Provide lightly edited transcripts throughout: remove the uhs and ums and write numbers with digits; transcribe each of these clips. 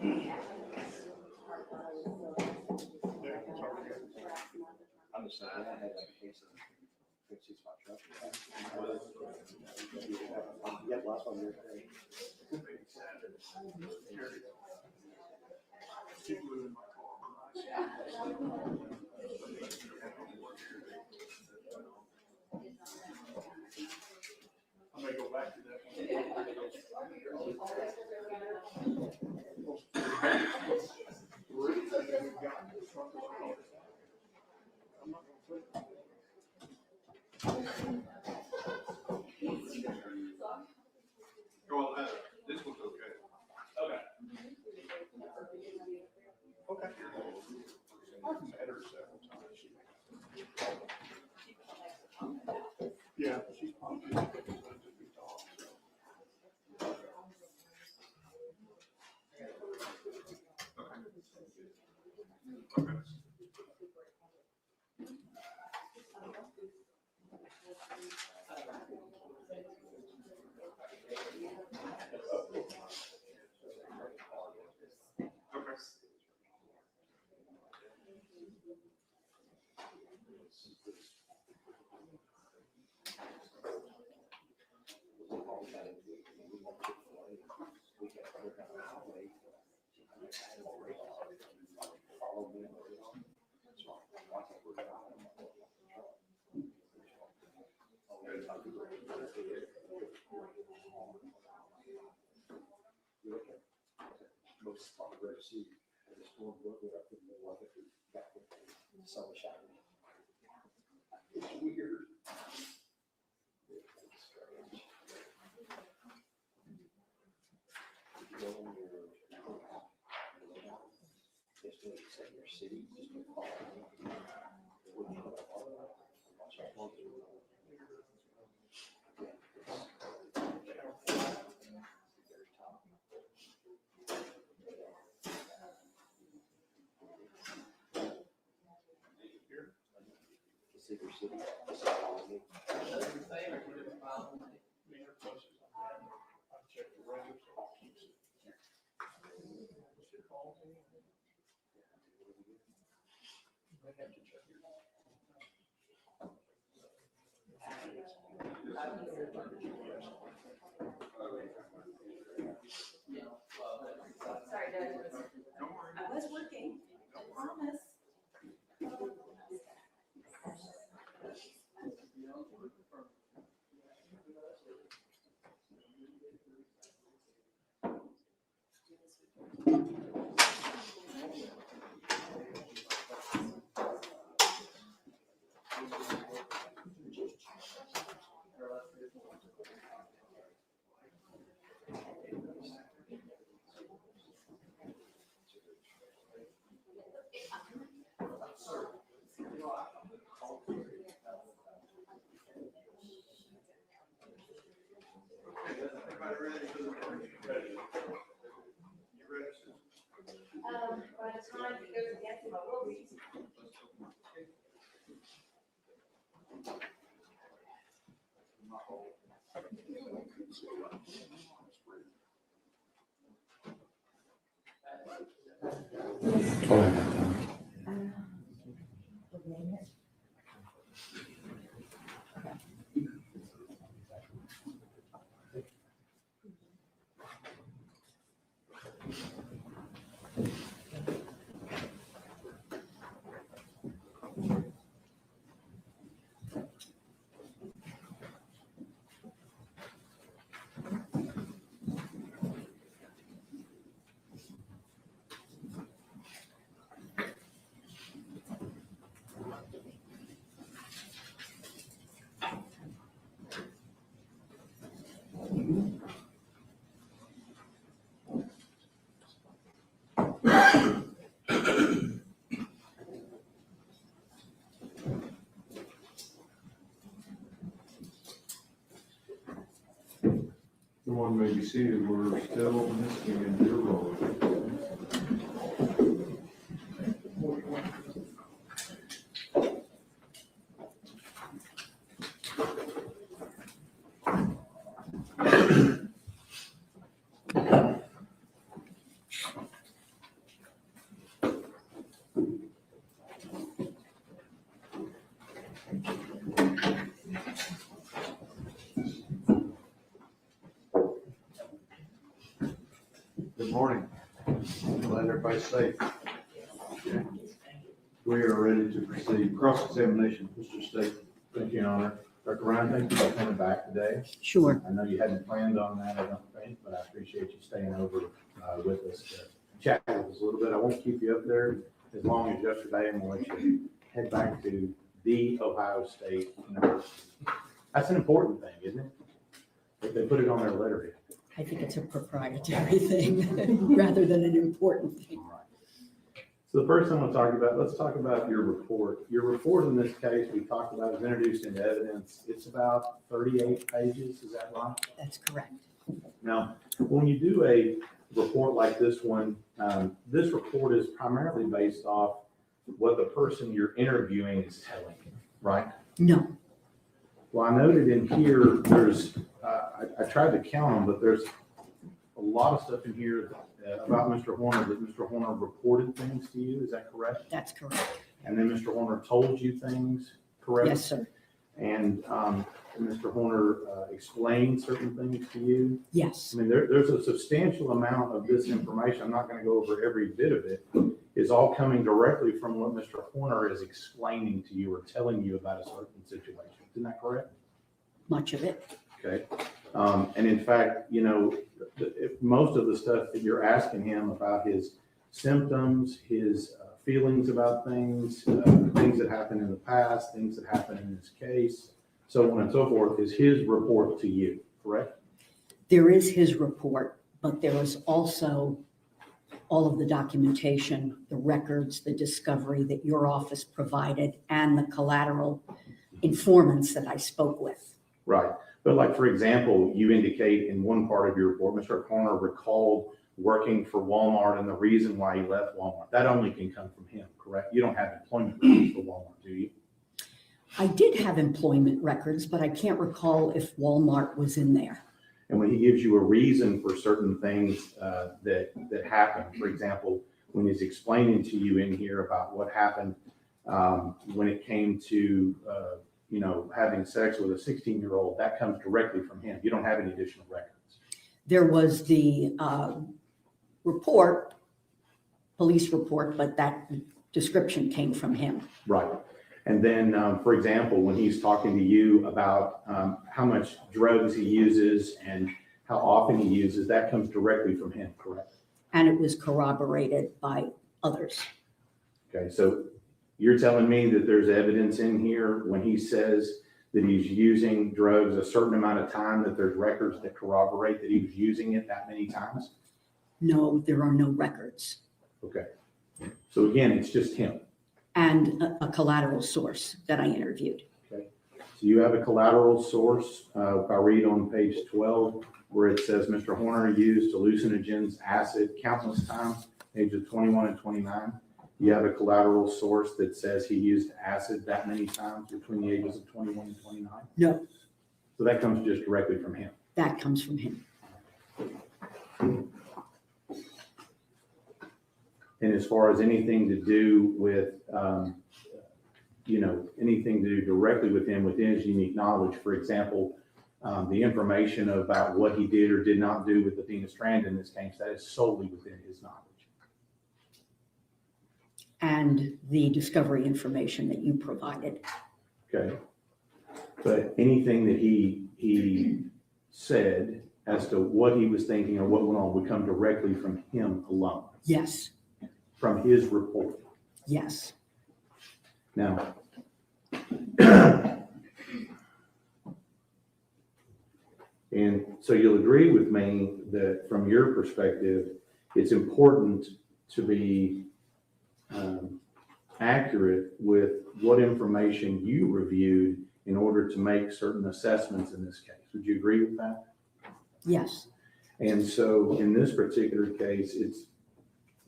I'm just saying, I had like a case of fixing my truck. Yeah, last one you're great. I may go back to that. Well, this one's okay. Okay. Okay. I've met her several times. Yeah, she's popular. Most of the road see the storm broke up in the middle of it. Back with the sun shining. It's weird. It's strange. If you go in your just to set your city, just to follow it. When you go to watch it. City, Sorry, Doug. I was working, I promise. Everybody ready for the morning? Ready. You ready? By the time it goes against him, I will be. The one may be seated, we're still missing in your role. Morning. Glad everybody's safe. We are ready to proceed. Cross-examination, Mr. State. Thank you, Your Honor. Dr. Ryan, thank you for coming back today. Sure. I know you hadn't planned on that, I don't think, but I appreciate you staying over with us to chat with us a little bit. I won't keep you up there as long as yesterday. I'm going to let you head back to the Ohio State University. That's an important thing, isn't it? If they put it on their letterhead. I think it's a proprietary thing rather than an important thing. All right. So the first thing I want to talk about, let's talk about your report. Your report in this case, we talked about, is introduced into evidence. It's about 38 pages, is that right? That's correct. Now, when you do a report like this one, this report is primarily based off what the person you're interviewing is telling you, right? No, Well, I noted in here, there's, I tried to count them, but there's a lot of stuff in here about Mr. Horner, that Mr. Horner reported things to you, is that correct? that's correct. And then Mr. Horner told you things, correct? Yes, sir. And Mr. Horner explained certain things to you? Yes, I mean, there's a substantial amount of this information, I'm not gonna go over every bit of it, is all coming directly from what Mr. Horner is explaining to you or telling you about a certain situation. Isn't that correct? much of it. Okay. And in fact, you know, most of the stuff that you're asking him about his symptoms, his feelings about things, things that happened in the past, things that happened in this case, so on and so forth, is his report to you, correct? There is his report, but there is also all of the documentation, the records, the discovery that your office provided, and the collateral informants that I spoke with. Right. But like, for example, you indicate in one part of your report, Mr. Horner recalled working for Walmart and the reason why he left Walmart. That only can come from him, correct? You don't have employment records for Walmart, do you? I did have employment records, but I can't recall if Walmart was in there. And when he gives you a reason for certain things that happened, for example, when he's explaining to you in here about what happened when it came to, you know, having sex with a 16-year-old, that comes directly from him. You don't have any additional records. There was the report, police report, but that description came from him. Right. And then, for example, when he's talking to you about how much drugs he uses and how often he uses, that comes directly from him, correct? And it was corroborated by others. Okay, so you're telling me that there's evidence in here when he says that he's using drugs a certain amount of time, that there's records that corroborate that he was using it that many times? No, there are no records. Okay. So again, it's just him. And a collateral source that I interviewed. Okay. So you have a collateral source. If I read on page 12, where it says Mr. Horner used hallucinogens, acid countless times, ages 21 and 29. You have a collateral source that says he used acid that many times between the ages of 21 and 29? No, So that comes just directly from him. that comes from him. And as far as anything to do with, you know, anything to do directly with him within his unique knowledge, for example, the information about what he did or did not do with Athena Strand in this case, that is solely within his knowledge. And the discovery information that you provided. Okay. But anything that he said as to what he was thinking or what went on would come directly from him alone, Yes, from his report. yes, Now, and so you'll agree with me that from your perspective, it's important to be accurate with what information you reviewed in order to make certain assessments in this case. Would you agree with that? yes, And so in this particular case,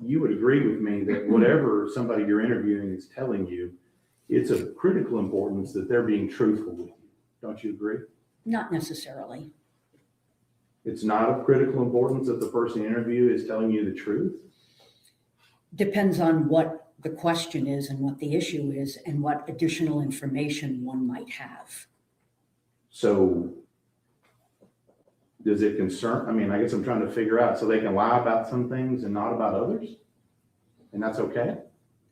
you would agree with me that whatever somebody you're interviewing is telling you, it's of critical importance that they're being truthful with you. Don't you agree? not necessarily. It's not of critical importance that the person you interview is telling you the truth? Depends on what the question is and what the issue is and what additional information one might have. So does it concern, I mean, I guess I'm trying to figure out, so they can lie about some things and not about others? And that's okay?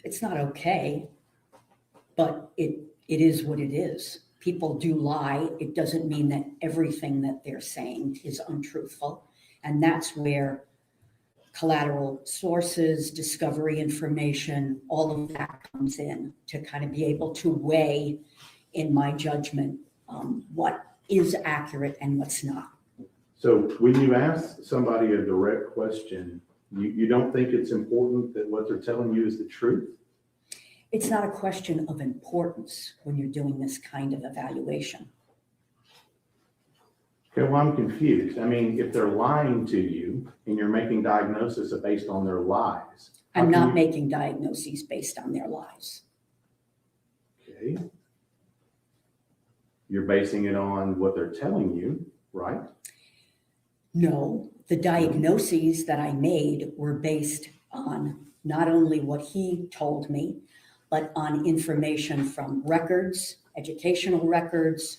It's not okay, but it is what it is. People do lie. It doesn't mean that everything that they're saying is untruthful. And that's where collateral sources, discovery information, all of that comes in to kind of be able to weigh, in my judgment, what is accurate and what's not. So when you ask somebody a direct question, you don't think it's important that what they're telling you is the truth? It's not a question of importance when you're doing this kind of evaluation. Okay, well, I'm confused. I mean, if they're lying to you and you're making diagnosis based on their lies. how I'm can not you- making diagnoses based on their lies. Okay. You're basing it on what they're telling you, right? No, the diagnoses that I made were based on not only what he told me, but on information from records, educational records,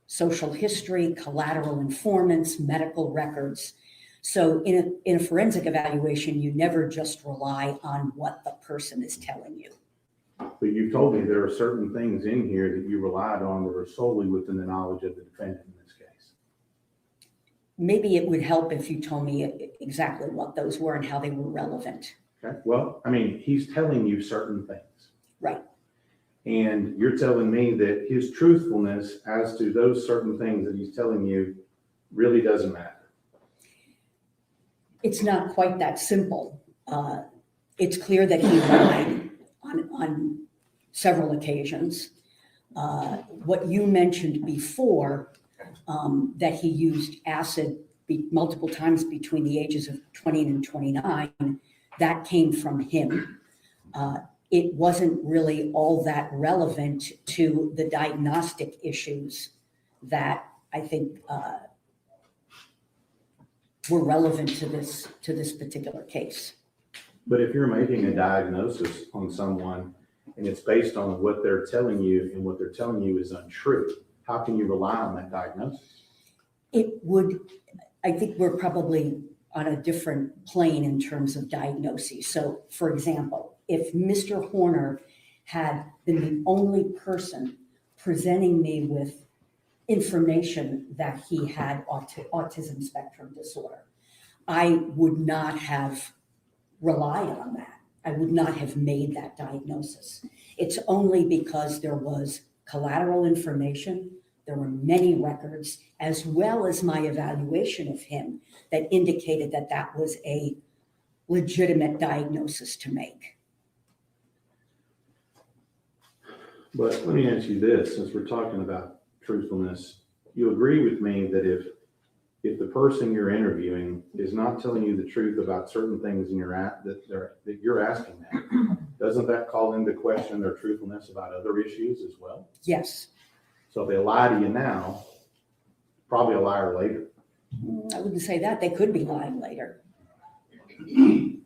social history, collateral informants, medical records. So in a forensic evaluation, you never just rely on what the person is telling you. But you told me there are certain things in here that you relied on that are solely within the knowledge of the defendant in this case. Maybe it would help if you told me exactly what those were and how they were relevant. Okay, well, I mean, he's telling you certain things. Right. And you're telling me that his truthfulness as to those certain things that he's telling you really doesn't matter. It's not quite that simple. It's clear that he lied on several occasions. What you mentioned before, that he used acid multiple times between the ages of 20 and 29, that came from him. It wasn't really all that relevant to the diagnostic issues that I think were relevant to this particular case. But if you're making a diagnosis on someone and it's based on what they're telling you and what they're telling you is untrue, how can you rely on that diagnosis? I think we're probably on a different plane in terms of diagnoses. So for example, if Mr. Horner had been the only person presenting me with information that he had autism spectrum disorder, I would not have relied on that. I would not have made that diagnosis. It's only because there was collateral information, there were many records, as well as my evaluation of him that indicated that that was a legitimate diagnosis to make. But let me ask you this, since we're talking about truthfulness, you agree with me that if the person you're interviewing is not telling you the truth about certain things that you're asking them, doesn't that call into question their truthfulness about other issues as well? Yes. So if they lie to you now, probably a liar later. I wouldn't say that. They could be lying later. And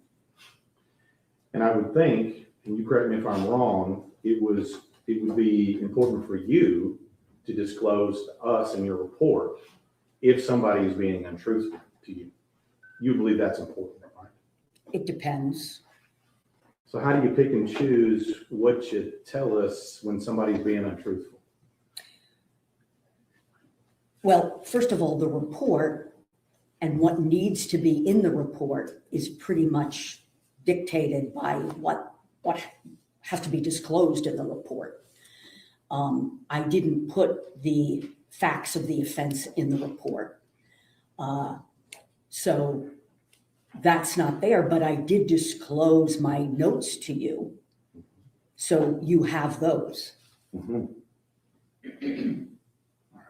I would think, and you correct me if I'm wrong, it would be important for you to disclose to us in your report if somebody is being untruthful to you. You believe that's important, right? It depends. So how do you pick and choose what you tell us when somebody's being untruthful? Well, first of all, the report and what needs to be in the report is pretty much dictated by what has to be disclosed in the report. I didn't put the facts of the offense in the report. So that's not there, but I did disclose my notes to you. So you have those. Mm-hmm. All right.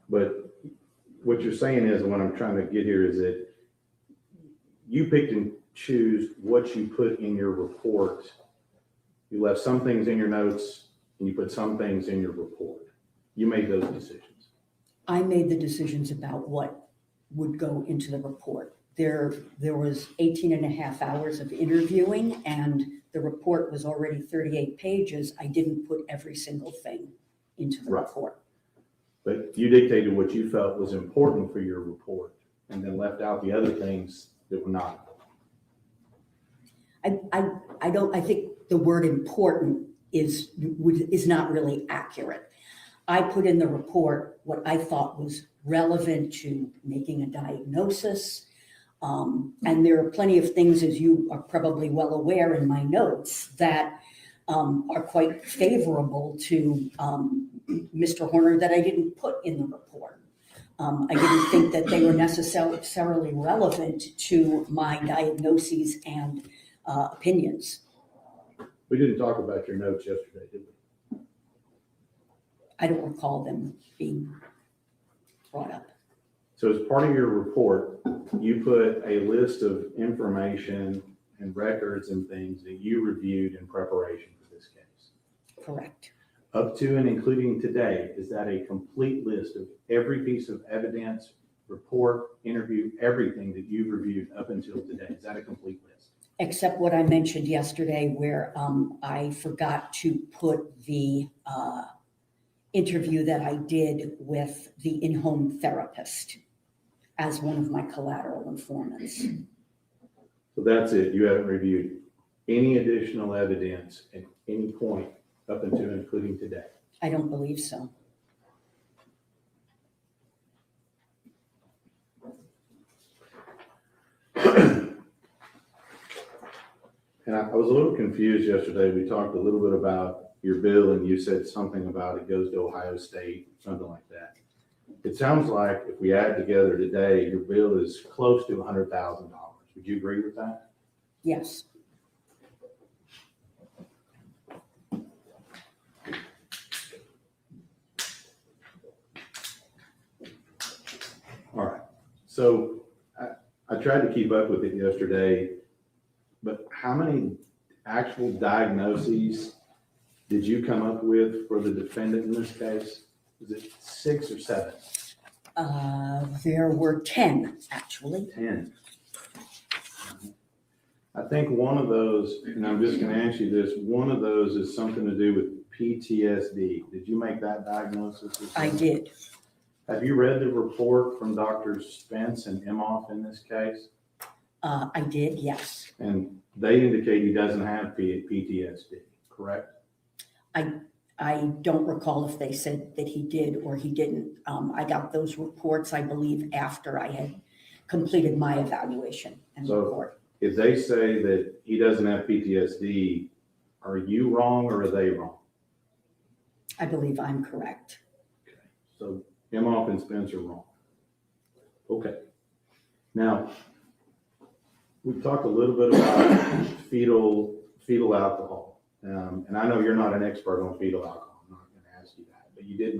But what you're saying is, and what I'm trying to get here is that you picked and choose what you put in your report. You left some things in your notes and you put some things in your report. You made those decisions. I made the decisions about what would go into the report. There was 18 and a half hours of interviewing, and the report was already 38 pages, I didn't put every single thing into the Right. report. But you dictated what you felt was important for your report and then left out the other things that were not. I think the word important is not really accurate. I put in the report what I thought was relevant to making a diagnosis. And there are plenty of things, as you are probably well aware in my notes, that are quite favorable to Mr. Horner that I didn't put in the report. I didn't think that they were necessarily relevant to my diagnoses and opinions. We didn't talk about your notes yesterday, did we? I don't recall them being brought up. So as part of your report, you put a list of information and records and things that you reviewed in preparation for this case. Correct. Up to and including today, is that a complete list of every piece of evidence, report, interview, everything that you've reviewed up until today? Is that a complete list? Except what I mentioned yesterday where I forgot to put the interview that I did with the in-home therapist as one of my collateral informants. So that's it. You haven't reviewed any additional evidence at any point up until and including today. I don't believe so. And I was a little confused yesterday. We talked a little bit about your bill and you said something about it goes to Ohio State, something like that. It sounds like if we add together today, your bill is close to $100,000. Would you agree with that? Yes. All right. So I tried to keep up with it yesterday, but how many actual diagnoses did you come up with for the defendant in this case? Was it 6 or 7? There were 10, actually. 10. I think one of those, and I'm just going to ask you this, one of those is something to do with PTSD. Did you make that diagnosis? I did. Have you read the report from Drs. Spence and Imhoff in this case? I did, yes. And they indicate he doesn't have PTSD, correct? I don't recall if they said that he did or he didn't. I got those reports, I believe, after I had completed my evaluation and So- report. If they say that he doesn't have PTSD, are you wrong or are they wrong? I believe I'm correct. So Imhoff and Spence are wrong. Okay. Now, we've talked a little bit about fetal alcohol. And I know you're not an expert on fetal alcohol. I'm not going to ask you that, but you did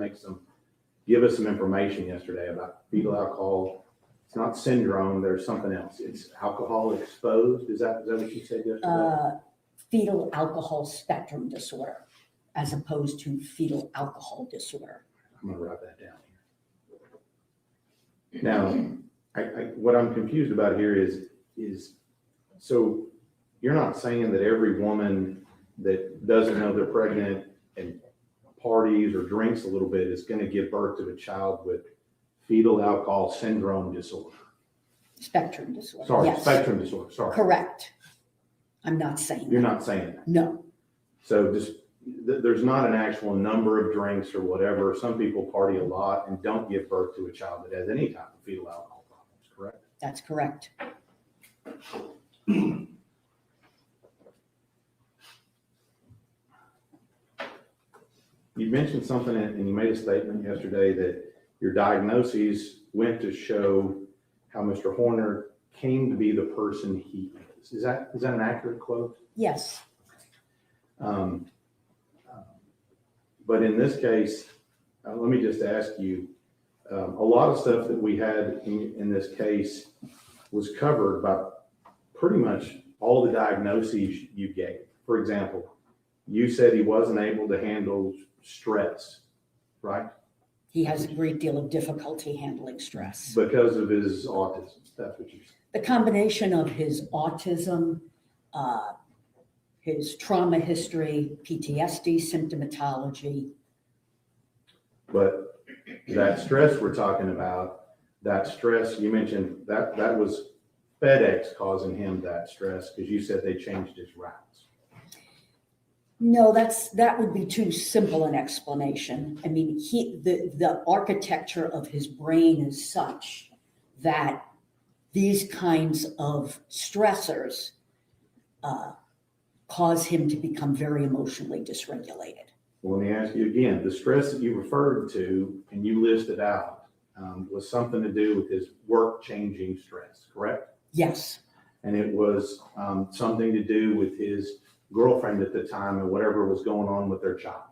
give us some information yesterday about fetal alcohol. It's not syndrome, there's something else. It's alcohol exposed. Is that what you said yesterday? Fetal alcohol spectrum disorder, as opposed to fetal alcohol disorder. I'm going to write that down here. Now, what I'm confused about here is so you're not saying that every woman that doesn't know they're pregnant and parties or drinks a little bit is going to give birth to a child with fetal alcohol syndrome disorder. Spectrum disorder. Sorry, Yes. spectrum disorder, sorry. Correct. I'm not saying You're that. not saying that. No, So just, there's not an actual number of drinks or whatever. Some people party a lot and don't give birth to a child that has any type of fetal alcohol problems, correct? that's correct. You mentioned something and you made a statement yesterday that your diagnoses went to show how Mr. Horner came to be the person he is. Is that an accurate quote? Yes. But in this case, let me just ask you, a lot of stuff that we had in this case was covered by pretty much all the diagnoses you gave. For example, you said he wasn't able to handle stress, right? He has a great deal of difficulty handling stress. Because of his autism. That's what you said. The combination of his autism, his trauma history, PTSD symptomatology. But that stress we're talking about, that stress, you mentioned that was FedEx causing him that stress because you said they changed his routes. No, that would be too simple an explanation. I mean, the architecture of his brain is such that these kinds of stressors cause him to become very emotionally dysregulated. Well, let me ask you again, the stress that you referred to and you listed out was something to do with his work changing stress, correct? Yes, And it was something to do with his girlfriend at the time and whatever was going on with their child.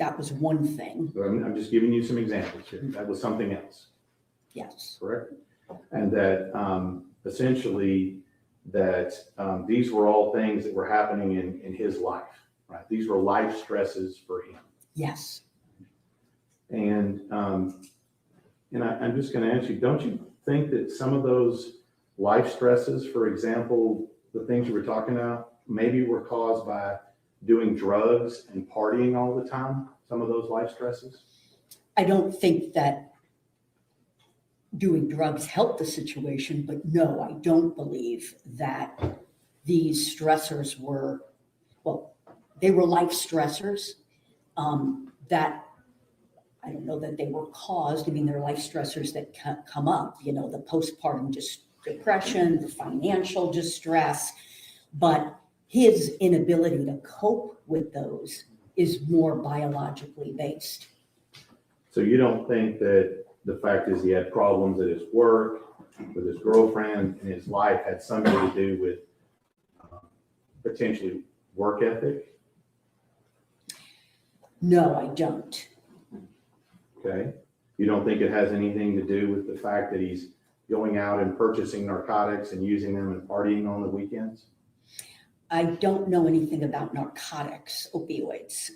that was one thing. I'm just giving you some examples here. That was something else, Yes, correct? And that essentially that these were all things that were happening in his life, right? These were life stresses for him. yes. And I'm just going to ask you, don't you think that some of those life stresses, for example, the things you were talking about, maybe were caused by doing drugs and partying all the time? Some of those life stresses? I don't think that doing drugs helped the situation, but no, I don't believe that these stressors were, well, they were life stressors that I don't know that they were caused. I mean, they're life stressors that come up, you know, the postpartum depression, the financial distress, but his inability to cope with those is more biologically based. So you don't think that the fact is he had problems at his work, with his girlfriend, and his life had something to do with potentially work ethic? No, I don't. Okay. You don't think it has anything to do with the fact that he's going out and purchasing narcotics and using them and partying on the weekends? I don't know anything about narcotics, opioids.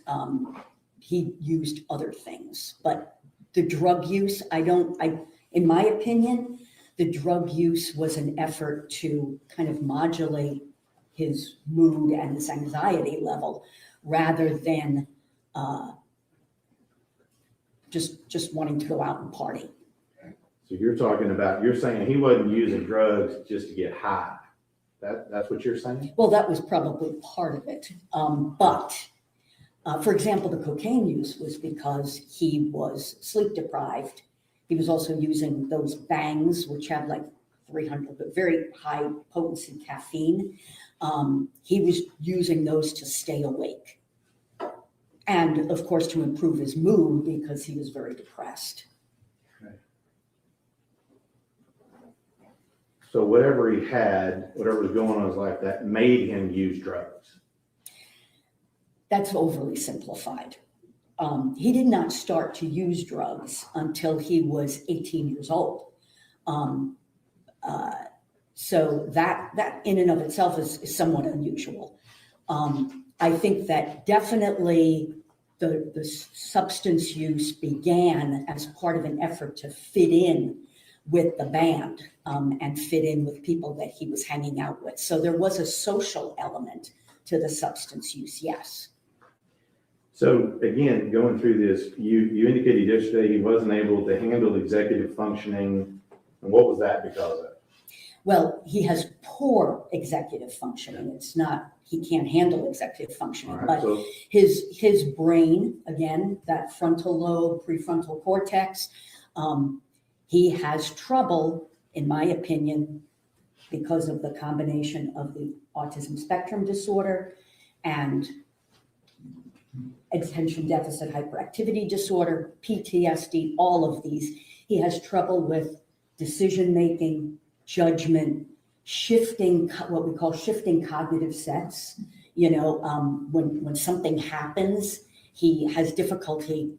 He used other things, but the drug use, in my opinion, the drug use was an effort to kind of modulate his mood and his anxiety level rather than just wanting to go out and party. So you're saying he wasn't using drugs just to get high. That's what you're saying? Well, that was probably part of it. But for example, the cocaine use was because he was sleep deprived. He was also using those bangs, which have like 300, but very high potency caffeine. He was using those to stay awake. And of course, to improve his mood because he was very depressed. So whatever he had, whatever was going on in his life, that made him use drugs. That's overly simplified. He did not start to use drugs until he was 18 years old. So that in and of itself is somewhat unusual. I think that definitely the substance use began as part of an effort to fit in with the band and fit in with people that he was hanging out with. So there was a social element to the substance use, yes. So again, going through this, you indicated yesterday he wasn't able to handle executive functioning. And what was that because of? Well, he has poor executive functioning. It's not, he can't handle executive functioning, All right, but so his brain, again, that frontal lobe, prefrontal cortex, he has trouble, in my opinion, because of the combination of the autism spectrum disorder and attention deficit hyperactivity disorder, PTSD, all of these. He has trouble with decision-making, judgment, shifting, what we call shifting cognitive sets. You know, when something happens, he has difficulty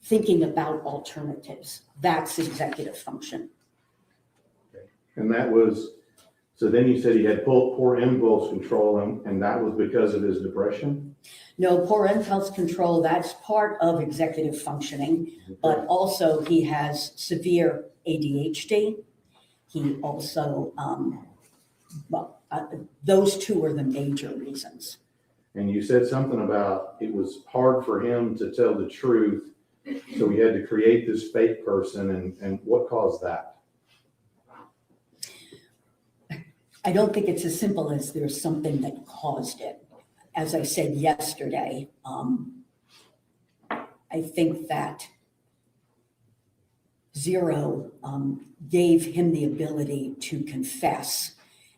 thinking about alternatives. That's executive function. and that was, so then you said he had poor impulse control and that was because of his depression? No, poor impulse control, that's part of executive functioning, but also he has severe ADHD. He also, Those two are the major reasons. And you said something about it was hard for him to tell the truth, so he had to create this fake person, and what caused that? I don't think it's as simple as there's something that caused it. As I said yesterday, I think that Zero gave him the ability to confess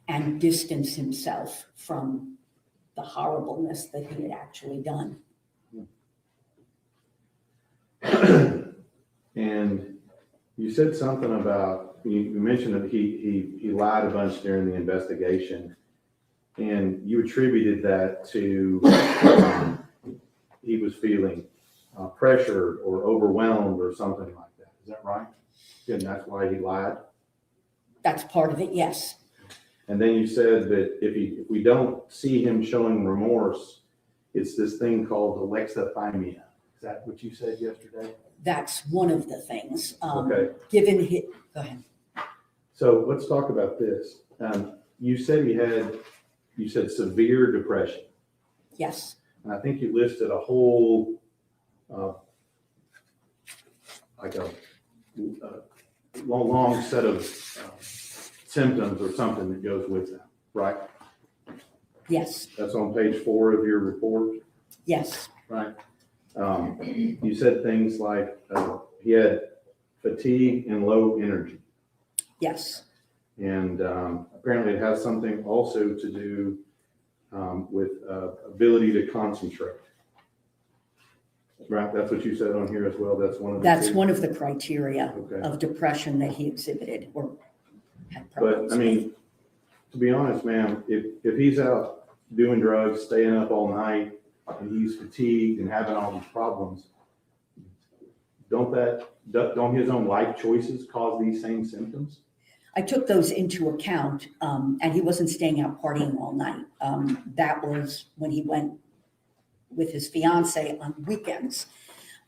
and distance himself from the horribleness that he had actually done. And you said something about, you mentioned that he lied a bunch during the investigation, and you attributed that to he was feeling pressured or overwhelmed or something like that. Is that right? And that's why he lied? That's part of it, yes. And then you said that if we don't see him showing remorse, it's this thing called alexithymia. Is that what you said yesterday? That's one of the things. Okay. Go ahead. So let's talk about this. You said you said severe depression. Yes, And I think you listed a whole, like a long set of symptoms or something that goes with that, right? yes, That's on page 4 of your report, yes, right? You said things like he had fatigue and low energy. yes, And apparently it has something also to do with ability to concentrate. Right, that's what you said on here as well. That's one of the that's two? one of the criteria Okay. of depression that he exhibited or had But problems I with. mean, to be honest, ma'am, if he's out doing drugs, staying up all night, and he's fatigued and having all these problems, don't his own life choices cause these same symptoms? I took those into account, and he wasn't staying out partying all night. That was when he went with his fiance on weekends.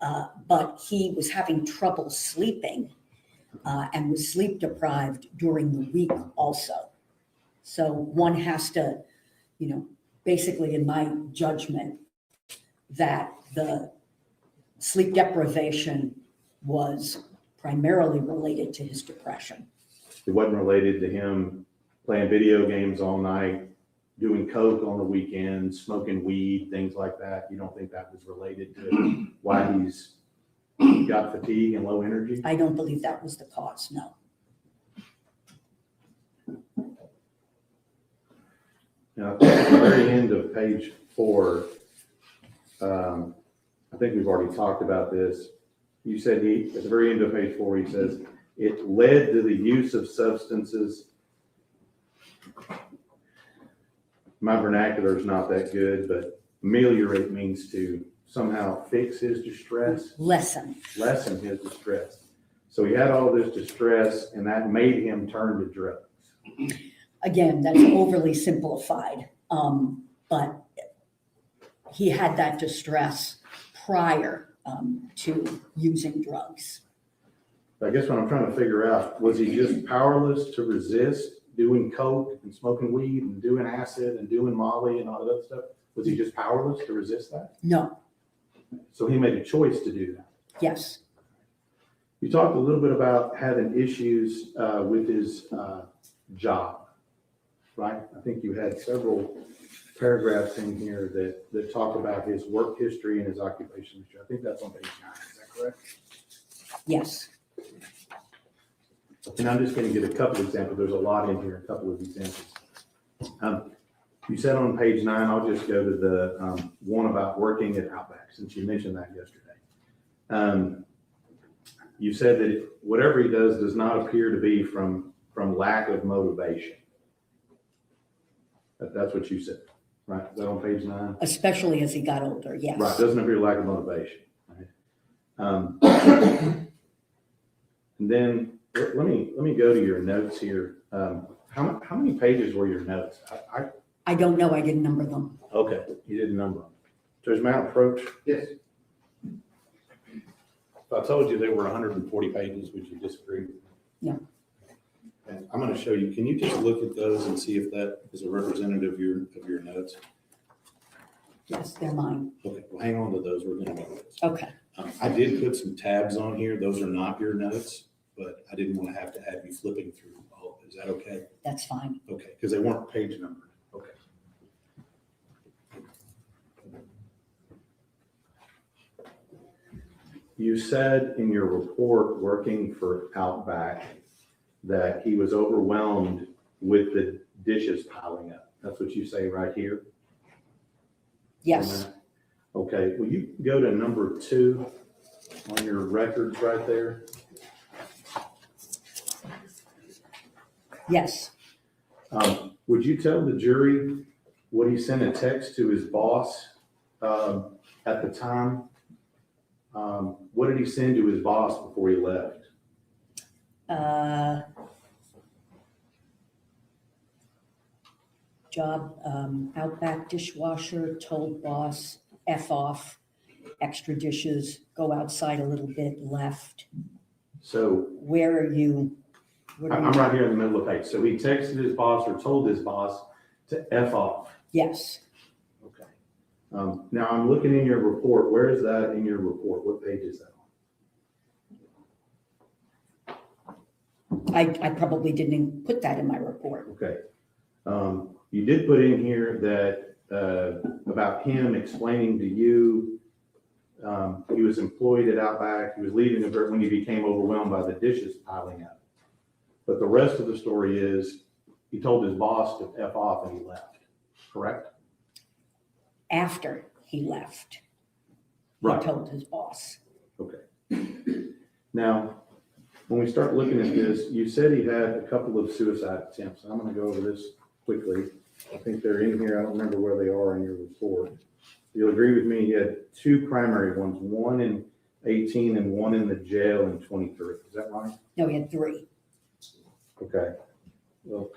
But he was having trouble sleeping and was sleep deprived during the week also. So one has to, basically in my judgment, that the sleep deprivation was primarily related to his depression. It wasn't related to him playing video games all night, doing coke on the weekends, smoking weed, things like that. You don't think that was related to why he's got fatigue and low energy? I don't believe that was the cause, no. Now, at the very end of page 4, I think we've already talked about this. You said at the very end of page 4, he says, it led to the use of substances. My vernacular is not that good, but ameliorate means to somehow fix his distress, lessen his distress. So he had all this distress, and that made him turn to drugs. Again, that's overly simplified, but he had that distress prior to using drugs. I guess what I'm trying to figure out, was he just powerless to resist doing coke and smoking weed and doing acid and doing Molly and all that stuff? Was he just powerless to resist that? No, So he made a choice to do that. yes, You talked a little bit about having issues with his job, right? I think you had several paragraphs in here that talk about his work history and his occupation history. I think that's on page 9, is that correct? yes. And I'm just going to give a couple examples. There's a lot in here, a couple of examples. You said on page 9, I'll just go to the one about working at Outback, since you mentioned that yesterday. You said that whatever he does not appear to be from lack of motivation. That's what you said, right? Is that on page 9? Especially as he got older, yes. Right, doesn't appear lack of motivation. Right? And then let me go to your notes here. How many pages were your notes? I don't know, I didn't number them. Okay, you didn't number them. Judge Mount approach. Yes. If I told you they were 140 pages, would you disagree? No. And I'm gonna show you, can you just look at those and see if that is a representative of your notes? Yes, they're mine. Okay, well, hang on to those, we're gonna make those. Okay, I did put some tabs on here, those are not your notes, but I didn't want to have you flipping through all, is that okay? that's fine. Okay, because they weren't page numbered, okay. You said in your report, working for Outback, that he was overwhelmed with the dishes piling up. That's what you say right here? Yes, Okay, will you go to number 2 on your records right there? yes. Would you tell the jury what he sent a text to his boss at the time? What did he send to his boss before he left? Job, Outback dishwasher, told boss, F off, extra dishes, go outside a little bit, left. So Where are you? What are I'm you- right here in the middle of the page. So he texted his boss or told his boss to F off. Yes, Okay. Now I'm looking in your report. Where is that in your report? What page is that on? I probably didn't put that in my report. Okay. You did put in here that, about him explaining to you, he was employed at Outback, he was leaving when he became overwhelmed by the dishes piling up. But the rest of the story is, he told his boss to F off and he left, correct? After he left, he Right. told his boss. Okay. Now, when we start looking at this, you said he had a couple of suicide attempts. I'm gonna go over this quickly. I think they're in here. I don't remember where they are in your report. You'll agree with me, he had 2 primary ones, one in 18 and one in the jail in 23. Is that right? No, he had 3. Okay. Well,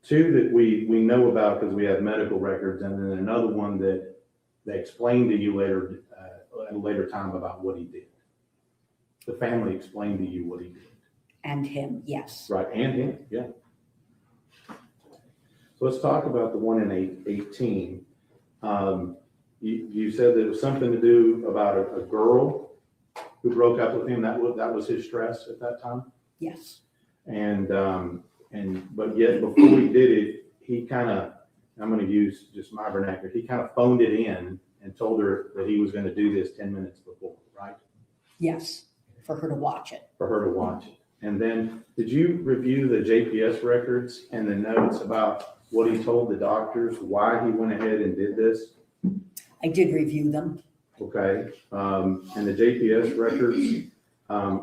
2 that we know about because we have medical records, and then another one that they explained to you later, at a later time about what he did. The family explained to you what he did. And him, yes. Right, and him, yeah. So let's talk about the one in 18. You said that it was something to do about a girl who broke up with him. That was his stress at that time. Yes, But yet before he did it, he kind of, I'm going to use just my vernacular, he kind of phoned it in and told her that he was going to do this 10 minutes before, right? yes, for her to watch it. For her to watch it. And then, did you review the JPS records and the notes about what he told the doctors, why he went ahead and did this? I did review them. Okay, and the JPS records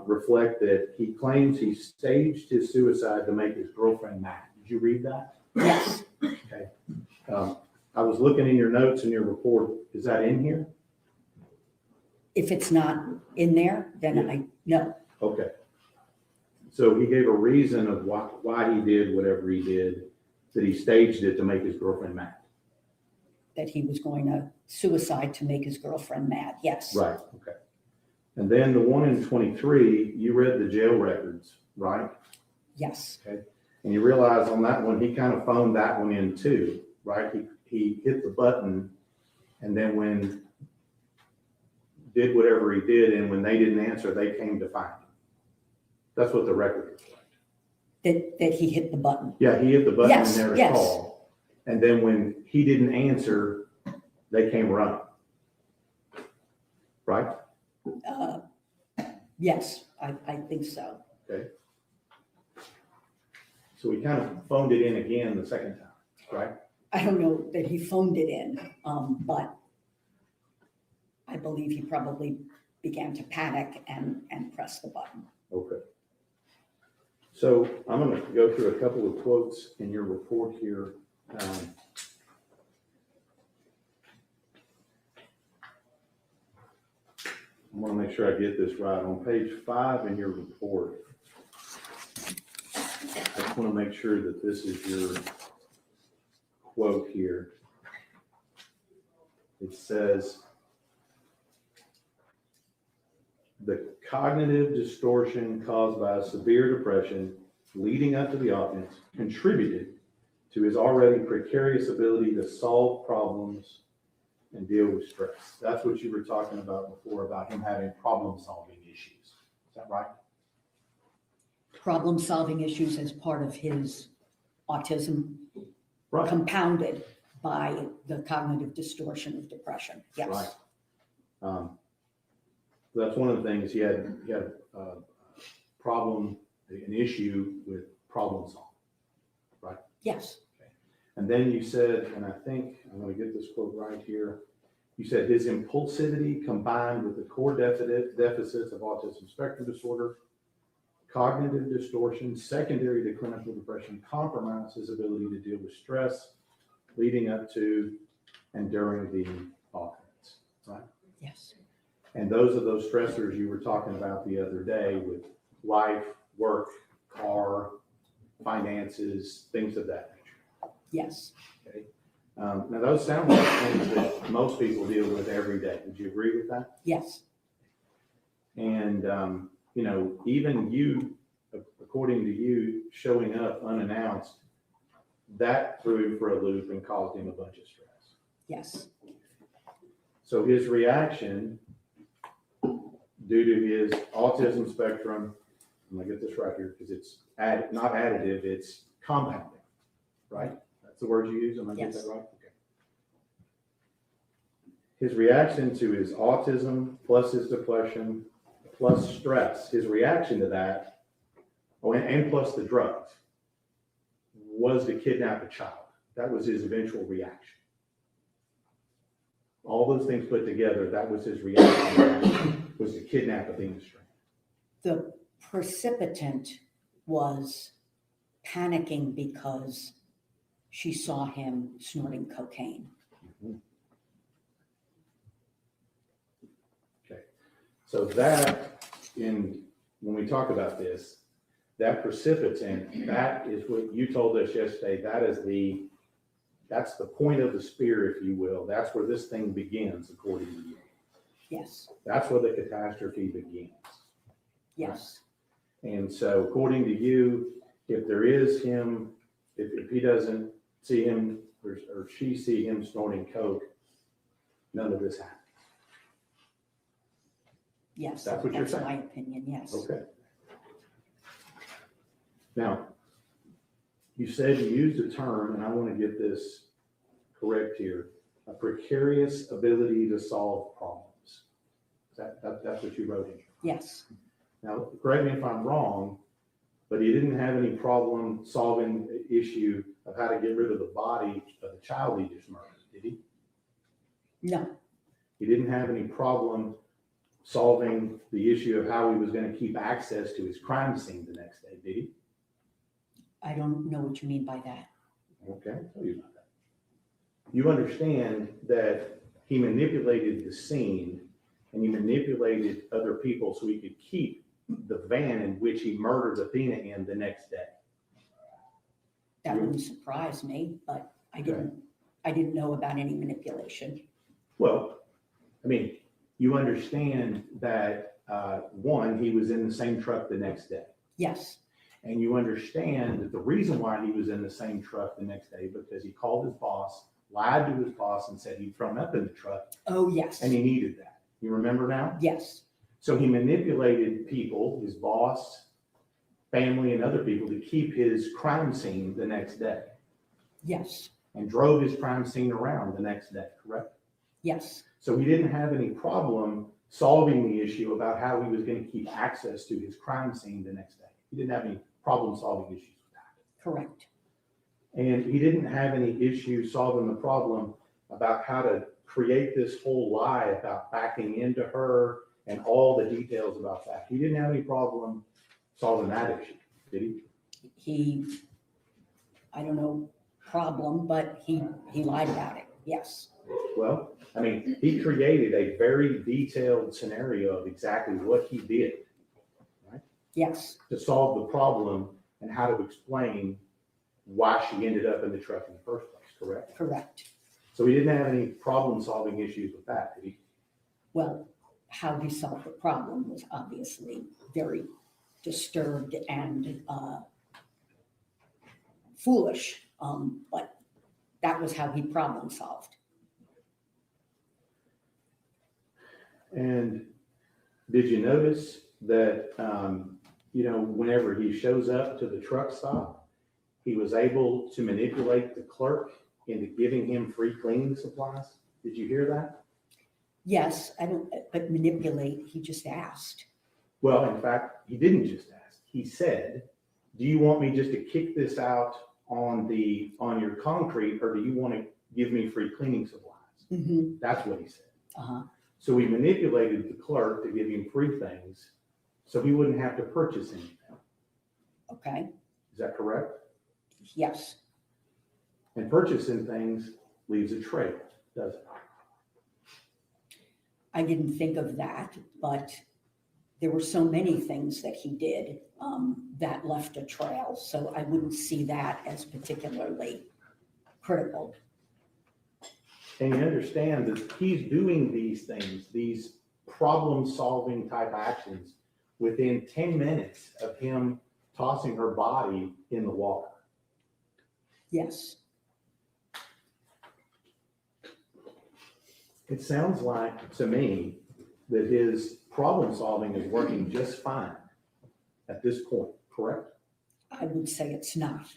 reflect that he claims he staged his suicide to make his girlfriend mad. Did you read that? Yes, Okay. I was looking in your notes in your report. Is that in here? if it's not in there, then no. Okay. So he gave a reason of why he did whatever he did, that he staged it to make his girlfriend mad. That he was going to suicide to make his girlfriend mad, yes. Right, okay. And then the one in 23, you read the jail records, right? Yes, And you realize on that one, he kind of phoned that one in too, right? He hit the button, and then when did whatever he did, and when they didn't answer, they came to find him. That's what the record reflects. that he hit the button. Yeah, he hit the button and Yes, never yes. called. And then when he didn't answer, they came running. Right? Yes, I think so. So he kind of phoned it in again the second time, right? I don't know that he phoned it in, but I believe he probably began to panic and press the button. Okay. So I'm going to go through a couple of quotes in your report here. I want to make sure I get this right. On page 5 in your report, I just want to make sure that this is your quote here. It says, "The cognitive distortion caused by severe depression leading up to the offense contributed to his already precarious ability to solve problems and deal with stress. That's what you were talking about before, about him having problem-solving issues. Is that right? Problem-solving issues as part of his autism, Right. compounded by the cognitive distortion of depression. Yes. Right. That's one of the things, he had a problem, an issue with problem solving. Yes. And then you said, and I think, I'm gonna get this quote right here, you said his impulsivity combined with the core deficits of autism spectrum disorder, cognitive distortion, secondary to clinical depression, compromise his ability to deal with stress leading up to and during the offense, right? Yes. And those are those stressors you were talking about the other day with life, work, car, finances, things of that nature. Yes. Okay. Now those sound like things that most people deal with every day. Would you agree with that? Yes. And, you know, even you, according to you, showing up unannounced, that threw him for a loop and caused him a bunch of stress. Yes. So his reaction, due to his autism spectrum, I'm gonna get this right here because it's not additive, it's compounding, right? That's the word you use, am I getting Yes. that right? Okay. His reaction to his autism plus his depression plus stress, his reaction to that, and plus the drugs, was to kidnap a child. That was his eventual reaction. All those things put together, that was his reaction, was to kidnap Athena Strand. The precipitant was panicking because she saw him snorting cocaine. Okay, so that, when we talk about this, that precipitant, that is what you told us yesterday, that's the point of the spear, if you will. That's where this thing begins, according to you. Yes. That's where the catastrophe begins. Yes. And so according to you, if there is him, if he doesn't see him or she see him snorting coke, none of this happens. Yes. That's what you're saying? my opinion, yes. Okay. Now, you said you used a term, and I want to get this correct here, a precarious ability to solve problems. That's what you wrote in here. Yes. Now, correct me if I'm wrong, but he didn't have any problem solving the issue of how to get rid of the body of the child he just murdered, did he? No. He didn't have any problem solving the issue of how he was going to keep access to his crime scene the next day, did he? I don't know what you mean by that. Okay, I'll tell you about that. You understand that he manipulated the scene and he manipulated other people so he could keep the van in which he murdered Athena in the next day. That wouldn't surprise me, but I didn't know about any manipulation. Well, I mean, you understand that, one, he was in the same truck the next day. Yes. And you understand that the reason why he was in the same truck the next day, because he called his boss, lied to his boss and said he'd thrown up in the truck Oh, yes. and he needed that. You remember now? Yes. So he manipulated people, his boss, family, and other people to keep his crime scene the next day Yes. and drove his crime scene around the next day, correct? Yes. So he didn't have any problem solving the issue about how he was going to keep access to his crime scene the next day. He didn't have any problem solving issues with that. Correct. And he didn't have any issue solving the problem about how to create this whole lie about backing into her and all the details about that. He didn't have any problem solving that issue, did he? I don't know, problem, but he lied about it. Yes. Well, I mean, he created a very detailed scenario of exactly what he did Yes. to solve the problem and how to explain why she ended up in the truck in the first place, correct? Correct. So he didn't have any problem solving issues with that, did he? Well, how he solved the problem was obviously very disturbed and foolish, but that was how he problem solved. And did you notice that, whenever he shows up to the truck stop, he was able to manipulate the clerk into giving him free cleaning supplies? Did you hear that? Yes, but manipulate, he just asked. Well, in fact, he didn't just ask. He said, do you want me just to kick this out on your concrete, or do you want to give me free cleaning supplies? Mm-hmm. That's what he said. Uh-huh. So he manipulated the clerk to give him free things so he wouldn't have to purchase anything. Okay, Is that correct? yes. And purchasing things leaves a trail, doesn't it? I didn't think of that, but there were so many things that he did that left a trail. So I wouldn't see that as particularly critical. And you understand that he's doing these things, these problem-solving type actions, within 10 minutes of him tossing her body in the water. Yes. It sounds like to me that his problem solving is working just fine at this point, correct? I would say it's not.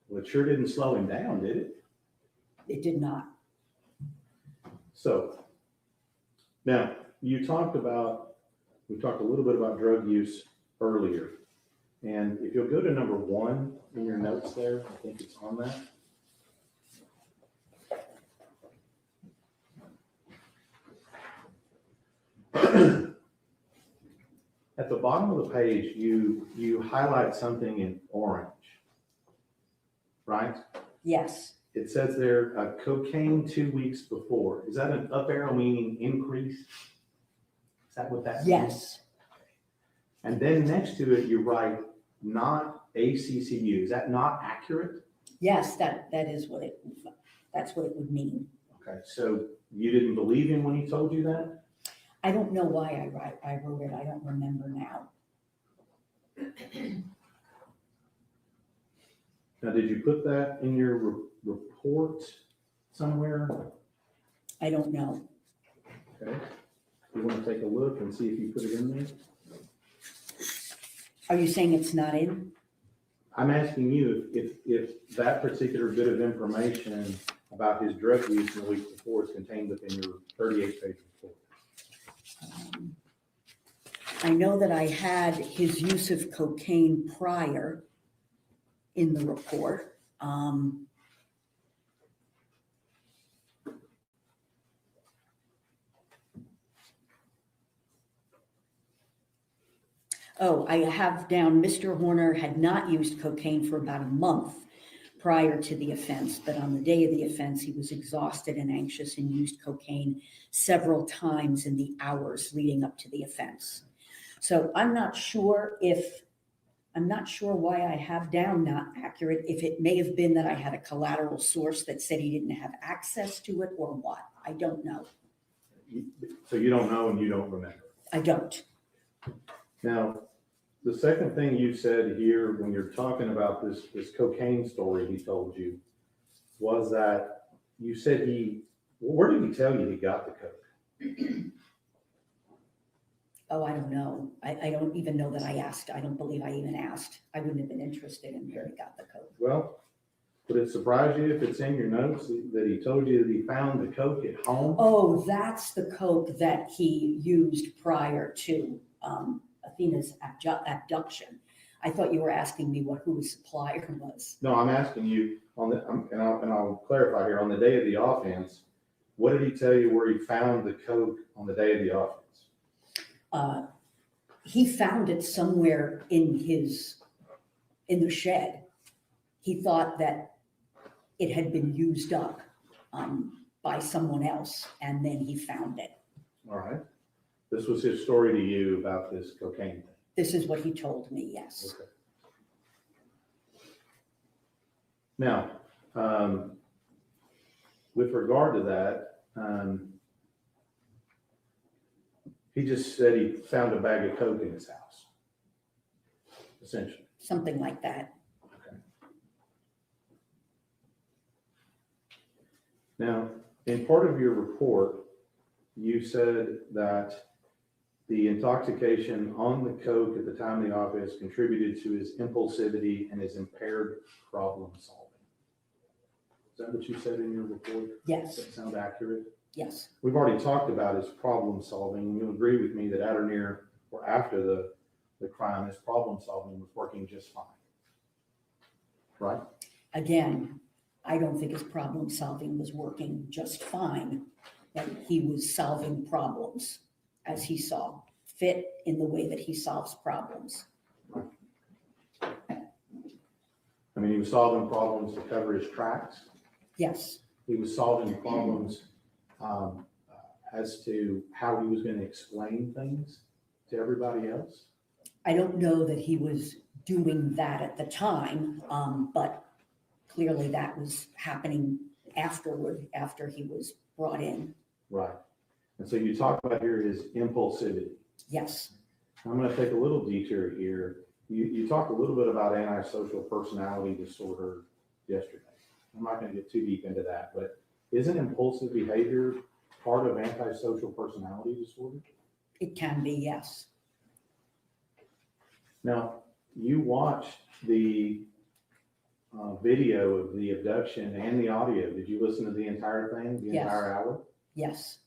Well, it sure didn't slow him down, did it? It did not. So now we talked a little bit about drug use earlier. And if you'll go to number 1 in your notes there, I think it's on that. At the bottom of the page, you highlight something in orange, right? Yes. It says there, cocaine 2 weeks before. Is that an up arrow meaning increase? Is that what that means? Yes. And then next to it, you write not ACCU. Is that not accurate? Yes, that's what it would mean. Okay, so you didn't believe him when he told you that? I don't know why I wrote it. I don't remember now. Now, did you put that in your report somewhere? I don't know. Okay. You want to take a look and see if you put it in there? Are you saying it's not in? I'm asking you if that particular bit of information about his drug use in the week before is contained within your 38-page report. I know that I had his use of cocaine prior in the report. Oh, I have down, Mr. Horner had not used cocaine for about a month prior to the offense, but on the day of the offense, he was exhausted and anxious and used cocaine several times in the hours leading up to the offense. So I'm not sure why I have down not accurate, if it may have been that I had a collateral source that said he didn't have access to it or what. I don't know. So you don't know and you don't remember. I don't. Now, the second thing you said here when you're talking about this cocaine story he told you was that you said where did he tell you he got the coke? Oh, I don't know. I don't even know that I asked. I don't believe I even asked. I wouldn't have been interested in where he got the coke. Well, would it surprise you if it's in your notes that he told you that he found the coke at home? Oh, that's the coke that he used prior to Athena's abduction. I thought you were asking me who his supplier was. No, I'm asking you and I'll clarify here, on the day of the offense, what did he tell you where he found the coke on the day of the offense? He found it somewhere in the shed. He thought that it had been used up by someone else, and then he found it. All right. This was his story to you about this cocaine thing. This is what he told me, yes. Okay. Now, with regard to that, he just said he found a bag of coke in his house, essentially. Something like that. Okay. Now, in part of your report, you said that the intoxication on the coke at the time of the offense contributed to his impulsivity and his impaired problem solving. Is that what you said in your report? Yes, Does that sound accurate? yes, We've already talked about his problem solving, and you'll agree with me that at or near or after the crime, his problem solving was working just fine. Right? again, I don't think his problem solving was working just fine, but he was solving problems as he saw fit in the way that he solves problems. I mean, he was solving problems to cover his tracks. Yes, He was solving problems as to how he was going to explain things to everybody else. I don't know that he was doing that at the time, but clearly that was happening afterward, after he was brought in. Right. And so you talk about here his impulsivity. Yes, I'm going to take a little detour here. You talked a little bit about antisocial personality disorder yesterday. I'm not going to get too deep into that, but isn't impulsive behavior part of antisocial personality disorder? it can be, yes. Now, you watched the video of the abduction and the audio. Did you listen to the entire thing, the Yes. entire hour? Yes,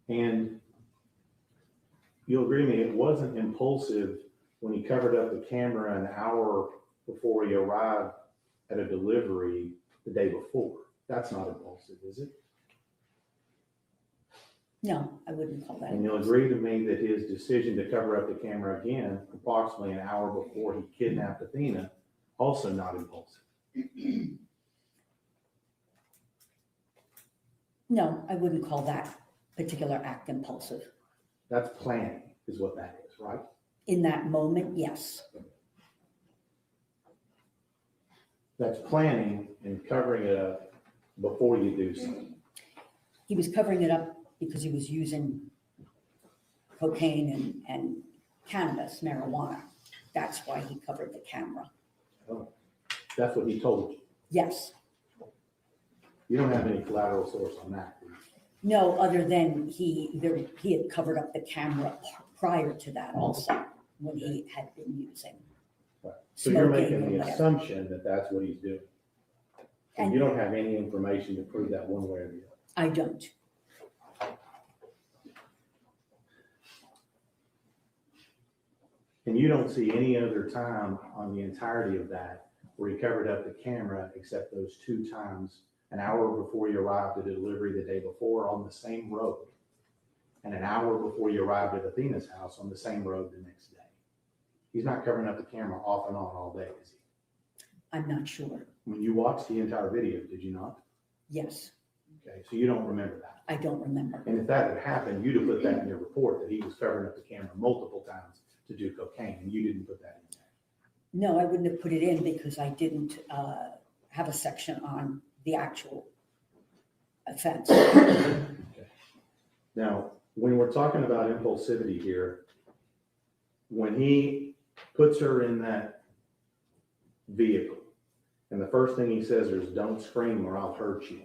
And you'll agree with me, it wasn't impulsive when he covered up the camera an hour before he arrived at a delivery the day before. That's not impulsive, is it? no, I wouldn't call that. And you'll agree to me that his decision to cover up the camera again, approximately an hour before he kidnapped Athena, also not impulsive. No, I wouldn't call that particular act impulsive. That's planning, is what that is, right? In that moment, yes. That's planning and covering it up before you do something. He was covering it up because he was using cocaine and cannabis, marijuana. That's why he covered the camera. That's what he told you. Yes. You don't have any collateral source on that, do you? No, other than he had covered up the camera prior to that also, when he had been using. Right. So you're Smoking making or the whatever. assumption that that's what he's doing. And And- you don't have any information to prove that one way or the other. I don't. And you don't see any other time on the entirety of that where he covered up the camera except those two times, an hour before you arrived at a delivery the day before on the same road, and an hour before you arrived at Athena's house on the same road the next day. He's not covering up the camera off and on all day, is he? I'm not sure. When you watched the entire video, did you not? Yes, Okay, so you don't remember that. I don't remember. And if that had happened, you'd have put that in your report, that he was covering up the camera multiple times to do cocaine, and you didn't put that in there. No, I wouldn't have put it in because I didn't have a section on the actual offense. Now, when we're talking about impulsivity here, when he puts her in that vehicle, and the first thing he says is, "Don't scream or I'll hurt you,"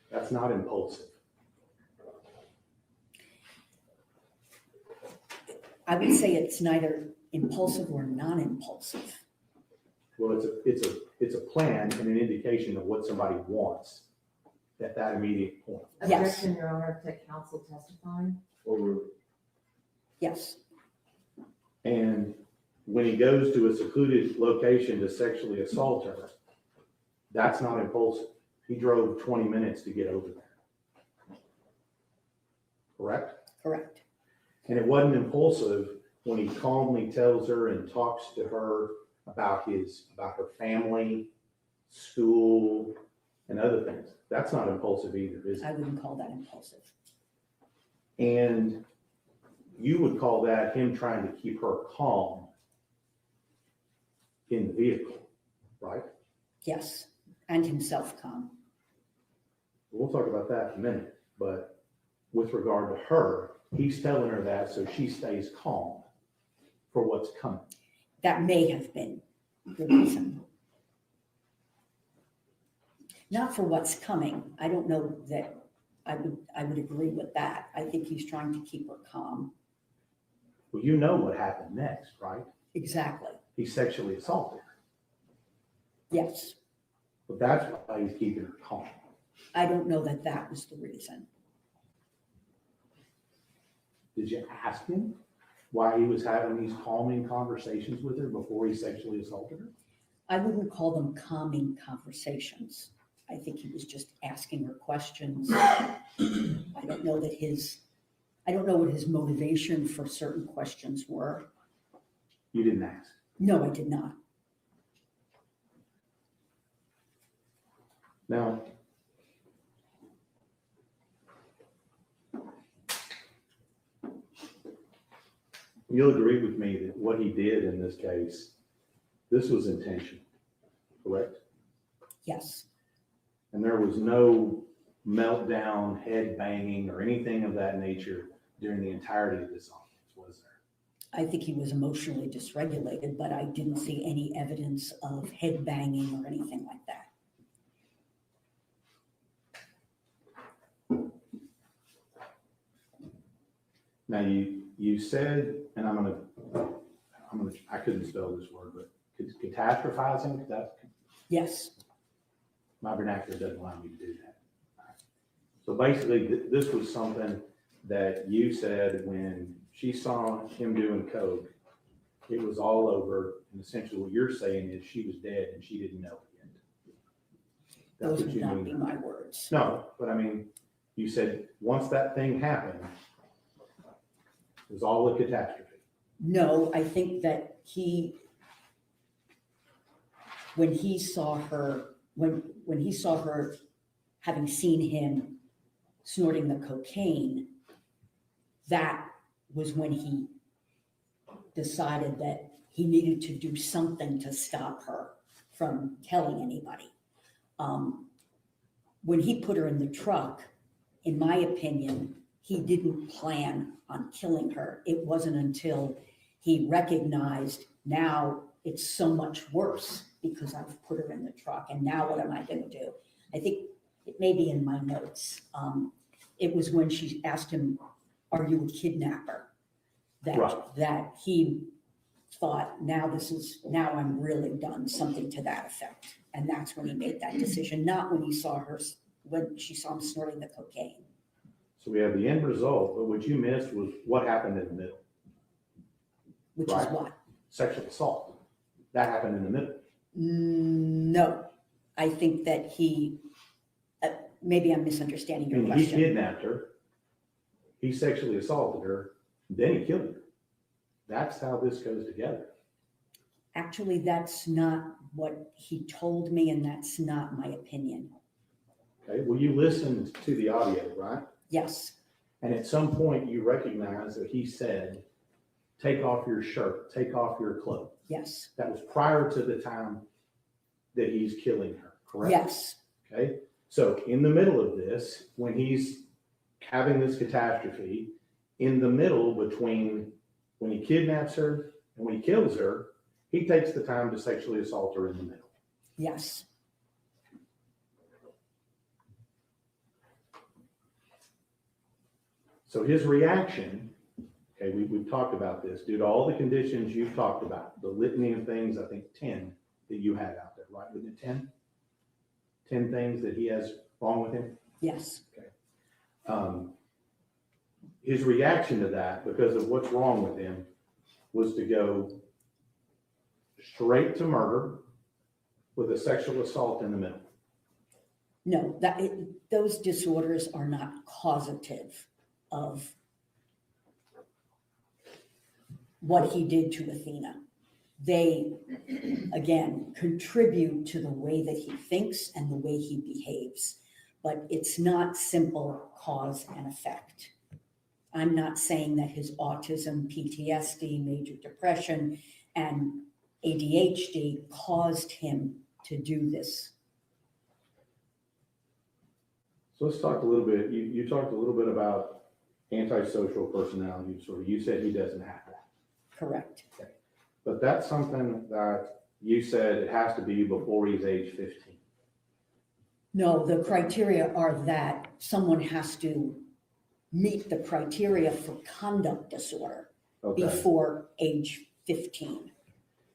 that's not impulsive. I would say it's neither impulsive or non-impulsive. Well, it's a plan and an indication of what somebody wants at that immediate point. Yes. Objection, Your Honor, to counsel testifying. Or, Yes, and when he goes to a secluded location to sexually assault her, that's not impulsive. He drove 20 minutes to get over there. Correct? correct. And it wasn't impulsive when he calmly tells her and talks to her about her family, school, and other things. That's not impulsive either, is it? I wouldn't call that impulsive. And you would call that him trying to keep her calm in the vehicle, right? Yes, and himself calm. We'll talk about that in a minute, but with regard to her, he's telling her that so she stays calm for what's coming. That may have been the reason. Not for what's coming. I don't know that I would agree with that. I think he's trying to keep her calm. Well, you know what happened next, right? Exactly. He sexually assaulted her. Yes. But that's why he's keeping her calm. I don't know that that was the reason. Did you ask him why he was having these calming conversations with her before he sexually assaulted her? I wouldn't call them calming conversations. I think he was just asking her questions. I don't know what his motivation for certain questions were. You didn't ask. No, I did not. Now, you'll agree with me that what he did in this case, this was intentional, correct? Yes. And there was no meltdown, head banging, or anything of that nature during the entirety of this audience, was there? I think he was emotionally dysregulated, but I didn't see any evidence of head banging or anything like that. Now, you said, and I couldn't spell this word, but catastrophizing, Yes. my vernacular doesn't allow me to do that. So basically, this was something that you said when she saw him doing coke, it was all over, and essentially what you're saying is she was dead and she didn't know it yet. That's Those what would you not mean. be my words. No, but I mean, you said once that thing happened, it was all a catastrophe. No, I think that when he saw her having seen him snorting the cocaine, that was when he decided that he needed to do something to stop her from telling anybody. When he put her in the truck, in my opinion, he didn't plan on killing her. It wasn't until he recognized now it's so much worse because I've put her in the truck, and now what am I going to do? I think it may be in my notes. It was when she asked him, "Are you a kidnapper?" Right. That he thought, now I'm really done, something to that effect. And that's when he made that decision, not when she saw him snorting the cocaine. So we have the end result, but what you missed was what happened in the middle. Which Right. is what? Sexual assault. That happened in the middle. No, I think that maybe I'm misunderstanding your He question. kidnapped her, he sexually assaulted her, then he killed her. That's how this goes together. Actually, that's not what he told me, and that's not my opinion. Okay, well, you listened to the audio, right? Yes, And at some point you recognize that he said, take off your shirt, take off your clothes. yes, That was prior to the time that he's killing her, correct? yes, Okay, so in the middle of this, when he's having this catastrophe, in the middle between when he kidnaps her and when he kills her, he takes the time to sexually assault her in the middle. yes. So his reaction, okay, we've talked about this, due to all the conditions you've talked about, the litany of things, I think 10 that you had out there, right? Wasn't it 10? 10 things that he has wrong with him? Yes, His reaction to that, because of what's wrong with him, was to go straight to murder with a sexual assault in the middle. no, those disorders are not causative of what he did to Athena. They, again, contribute to the way that he thinks and the way he behaves, but it's not simple cause and effect. I'm not saying that his autism, PTSD, major depression, and ADHD caused him to do this. So let's talk a little bit, you talked a little bit about antisocial personality disorder. You said he doesn't have that. Correct. But that's something that you said it has to be before he's age 15. No, the criteria are that someone has to meet the criteria for conduct disorder Okay. before age 15.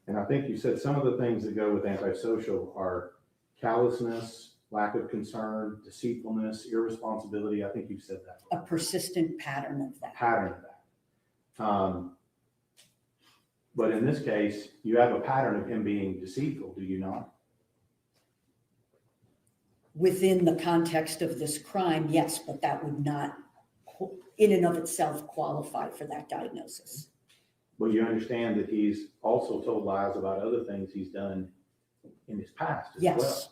And I think you said some of the things that go with antisocial are callousness, lack of concern, deceitfulness, irresponsibility. I think you said that. A persistent pattern of that. Pattern of that. But in this case, you have a pattern of him being deceitful, do you not? Within the context of this crime, yes, but that would not, in and of itself, qualify for that diagnosis. But you understand that he's also told lies about other things he's done in his past as well. Yes.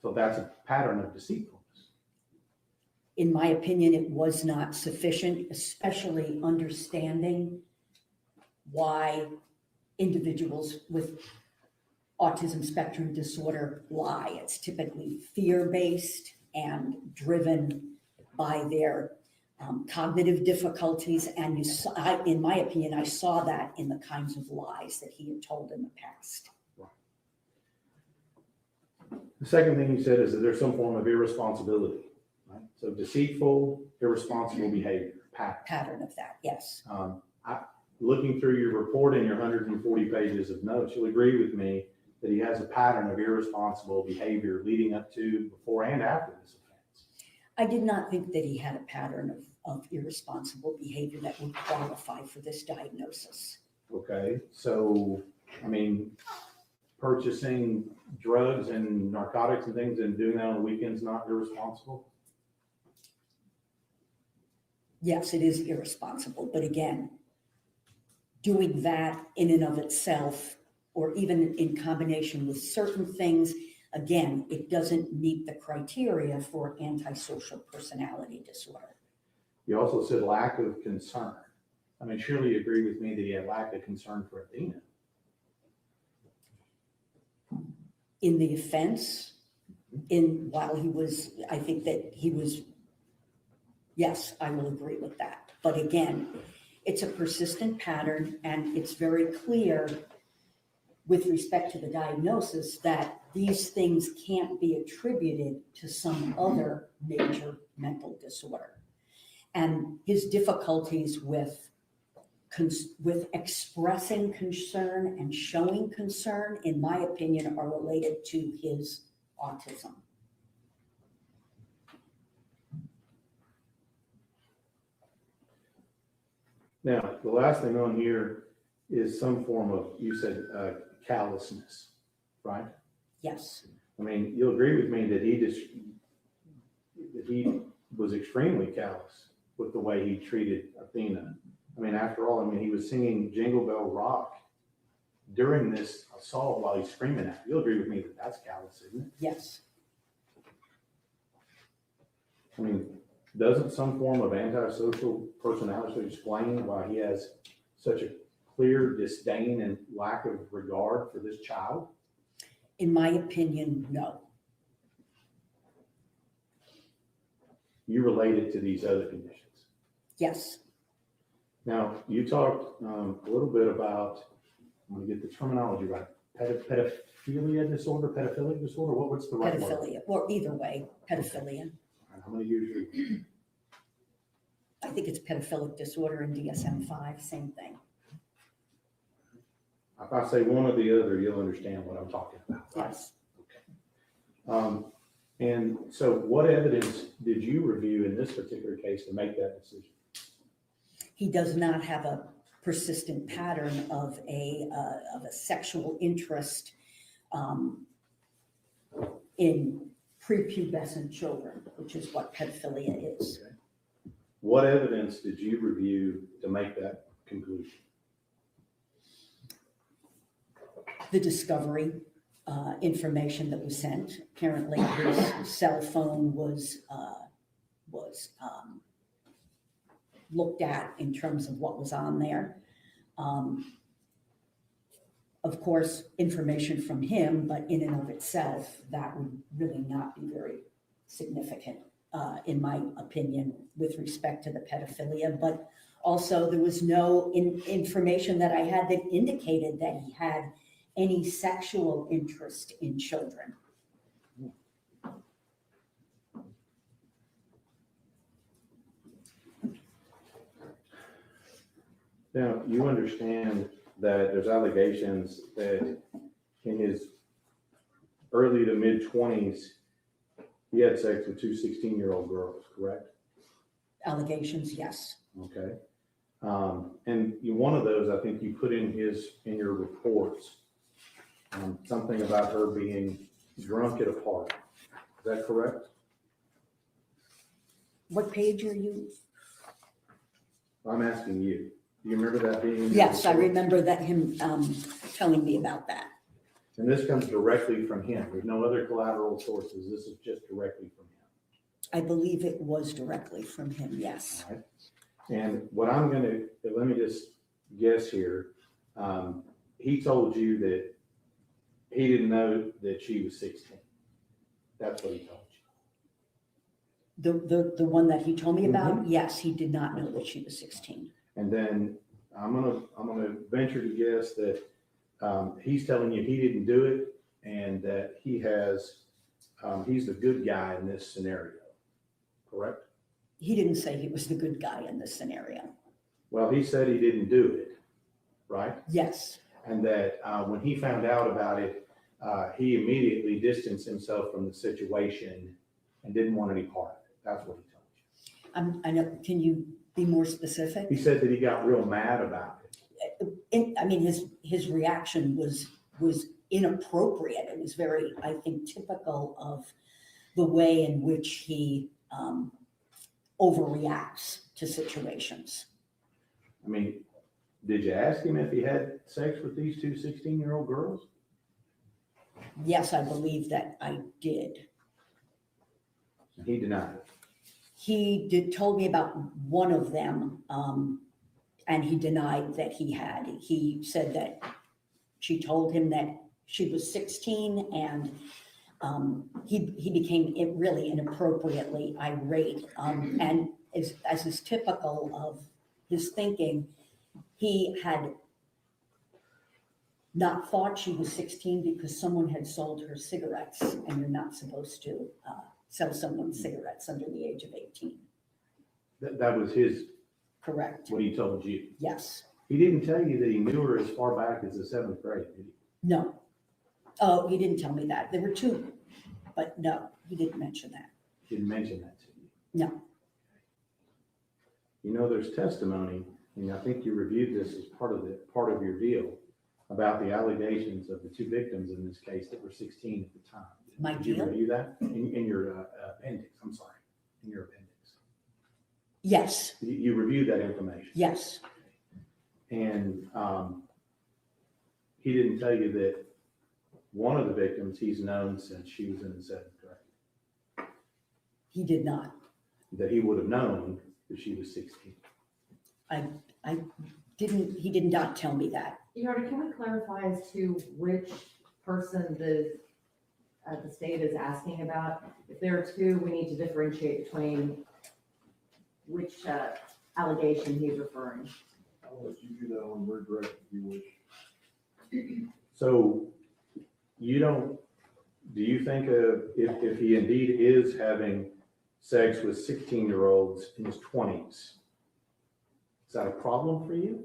So that's a pattern of deceitfulness. In my opinion, it was not sufficient, especially understanding why individuals with autism spectrum disorder lie. It's typically fear-based and driven by their cognitive difficulties. And in my opinion, I saw that in the kinds of lies that he had told in the past. The second thing you said is that there's some form of irresponsibility, right? So deceitful, irresponsible behavior, pattern. Pattern of that, yes. Looking through your report and your 140 pages of notes, you'll agree with me that he has a pattern of irresponsible behavior leading up to, before, and after this offense. I did not think that he had a pattern of irresponsible behavior that would qualify for this diagnosis. Okay, so, I mean, purchasing drugs and narcotics and things and doing that on the weekends, not irresponsible? Yes, it is irresponsible, but again, doing that in and of itself, or even in combination with certain things, again, it doesn't meet the criteria for antisocial personality disorder. You also said lack of concern. I mean, surely you agree with me that he had lack of concern for Athena. In the offense, while he was, I think that he was, yes, I will agree with that. But again, it's a persistent pattern, and it's very clear with respect to the diagnosis that these things can't be attributed to some other major mental disorder. And his difficulties with expressing concern and showing concern, in my opinion, are related to his autism. Now, the last thing on here is some form of, you said, callousness, right? Yes, I mean, you'll agree with me that he was extremely callous with the way he treated Athena. I mean, after all, I mean, he was singing Jingle Bell Rock during this assault while he's screaming at her. You'll agree with me that that's callous, isn't it? yes. I mean, doesn't some form of antisocial personality explain why he has such a clear disdain and lack of regard for this child? In my opinion, no. You relate it to these other conditions. Yes, Now, you talked a little bit about, I'm going to get the terminology right, pedophilia disorder, pedophilic disorder, what's the right word? pedophilia, or either way, pedophilia. How many years? I think it's pedophilic disorder in DSM-5, same thing. If I say one or the other, you'll understand what I'm talking about. Yes. And so what evidence did you review in this particular case to make that decision? He does not have a persistent pattern of a sexual interest in prepubescent children, which is what pedophilia is. Okay. What evidence did you review to make that conclusion? The discovery information that was sent. Apparently, his cell phone was looked at in terms of what was on there. Of course, information from him, but in and of itself, that would really not be very significant, in my opinion, with respect to the pedophilia. But also, there was no information that I had that indicated that he had any sexual interest in children. Now, you understand that there's allegations that in his early to mid-20s, he had sex with two 16-year-old girls, correct? Allegations, yes. Okay. And one of those, I think you put in your reports, something about her being drunk at a party. Is that correct? What page are you? I'm asking you. Do you remember that being? in your Yes, I report? remember that him telling me about that. And this comes directly from him. There's no other collateral sources. This is just directly from him. I believe it was directly from him, yes. All right. And what I'm gonna, let me just guess here. He told you that he didn't know that she was 16. That's what he told you. The one that he told me about, yes, he did not know that she was 16. And then I'm gonna venture to guess that he's telling you he didn't do it and that he's the good guy in this scenario, correct? He didn't say he was the good guy in this scenario. Well, he said he didn't do it, right? Yes, And that when he found out about it, he immediately distanced himself from the situation and didn't want any part of it. That's what he told you. I know, can you be more specific? He said that he got real mad about it. I mean, his reaction was inappropriate. It was very, I think, typical of the way in which he overreacts to situations. I mean, did you ask him if he had sex with these two 16-year-old girls? Yes, I believe that I did. He denied it. He told me about one of them, and he denied that he had. He said that she told him that she was 16, and he became really inappropriately irate. And as is typical of his thinking, he had not thought she was 16 because someone had sold her cigarettes, and you're not supposed to sell someone cigarettes under the age of 18. That was Correct. what he told you. Yes. He didn't tell you that he knew her as far back as the 7th grade, did he? No. Oh, he didn't tell me that. There were two, but no, he didn't mention that. He didn't mention that to you. No. You know, there's testimony, and I think you reviewed this as part of your deal about the allegations of the two victims in this case that were 16 at the time. My Did deal? you review that in your appendix? I'm sorry, in your appendix. Yes. You reviewed that information. Yes. And he didn't tell you that one of the victims he's known since she was in the 7th grade, He did not. that he would have known that she was 16. He did not tell me that. Yarda, can we clarify as to which person the state is asking about? If there are two, we need to differentiate between which allegation he's referring. I'll let you do that on your direct if you wish. So do you think if he indeed is having sex with 16-year-olds in his 20s, is that a problem for you?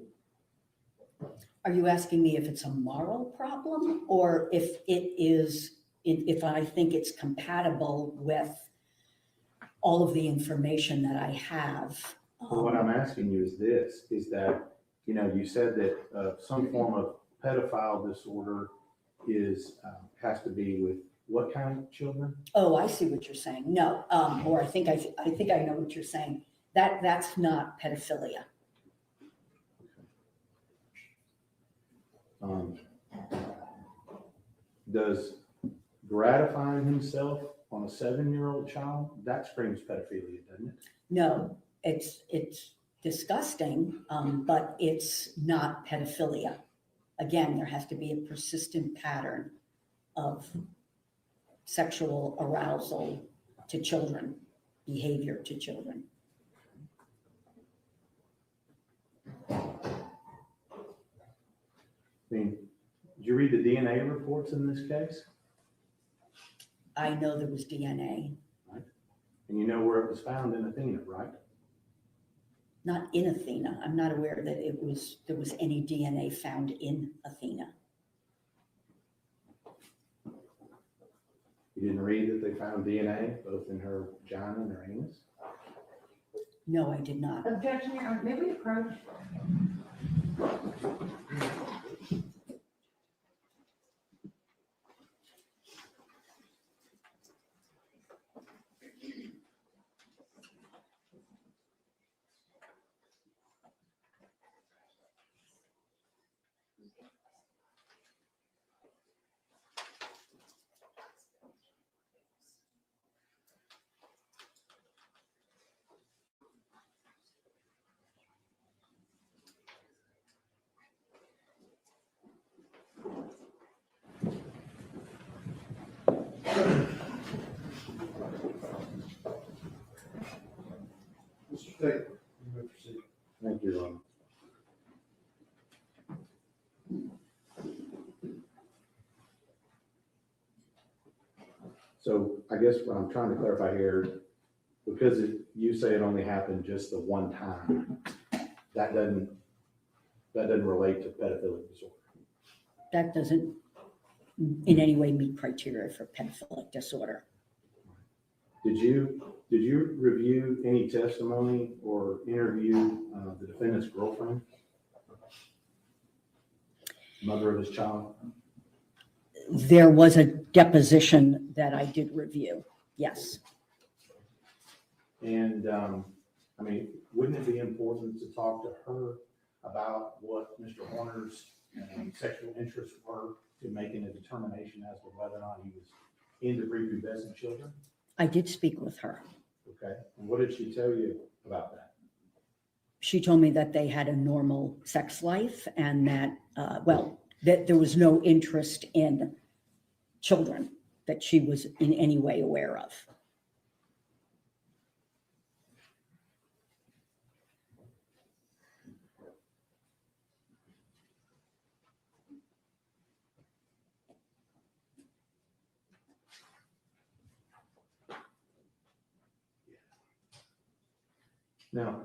Are you asking me if it's a moral problem or if if I think it's compatible with all of the information that I have? Well, what I'm asking you is this, is that, you said that some form of pedophile disorder has to be with what kind of children? Oh, I see what you're saying. No, or I think I know what you're saying. That's not pedophilia. Does gratifying himself on a 7-year-old child, that screams pedophilia, doesn't it? No, it's disgusting, but it's not pedophilia. Again, there has to be a persistent pattern of sexual arousal to children, behavior to children. I mean, did you read the DNA reports in this case? I know there was DNA. And you know where it was found in Athena, right? Not in Athena. I'm not aware that there was any DNA found in Athena. You didn't read that they found DNA both in her vagina and her anus? No, I did not. Objection, Your Honor. May we approach? Mr. State, you may proceed. Thank you, Your Honor. So I guess what I'm trying to clarify here, because you say it only happened just the one time, that doesn't relate to pedophilic disorder. That doesn't in any way meet criteria for pedophilic disorder. Did you review any testimony or interview the defendant's girlfriend? Mother of his child? There was a deposition that I did review, yes. And, I mean, wouldn't it be important to talk to her about what Mr. Horner's sexual interests were in making a determination as to whether or not he was into prepubescent children? I did speak with her. Okay, and what did she tell you about that? She told me that they had a normal sex life and that, that there was no interest in children that she was in any way aware of. Now,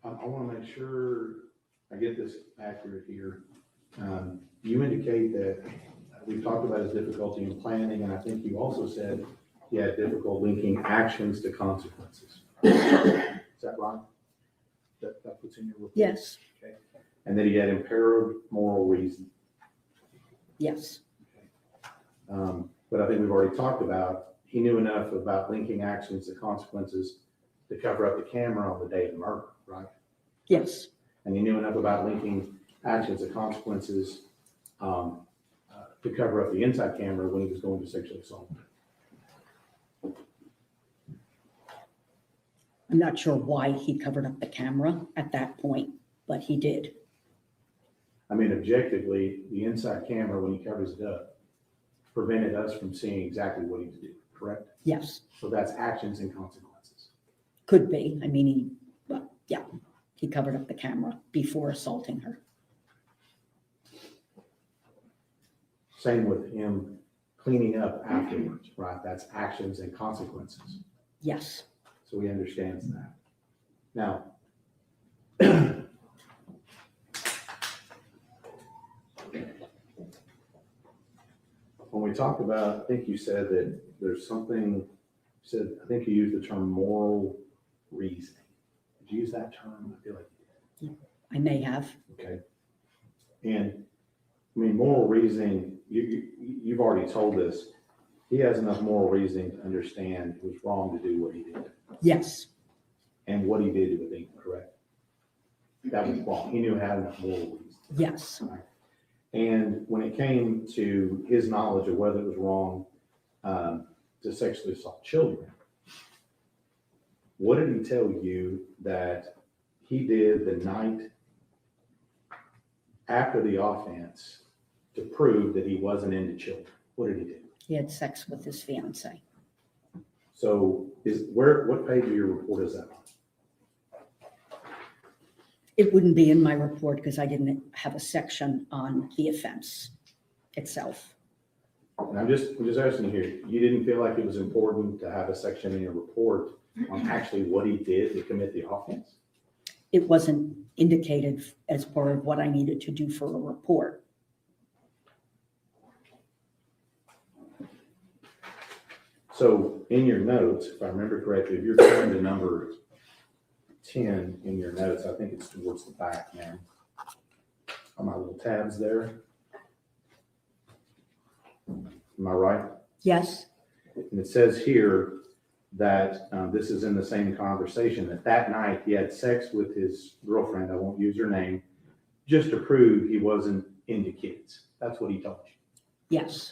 I want to make sure I get this accurate here. You indicate that we've talked about his difficulty in planning, and I think you also said he had difficulty linking actions to consequences. Is that right? That's what's in your report? Yes, Okay. And that he had impaired moral reason. yes, But I think we've already talked about, he knew enough about linking actions to consequences to cover up the camera on the day of the murder, right? yes, And he knew enough about linking actions to consequences to cover up the inside camera when he was going to sexually assault. I'm not sure why he covered up the camera at that point, but he did. I mean, objectively, the inside camera, when he covers it up, prevented us from seeing exactly what he was doing, correct? Yes, So that's actions and consequences. could be. I mean, he covered up the camera before assaulting her. Same with him cleaning up afterwards, right? That's actions and consequences. Yes, So he understands that. Now, when we talk about, I think you said that there's something, I think you used the term moral reasoning. Did you use that term? I feel like you did. I may have. Okay. And I mean, moral reasoning, you've already told us, he has enough moral reasoning to understand it was wrong to do what he did. Yes, And what he did with Eve, correct? That was wrong. He knew he had enough moral reason. yes. And when it came to his knowledge of whether it was wrong to sexually assault children, what did he tell you that he did the night after the offense to prove that he wasn't into children? What did he do? He had sex with his fiance. So what page of your report is that on? It wouldn't be in my report because I didn't have a section on the offense itself. And I'm just asking you here, you didn't feel like it was important to have a section in your report on actually what he did to commit the offense? It wasn't indicated as part of what I needed to do for a report. So in your notes, if I remember correctly, if you're turning to number 10 in your notes, I think it's towards the back, man. On my little tabs there. Am I right? Yes, And it says here that this is in the same conversation, that night he had sex with his girlfriend, I won't use her name, just to prove he wasn't into kids. That's what he told you. yes.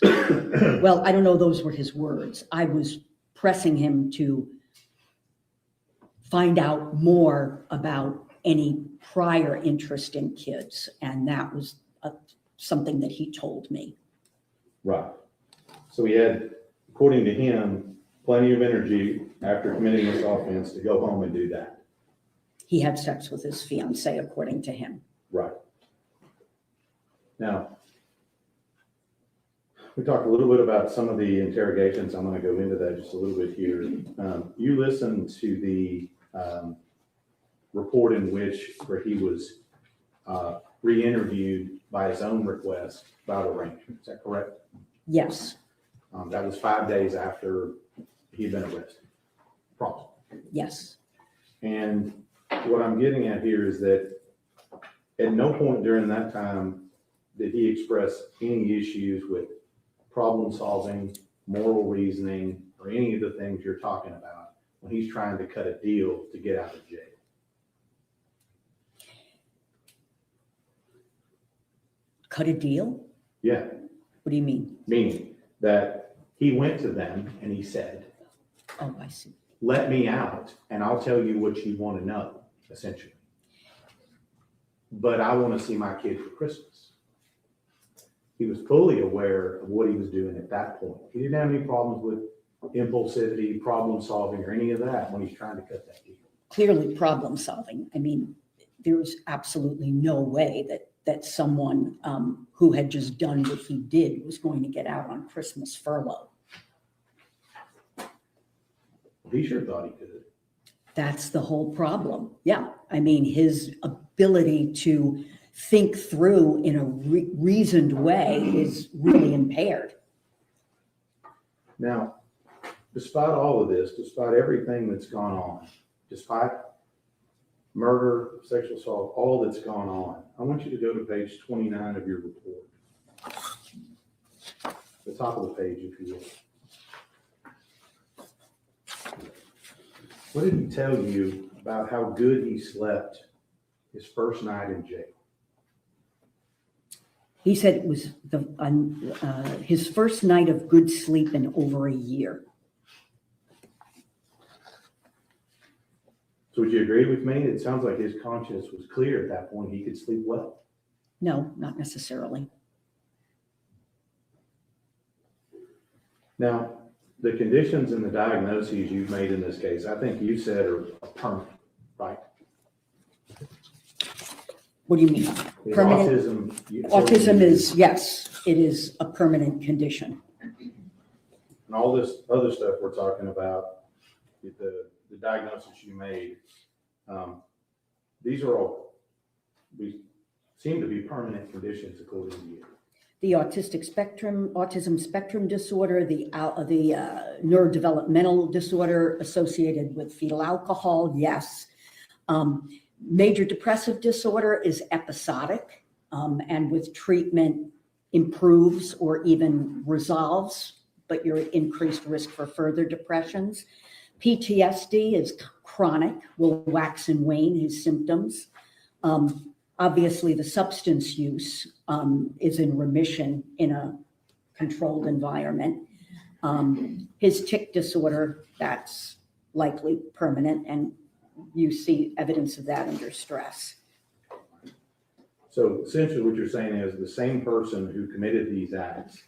Well, I don't know, those were his words. I was pressing him to find out more about any prior interest in kids, and that was something that he told me. Right. So he had, according to him, plenty of energy after committing this offense to go home and do that. He had sex with his fiancée, according to him. Right. Now, we talked a little bit about some of the interrogations. I'm going to go into that just a little bit here. You listened to the report in where he was re-interviewed by his own request about arraignment. Is that correct? Yes, That was 5 days after he'd been arrested. Approximately. yes. And what I'm getting at here is that at no point during that time did he express any issues with problem solving, moral reasoning, or any of the things you're talking about when he's trying to cut a deal to get out of jail. Cut a deal? Yeah, What do you mean? meaning that he went to them and he said, Oh, I see. let me out and I'll tell you what you want to know, essentially. But I want to see my kid for Christmas. He was fully aware of what he was doing at that point. He didn't have any problems with impulsivity, problem solving, or any of that when he's trying to cut that deal. Clearly problem solving. I mean, there's absolutely no way that someone who had just done what he did was going to get out on Christmas furlough. He sure thought he could. That's the whole problem. Yeah. I mean, his ability to think through in a reasoned way is really impaired. Now, despite all of this, despite everything that's gone on, despite murder, sexual assault, all that's gone on, I want you to go to page 29 of your report. The top of the page, if you will. What did he tell you about how good he slept his first night in jail? He said it was his first night of good sleep in over a year. So would you agree with me? It sounds like his conscience was clear at that point. He could sleep well. No, not necessarily. Now, the conditions and the diagnoses you've made in this case, I think you said are permanent, right? What do you mean? His Permanent? Autism is, yes, it is a permanent condition. And all this other stuff we're talking about, the diagnosis you made, these are all, we seem to be permanent conditions according to you. The autism spectrum disorder, the neurodevelopmental disorder associated with fetal alcohol, yes. Major depressive disorder is episodic, and with treatment improves or even resolves, but you're at increased risk for further depressions. PTSD is chronic, will wax and wane his symptoms. Obviously, the substance use is in remission in a controlled environment. His tic disorder, that's likely permanent, and you see evidence of that under stress. So essentially what you're saying is the same person who committed these acts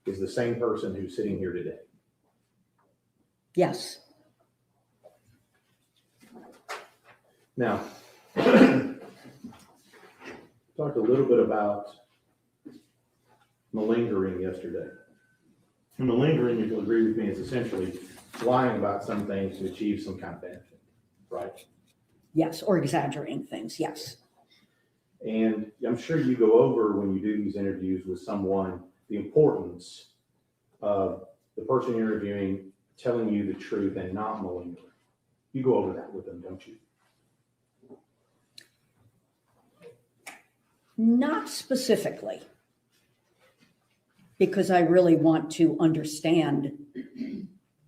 is the same person who's sitting here today. Yes. Now, talked a little bit about malingering yesterday. And malingering, if you'll agree with me, is essentially lying about some things to achieve some kind of benefit, right? Yes, or exaggerating things, yes. And I'm sure you go over when you do these interviews with someone, the importance of the person you're interviewing telling you the truth and not malingering. You go over that with them, don't you? Not specifically, because I really want to understand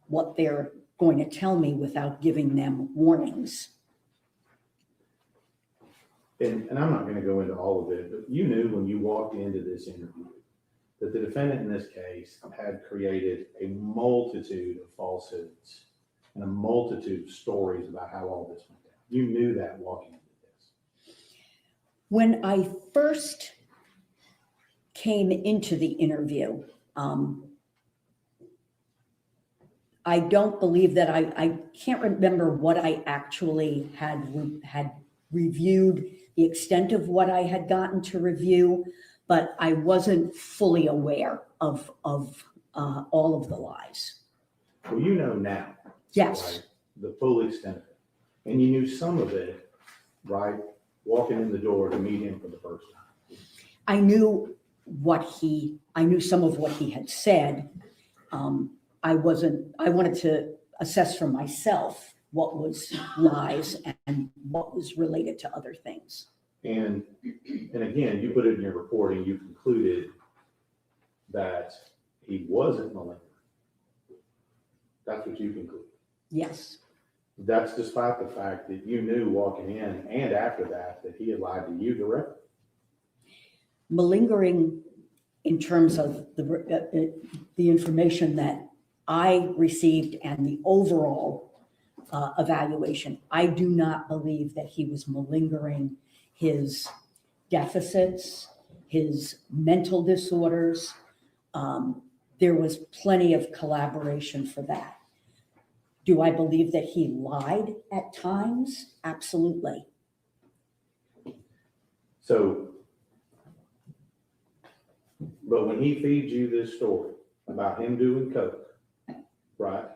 what they're going to tell me without giving them warnings. And I'm not going to go into all of it, but you knew when you walked into this interview that the defendant in this case had created a multitude of falsehoods and a multitude of stories about how all this went down. You knew that walking into this. When I first came into the interview, I don't believe that I can't remember what I actually had reviewed, the extent of what I had gotten to review, but I wasn't fully aware of all of the lies. Well, you know now. Yes. Right, the full extent of it. And you knew some of it, right, walking in the door to meet him for the first time. I knew some of what he had said. I wanted to assess for myself what was lies and what was related to other things. And again, you put it in your report and you concluded that he wasn't malingering. That's what you concluded. Yes. That's despite the fact that you knew walking in and after that he had lied to you directly. Malingering in terms of the information that I received and the overall evaluation, I do not believe that he was malingering his deficits, his mental disorders. There was plenty of collaboration for that. Do I believe that he lied at times? Absolutely. So, but when he feeds you this story about him doing coke, right?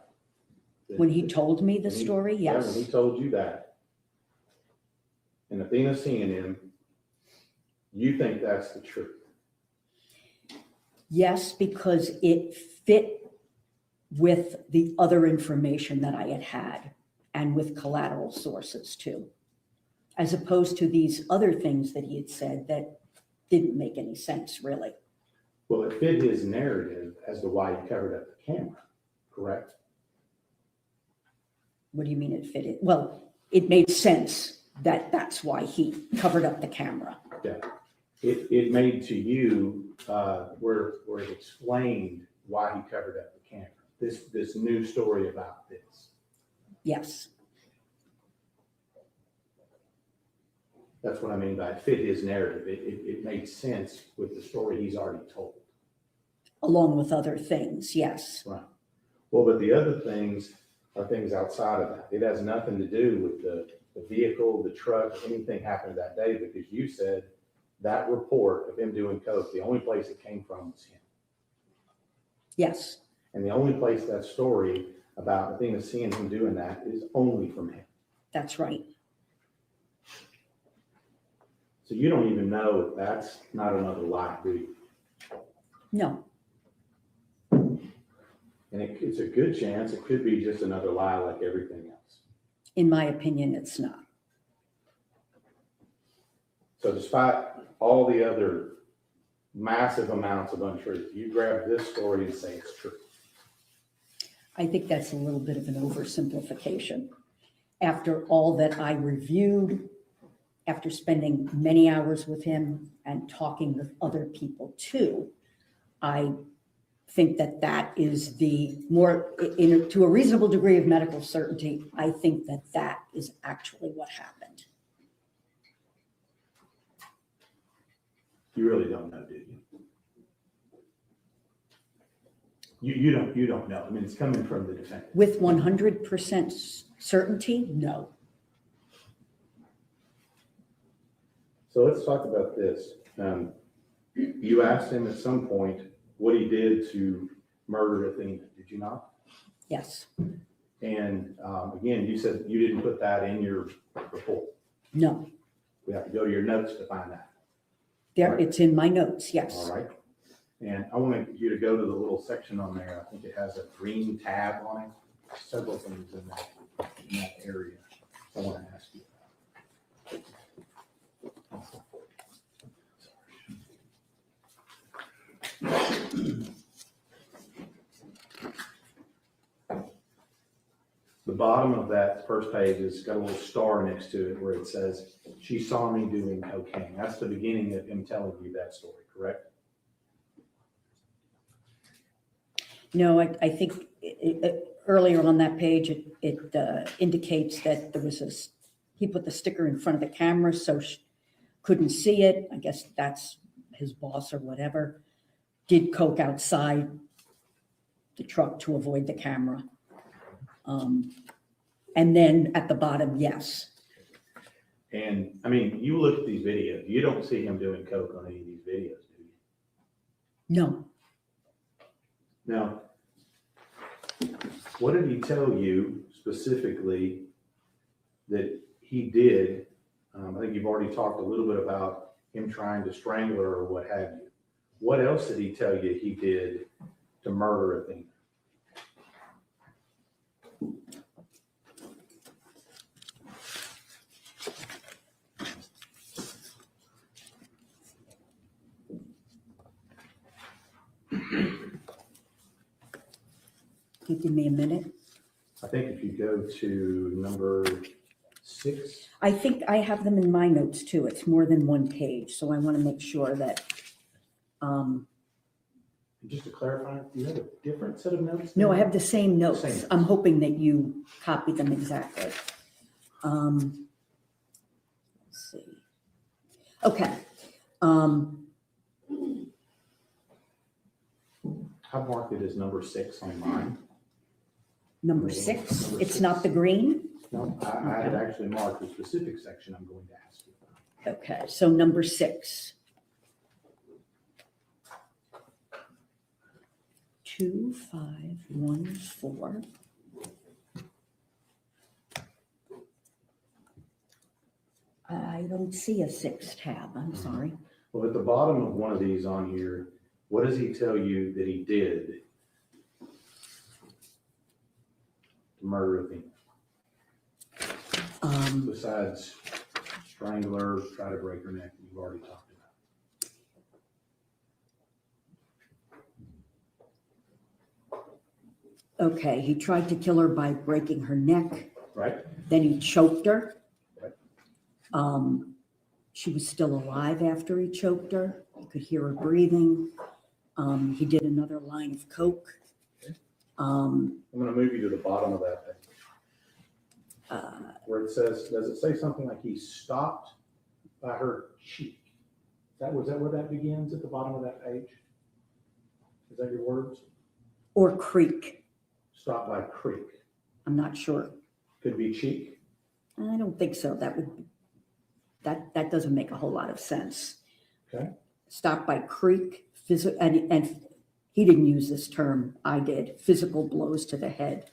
When he told me the story, Yeah, yes. when he told you that, and Athena seeing him, you think that's the truth. Yes, because it fit with the other information that I had had and with collateral sources too, as opposed to these other things that he had said that didn't make any sense really. Well, it fit his narrative as to why he covered up the camera, correct? What do you mean it fit it? Well, it made sense that that's why he covered up the camera. Yeah. It made to you where it explained why he covered up the camera. This new story about this. Yes. That's what I mean by it fit his narrative. It made sense with the story he's already told. Along with other things, yes. Right. Well, but the other things are things outside of that. It has nothing to do with the vehicle, the truck, anything happened that day, because you said that report of him doing coke, the only place it came from was him. Yes. And the only place that story about Athena seeing him doing that is only from him. That's right. So you don't even know if that's not another lie, do you? No. And it's a good chance it could be just another lie like everything else. In my opinion, it's not. So despite all the other massive amounts of untruth, you grab this story and say it's true. I think that's a little bit of an oversimplification. After all that I reviewed, after spending many hours with him and talking with other people too, I think that that is the more, to a reasonable degree of medical certainty, I think that that is actually what happened. You really don't know, do you? You don't know. I mean, it's coming from the defendant. With 100% certainty, no. So let's talk about this. You asked him at some point what he did to murder Athena, did you not? Yes. And again, you said you didn't put that in your report. No, We have to go to your notes to find that. there, Right. it's in my notes, yes. All right. And I wanted you to go to the little section on there. I think it has a green tab on it. Several things in that area I want to ask you about. The bottom of that first page has got a little star next to it where it says, "She saw me doing cocaine." That's the beginning of him telling you that story, correct? No, I think earlier on that page, it indicates that there was he put the sticker in front of the camera, so she couldn't see it. I guess that's his boss or whatever. Did coke outside the truck to avoid the camera. And then at the bottom, yes. And I mean, you look at these videos, you don't see him doing coke on any of these videos, do you? No, Now, what did he tell you specifically that he did? I think you've already talked a little bit about him trying to strangle her or what have you. What else did he tell you he did to murder Athena? can you give me a minute? I think if you go to number 6. I think I have them in my notes too. It's more than one page, so I want to make sure that, Just to clarify, do you have a different set of notes? no, now? I have the same notes. Same notes. I'm hoping that you copy them exactly. Let's see. Okay. I marked it as number 6 on mine. Number 6, Number it's 6. not the green? No, I had actually marked the specific section I'm going to ask you about. Okay, so number 6. 2514. I don't see a 6 tab, I'm sorry. Well, at the bottom of one of these on here, what does he tell you that he did to murder Athena? Besides strangle her, try to break her neck, you've already talked about. Okay, he tried to kill her by breaking her neck, Right? then he choked her. Right. She was still alive after he choked her. You could hear her breathing. He did another line of coke. I'm going to move you to the bottom of that page. Where it says, does it say something like he stopped by her cheek? Was that where that begins, at the bottom of that page? Is that your words? Or creak, Stop by creek. I'm not sure. Could be cheek. I don't think so. That doesn't make a whole lot of sense. Okay. Stop by creak, and he didn't use this term, I did, physical blows to the head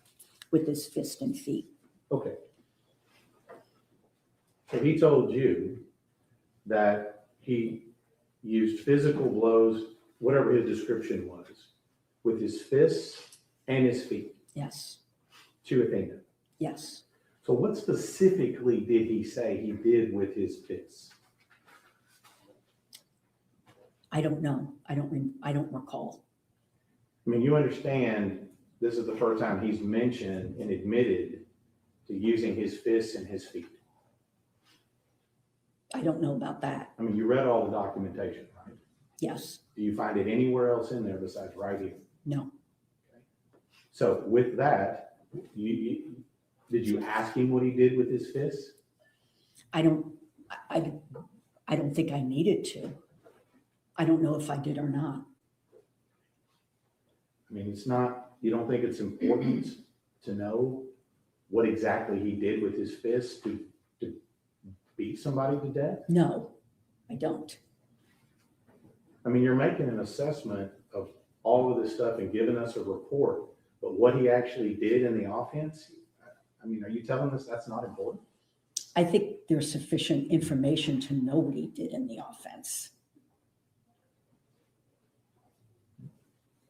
with his fist and feet. Okay. So he told you that he used physical blows, whatever his description was, with his fists and his feet Yes, to Athena. yes. So what specifically did he say he did with his fists? I don't know. I don't recall. I mean, you understand, this is the first time he's mentioned and admitted to using his fists and his feet. I don't know about that. I mean, you read all the documentation, right? Yes, Do you find it anywhere else in there besides right here? no. So with that, did you ask him what he did with his fists? I don't think I needed to. I don't know if I did or not. I mean, it's not, you don't think it's important to know what exactly he did with his fists to beat somebody to death? No, I don't. I mean, you're making an assessment of all of this stuff and giving us a report, But what he actually did in the offense, I mean, are you telling us that's not important? I think there's sufficient information to know what he did in the offense.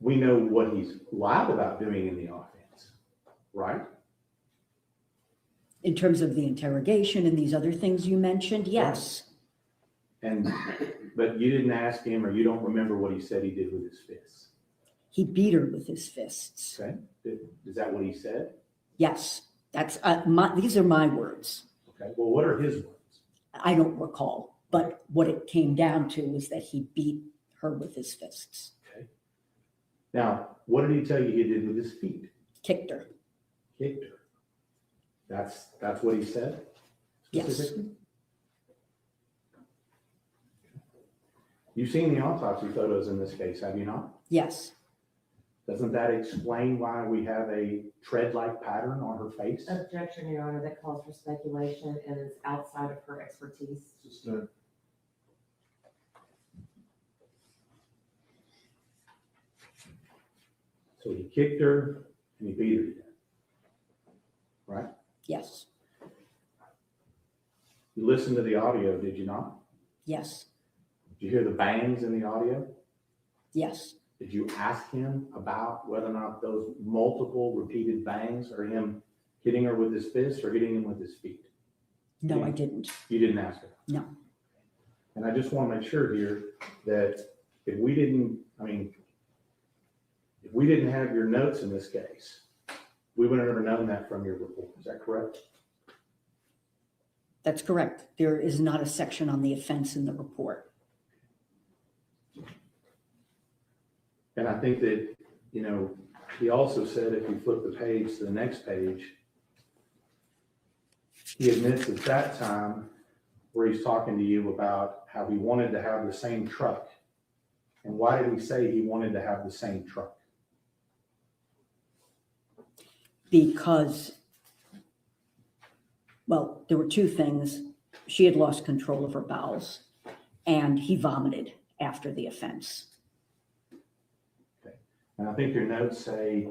We know what he's lied about doing in the offense, right? In terms of the interrogation and these other things you mentioned, yes. And, but you didn't ask him, or you don't remember what he said he did with his fists, He beat her with his fists. okay? Is that what he said? Yes, that's, these are my words. Okay, well, what are his words? I don't recall, but what it came down to was that he beat her with his fists, Okay. Now, what did he tell you he did with his feet? kicked her. Kicked her. That's what he said? Yes. Specifically? You've seen the autopsy photos in this case, have you not? Yes, Doesn't that explain why we have a tread-like pattern on her face? Objection, Your Honor, that calls for speculation and is outside of her expertise. Sustained. So he kicked her and he beat her to death. Right? yes, You listened to the audio, did you not? yes, Did you hear the bangs in the audio? yes. Did you ask him about whether or not those multiple repeated bangs are him hitting her with his fist or hitting him with his feet? No, I didn't. You didn't ask her? No. And I just want to make sure here that if we didn't have your notes in this case, we would have never known that from your report. Is that correct? That's correct. There is not a section on the offense in the report. And I think that, he also said, if you flip the page to the next page, he admits at that time where he's talking to you about how he wanted to have the same truck. And why did he say he wanted to have the same truck? Because, well, there were two things. She had lost control of her bowels, and he vomited after the offense. And I think your notes say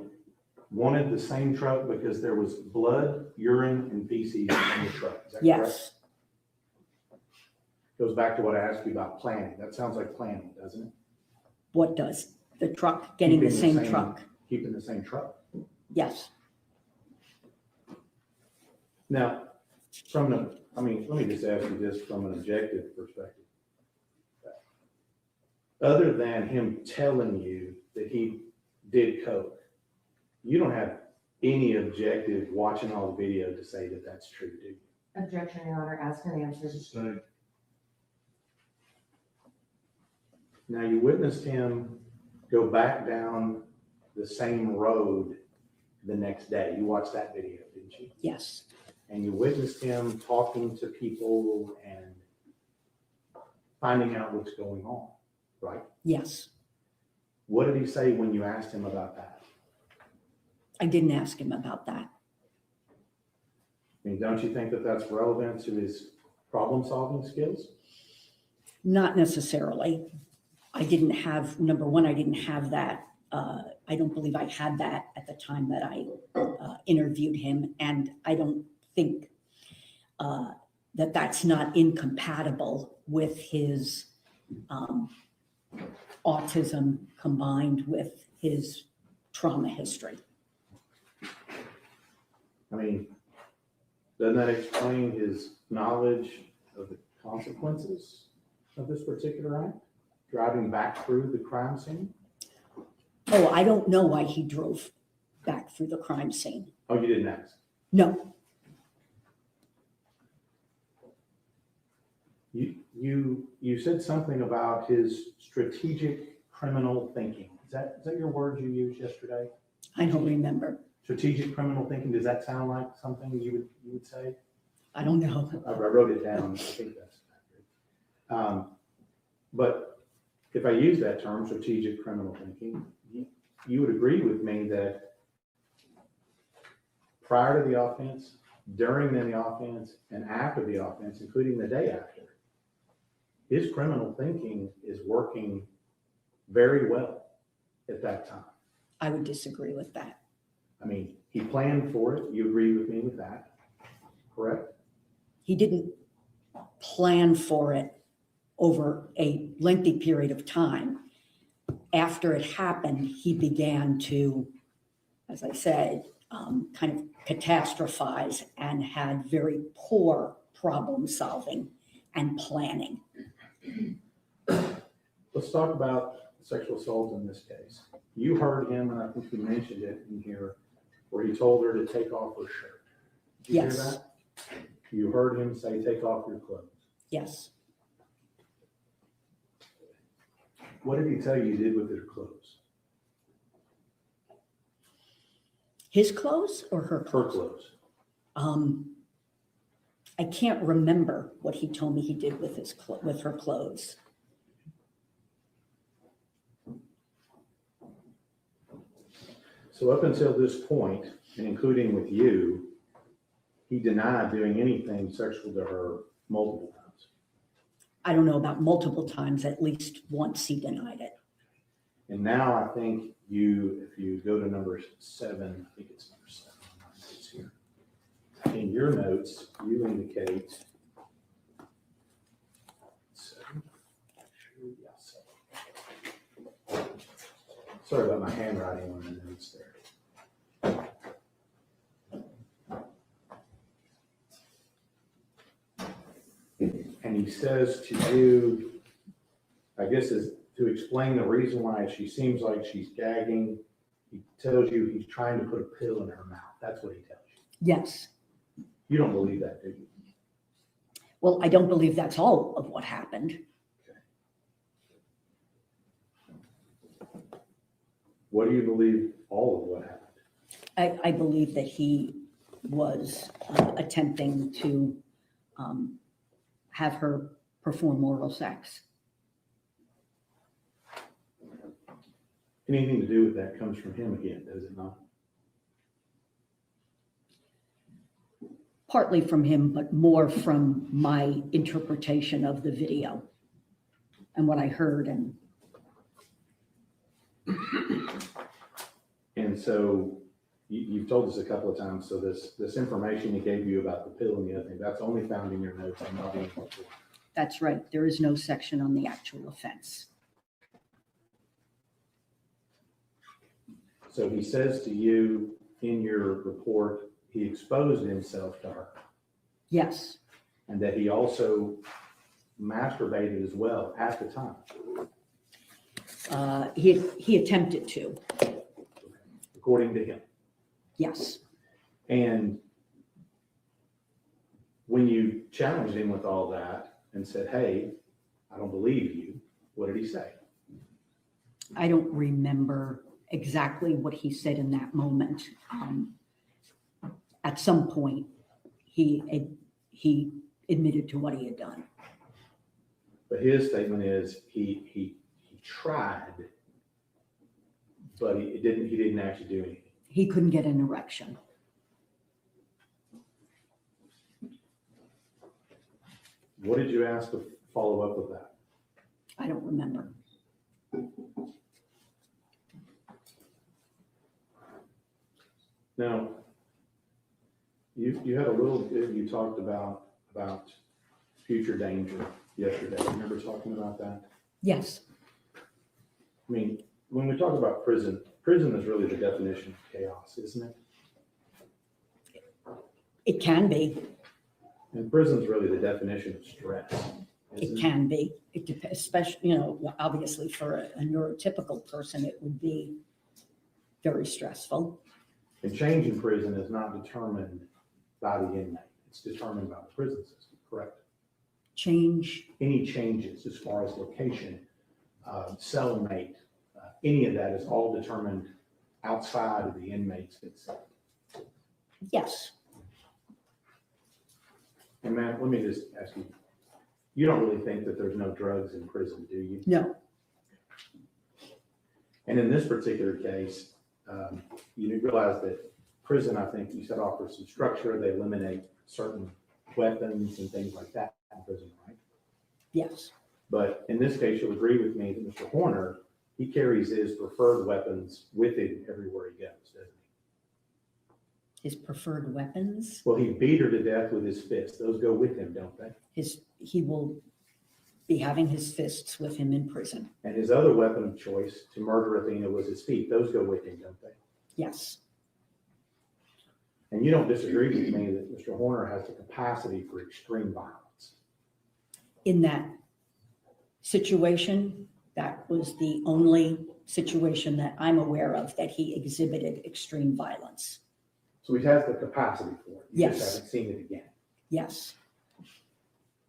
wanted the same truck because there was blood, urine, and feces in the truck. Is that correct? Yes, Goes back to what I asked you about planning. That sounds like planning, doesn't it? what does? The truck, getting the Keeping same truck? Keeping the same truck. Yes, Now, let me just ask you this from an objective perspective. Other than him telling you that he did coke, you don't have any objective watching all the video to say that that's true, do you? Objection, Your Honor, asked and answered. Sustained. Now, you witnessed him go back down the same road the next day. You watched that video, didn't you? yes, And you witnessed him talking to people and finding out what's going on, right? yes. What did he say when you asked him about that? I didn't ask him about that. I mean, don't you think that that's relevant to his problem-solving skills? Not necessarily. I didn't have, number one, I didn't have that. I don't believe I had that at the time that I interviewed him. And I don't think that that's not incompatible with his autism combined with his trauma history. I mean, doesn't that explain his knowledge of the consequences of this particular act? Driving back through the crime scene? Oh, I don't know why he drove back through the crime scene. Oh, you didn't ask? No, You said something about his strategic criminal thinking. Is that your word you used yesterday? I don't remember. Strategic criminal thinking, does that sound like something you would say? I don't know. I wrote it down. I think that's accurate. But if I use that term, strategic criminal thinking, you would agree with me that prior to the offense, during the offense, and after the offense, including the day after, his criminal thinking is working very well at that time. I would disagree with that. I mean, he planned for it. You agree with me with that, correct? He didn't plan for it over a lengthy period of time. After it happened, he began to, as I said, kind of catastrophize and had very poor problem solving and planning. Let's talk about sexual assault in this case. You heard him, and I think you mentioned it in here, where he told her to take off her shirt. Did you hear Yes. that? You heard him say, take off your clothes. Yes. What did he tell you did with her clothes? His clothes or her Her clothes? clothes. I can't remember what he told me he did with with her clothes. So up until this point, and including with you, he denied doing anything sexual to her multiple times. I don't know about multiple times, at least once he denied it. And now I think you, if you go to number 7, I think it's number 7 on my notes here. In your notes, you indicate 7. Yeah, 7. Sorry about my handwriting on the notes there. And he says to you, I guess is to explain the reason why she seems like she's gagging. He tells you he's trying to put a pill in her mouth. That's what he tells you. Yes. You don't believe that, do you? Well, I don't believe that's all of what happened. What do you believe all of what happened? I believe that he was attempting to have her perform oral sex. Anything to do with that comes from him again, does it not? Partly from him, but more from my interpretation of the video and what I heard. And so you've told us a couple of times, so this information he gave you about the pill and the other thing, that's only found in your notes and not in your report. That's right. There is no section on the actual offense. So he says to you in your report, he exposed himself to her Yes. and that he also masturbated as well at the time, He attempted to. according to him. Yes. And when you challenged him with all that and said, hey, I don't believe you, what did he say? I don't remember exactly what he said in that moment. At some point, he admitted to what he had done. But his statement is he tried, but he didn't actually do anything. He couldn't get an erection. What did you ask to follow up with that? I don't remember. Now, you had a little bit, you talked about future danger yesterday. Remember talking about that? Yes. I mean, when we talk about prison is really the definition of chaos, isn't it? It can be. And prison's really the definition of stress. It isn't can be. It depends, especially, obviously for a neurotypical person, it would be very stressful. And change in prison is not determined by the inmate. It's determined by the prison system, correct? Change. Any changes as far as location, cellmate, any of that is all determined outside of the inmate's consent. Yes. And Matt, let me just ask you, you don't really think that there's no drugs in prison, do you? No. And in this particular case, you realize that prison, I think you said, offers some structure. They eliminate certain weapons and things like that in prison, right? Yes. But in this case, you'll agree with me that Mr. Horner, he carries his preferred weapons with him everywhere he goes, doesn't His preferred weapons, Well, he beat her to death with his fist. Those go with him, don't they? he will be having his fists with him in prison. And his other weapon of choice to murder Athena was his feet. Those go with him, don't they? Yes, And you don't disagree with me that Mr. Horner has the capacity for extreme violence. in that situation, that was the only situation that I'm aware of that he exhibited extreme violence. So he has the capacity for it. You just Yes. haven't seen it again. Yes,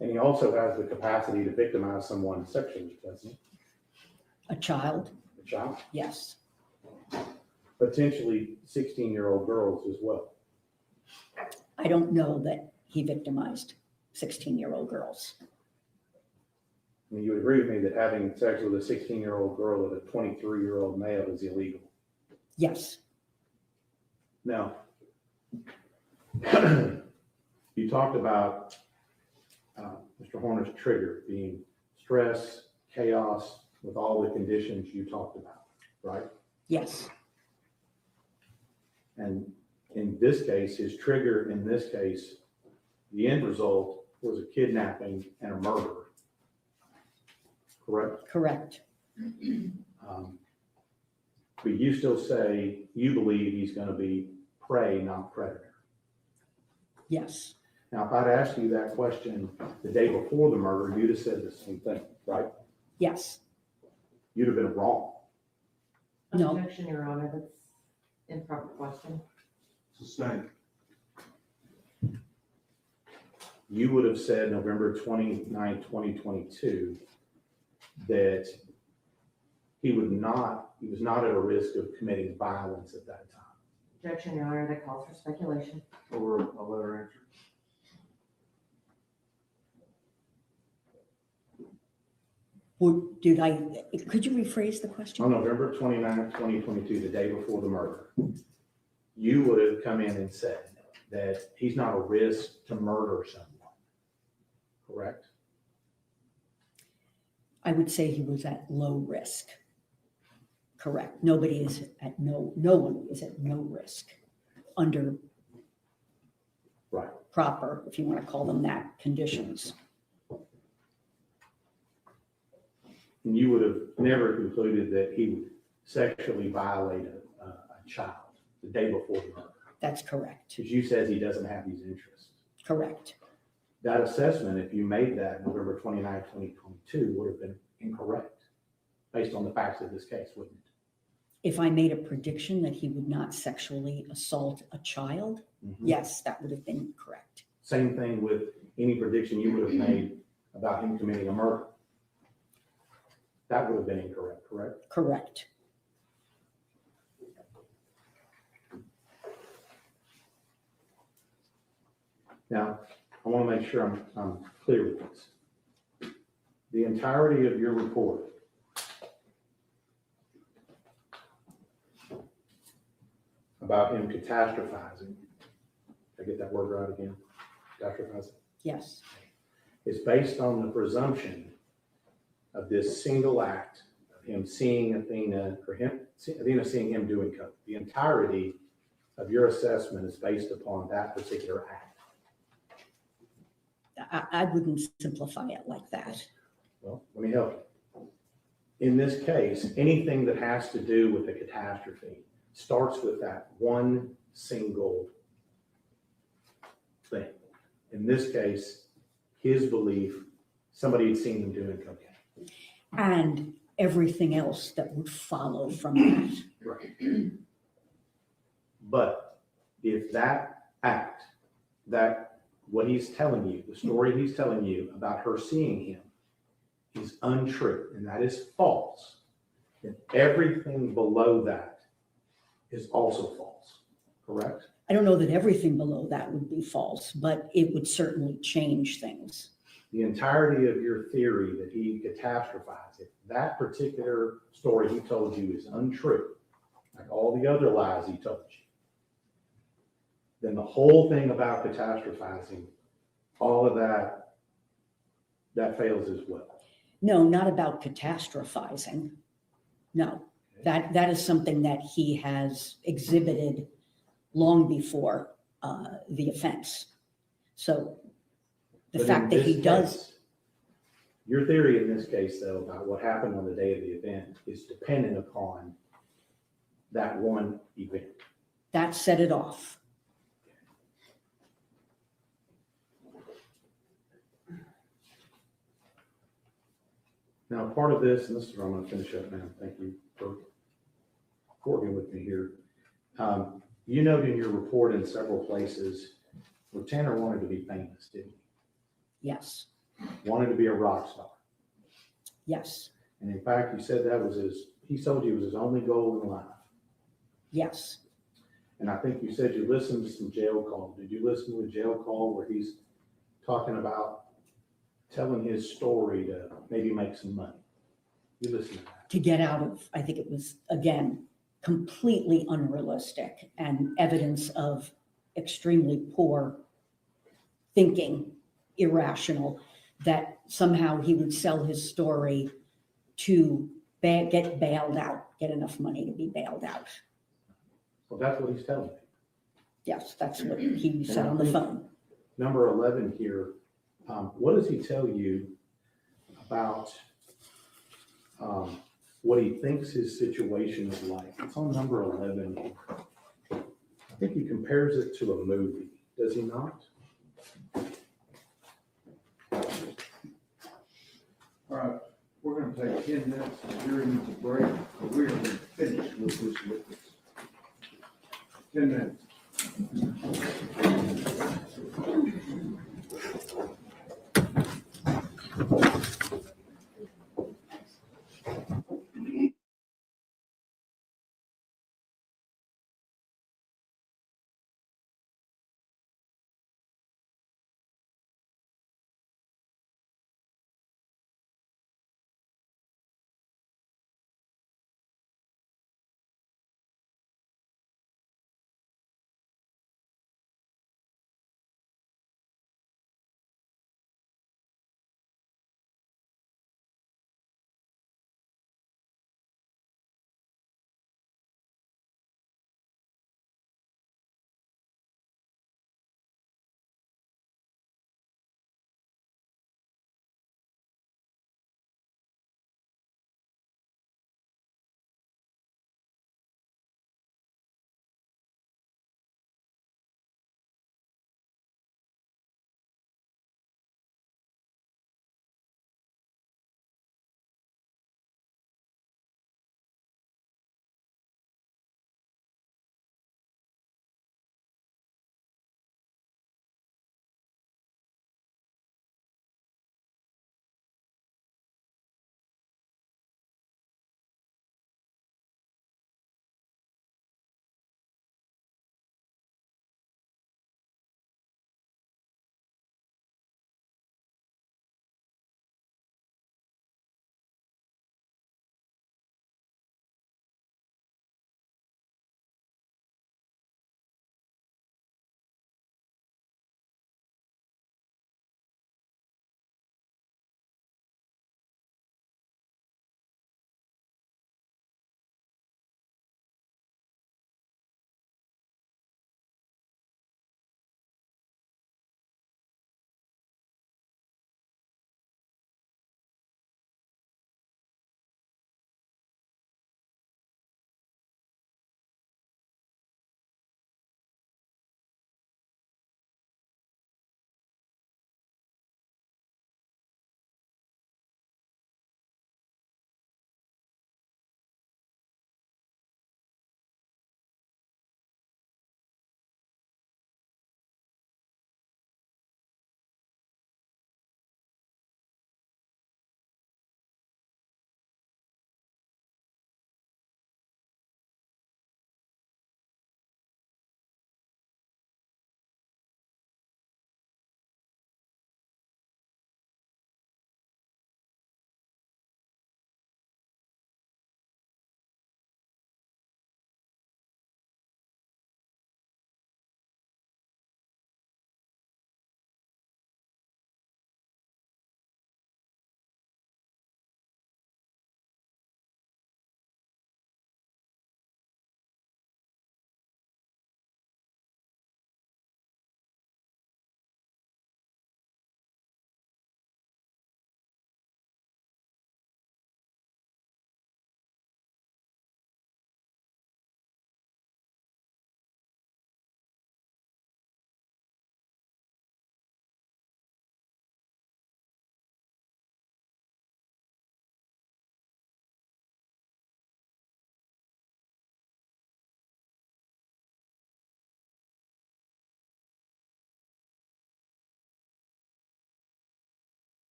And he also has the capacity to victimize someone sexually, doesn't he? a child, A child. yes. Potentially 16-year-old girls as well. I don't know that he victimized 16-year-old girls. I mean, you would agree with me that having sex with a 16-year-old girl with a 23-year-old male is illegal. Yes, Now, you talked about Mr. Horner's trigger being stress, chaos, with all the conditions you talked about, right? yes, And in this case, his trigger in this case, the end result was a kidnapping and a murder. Correct? correct. But you still say you believe he's going to be prey, not predator. Yes, Now, if I'd asked you that question the day before the murder, you'd have said the same thing, right? yes. You'd have been wrong. No. Objection, Your Honor, that's improper question. Sustained. You would have said November 29, 2022, that he was not at a risk of committing violence at that time. Objection, Your Honor, that calls for speculation. Or a letter answer. Could you rephrase the On question? November 29, 2022, the day before the murder, you would have come in and said that he's not a risk to murder someone, correct? I would say he was at low risk. Correct. No one is at no risk under Right. proper, if you want to call them that, conditions. And you would have never concluded that he would sexually violate a child the day before the murder, That's correct. because you says he doesn't have these interests. Correct. That assessment, if you made that November 29, 2022, would have been incorrect based on the facts of this case, wouldn't it? If I made a prediction that he would not sexually assault a child, yes, that would have been correct. Same thing with any prediction you would have made about him committing a murder. That would have been incorrect, correct? Correct. Now, I want to make sure I'm clear with this. The entirety of your report about him catastrophizing, did I get that word right again? Catastrophizing? Yes. Is based on the presumption of this single act of him seeing Athena, or Athena seeing him doing coke. The entirety of your assessment is based upon that particular act. I wouldn't simplify it like that. Well, let me help you. In this case, anything that has to do with a catastrophe starts with that one single thing. In this case, his belief, somebody had seen him doing cocaine. And everything else that would follow from that. Right. But if that act, what he's telling you, the story he's telling you about her seeing him is untrue, and that is false, then everything below that is also false, correct? I don't know that everything below that would be false, but it would certainly change things. The entirety of your theory that he catastrophized, if that particular story he told you is untrue, like all the other lies he told you, then the whole thing about catastrophizing, all of that fails as well. No, not about catastrophizing. No, that is something that he has exhibited long before the offense. So the But in fact that he this does, case, your theory in this case, though, about what happened on the day of the event is dependent upon that one event. that set it off. Now, part of this, and this is where I'm going to finish up now. Thank you for working with me here. You noted in your report in several places where Tanner wanted to be famous, didn't Yes, he? Wanted to be a rock star. yes, And in fact, you said that was he told you it was his only goal in life. yes, And I think you said you listened to some jail call. Did you listen to a jail call where he's talking about telling his story to maybe make some money? You listened to that. to get out of, I think it was, again, completely unrealistic and evidence of extremely poor thinking, irrational, that somehow he would sell his story to get bailed out, get enough money to be bailed out. Well, that's what he's telling me. Yes, that's what he said on the phone. Number 11 here, what does he tell you about what he thinks his situation is like? It's on number 11. I think he compares it to a movie, does he not? All right, we're gonna take 10 minutes, the jury needs a break, but we're gonna finish with this witness. 10 minutes.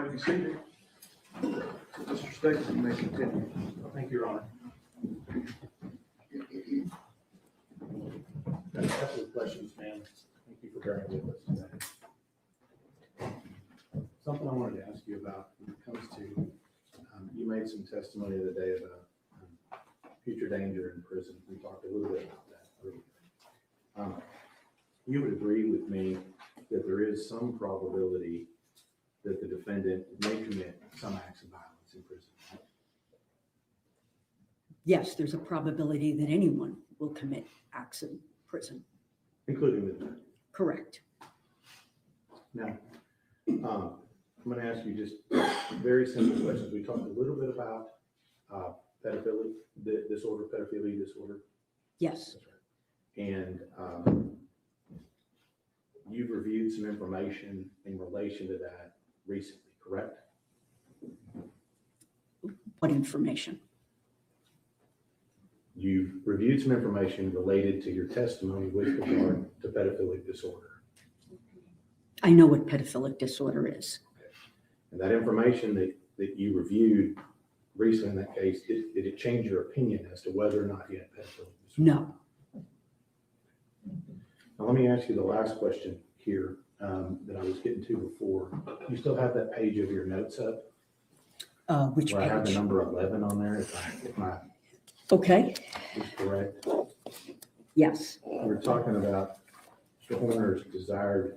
may be seated. Mr. Staples, you may continue. Thank you, Your Honor. Got a couple of questions, ma'am. Thank you for bearing with us today. Something I wanted to ask you about when it comes to, you made some testimony the other day about future danger in prison. We talked a little bit about that earlier. You would agree with me that there is some probability that the defendant may commit some acts of violence in prison, right? Yes, there's a probability that anyone will commit acts in prison. Including the defendant. Correct. Now, I'm going to ask you just very simple questions. We talked a little bit about pedophilia disorder. Yes, That's right. And you've reviewed some information in relation to that recently, correct? what information? You've reviewed some information related to your testimony with regard to pedophilic disorder. I know what pedophilic disorder is. And that information that you reviewed recently in that case, did it change your opinion as to whether or not he had pedophilic disorder? No, Now, let me ask you the last question here that I was getting to before. You still have that page of your notes up? which Where I have the page? number 11 on there, if my Okay, is correct. yes. We're talking about Mr. Horner's desire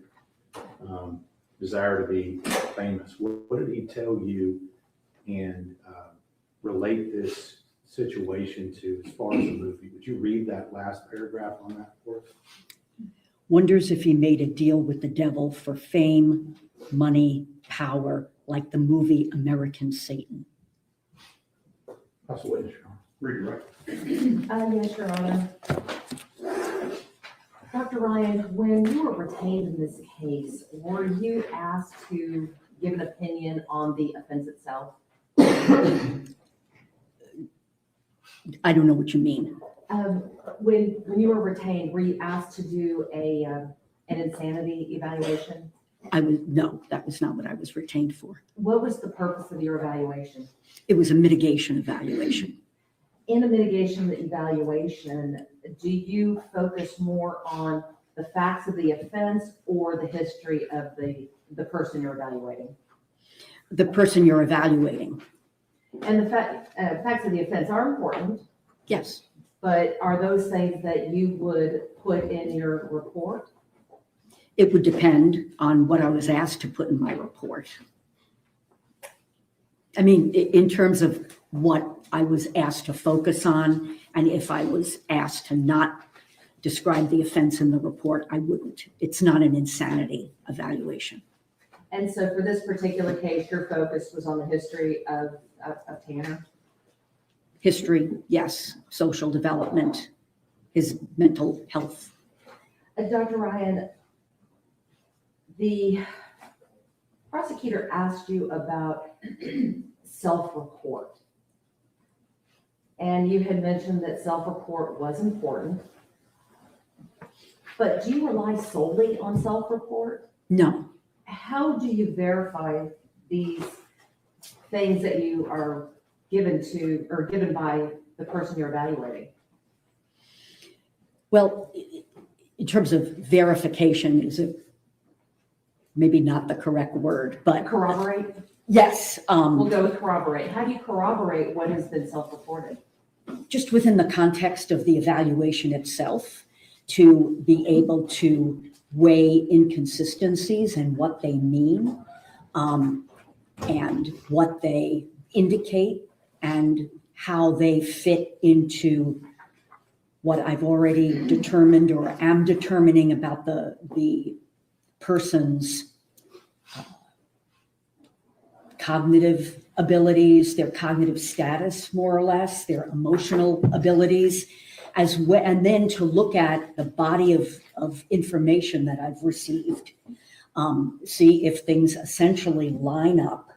to be famous. What did he tell you and relate this situation to as far as the movie? Would you read that last paragraph on that for us? Wonders if he made a deal with the devil for fame, money, power, like the movie American Satan. That's what it's from. Read it right. Yes, Your Honor. Dr. Ryan, when you were retained in this case, were you asked to give an opinion on the offense itself? I don't know what you mean. When you were retained, were you asked to do an insanity evaluation? No, that was not what I was retained for. What was the purpose of your evaluation? It was a mitigation evaluation. In a mitigation evaluation, do you focus more on the facts of the offense or the history of the person you're evaluating? The person you're evaluating. And the facts of the offense are important, Yes, but are those things that you would put in your report? it would depend on what I was asked to put in my report. I mean, in terms of what I was asked to focus on, and if I was asked to not describe the offense in the report, I wouldn't. It's not an insanity evaluation. And so for this particular case, your focus was on the history of Tanner? History, yes. Social development, his mental health. Dr. Ryan, the prosecutor asked you about self-report. And you had mentioned that self-report was important. But do you rely solely on self-report? No, How do you verify these things that you are given to, or given by the person you're evaluating? well, in terms of verification, is it maybe not the correct word, but Corroborate? yes, We'll go with corroborate. How do you corroborate what has been self-reported? just within the context of the evaluation itself, to be able to weigh inconsistencies and what they mean, and what they indicate, and how they fit into what I've already determined or am determining about the person's cognitive abilities, their cognitive status, more or less, their emotional abilities, as well, and then to look at the body of information that I've received, see if things essentially line up,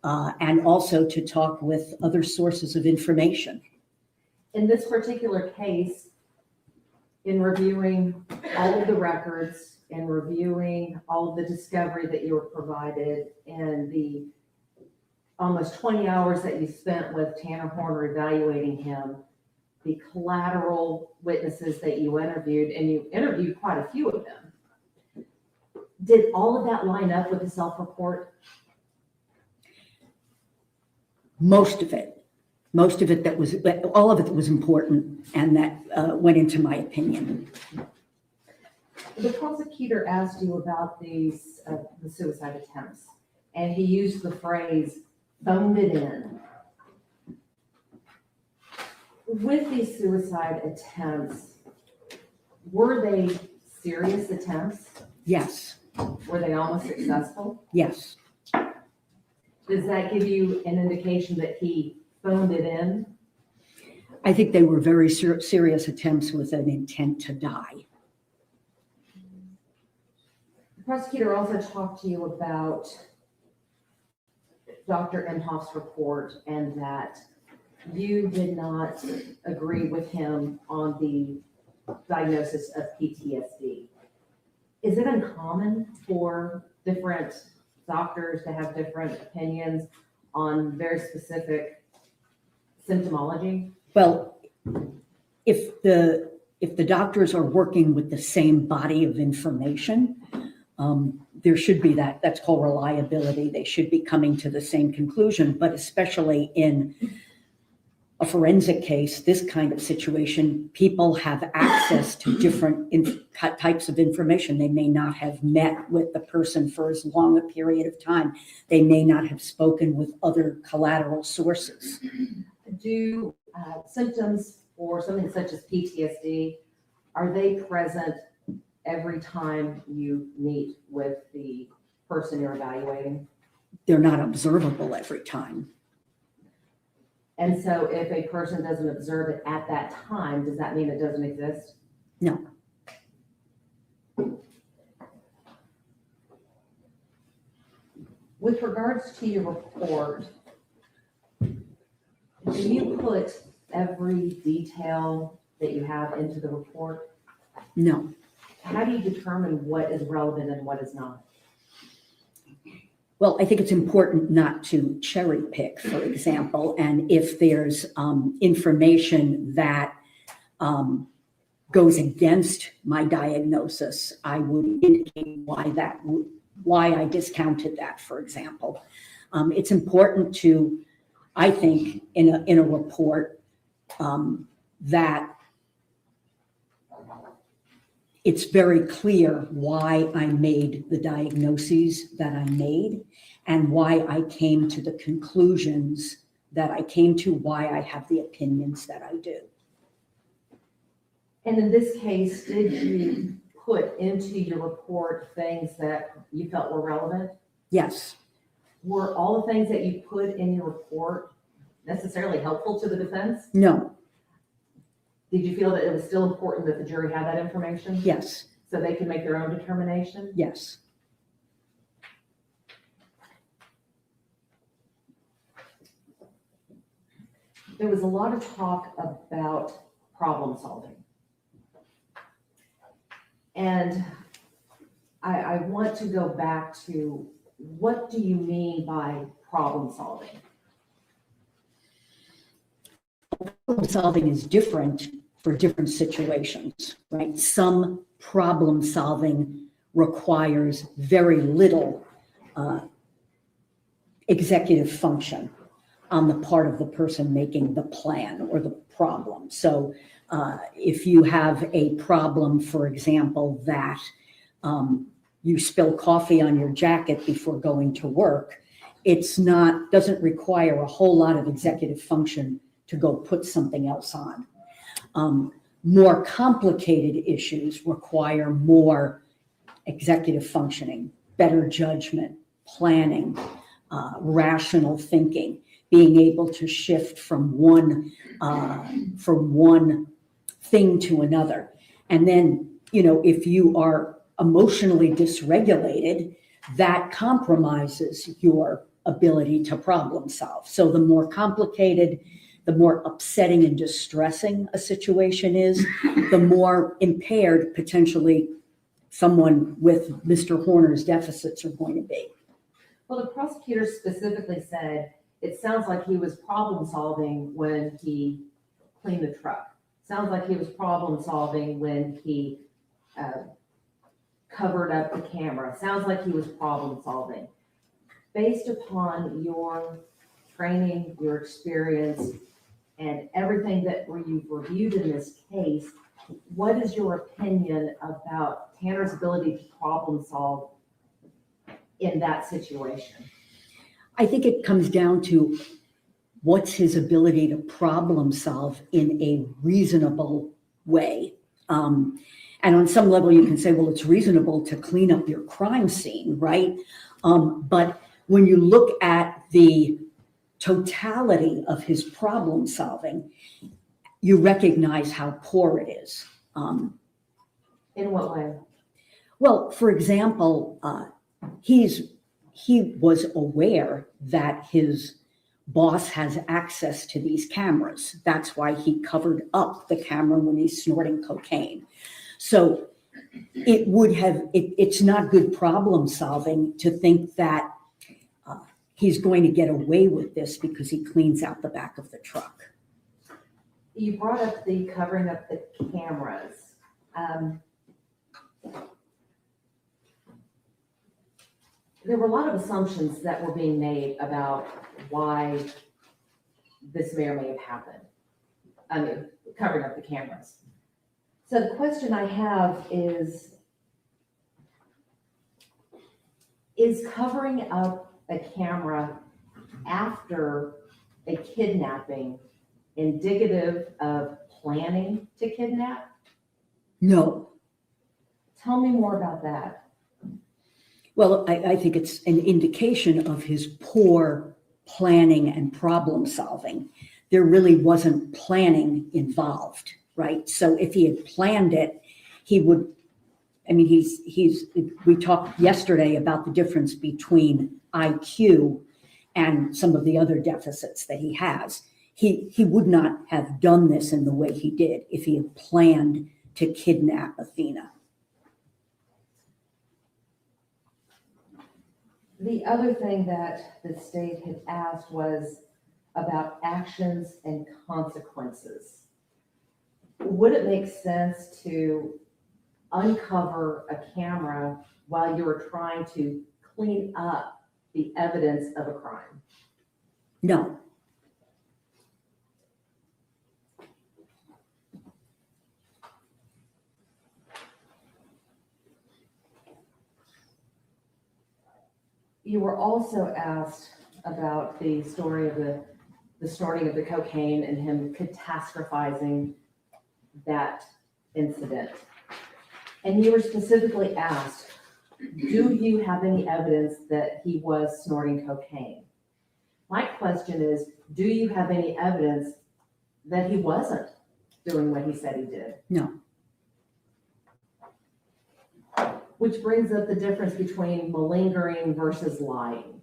and also to talk with other sources of information. In this particular case, in reviewing all of the records and reviewing all of the discovery that you were provided and the almost 20 hours that you spent with Tanner Horner evaluating him, the collateral witnesses that you interviewed, and you interviewed quite a few of them, did all of that line up with the self-report? Most of it all of it was important, and that went into my opinion. The prosecutor asked you about these, the suicide attempts, and he used the phrase, phoned it in. With these suicide attempts, were they serious attempts? Yes, Were they almost successful? yes, Does that give you an indication that he phoned it in? I think they were very serious attempts with an intent to die. The prosecutor also talked to you about Dr. Imhoff's report and that you did not agree with him on the diagnosis of PTSD. Is it uncommon for different doctors to have different opinions on very specific symptomology? Well, if the doctors are working with the same body of information, there should be that's called reliability. They should be coming to the same conclusion, but especially in a forensic case, this kind of situation, people have access to different types of information. They may not have met with the person for as long a period of time. They may not have spoken with other collateral sources. Do symptoms for something such as PTSD, are they present every time you meet with the person you're evaluating? They're not observable every time. And so if a person doesn't observe it at that time, does that mean it doesn't exist? No. With regards to your report, do you put every detail that you have into the report? No. How do you determine what is relevant and what is not? Well, I think it's important not to cherry pick, for example, and if there's information that goes against my diagnosis, I would indicate why I discounted that, for example. It's important to, I think, in a report that it's very clear why I made the diagnoses that I made and why I came to the conclusions that I came to, why I have the opinions that I do. And in this case, did you put into your report things that you felt were relevant? Yes, Were all the things that you put in your report necessarily helpful to the defense? no, Did you feel that it was still important that the jury had that information? yes, So they can make their own determination? yes. There was a lot of talk about problem solving. And I want to go back to, what do you mean by problem solving? Problem solving is different for different situations, right? Some problem solving requires very little executive function on the part of the person making the plan or the problem. So if you have a problem, for example, that you spill coffee on your jacket before going to work, doesn't require a whole lot of executive function to go put something else on. More complicated issues require more executive functioning, better judgment, planning, rational thinking, being able to shift from one thing to another. And then, if you are emotionally dysregulated, that compromises your ability to problem solve. So the more complicated, the more upsetting and distressing a situation is, the more impaired potentially someone with Mr. Horner's deficits are going to be. Well, the prosecutor specifically said it sounds like he was problem solving when he cleaned the truck. Sounds like he was problem solving when he covered up the camera. Sounds like he was problem solving. Based upon your training, your experience, and everything that you've reviewed in this case, what is your opinion about Tanner's ability to problem solve in that situation? I think it comes down to what's his ability to problem solve in a reasonable way. And on some level, you can say, well, it's reasonable to clean up your crime scene, right? But when you look at the totality of his problem solving, you recognize how poor it is. In what way? Well, for example, he was aware that his boss has access to these cameras. That's why he covered up the camera when he's snorting cocaine. So it's not good problem solving to think that he's going to get away with this because he cleans out the back of the truck. You brought up the covering up the cameras. There were a lot of assumptions that were being made about why this may or may have happened. I mean, covering up the cameras. So the question I have is covering up a camera after a kidnapping indicative of planning to kidnap? No. Tell me more about that. Well, I think it's an indication of his poor planning and problem solving. There really wasn't planning involved, right? So if he had planned it, he would, I mean, we talked yesterday about the difference between IQ and some of the other deficits that he has. He would not have done this in the way he did if he had planned to kidnap Athena. The other thing that the state had asked was about actions and consequences. Would it make sense to uncover a camera while you were trying to clean up the evidence of a crime? No. You were also asked about the story of the snorting of the cocaine and him catastrophizing that incident. And you were specifically asked, do you have any evidence that he was snorting cocaine? My question is, do you have any evidence that he wasn't doing what he said he did? No. Which brings up the difference between malingering versus lying.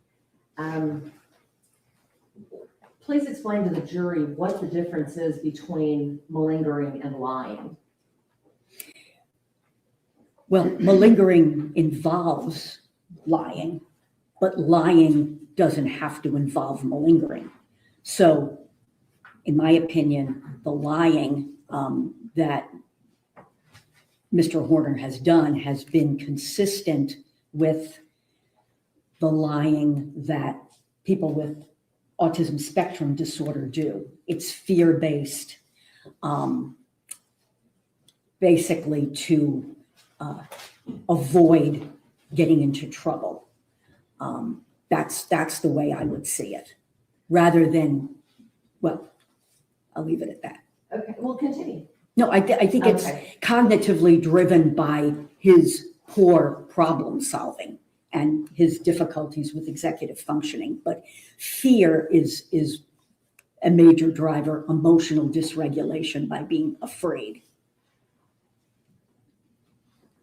Please explain to the jury what the difference is between malingering and lying. Well, malingering involves lying, but lying doesn't have to involve malingering. So, in my opinion, the lying that Mr. Horner has done has been consistent with the lying that people with autism spectrum disorder do. It's fear-based, basically to avoid getting into trouble. That's the way I would see it, rather than, well, I'll leave it at that. Okay, well, continue. No, I think it's cognitively driven by his poor problem solving and his difficulties with executive functioning. But fear is a major driver, emotional dysregulation by being afraid.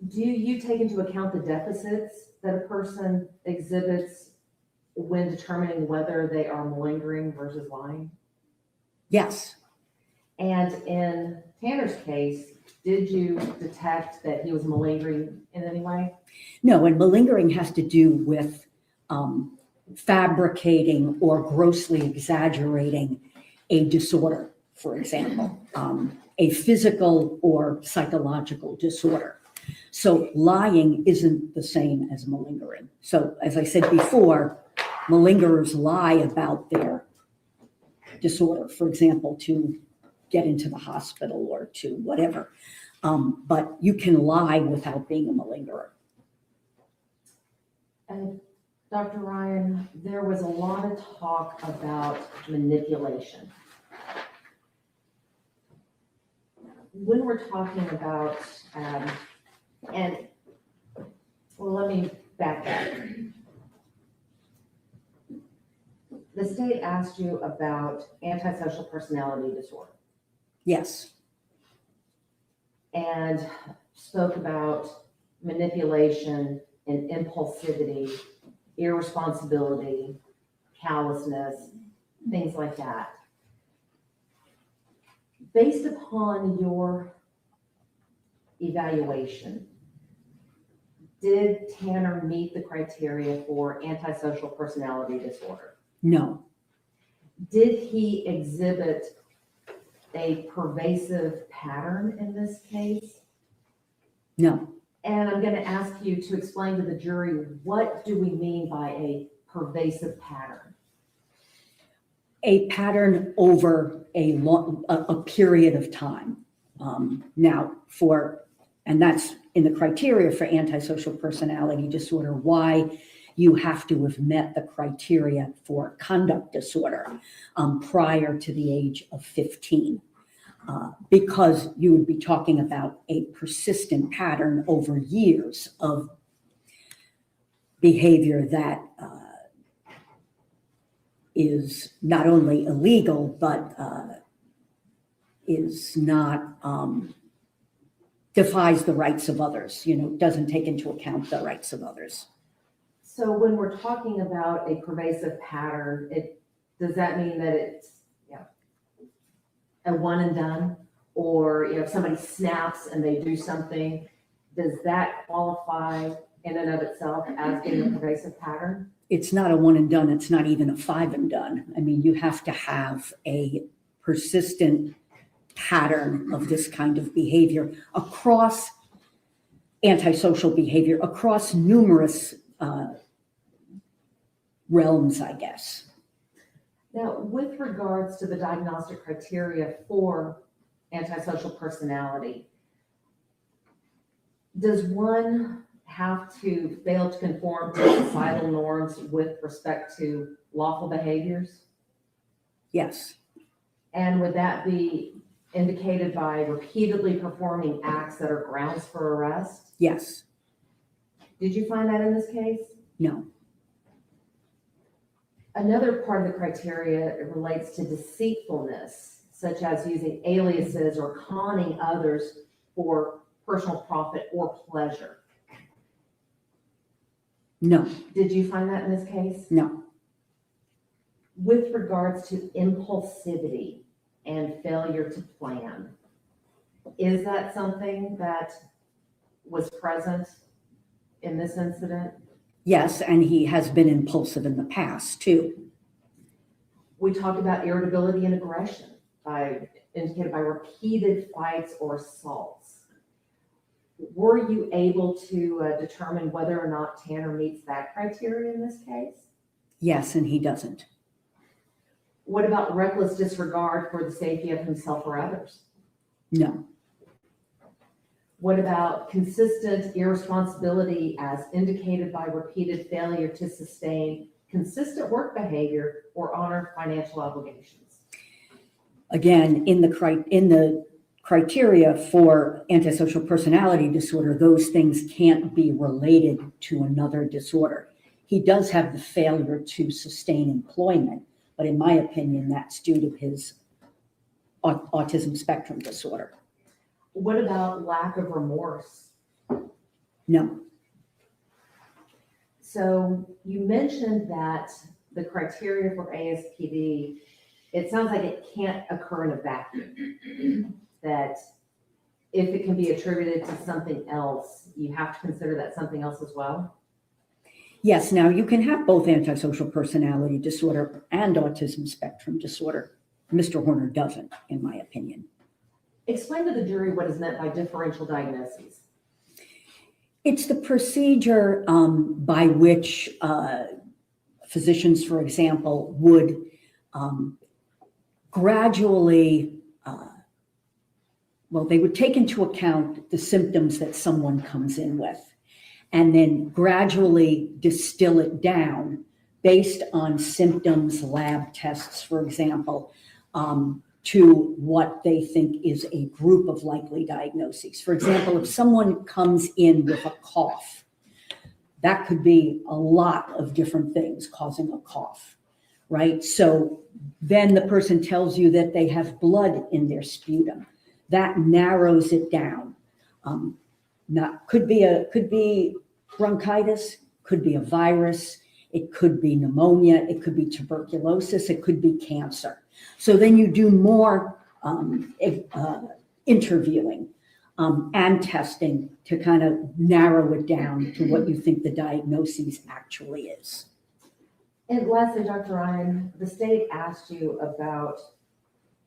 Do you take into account the deficits that a person exhibits when determining whether they are malingering versus lying? Yes. And in Tanner's case, did you detect that he was malingering in any way? No, and malingering has to do with fabricating or grossly exaggerating a disorder, for example, a physical or psychological disorder. So lying isn't the same as malingering. So as I said before, malingerers lie about their disorder, for example, to get into the hospital or to whatever. But you can lie without being a malingerer. And Dr. Ryan, there was a lot of talk about manipulation. When we're talking about, let me back up. The state asked you about antisocial personality disorder Yes, and spoke about manipulation and impulsivity, irresponsibility, callousness, things like that. Based upon your evaluation, did Tanner meet the criteria for antisocial personality disorder? no, Did he exhibit a pervasive pattern in this case? no. And I'm going to ask you to explain to the jury, what do we mean by a pervasive pattern? A pattern over a period of time. And that's in the criteria for antisocial personality disorder, why you have to have met the criteria for conduct disorder prior to the age of 15. Because you would be talking about a persistent pattern over years of behavior that is not only illegal, but is not, defies the rights of others, doesn't take into account the rights of others. So when we're talking about a pervasive pattern, does that mean that it's a one and done? Or if somebody snaps and they do something, does that qualify in and of itself as being a pervasive pattern? It's not a one and done. It's not even a five and done. I mean, you have to have a persistent pattern of this kind of behavior across antisocial behavior, across numerous realms, I guess. Now, with regards to the diagnostic criteria for antisocial personality, does one have to fail to conform to societal norms with respect to lawful behaviors? Yes, And would that be indicated by repeatedly performing acts that are grounds for arrest? yes, Did you find that in this case? no, Another part of the criteria relates to deceitfulness, such as using aliases or conning others for personal profit or pleasure. no, Did you find that in this case? no, With regards to impulsivity and failure to plan, is that something that was present in this incident? yes, and he has been impulsive in the past too. We talked about irritability and aggression indicated by repeated fights or assaults. Were you able to determine whether or not Tanner meets that criteria in this case? Yes, and he doesn't. What about reckless disregard for the safety of himself or others? No, What about consistent irresponsibility as indicated by repeated failure to sustain consistent work behavior or honor financial obligations? again, in the criteria for antisocial personality disorder, those things can't be related to another disorder. He does have the failure to sustain employment, but in my opinion, that's due to his autism spectrum disorder. What about lack of remorse? No, So you mentioned that the criteria for ASPD, it sounds like it can't occur in a vacuum. That if it can be attributed to something else, you have to consider that something else as well? Yes, now you can have both antisocial personality disorder and autism spectrum disorder. Mr. Horner doesn't, in my opinion. Explain to the jury what is meant by differential diagnoses. It's the procedure by which physicians, for example, would gradually, they would take into account the symptoms that someone comes in with, and then gradually distill it down based on symptoms, lab tests, for example, to what they think is a group of likely diagnoses. For example, if someone comes in with a cough, that could be a lot of different things causing a cough, right? So then the person tells you that they have blood in their sputum. That narrows it down. Could be bronchitis, could be a virus, it could be pneumonia, it could be tuberculosis, it could be cancer. So then you do more interviewing and testing to kind of narrow it down to what you think the diagnosis actually is. And lastly, Dr. Ryan, the state asked you about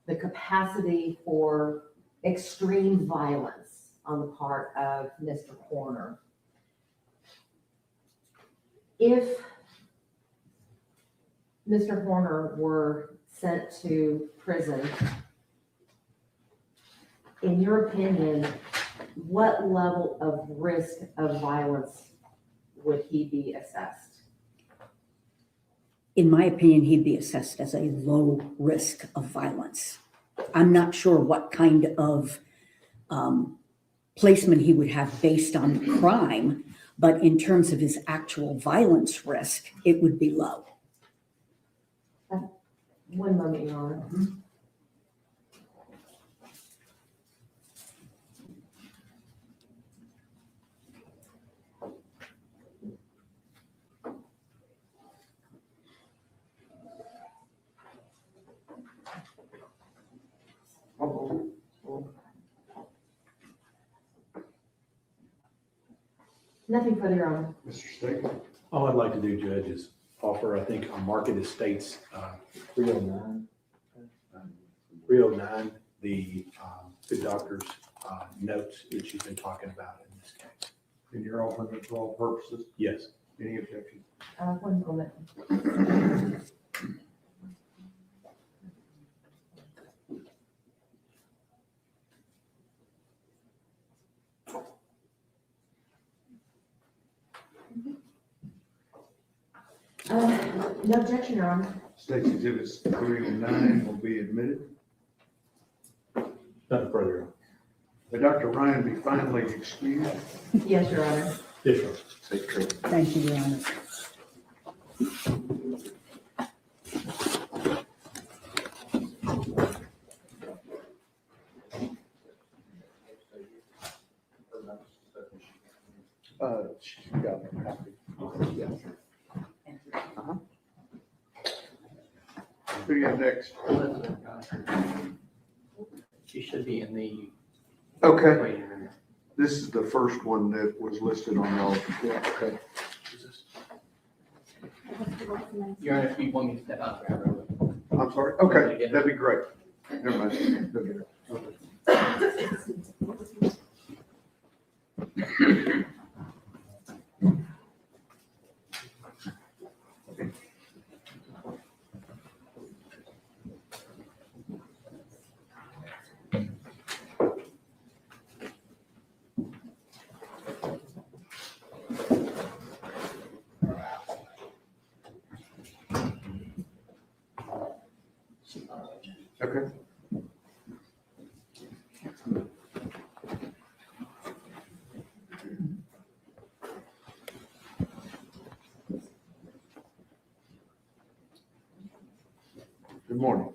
the capacity for extreme violence on the part of Mr. Horner. If Mr. Horner were sent to prison, in your opinion, what level of risk of violence would he be assessed? In my opinion, he'd be assessed as a low risk of violence. I'm not sure what kind of placement he would have based on crime, but in terms of his actual violence risk, it would be low. One moment, Your Honor. Nothing further, Your Honor. Mr. State? All I'd like to do, Judge, is offer, I think, a market estates 309, the good doctor's notes that she's been talking about in this case. And you're offering it for all purposes? Yes. Any objection? One moment. No objection, Your Honor. State's Exhibits 309 will be admitted. Nothing further. May Dr. Ryan be finally excused? Yes, Your Honor. Yes, sir. Take care. Thank you, Your Honor. She's got a copy. Yeah. Who you have next? She should be in the Okay, waiting room. this is the first one that was listed on y'all. Yeah, okay. Your Honor, if you want me to step out, grab her. I'm sorry. Okay, that'd be great. Never mind. Go get her. Okay. Good morning.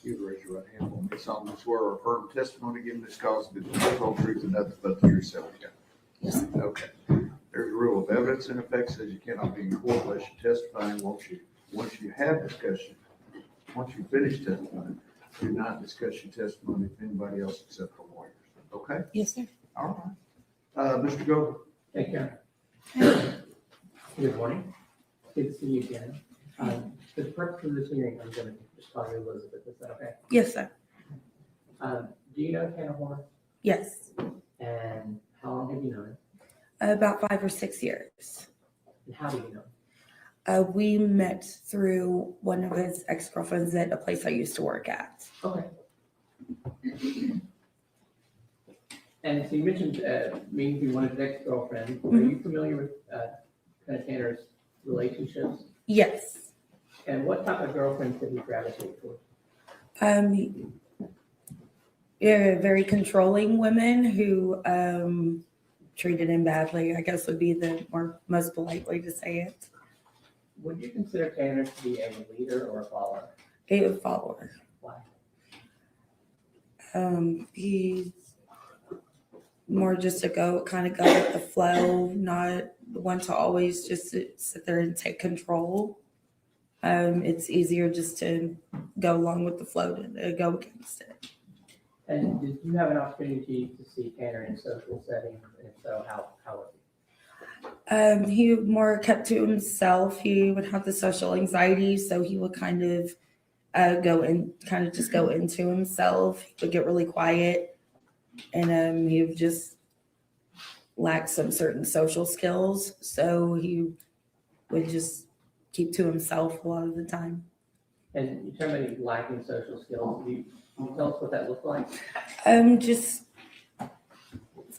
You raise your right hand for me. Solemnly swear or affirm testimony given this cause to be the whole truth and nothing but the truth, so help you God. Yes. Okay. There's a rule of evidence in effect says you cannot be in court unless you testify. Once you have discussion, once you finish testifying, do not discuss your testimony with anybody else except the lawyers, okay? Yes, sir. All right. Mr. Gold? Thank you. Good morning. Good to see you again. For the purpose of this hearing, I'm going to just call you Elizabeth. Is that okay? Yes, sir. Do you know Tanner Horn? Yes. And how long have you known him? About 5 or 6 years. And how do you know him? We met through one of his ex-girlfriends at a place I used to work at. Okay. And so you mentioned meeting through one of his ex-girlfriends. Are you familiar with kind of Tanner's relationships? Yes. And what type of girlfriends did he gravitate toward? Yeah, very controlling women who treated him badly, I guess would be the most polite way to say it. Would you consider Tanner to be a leader or a follower? A follower. Why? He's more just to go with the flow, not the one to always just sit there and take control. It's easier just to go along with the flow than to go against it. And did you have an opportunity to see Tanner in social settings? And if so, how was he? He more kept to himself. He would have the social anxiety, so he would kind of go into himself. He would get really quiet, and he would just lack some certain social skills. So he would just keep to himself a lot of the time. And you talk about he lacking social skills. Can you tell us what that looked like? It's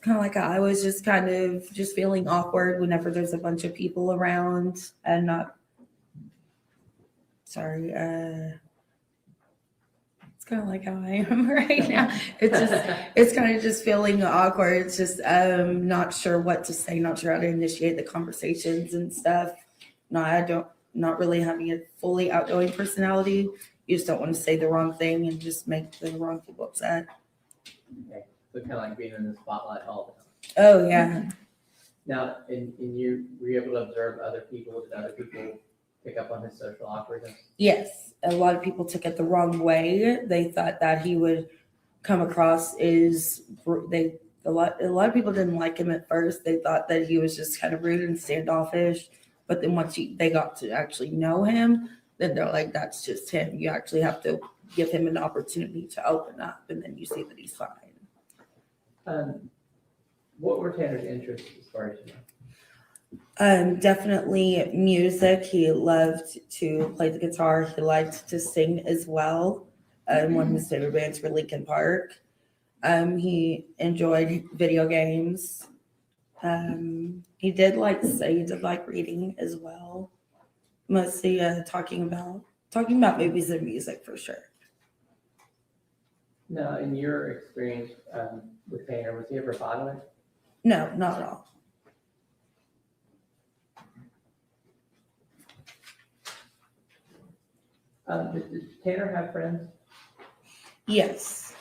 kind of like I was just kind of just feeling awkward whenever there's a bunch of people around and it's kind of like how I am right now. It's kind of just feeling awkward. It's just not sure what to say, not sure how to initiate the conversations and stuff. Not really having a fully outgoing personality. You just don't want to say the wrong thing and just make the wrong people upset. Okay. So kind of like being in the spotlight all the time. Oh yeah. Now, were you able to observe other people? Did other people pick up on his social awkwardness? Yes, a lot of people took it the wrong way. They thought that he would come across a lot of people didn't like him at first. They thought that he was just kind of rude and standoffish. But then once they got to actually know him, then they're like, that's just him. You actually have to give him an opportunity to open up, and then you see that he's fine. What were Tanner's interests as far as you know? Definitely music. He loved to play the guitar. He liked to sing as well. One of his favorite bands were Linkin Park. He enjoyed video games. He did like reading as well. Mostly talking about movies and music for sure. Now, in your experience with Tanner, was he ever violent? No, not at all. Did Tanner have friends? Yes.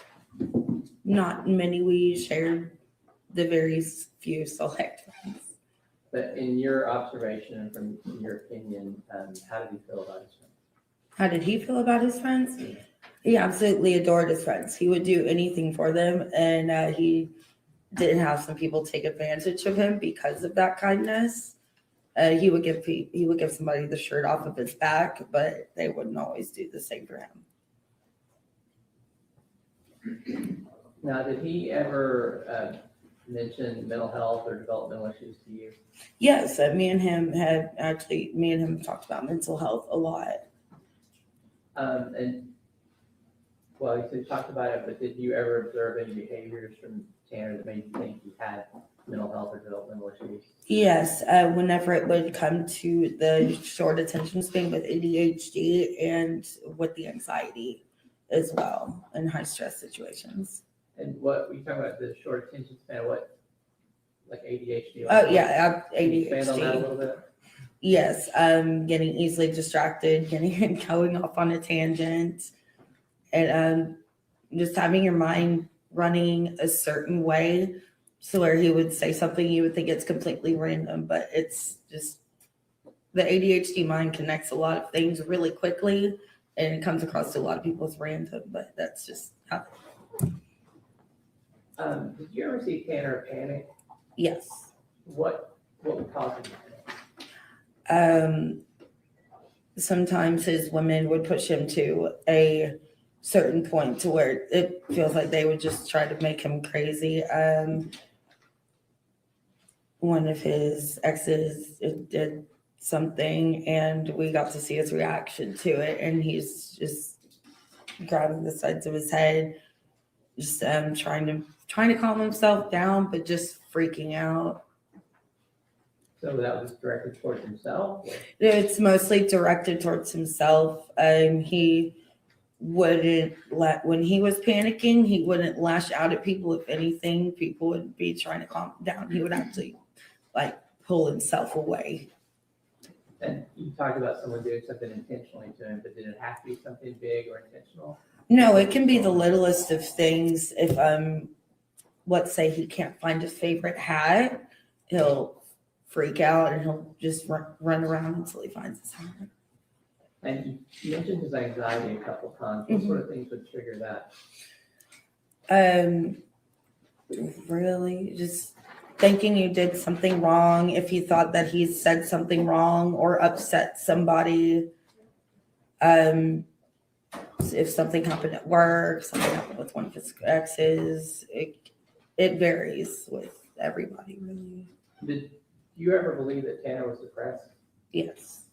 Not many. We shared the very few select friends. But in your observation and from your opinion, how did he feel about his friends? How did he feel about his friends? He absolutely adored his friends. He would do anything for them, and he did have some people take advantage of him because of that kindness. He would give somebody the shirt off of his back, but they wouldn't always do the same for him. Now, did he ever mention mental health or developmental issues to you? Yes, me and him talked about mental health a lot. Well, you said you talked about it, but did you ever observe any behaviors from Tanner that made you think he had mental health or developmental issues? Yes, whenever it would come to the short attention span with ADHD and with the anxiety as well in high stress situations. And what we talking about, the short attention span, what, like ADHD? Oh yeah, Can you expand on that a ADHD. little bit? Yes, getting easily distracted, going off on a tangent, and just having your mind running a certain way, so where he would say something you would think it's completely random, but it's just the ADHD mind connects a lot of things really quickly. and it comes across to a lot of people as random, but that's just how, Did you ever see Tanner panic? yes. What would cause him to panic? Sometimes his women would push him to a certain point to where it feels like they would just try to make him crazy. One of his exes did something and we got to see his reaction to it, and he's just grabbing the sides of his head, just trying to calm himself down, but just freaking out. So that was directed towards himself? Or- It's mostly directed towards himself. He wouldn't when he was panicking, he wouldn't lash out at people. If anything, people would be trying to calm him down. He would actually like pull himself away. And you talked about someone doing something intentionally to him, but did it have to be something big or intentional? No, it can be the littlest of things. If let's say he can't find his favorite hat, he'll freak out and he'll just run around until he finds his hat. And you mentioned his anxiety a couple times. What sort of things would trigger that? Really just thinking you did something wrong, if he thought that he said something wrong or upset somebody. If something happened at work, something happened with one of his exes, it varies with everybody, really. Did you ever believe that Tanner was depressed? Yes.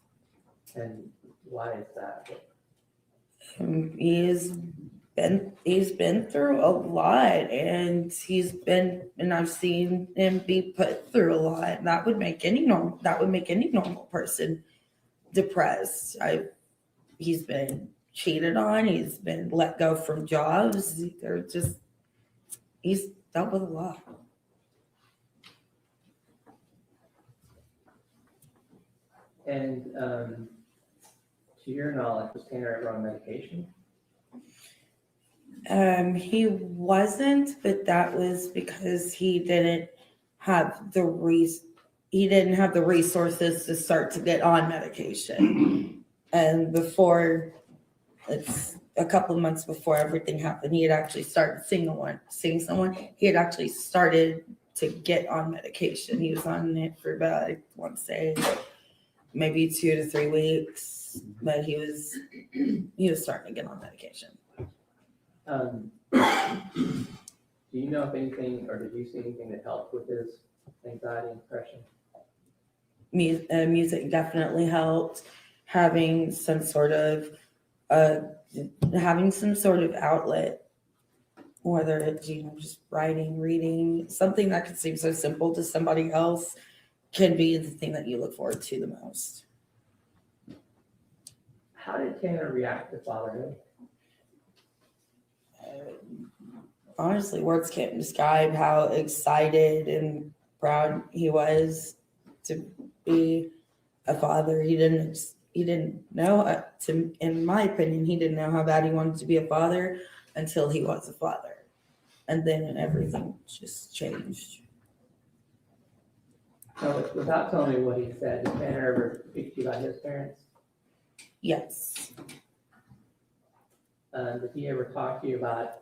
And why is that? He's been through a lot, and I've seen him be put through a lot. That would make any normal person depressed. He's been cheated on, he's been let go from jobs. He's dealt with a lot. And to your knowledge, was Tanner ever on medication? He wasn't, but that was because he didn't have the resources to start to get on medication. And it's a couple of months before everything happened, he had actually started seeing someone. He had actually started to get on medication. He was on it for about, I want to say, maybe 2 to 3 weeks, but he was starting to get on medication. Do you know if anything, or did you see anything that helped with his anxiety and depression? Music definitely helped. Having some sort of outlet, whether it's just writing, reading, something that could seem so simple to somebody else can be the thing that you look forward to the most. How did Tanner react to fatherhood? Honestly, words can't describe how excited and proud he was to be a father. He didn't know, in my opinion, he didn't know how bad he wanted to be a father until he was a father. And then everything just changed. So without telling me what he said, did Tanner ever speak to you about his parents? Yes. Did he ever talk to you about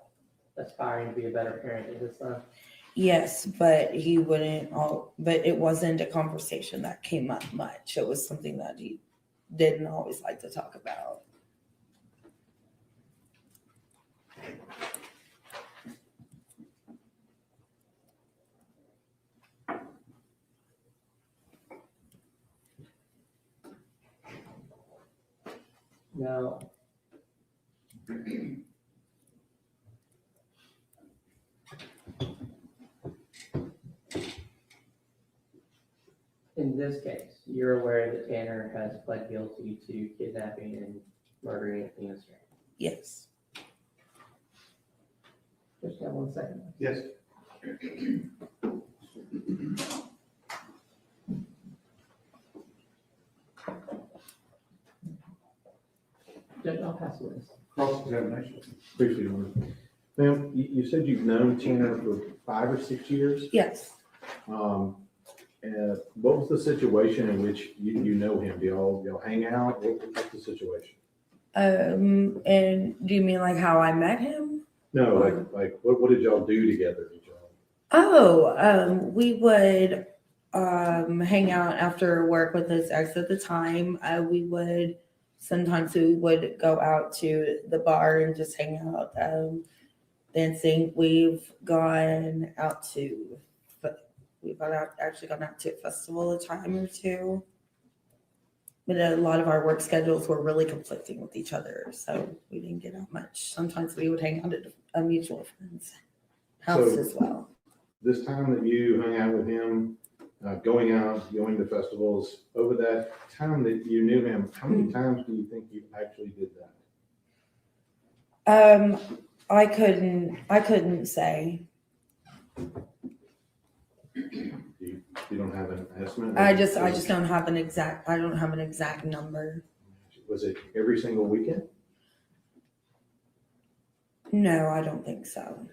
aspiring to be a better parent than his son? Yes, but it wasn't a conversation that came up much. It was something that he didn't always like to talk about. Now, in this case, you're aware that Tanner has pled guilty to kidnapping and murdering Athena Strand. Yes. Just have 1 second. Yes. Judge, I'll pass the list. Cross-examination. Briefly, Your Honor. Ma'am, you said you've known Tanner for 5 or 6 years. Yes. What was the situation in which you know him? Do y'all hang out? What's the situation? And do you mean like how I met him? No, like what did y'all do together? Did y'all? Oh, we would hang out after work with his ex at the time. Sometimes we would go out to the bar and just hang out, dancing. Actually gone out to a festival a time or two. But a lot of our work schedules were really conflicting with each other, so we didn't get out much. Sometimes we would hang out at a mutual friend's house So- as well. This time that you hung out with him, going out, going to festivals, over that time that you knew him, how many times do you think you actually did that? I couldn't say. You don't have an estimate? I don't have an exact number. Was it every single weekend? No, I don't think so.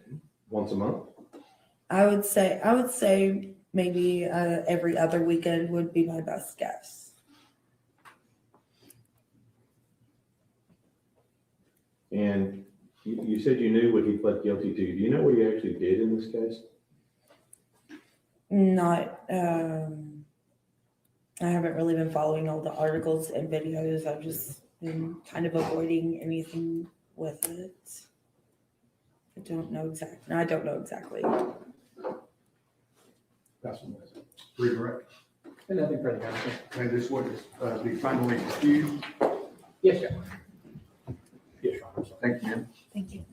Once a month? I would say maybe every other weekend would be my best guess. And you said you knew what he pled guilty to. Do you know what he actually did in this case? Not, I haven't really been following all the articles and videos. I've just been kind of avoiding anything with it. I don't know exactly. Redirect. And nothing further, Counsel. And this would be finally excused. Yes, sir. Yes, Your Honor. Thank you, ma'am. Thank you.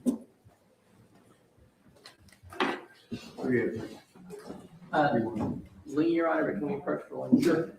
Lee, Your Honor, but can we approach for one? Sure.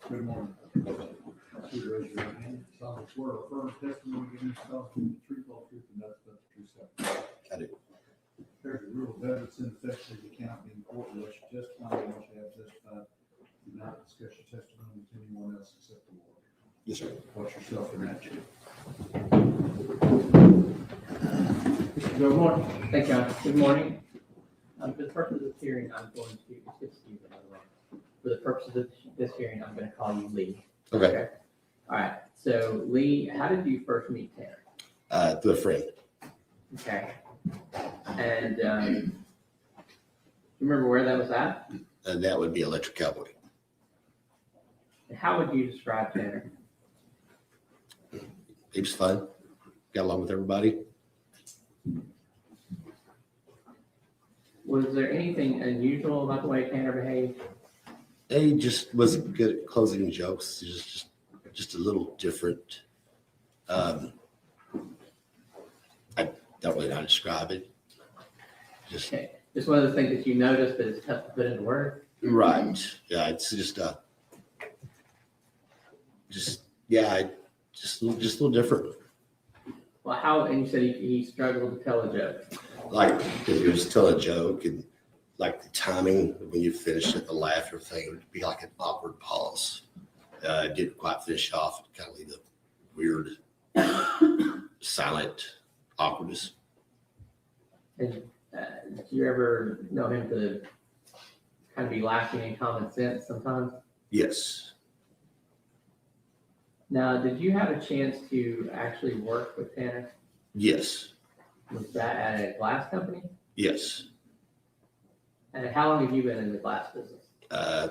Good morning. Please raise your right hand. Solemnly swear or affirm testimony given this cause to be the truth, all truth, and nothing but the truth, so help you. I do. There's a rule of evidence in effect that you cannot be in court unless you testify, and once you have testified, do not discuss your testimony with anyone else except the Lord. Yes, sir. Watch yourself in that chair. Good morning. Thank you, Your Honor. Good morning. For the purpose of this hearing, I'm going to, excuse me, by the way. For the purpose of this hearing, I'm going to call you Lee. Okay. All right. So Lee, how did you first meet Tanner? Through a friend. Okay. And you remember where that was at? And that would be Electric Cowboy. And how would you describe Tanner? He was fun. Got along with everybody. Was there anything unusual about the way Tanner behaved? He just was good at closing jokes. He's just a little different. I don't really know how to describe it. Just Okay. Just one of those things that you noticed, but it's tough to put into words. right. Yeah, it's just a little different. Well, how, and you said he struggled to tell a joke. Like if you just tell a joke and like the timing when you finish it, the laughter thing would be like an awkward pause. Didn't quite finish off. Kind of leave a weird, silent awkwardness. And did you ever know him to kind of be lacking in common sense sometimes? Yes, Now, did you have a chance to actually work with Tanner? yes, Was that at a glass company? yes. And how long have you been in the glass business?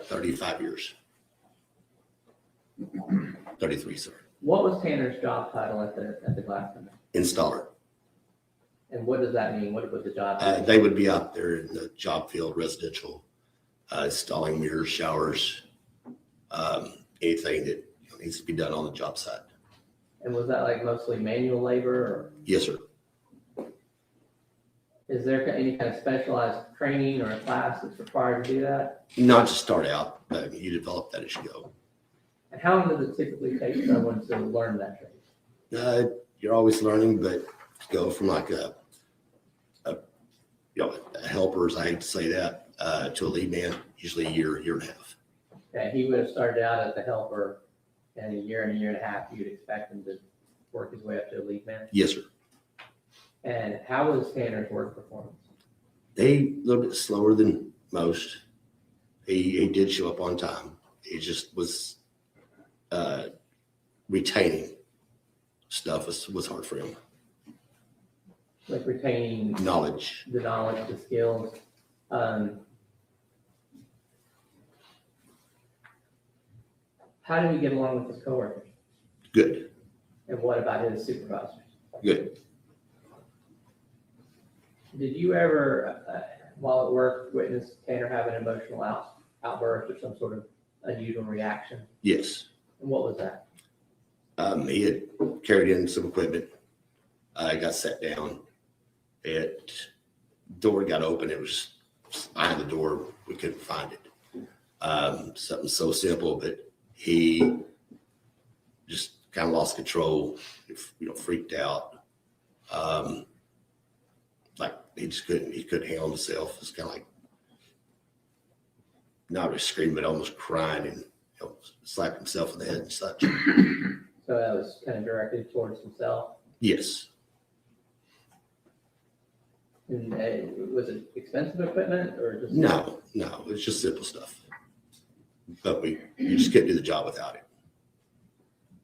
35 years. 33, sorry. What was Tanner's job title at the glass company? Installer. And what does that mean? What would the job be? They would be out there in the job field, residential, installing mirrors, showers, anything that needs to be done on the job site. And was that like mostly manual labor, or Yes, sir. is there any kind of specialized training or a class that's required to do that? Not to start out, but you develop that as you go. And how long does it typically take someone to learn that trade? You're always learning, but to go from like a helper, as I hate to say that, to a lead man, usually a year and a half. Okay, he would have started out as a helper, and a year and a half, you'd expect him to work his way up to a lead man. Yes, sir. And how was Tanner's work performance? They a little bit slower than most. He did show up on time. He just was retaining stuff was hard for him. Like retaining Knowledge. the knowledge, the skills. How did he get along with his coworkers? Good. And what about his supervisors? Good. Did you ever, while at work, witness Tanner have an emotional outburst or some sort of unusual reaction? Yes. And what was that? He had carried in some equipment. I got sat down. Door got open. It was behind the door. We couldn't find it. Something so simple, but he just kind of lost control. Freaked out. Like he couldn't handle himself. It's kind of like not really screaming, but almost crying and slapped himself in the head and such. So that was kind of directed towards himself. Yes. And was it expensive equipment or just? No, it's just simple stuff. But you just couldn't do the job without it.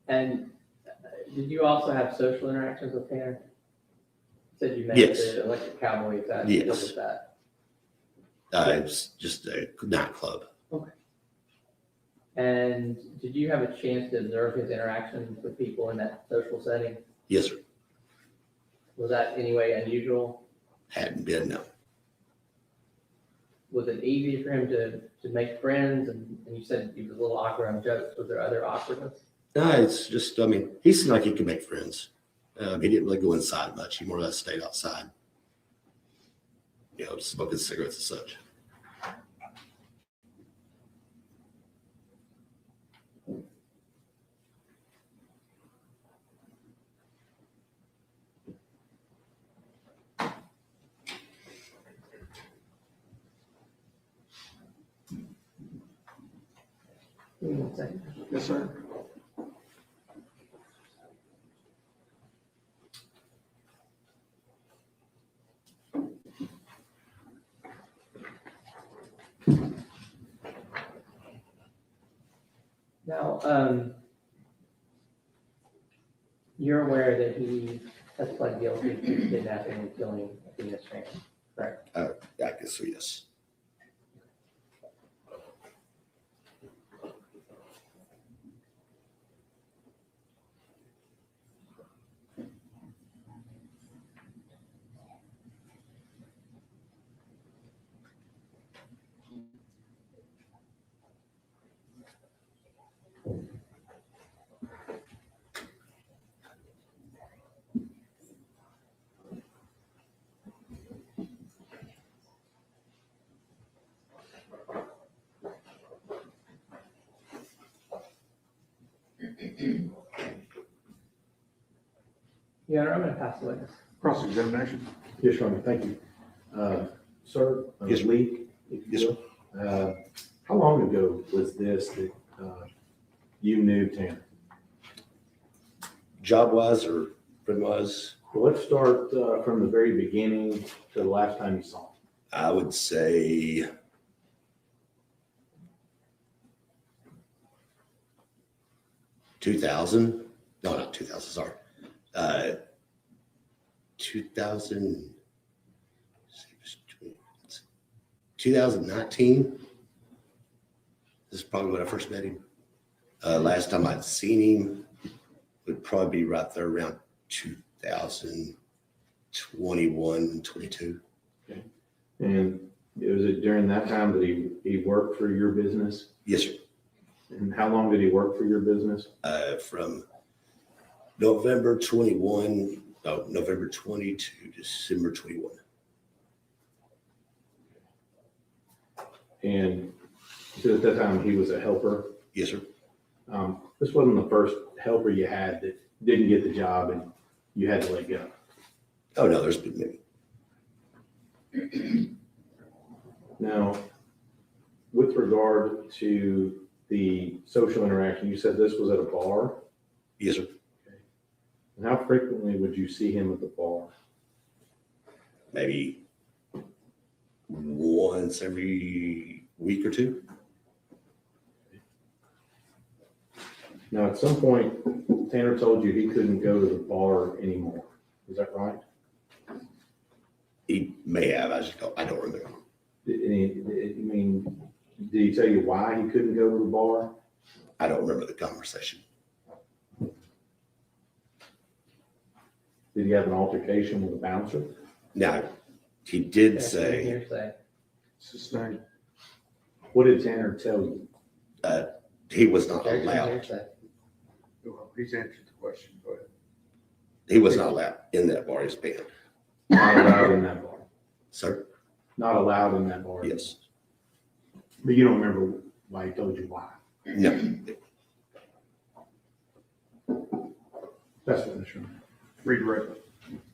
And did you also have social interactions with Tanner? You said you met Yes. the electric cowboy. What Yes. was that? It's just a nightclub. And did you have a chance to observe his interactions with people in that social setting? Yes, sir. Was that any way unusual? Hadn't been, no. Was it easy for him to make friends? And you said he was a little awkward on jokes. Was there other awkwardness? No, it's just, he seemed like he could make friends. He didn't really go inside much. He more or less stayed outside, smoking cigarettes and such. Give me 1 second. Yes, sir. Now, you're aware that he has pled guilty to kidnapping and killing Athena Strand, correct? I guess so, yes. Your Honor, I'm going to pass the witness. Cross-examination. Yes, Your Honor, thank you. Sir, Yes, sir. Lee, if Yes, you will. How long ago was this that you knew Tanner? Job-wise or friend-wise, Well, let's start from the very beginning to the last time you saw him. I would say 2000, no, not 2000, sorry. 2000, 2019. This is probably when I first met him. Last time I'd seen him would probably be right there around 2021, 22. And was it during that time that he worked for your business? Yes, sir. And how long did he work for your business? From November 21, no, November 20 to December 21. And so at that time, he was a helper. Yes, sir. This wasn't the first helper you had that didn't get the job and you had to let go. Oh, no, there's been many. Now, with regard to the social interaction, you said this was at a bar? Yes, sir. And how frequently would you see him at the bar? Maybe once every week or two. Now, at some point, Tanner told you he couldn't go to the bar anymore. Is that right? He may have, I don't remember. Did he tell you why he couldn't go to the bar? I don't remember the conversation. Did he have an altercation with a bouncer? Now, he did That's say, hearsay. Sustained. What did Tanner tell you? he was not That's allowed. hearsay. Well, he's answered the question. Go ahead. He was not allowed in that bar. He was banned. Not allowed in that bar. Sir? Not allowed in that bar. Yes. But you don't remember why he told you why. No. That's what I'm sure. Redirect.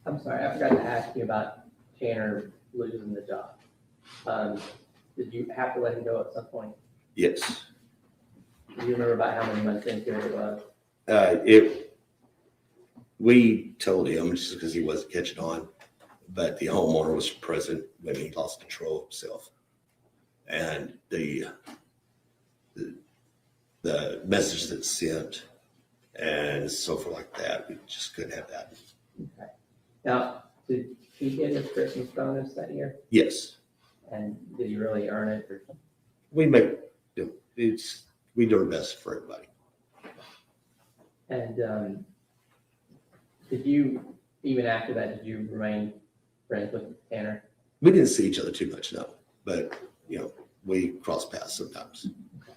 I'm sorry, I forgot to ask you about Tanner losing the job. Did you have to let him go at some point? Yes. Do you remember about how many months into it was? We told him just because he wasn't catching on, but the homeowner was present when he lost control of himself. And the message that's sent and so forth like that, we just couldn't have that. Okay. Now, did he get his Christmas bonus that year? Yes, And did he really earn it? Or we make, we do our best for everybody. And did you, even after that, did you remain friends with Tanner? We didn't see each other too much, no, but we crossed paths sometimes.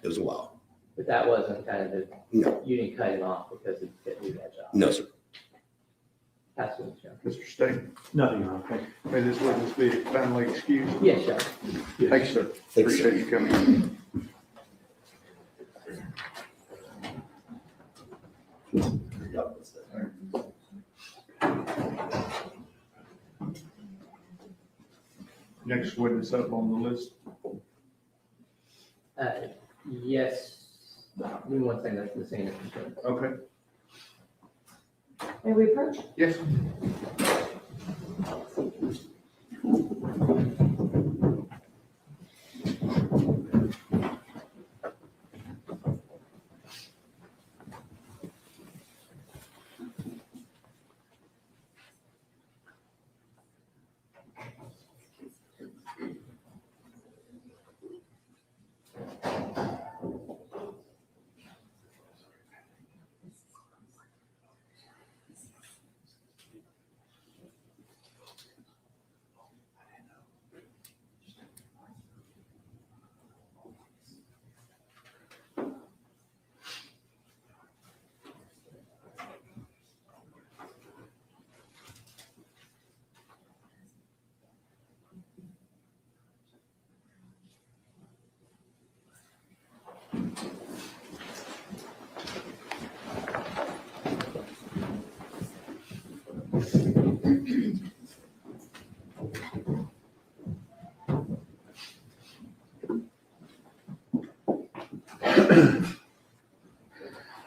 It was a while. But that wasn't kind of the, No, you didn't cut him off because he couldn't do that job. no, sir. That's what Joe. Mr. Stain, Nothing wrong. Thank you. may this witness be finally excused? Yes, sir. Yes. Thanks, sir. Thanks, sir. Appreciate you coming in. Next witness up on the list. Yes. Give me one second, that's the same. Okay. May we approach? Yes.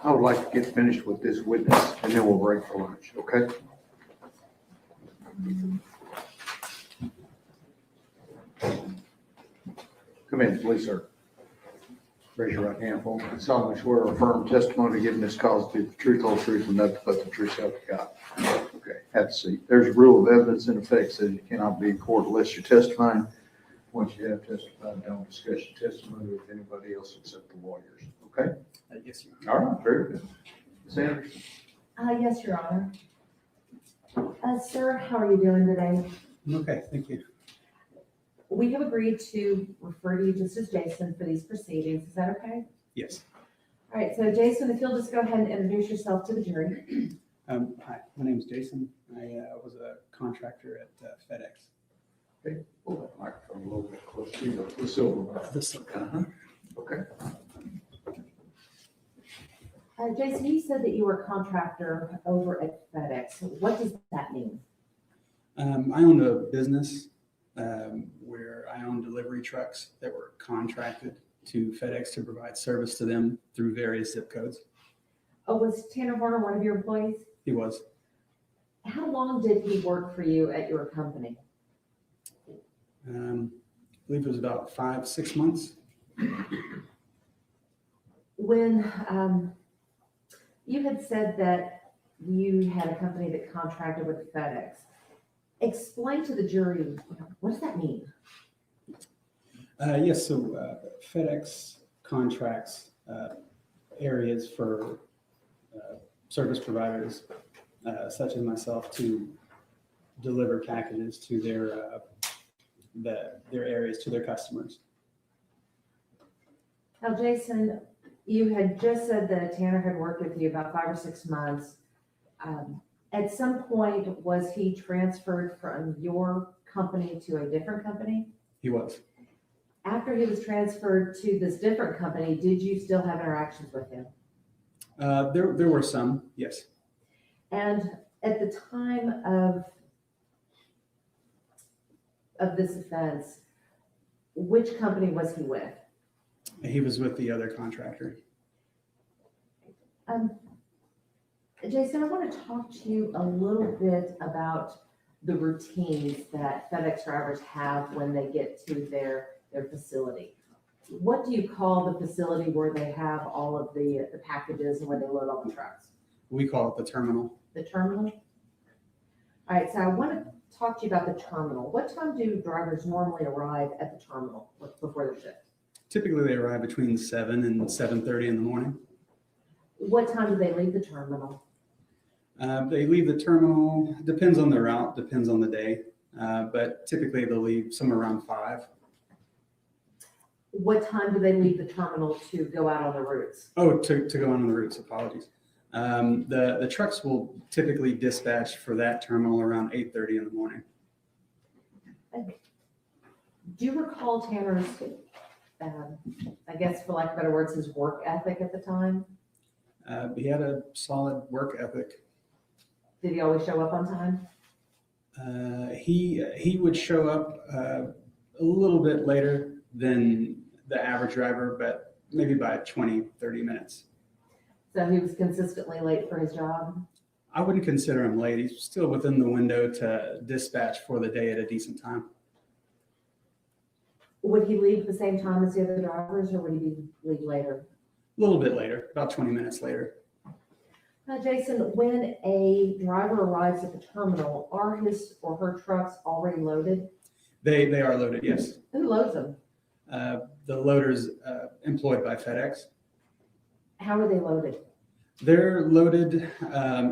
I would like to get finished with this witness and then we'll break for lunch, okay? Come in, please, sir. Raise your right hand for me. Solemnly swear or affirm testimony given this cause to be the truth, whole truth, and nothing but the truth, self God. Okay, have a seat. There's a rule of evidence in effect says you cannot be in court unless you're testifying. Once you have testified, don't discuss your testimony with anybody else except the lawyers. Okay? Yes, sir. All right, very good. Ms. Anderson? Yes, Your Honor. Sir, how are you doing today? Okay, thank you. We have agreed to refer to you just as Jason for these proceedings. Is that okay? Yes. All right, so Jason, if you'll just go ahead and introduce yourself to the jury. Hi, my name is Jason. I was a contractor at FedEx. Okay, pull that microphone a little bit closer to the silver. Uh-huh. Okay. Jason, you said that you were a contractor over at FedEx. What does that mean? I owned a business where I owned delivery trucks that were contracted to FedEx to provide service to them through various zip codes. Oh, was Tanner Horner one of your employees? He was. How long did he work for you at your company? I believe it was about 5-6 months. When you had said that you had a company that contracted with FedEx, explain to the jury, what does that mean? Yes, so FedEx contracts areas for service providers such as myself to deliver packages to their areas, to their customers. Now, Jason, you had just said that Tanner had worked with you about 5 or 6 months. At some point, was he transferred from your company to a different company? He was. After he was transferred to this different company, did you still have interactions with him? There were some, yes. And at the time of this offense, which company was he with? He was with the other contractor. Jason, I want to talk to you a little bit about the routines that FedEx drivers have when they get to their facility. What do you call the facility where they have all of the packages and where they load all the trucks? We call it the terminal. The terminal? All right, so I want to talk to you about the terminal. What time do drivers normally arrive at the terminal before their shift? Typically, they arrive between 7 and 7:30 in the morning. What time do they leave the terminal? They leave the terminal, depends on the route, depends on the day, but typically they'll leave somewhere around 5. What time do they leave the terminal to go out on the routes? Oh, to go on the routes, apologies. The trucks will typically dispatch for that terminal around 8:30 in the morning. Do you recall Tanner's, I guess for lack of better words, his work ethic at the time? He had a solid work ethic. Did he always show up on time? He would show up a little bit later than the average driver, but maybe by 20-30 minutes. So he was consistently late for his job? I wouldn't consider him late. He's still within the window to dispatch for the day at a decent time. Would he leave at the same time as the other drivers, or would he leave later? A little bit later, about 20 minutes later. Jason, when a driver arrives at the terminal, are his or her trucks already loaded? They are loaded, yes. Who loads them? The loaders employed by FedEx. How are they loaded? They're loaded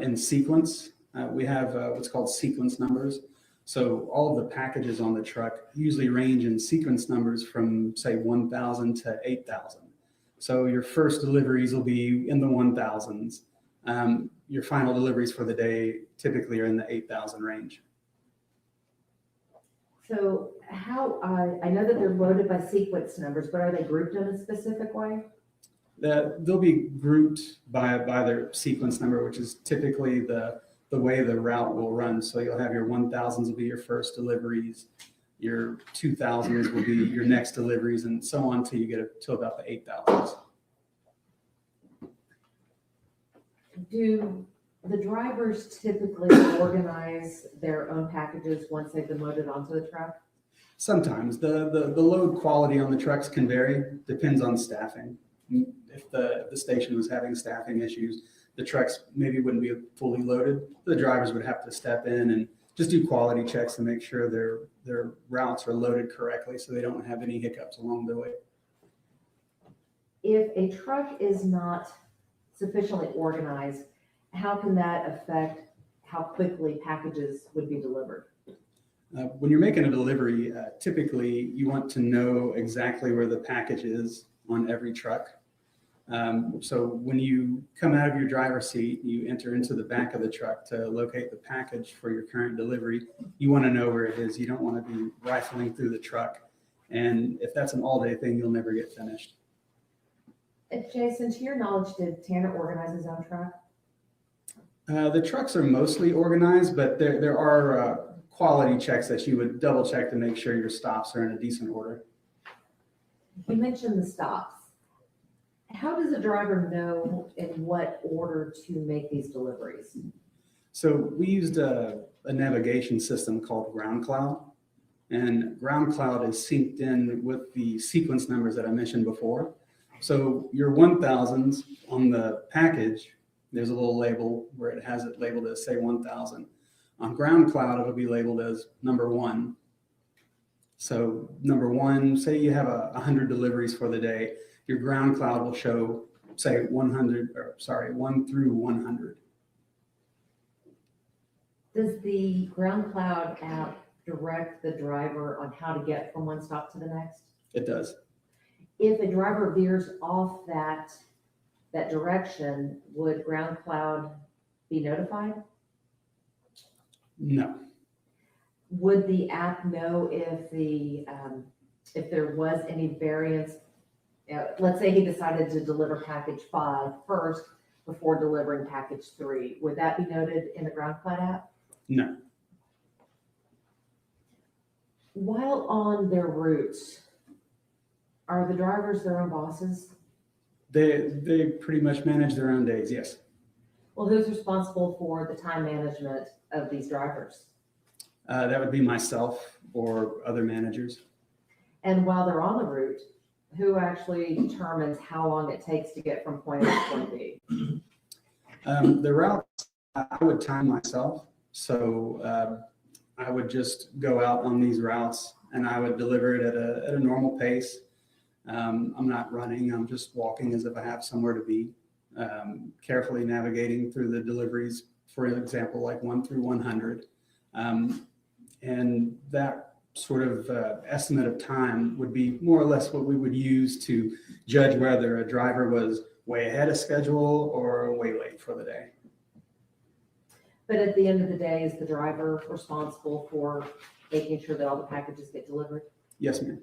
in sequence. We have what's called sequence numbers. So all of the packages on the truck usually range in sequence numbers from, say, 1,000 to 8,000. So your first deliveries will be in the 1,000s. Your final deliveries for the day typically are in the 8,000 range. So how, I know that they're loaded by sequence numbers, but are they grouped in a specific way? They'll be grouped by their sequence number, which is typically the way the route will run. So you'll have your 1,000s will be your first deliveries, your 2,000s will be your next deliveries, and so on until you get to about the 8,000s. Do the drivers typically organize their own packages once they've been loaded onto the truck? Sometimes the load quality on the trucks can vary, depends on staffing. if the station was having staffing issues, the trucks maybe wouldn't be fully loaded. The drivers would have to step in and just do quality checks to make sure their routes are loaded correctly so they don't have any hiccups along the way. If a truck is not sufficiently organized, how can that affect how quickly packages would be delivered? When you're making a delivery, typically you want to know exactly where the package is on every truck. So when you come out of your driver's seat, you enter into the back of the truck to locate the package for your current delivery. You want to know where it is. You don't want to be rifling through the truck. And if that's an all-day thing, you'll never get finished. Jason, to your knowledge, did Tanner organize his own truck? The trucks are mostly organized, but there are quality checks that you would double check to make sure your stops are in a decent order. You mentioned the stops. How does a driver know in what order to make these deliveries? So we used a navigation system called Ground Cloud, and Ground Cloud is synced in with the sequence numbers that I mentioned before. So your 1000s on the package, there's a little label where it has it labeled as, say, 1000. On Ground Cloud, it'll be labeled as number 1. So number 1, say you have 100 deliveries for the day, your Ground Cloud will show, say, 1 through 100. Does the Ground Cloud app direct the driver on how to get from one stop to the next? It does. If a driver veers off that direction, would Ground Cloud be notified? No. Would the app know if there was any variance? Let's say he decided to deliver package 5 first before delivering package 3. Would that be noted in the Ground Cloud app? No. While on their routes, are the drivers their own bosses? They pretty much manage their own days, yes. Well, who's responsible for the time management of these drivers? That would be myself or other managers. And while they're on the route, who actually determines how long it takes to get from point A to point B? The routes, I would time myself. So I would just go out on these routes and I would deliver it at a normal pace. I'm not running, I'm just walking as if I have somewhere to be, carefully navigating through the deliveries, for example, like 1 through 100. And that sort of estimate of time would be more or less what we would use to judge whether a driver was way ahead of schedule or way late for the day. But at the end of the day, is the driver responsible for making sure that all the packages get delivered? Yes, ma'am.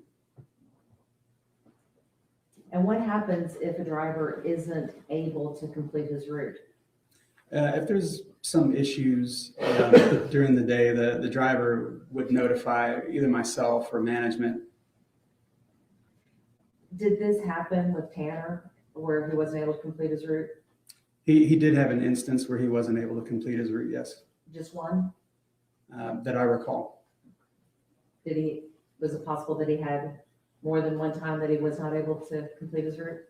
And what happens if a driver isn't able to complete his route? If there's some issues during the day, the driver would notify either myself or management. Did this happen with Tanner, where he wasn't able to complete his route? He did have an instance where he wasn't able to complete his route, yes, Just one? that I recall. Was it possible that he had more than one time that he was not able to complete his route?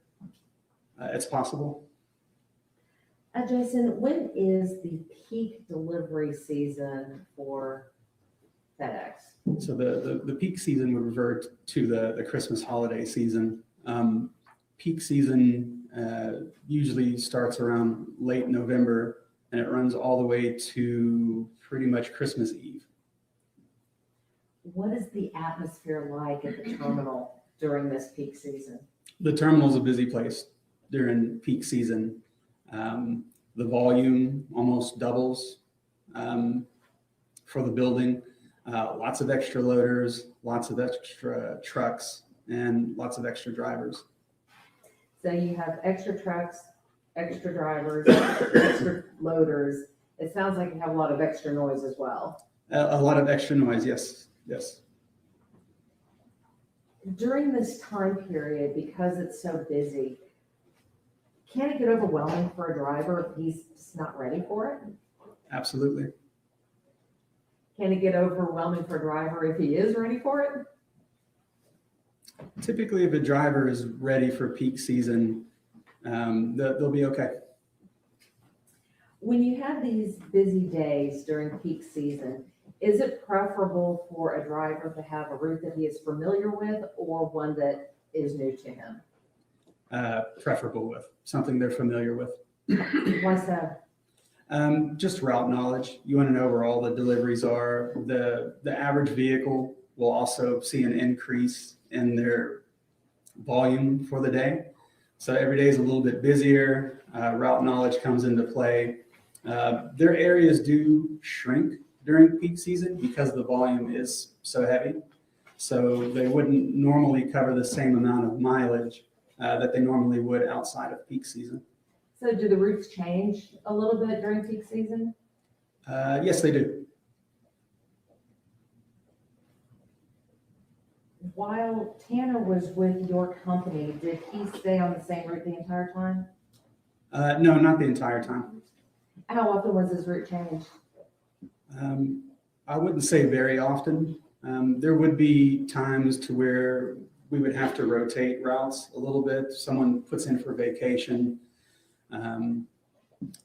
It's possible. Jason, when is the peak delivery season for FedEx? So the peak season would revert to the Christmas holiday season. Peak season usually starts around late November and it runs all the way to pretty much Christmas Eve. What is the atmosphere like at the terminal during this peak season? The terminal's a busy place during peak season. The volume almost doubles for the building. Lots of extra loaders, lots of extra trucks, and lots of extra drivers. So you have extra trucks, extra drivers, extra loaders. It sounds like you have a lot of extra noise as well. A lot of extra noise, yes, yes. During this time period, because it's so busy, can it get overwhelming for a driver if he's just not ready for it? Absolutely. Can it get overwhelming for a driver if he is ready for it? Typically, if a driver is ready for peak season, they'll be okay. When you have these busy days during peak season, is it preferable for a driver to have a route that he is familiar with or one that is new to him? Preferable with something they're familiar with. Why so? Just route knowledge. You want to know where all the deliveries are. The average vehicle will also see an increase in their volume for the day. So every day is a little bit busier. Route knowledge comes into play. Their areas do shrink during peak season because the volume is so heavy. So they wouldn't normally cover the same amount of mileage that they normally would outside of peak season. So do the routes change a little bit during peak season? Yes, they do. While Tanner was with your company, did he stay on the same route the entire time? No, not the entire time. How often was his route changed? I wouldn't say very often. There would be times to where we would have to rotate routes a little bit. Someone puts in for vacation.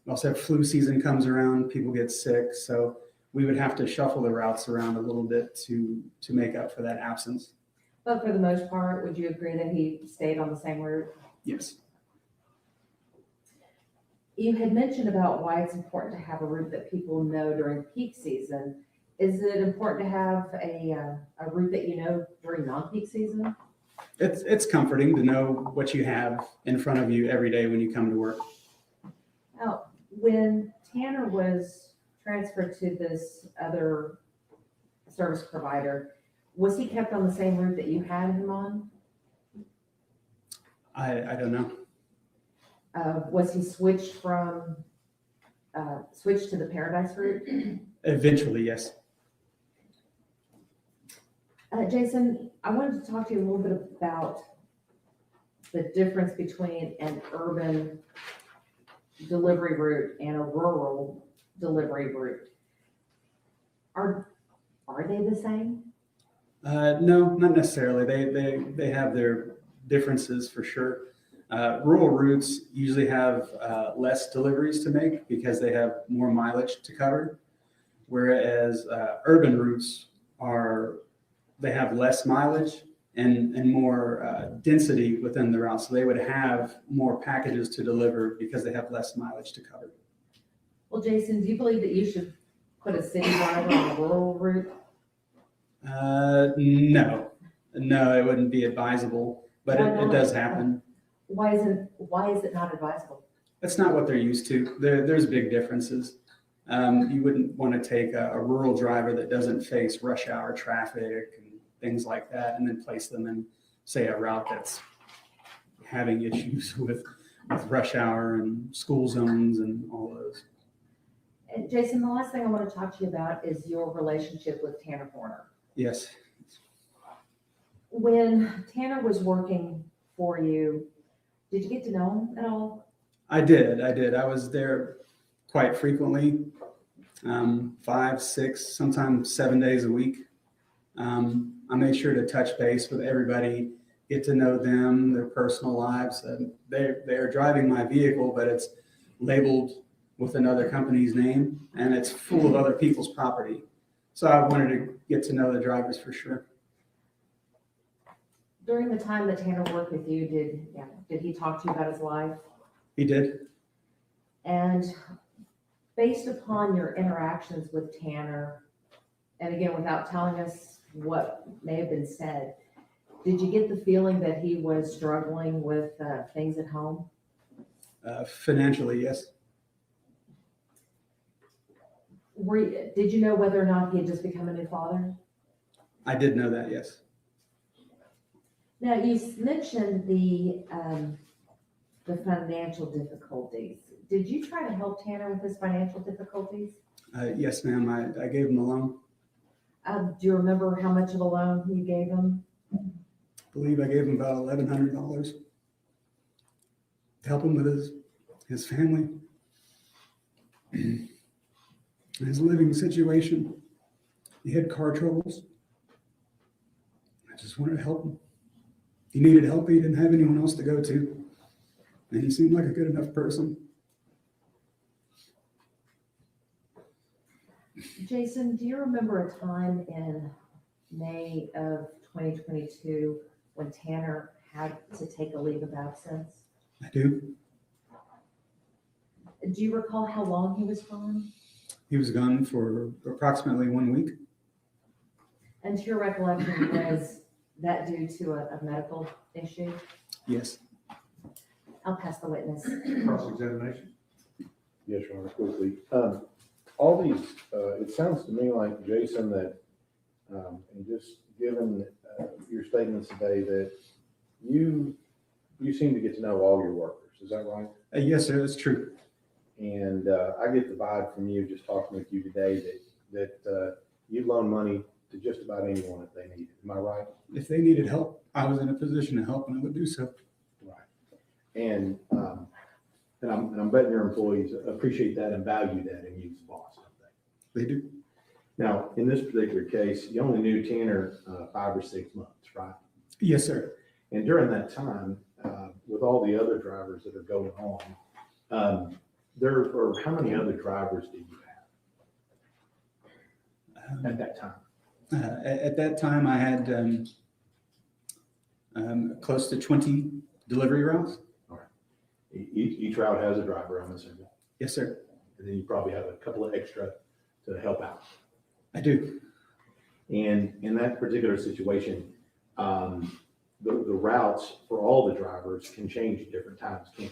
Also, flu season comes around, people get sick, so we would have to shuffle the routes around a little bit to make up for that absence. But for the most part, would you agree that he stayed on the same route? Yes. You had mentioned about why it's important to have a route that people know during peak season. Is it important to have a route that you know during non-peak season? It's comforting to know what you have in front of you every day when you come to work. Now, when Tanner was transferred to this other service provider, was he kept on the same route that you had him on? I don't know. Was he switched from, switched to the Paradise route? Eventually, yes. Jason, I wanted to talk to you a little bit about the difference between an urban delivery route and a rural delivery route. Are they the same? No, not necessarily. They have their differences for sure. Rural routes usually have less deliveries to make because they have more mileage to cover, whereas urban routes they have less mileage and more density within the route. So they would have more packages to deliver because they have less mileage to cover. Well, Jason, do you believe that you should put a city driver on a rural route? No, it wouldn't be advisable, but it does happen. Why is it not advisable? That's not what they're used to. There's big differences. You wouldn't want to take a rural driver that doesn't face rush hour traffic and things like that and then place them in, say, a route that's having issues with rush hour and school zones and all those. And Jason, the last thing I want to talk to you about is your relationship with Tanner Horner. Yes. When Tanner was working for you, did you get to know him at all? I did. I was there quite frequently, 5, 6, sometimes 7 days a week. I made sure to touch base with everybody, get to know them, their personal lives. They're driving my vehicle, but it's labeled with another company's name, and it's full of other people's property. So I wanted to get to know the drivers for sure. During the time that Tanner worked with you, did he talk to you about his life? He did. And based upon your interactions with Tanner, and again, without telling us what may have been said, did you get the feeling that he was struggling with things at home? Financially, yes. Did you know whether or not he had just become a new father? I did know that, yes. Now, you mentioned the financial difficulties. Did you try to help Tanner with his financial difficulties? Yes, ma'am. I gave him a loan. Do you remember how much of a loan you gave him? I believe I gave him about $1,100 to help him with his family, his living situation. He had car troubles. I just wanted to help him. He needed help. He didn't have anyone else to go to. And he seemed like a good enough person. Jason, do you remember a time in May of 2022 when Tanner had to take a leave of absence? I do. Do you recall how long he was gone? He was gone for approximately 1 week. And to your recollection, was that due to a medical issue? Yes. I'll pass the witness. Cross-examination? Yes, Your Honor, quickly. All these, it sounds to me like, Jason, that, and just given your statements today, that you seem to get to know all your workers. Is that right? Yes, sir, that's true. And I get the vibe from you, just talking with you today, that you loan money to just about anyone if they need it. Am I right? If they needed help, I was in a position to help and I would do so. Right. And I'm betting your employees appreciate that and value that in you as a boss, don't they? They do. Now, in this particular case, you only knew Tanner 5 or 6 months, right? Yes, sir. And during that time, with all the other drivers that are going on, there are, how many other drivers do you have at that time? At that time, I had close to 20 delivery routes. Each route has a driver, I'm assuming. Yes, sir. And then you probably have a couple of extra to help out. I do. And in that particular situation, the routes for all the drivers can change at different times, can't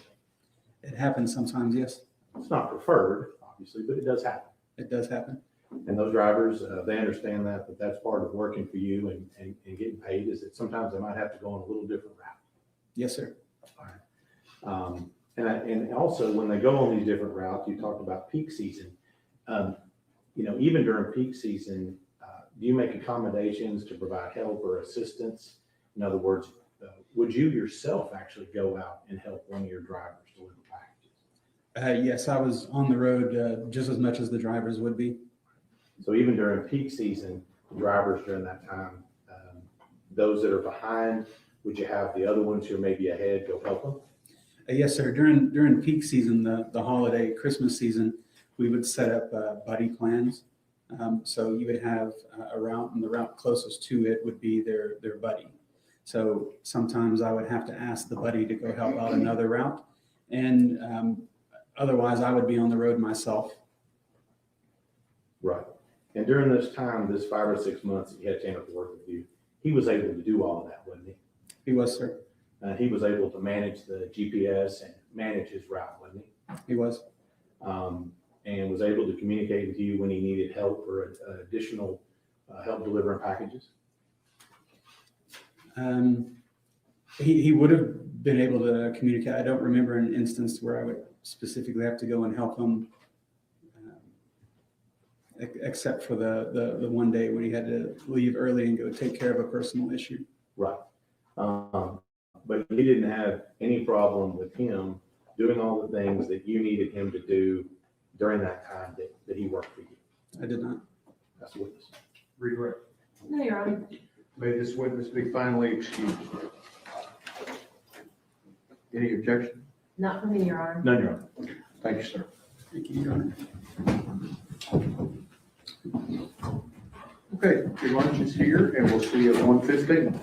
they? It happens sometimes, yes. It's not preferred, obviously, but it does happen. It does happen. And those drivers, they understand that, but that's part of working for you and getting paid, is that sometimes they might have to go on a little different route. Yes, sir. And also when they go on these different routes, you talked about peak season. Even during peak season, do you make accommodations to provide help or assistance? In other words, would you yourself actually go out and help one of your drivers deliver packages? Yes, I was on the road just as much as the drivers would be. So even during peak season, drivers during that time, those that are behind, would you have the other ones who are maybe ahead go help them? Yes, sir. During peak season, the holiday Christmas season, we would set up buddy plans. So you would have a route, and the route closest to it would be their buddy. So sometimes I would have to ask the buddy to go help out another route, and otherwise I would be on the road myself. Right. And during this time, this 5 or 6 months that you had Tanner to work with you, he was able to do all of that, wasn't he? He was, sir. He was able to manage the GPS and manage his route, wasn't he? He was. And was able to communicate with you when he needed help or additional help delivering packages? He would have been able to communicate. I don't remember an instance where I would specifically have to go and help him, except for the one day when he had to leave early and go take care of a personal issue. Right. But you didn't have any problem with him doing all the things that you needed him to do during that time that he worked for you? I did not. That's a witness. Redirect. No, Your Honor. May this witness be finally excused. Any objection? Not for me, Your Honor. None, Your Honor. Thank you, sir. Thank you, Your Honor. Okay, your lunch is here, and we'll see you at 1:15.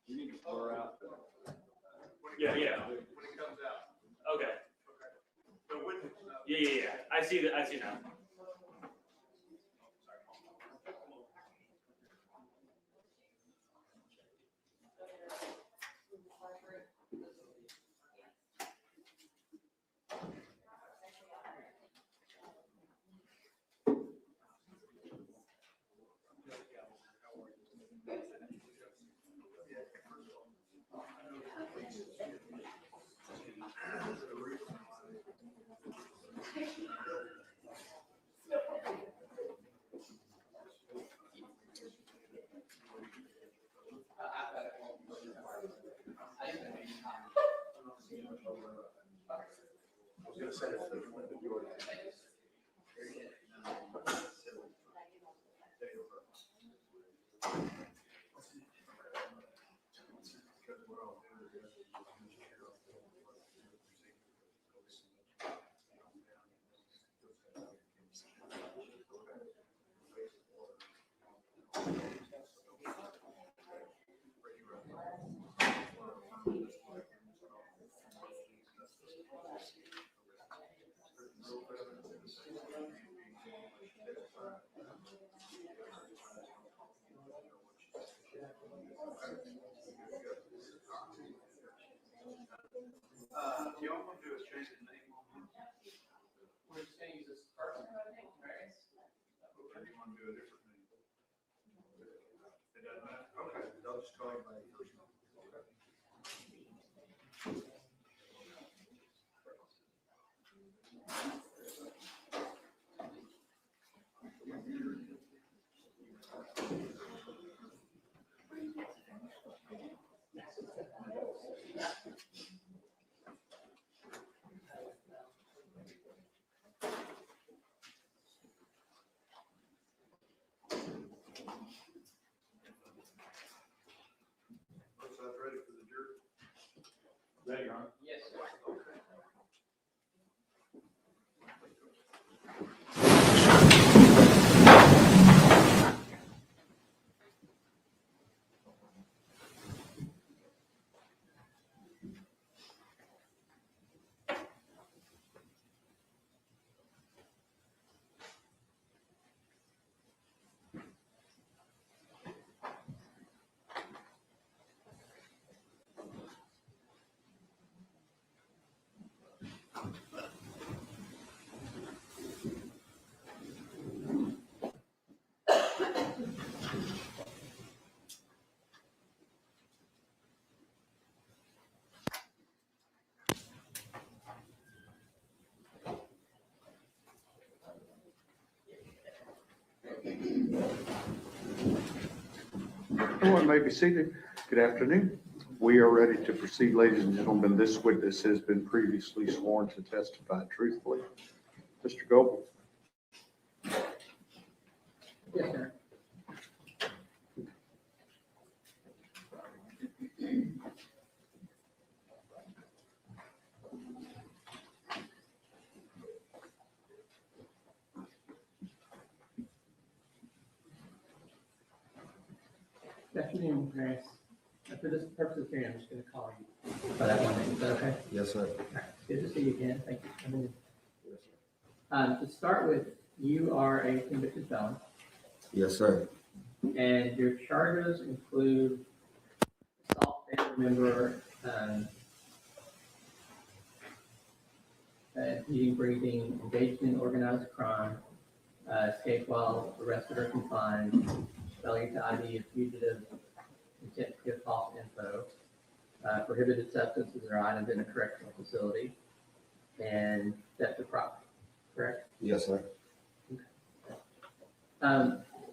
Yeah, yeah. When it comes out. Okay. Yeah. I see that. I see now. Ready, Your Honor? Yes, sir. Everyone may be seated. Good afternoon. We are ready to proceed, ladies and gentlemen. This witness has been previously sworn to testify truthfully. Mr. Goble. Yes, sir. Good afternoon, Grace. For this purpose of hearing, I'm just going to call you by that one name. Is that okay? Yes, sir. All right. Good to see you again. Thank you for coming in. To start with, you are a convicted felon, Yes, sir. and your charges include assault, family member, eating, breathing, engaged in organized crime, escape while arrested or confined, failure to ID a fugitive, intent to give false info, prohibited substances or items in a correctional facility, and theft of property, correct? Yes, sir.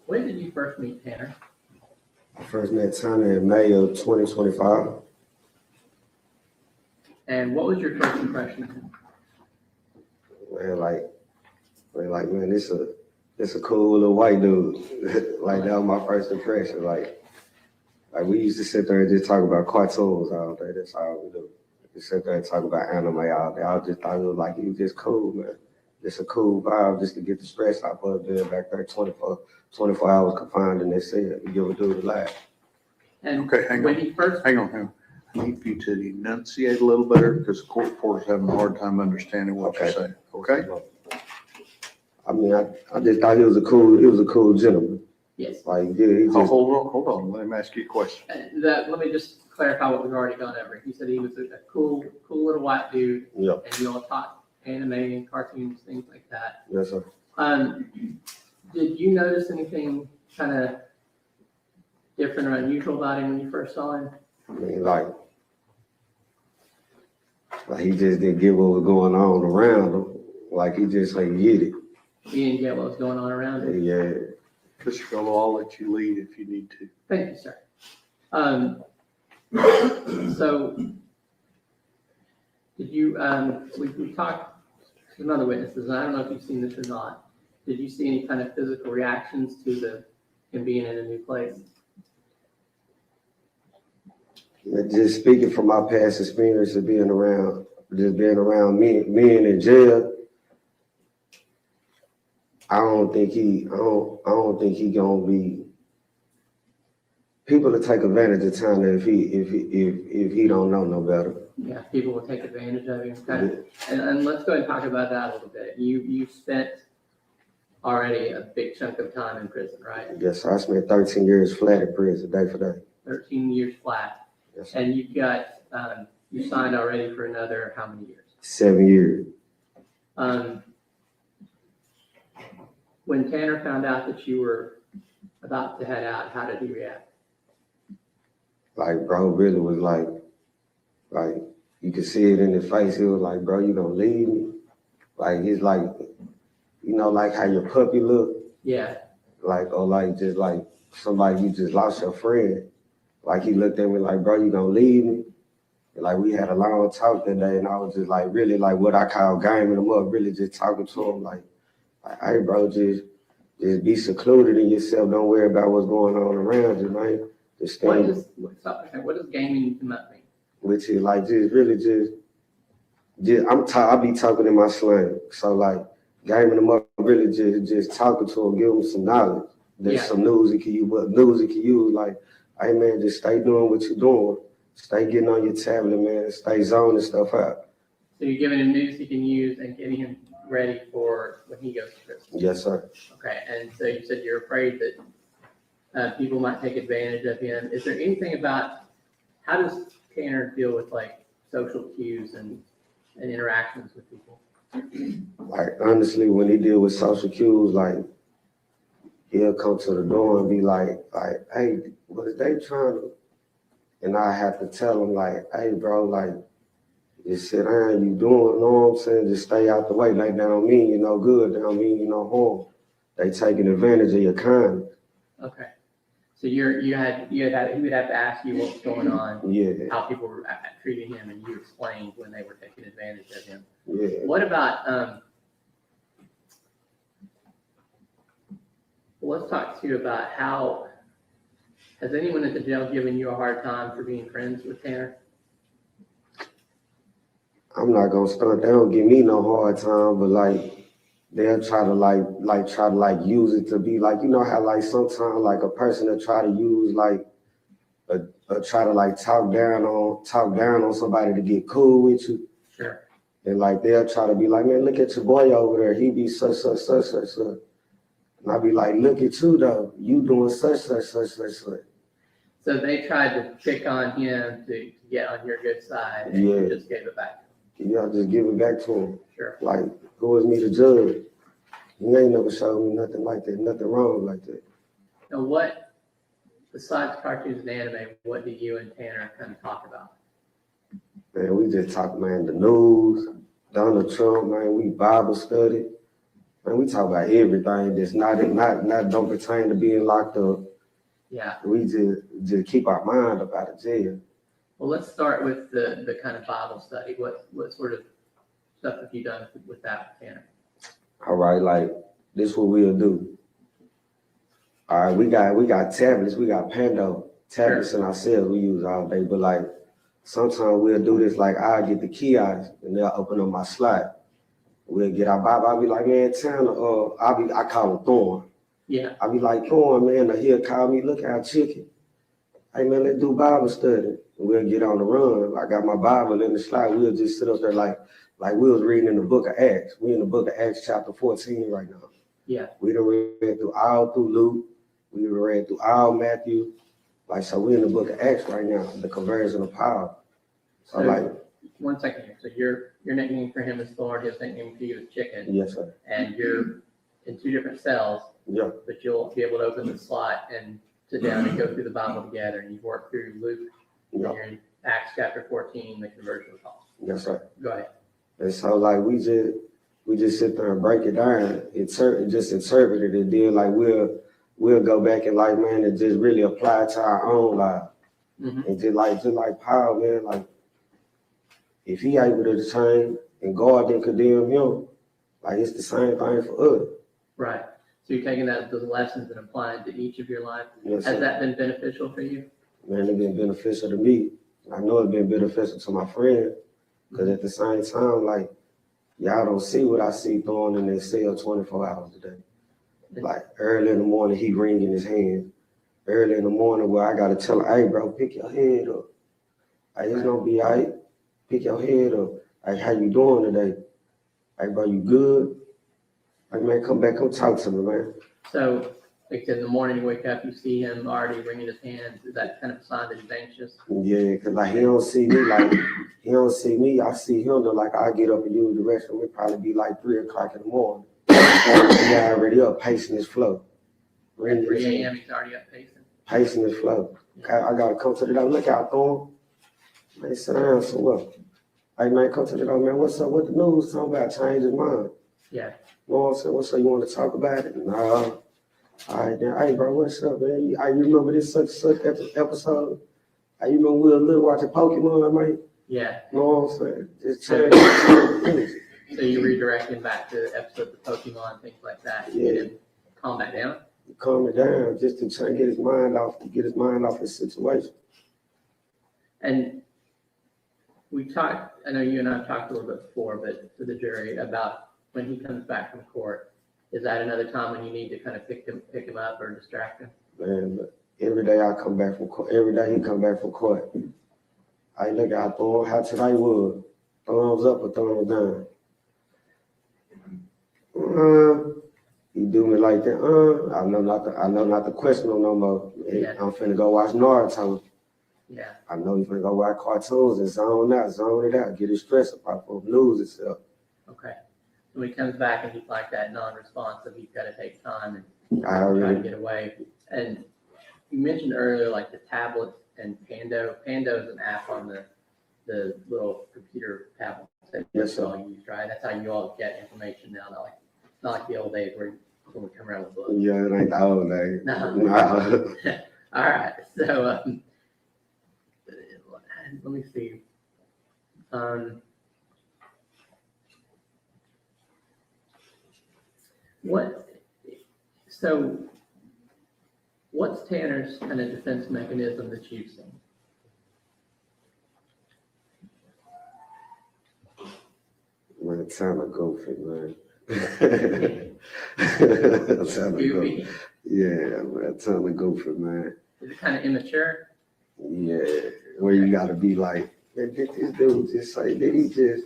When did you first meet Tanner? First met Tanner in May of 2025. And what was your first impression of him? Man, this a cool little white dude. Like, that was my first impression. Like we used to sit there and just talk about cartoons all day. That's all we do. Just sit there and talk about anime all day. I just thought it was like, he was just cool, man. Just a cool vibe, just to get the stress off of being back there 24 hours confined in this cell. You give a dude a laugh. And Okay, hang when on. he first, Hang on. I need you to enunciate a little better because the court reporter's having a hard time understanding what you're saying, okay? I mean, I just thought he was a cool gentleman. yes, Like, yeah, he just, Hold on, let me ask you a question. let me just clarify what we've already gone over. He said he was a cool little white dude, yeah, and you all taught anime, cartoons, things like that. yes, sir. Did you notice anything kind of different or unusual about him when you first saw him? I mean, like he just didn't get what was going on around him. Like, he just like get it. He didn't get what was going on around him? Yeah. Mr. Fellow, I'll let you lead if you need to. Thank you, sir. So, did you, we talked to some other witnesses, and I don't know if you've seen this or not. Did you see any kind of physical reactions to him being in a new place? Just speaking from my past experience of being around men in jail, I don't think he gonna be. People will take advantage of time if he don't know no better. Yeah, people will take advantage of you. Okay. And let's go ahead and talk about that a little bit. You spent already a big chunk of time in prison, right? Yes, I spent 13 years flat in prison, day for day. 13 years flat. Yes, sir. And you've got, you signed already for another how many years? 7 years. When Tanner found out that you were about to head out, how did he react? Like, bro, really was like you could see it in his face. He was like, bro, you gonna leave me? Like, he's like, you know, like how your puppy look? Yeah. Like, or like just like somebody you just lost your friend. Like, he looked at me like, bro, you gonna leave me? And like, we had a long talk that day, and I was just like, really like what I call gaming him up, really just talking to him like, hey, bro, just be secluded in yourself. Don't worry about what's going on around you, man. Just stay. What does gaming him up mean? Which is like I be talking in my slang. So like gaming him up, really just talking to him, give him some knowledge. There's some news he can use, but news he can use like, hey man, just stay doing what you're doing. Stay getting on your tablet, man. Stay zoning stuff out. So you're giving him news he can use and getting him ready for when he goes to prison. Yes, sir. Okay, and so you said you're afraid that people might take advantage of him. Is there anything about, how does Tanner deal with like social cues and interactions with people? Like, honestly, when he deal with social cues, like, he'll come to the door and be like, hey, what is they trying to? And I have to tell him like, hey, bro, like, just sit down, you doing, you know what I'm saying? Just stay out the way. Like, that don't mean you no good, that don't mean you no harm. They taking advantage of your kindness. Okay. So he would have to ask you what's going on, Yeah, how people were treating him, and you explained when they were taking advantage of him. yeah. What about, well, let's talk to you about how, has anyone at the jail given you a hard time for being friends with Tanner? I'm not gonna stunt. They don't give me no hard time, but like they'll try to use it to be like, you know how like sometimes like a person will try to use like try to like talk down on somebody to get cool with you. Sure. And like they'll try to be like, man, look at your boy over there. He be such. And I be like, look at you though. You doing such. So they tried to pick on him to get on your good side, and you just gave it back. Yeah, just give it back to him. Sure. Like, who is me to judge? He ain't never showed me nothing like that, nothing wrong like that. Now, what, besides cartoons and anime, what do you and Tanner kind of talk about? Man, we just talk, man, the news, Donald Trump, man, we Bible study. Man, we talk about everything that's not don't pertain to being locked up. Yeah. We just keep our mind up out of jail. Well, let's start with the kind of Bible study. What sort of stuff have you done with that, Tanner? All right, like, this is what we'll do. All right, we got tablets, we got Pando tablets in ourselves we use all day, but like, sometimes we'll do this, like, I'll get the kiosk and they'll open up my slot. We'll get our Bible. I'll be like, man, Tanner, I call him Thorn. Yeah. I'll be like, Thorn, man, he'll call me, look at our chicken. hey man, let's do Bible study. We'll get on the run. I got my Bible in the slide. We'll just sit up there like we was reading in the book of Acts. We in the book of Acts chapter 14 right now. Yeah. We done read through Luke. We done read through all Matthew. Like, so we in the book of Acts right now, the conversion of Paul. So like, 1 second here. So your nickname for him is Thorn, his nickname for you is Chicken, yes, sir. and you're in 2 different cells, Yeah, but you'll be able to open the slot and sit down and go through the Bible together, and you've worked through Luke, and yeah, you're in Acts chapter 14, the conversion of Paul. yes, sir. Go ahead. And so like we just sit there and break it down, just interpret it, and then like we'll go back and like, man, and just really apply it to our own life. Mhm. And just like Paul, man, like if he able to change and God didn't condemn him, like it's the same thing for us. Right. So you're taking those lessons and applying it to each of your life. Yes, Has sir. that been beneficial for you? Man, it's been beneficial to me. I know it's been beneficial to my friend, because at the same time, like, y'all don't see what I see throwing in their cell 24 hours a day. Like early in the morning, he ringing his hand. Early in the morning, where I gotta tell him, hey, bro, pick your head up. Hey, it's gonna be all right. Pick your head up. Hey, how you doing today? Hey, bro, you good? Hey, man, come back, come talk to me, man. So, like I said, in the morning you wake up, you see him already wringing his hands. Is that kind of a sign that he's anxious? Yeah, because like he don't see me like, he don't see me. I see him, though, like I get up and use the restroom. It probably be like 3 o'clock in the morning. He already up, pacing his flow. At 3 a.m. he's already up pacing. Pacing his flow. Okay, I gotta come to the door. Look out, Thorn. Man, sit down, so what? Hey, man, come to the door, man. What's up with the news? Talking about change his mind. Yeah. You know what I'm saying? What's up? You want to talk about it? Nah. All right, then. Hey, bro, what's up, man? You remember this such episode? Hey, you remember we were little watching Pokemon, man? Yeah. You know what I'm saying? Just change. So you redirect him back to episodes of Pokemon, things like that. You get him calm back down. Calm it down, just to try and get his mind off his situation. And we talked, I know you and I have talked a little bit before, but to the jury about when he comes back from court, is that another time when you need to kind of pick him up or distract him? Man, but every day I come back from court, every day he come back from court. I look out for how today was. Thumbs up or thumbs down. He do me like that. I know not to question him no more. Yeah. I'm finna go watch Naruto. Yeah. I know he's finna go watch cartoons and zone it out, get his stress up, lose itself. Okay. So when he comes back and he's like that non-responsive, he's got to take time and I try to already, get away. And you mentioned earlier, like the tablets and Pando. Pando is an app on the little computer tablet that Yes, you all use, right? That's how you all get information now. Not like the old days where someone would come around with books. yeah, it ain't the old days. No. Nah. All right. So let me see. What's Tanner's kind of defense mechanism that's using? Man, time to go for it, man. Time to go. Goofy? Yeah, man, time to go for it, man. Is it kind of immature? Yeah, where you gotta be like, man, did this dude just say, did he just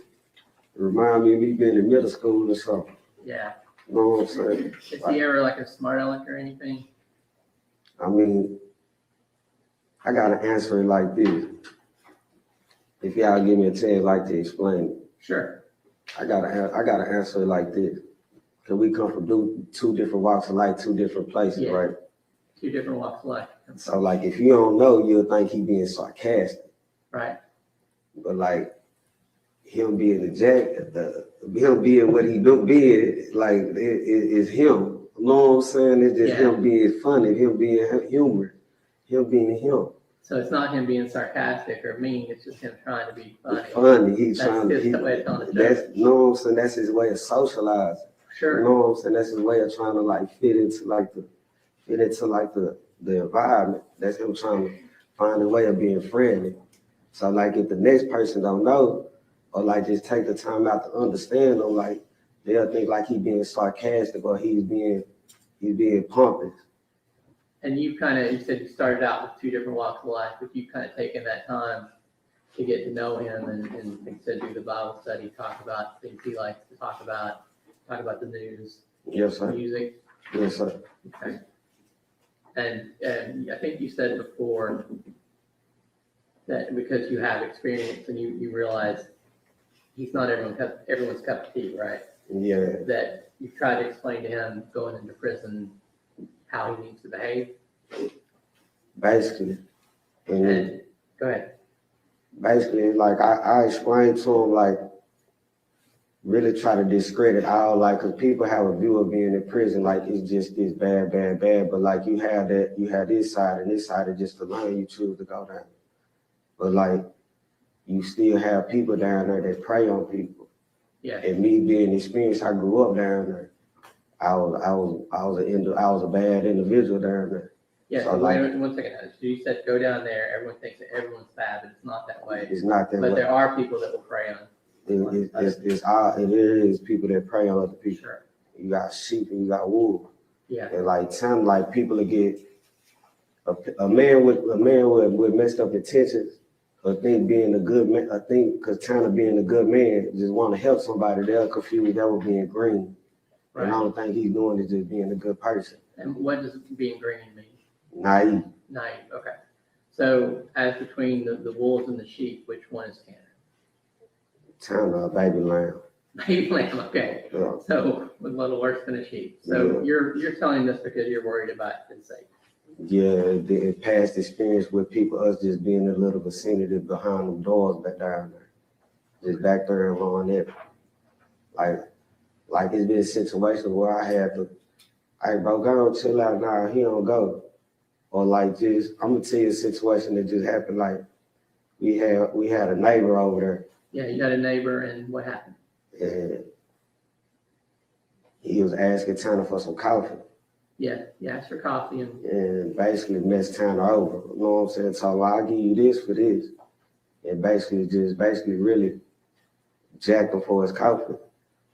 remind me of me being in middle school or something? Yeah. You know what I'm saying? Is he ever like a smart aleck or anything? I mean, I gotta answer it like this. If y'all give me a chance like to explain it, Sure. I gotta answer it like this. Cause we come from two different walks of life, 2 different places, Yeah. right? 2 different walks of life. So like, if you don't know, you'll think he being sarcastic. Right. But like, him being him being what he do being, like, it's him. You know what I'm saying? It's just him being funny, him being humorous, him being him. So it's not him being sarcastic or mean, it's just him trying to be funny. Funny, he's That's trying to, his way of telling a that's, joke. you know what I'm saying? That's his way of socializing. Sure. You know what I'm saying? That's his way of trying to like fit into the environment. That's him trying to find a way of being friendly. So like, if the next person don't know, or like just take the time out to understand him, like they'll think like he being sarcastic or he's being pompous. And you said you started out with 2 different walks of life, but you've kind of taken that time to get to know him and like I said, do the Bible study, talk about things he likes to talk about the news, Yes, sir. music. Yes, sir. Okay. And I think you said before that because you have experience and you realize he's not everyone's cup of tea, right? Yeah, That you try to explain to him going into prison how he needs to behave. basically. And And go ahead. basically, like, I explained to him, like, really try to discredit all, like, cause people have a view of being in prison, like, it's just this bad, bad, bad, but like, you have this side, and this side is just the line you choose to go down. But like, you still have people down there that prey on people. Yeah. And me being experienced, I grew up down there. I was a bad individual down there. Yeah, So, so like- wait, 1 second. So you said go down there, everyone thinks that everyone's bad, but it's not that way. It's not that But way. there are people that will prey on. It is people that prey on other people. Sure. You got sheep and you got wolves. Yeah. And like time, like people will get a man with messed up intentions. I think being a good man, because kind of being a good man, just want to help somebody, they'll confuse that with being green. Right. And the only thing he's doing is just being a good person. And what does being green mean? Naive. Naive. Okay. So as between the wolves and the sheep, which one is Tanner? Tanner, a baby lamb. Baby lamb. Okay. Yeah. So a little worse than a sheep. So you're telling this because you're worried about his sake. Yeah, the past experience with people, us just being in a little vicinity behind them doors back down there. Just back there and on it. Like it's been situations where I had to, hey bro, go and chill out now, he don't go. Or like just, I'm gonna tell you a situation that just happened, like we had a neighbor over there. Yeah, you had a neighbor and what happened? And he was asking Tanner for some coffee. Yeah, you asked for coffee And basically messed Tanner over. You know what I'm saying? So I'll give you this for this. And basically really jacked him for his coffee.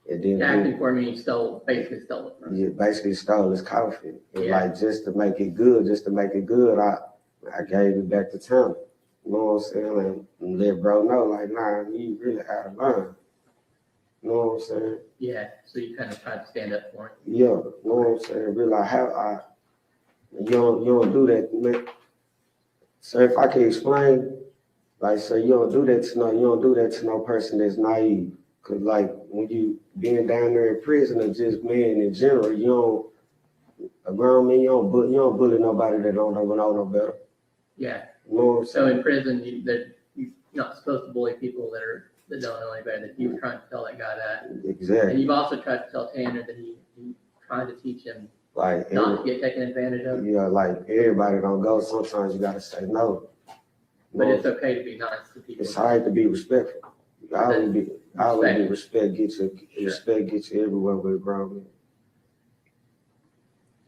And then acting for me, basically stole it from he basically stole his coffee. And Yeah. like just to make it good, I gave it back to Tanner. You know what I'm saying? And let bro know, like, nah, you really out of line. You know what I'm saying? Yeah, so you kind of tried to stand up for him. Yeah, you know what I'm saying? Really, you don't do that, man. So if I can explain, like, so you don't do that to no person that's naive. Cause like when you being down there in prison or just men in general, a grown man, you don't bully nobody that don't know no better. Yeah. You know what I'm So saying? in prison, you're not supposed to bully people that don't know any better. That you were trying to tell that guy that. And Exactly. you've also tried to tell Tanner that you trying to teach him Like not to get taken advantage of. yeah, like everybody don't go. Sometimes you gotta say no. But it's okay to be nice to people. It's hard to be respectful. I would be respect get you everywhere with a grown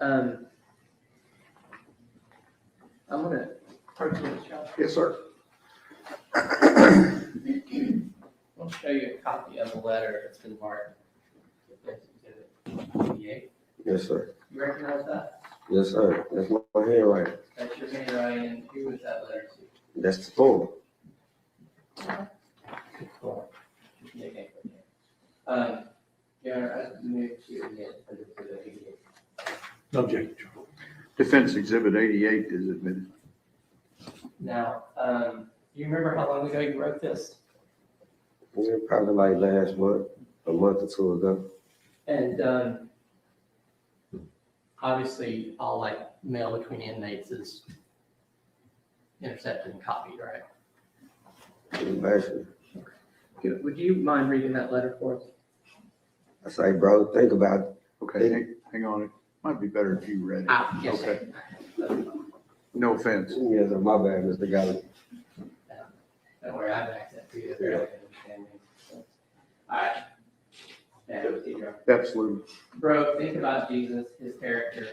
man. I'm gonna. Yes, sir. I'll show you a copy of the letter that's been marked. 88. Yes, sir. You recognize that? Yes, sir. That's my handwriting. That's your handwriting. Who was that letter to? That's the form. Cool. Yeah, I moved to the 88. Objection. Defense Exhibit 88 is admitted. Now, do you remember how long ago you wrote this? Yeah, probably like last month, a month or two ago. And obviously, all like mail between inmates is intercepted and copied, right? Basically, Would you mind reading that letter for us? I say, bro, think about it. Okay, hang on. It might be better if you read it. Yes. Okay. No offense. Yes, sir. My bad, Mr. Gallagher. Don't worry, I have access to you. All right. Yeah, it was Pedro. Absolutely. Bro, think about Jesus, his character,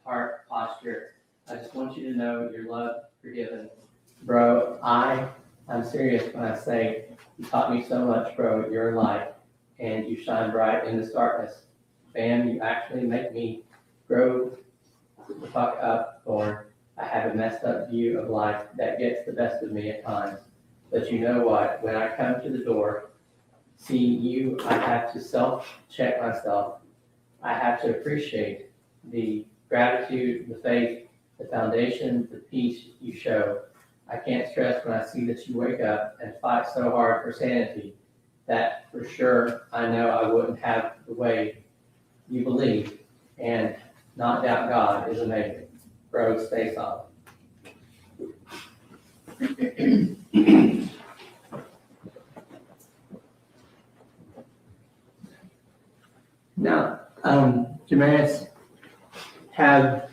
heart, posture. I just want you to know you're loved, forgiven. Bro, I'm serious when I say you taught me so much, bro. You're a light, and you shine bright in this darkness. Fam, you actually make me grow the fuck up, Thorne. I have a messed up view of life that gets the best of me at times. But you know what? When I come to the door, seeing you, I have to self-check myself. I have to appreciate the gratitude, the faith, the foundation, the peace you show. I can't stress when I see that you wake up and fight so hard for sanity that for sure I know I wouldn't have the way you believe and not doubt God is amazing. Bro, stay solid. Now, Jamaris, have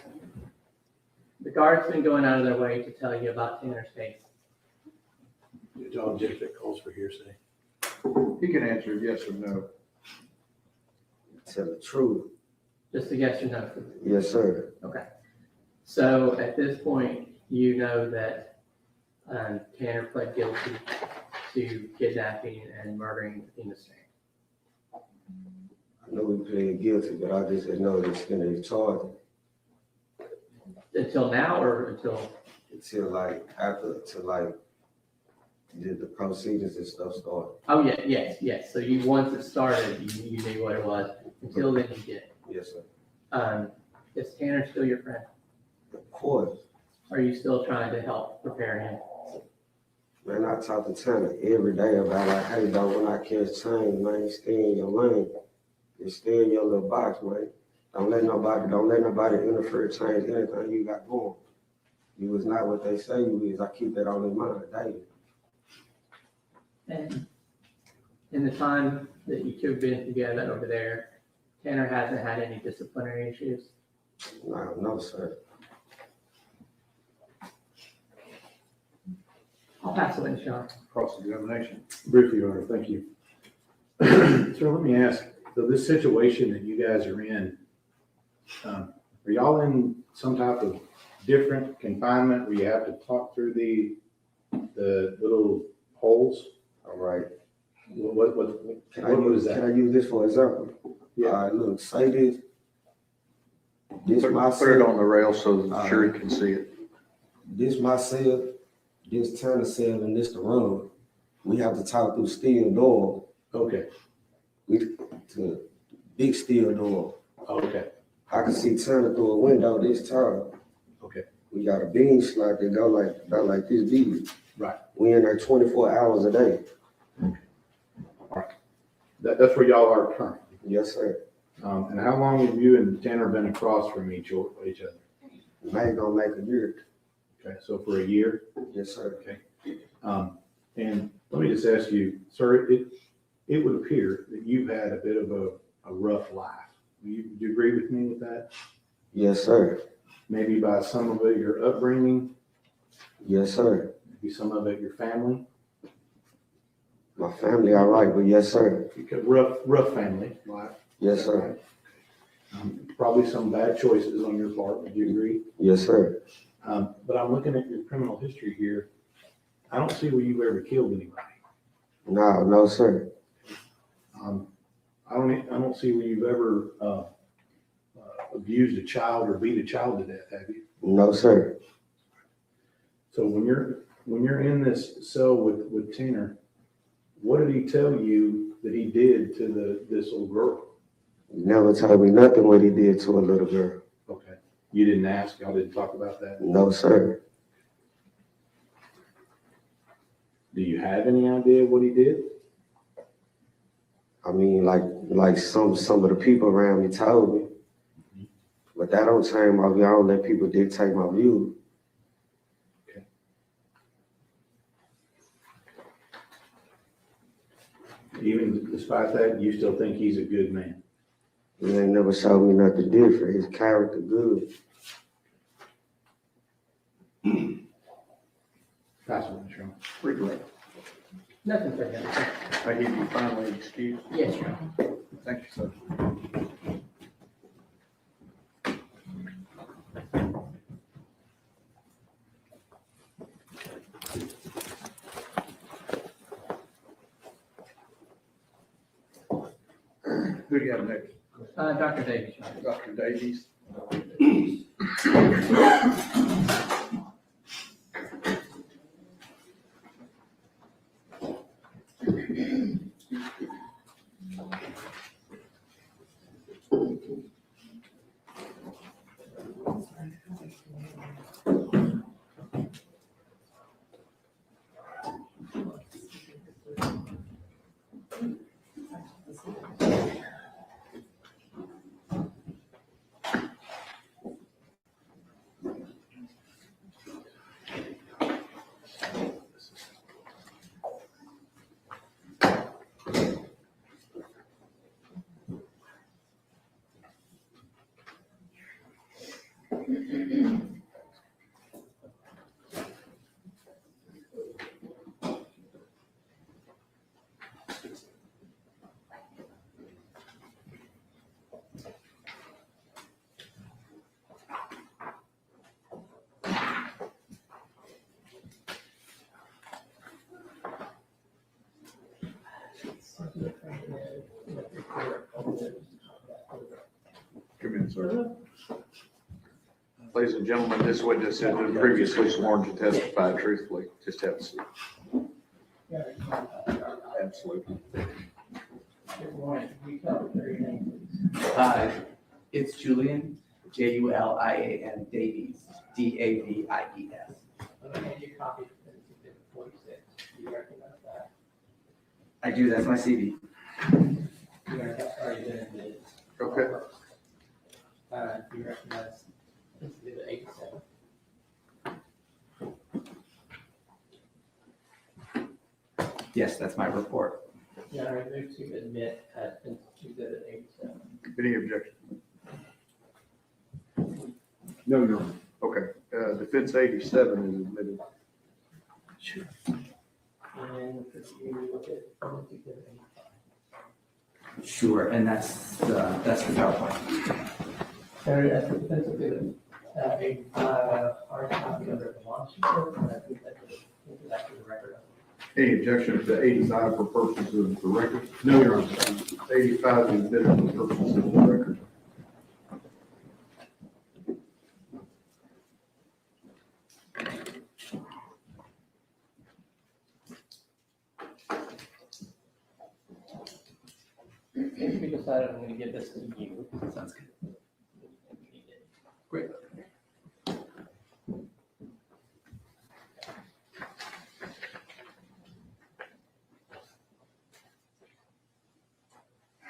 the guards been going out of their way to tell you about Tanner's case? John Jacob calls for hearsay. He can answer yes or no. Tell the truth. Just a yes or no? Yes, sir. Okay. So at this point, you know that Tanner pled guilty to kidnapping and murdering Athena Strand. I know he pleaded guilty, but I just didn't know the extent of his charge Until now or until? until did the proceedings and stuff start. Oh, yeah, yes. So you, once it started, you knew what it was. Until then, you didn't. Yes, sir. Is Tanner still your friend? Of course. Are you still trying to help prepare him? Man, I talk to Tanner every day about like, hey, dog, when I catch change, man, stay in your lane. Just stay in your little box, man. Don't let nobody interfere, change anything you got going. You was not what they say you is. I keep that on in mind daily. And in the time that you two have been together over there, Tanner hasn't had any disciplinary issues? No, sir. I'll pass it in, Sean. Cross-examination. Briefly, Your Honor, thank you. So let me ask, so this situation that you guys are in, are y'all in some type of different confinement where you have to talk through the little holes? All right. What Can is I that? use this for example? Yeah. All right, look, say this. This my Put it cell. on the rail so the jury can see it. This my cell. This Tanner cell, and this the room. We have to talk through steel door. Okay, To big steel door. okay, I can see Tanner through a window this time. okay, We got a beam slot that go like this big. right. We in there 24 hours a day. That's where y'all are currently. Yes, sir. And how long have you and Tanner been across from each other? May gonna make a year. Okay, so for a year? Yes, sir. And let me just ask you, sir, it would appear that you've had a bit of a rough life. Do you agree with me with that? Yes, sir. Maybe by some of it, your upbringing, Yes, sir. maybe some of it, your family? My family, all right, but yes, sir. Rough family life. Yes, sir. Probably some bad choices on your part, would you agree? Yes, sir. But I'm looking at your criminal history here. I don't see where you've ever killed anybody. No, sir. I don't see where you've ever abused a child or beat a child to death, have you? No, sir. So when you're in this cell with Tanner, what did he tell you that he did to this little girl? He never told me nothing what he did to a little girl. Okay. You didn't ask, y'all didn't talk about that? No, sir. Do you have any idea what he did? I mean, like some of the people around me told me. But that don't change my view. I don't let people dictate my view. Okay. Even despite that, you still think he's a good man? He ain't never showed me nothing different. His character good. Pass on, Sean. Briefly. Nothing for him. I give you finally excuse. Yes, Sean. Thank you, sir. Who do you have next? Dr. Davis, Sean. Dr. Davies. Come in, sir. Ladies and gentlemen, this witness has been previously sworn to testify truthfully. Just have a seat. Absolutely. Good morning. Can you tell us your name, please? It's Julian, Julian Davies, Davies. I'm going to hand you a copy of Exhibit 46. Do you recognize that? I do, that's my CV. You're going to already been admitted. Okay. Do you recognize Exhibit 87? Yes, that's my report. Yeah, I move to admit Exhibit 87. Any objection? No, Your Honor. Okay, defense 87 is admitted. Sure. And could you look at Exhibit 85? Sure, and that's the PowerPoint. Senator, that's the defense exhibit. Hard copy under the Washington, and I think that could back to the record. Any objection to 85 for purposes of the record? No, Your Honor. 85 is admitted for purposes of the record. Since we decided I'm going to give this to you. Sounds good. Great.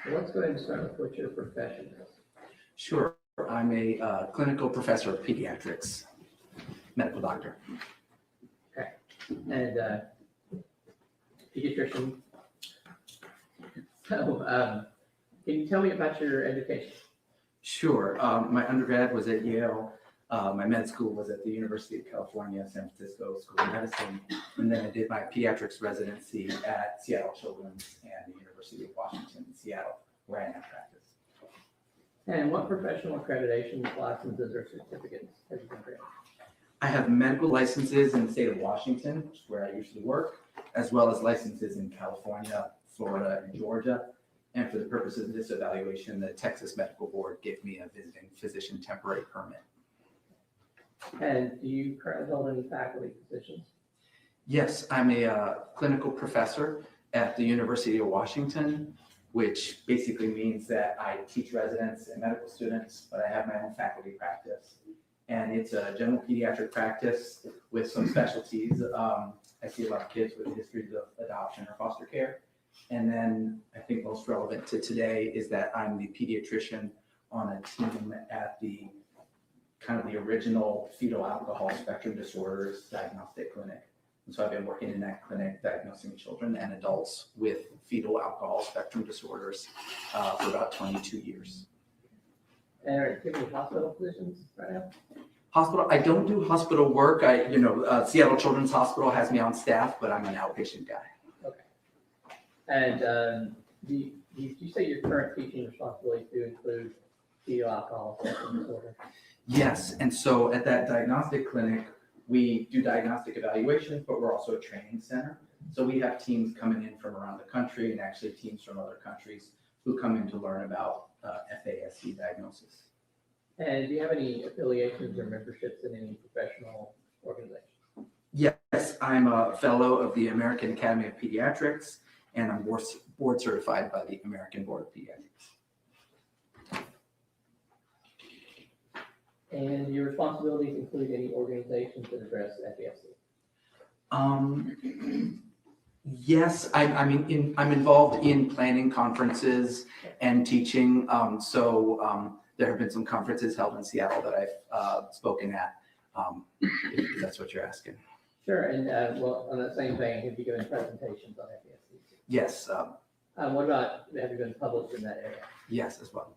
So let's go ahead and start with what your profession is. Sure, I'm a clinical professor of pediatrics, medical doctor. And pediatrician. So, can you tell me about your education? Sure, my undergrad was at Yale. My med school was at the University of California, San Francisco School of Medicine. And then I did my pediatrics residency at Seattle Children's and the University of Washington in Seattle, where I now practice. And what professional accreditations, licenses, or certificates have you been granted? I have medical licenses in the state of Washington, which is where I usually work, as well as licenses in California, Florida, and Georgia. And for the purposes of this evaluation, the Texas Medical Board gave me a visiting physician temporary permit. And do you currently hold any faculty positions? Yes, I'm a clinical professor at the University of Washington, which basically means that I teach residents and medical students, but I have my own faculty practice. And it's a general pediatric practice with some specialties. I see a lot of kids with histories of adoption or foster care. And then I think most relevant to today is that I'm the pediatrician on a team at the kind of the original fetal alcohol spectrum disorders diagnostic clinic. And so I've been working in that clinic diagnosing children and adults with fetal alcohol spectrum disorders for about 22 years. And are you giving hospital positions right now? Hospital, I don't do hospital work. Seattle Children's Hospital has me on staff, but I'm an outpatient guy. Okay. And do you say your current teaching responsibilities do include fetal alcohol spectrum disorder? Yes, and so at that diagnostic clinic, we do diagnostic evaluations, but we're also a training center. So we have teams coming in from around the country and actually teams from other countries who come in to learn about FASD diagnosis. And do you have any affiliations or memberships in any professional organizations? Yes, I'm a fellow of the American Academy of Pediatrics, and I'm board certified by the American Board of Pediatrics. And your responsibilities include any organizations that address FASD? Yes, I'm involved in planning conferences and teaching. There have been some conferences held in Seattle that I've spoken at, if that's what you're asking. Sure, and well, on that same vein, have you given presentations on FASD? Yes, What about, have you been published in that area? yes, as well.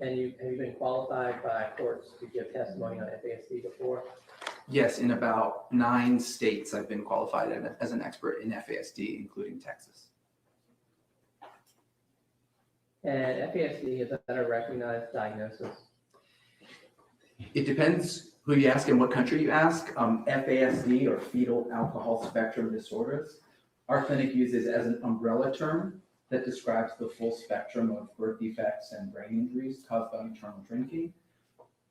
And have you been qualified by courts to give testimony on FASD before? Yes, in about 9 states, I've been qualified as an expert in FASD, including Texas. And FASD, is that a recognized diagnosis? It depends who you ask and what country you ask. FASD, or fetal alcohol spectrum disorders, our clinic uses as an umbrella term that describes the full spectrum of birth defects and brain injuries caused by maternal drinking.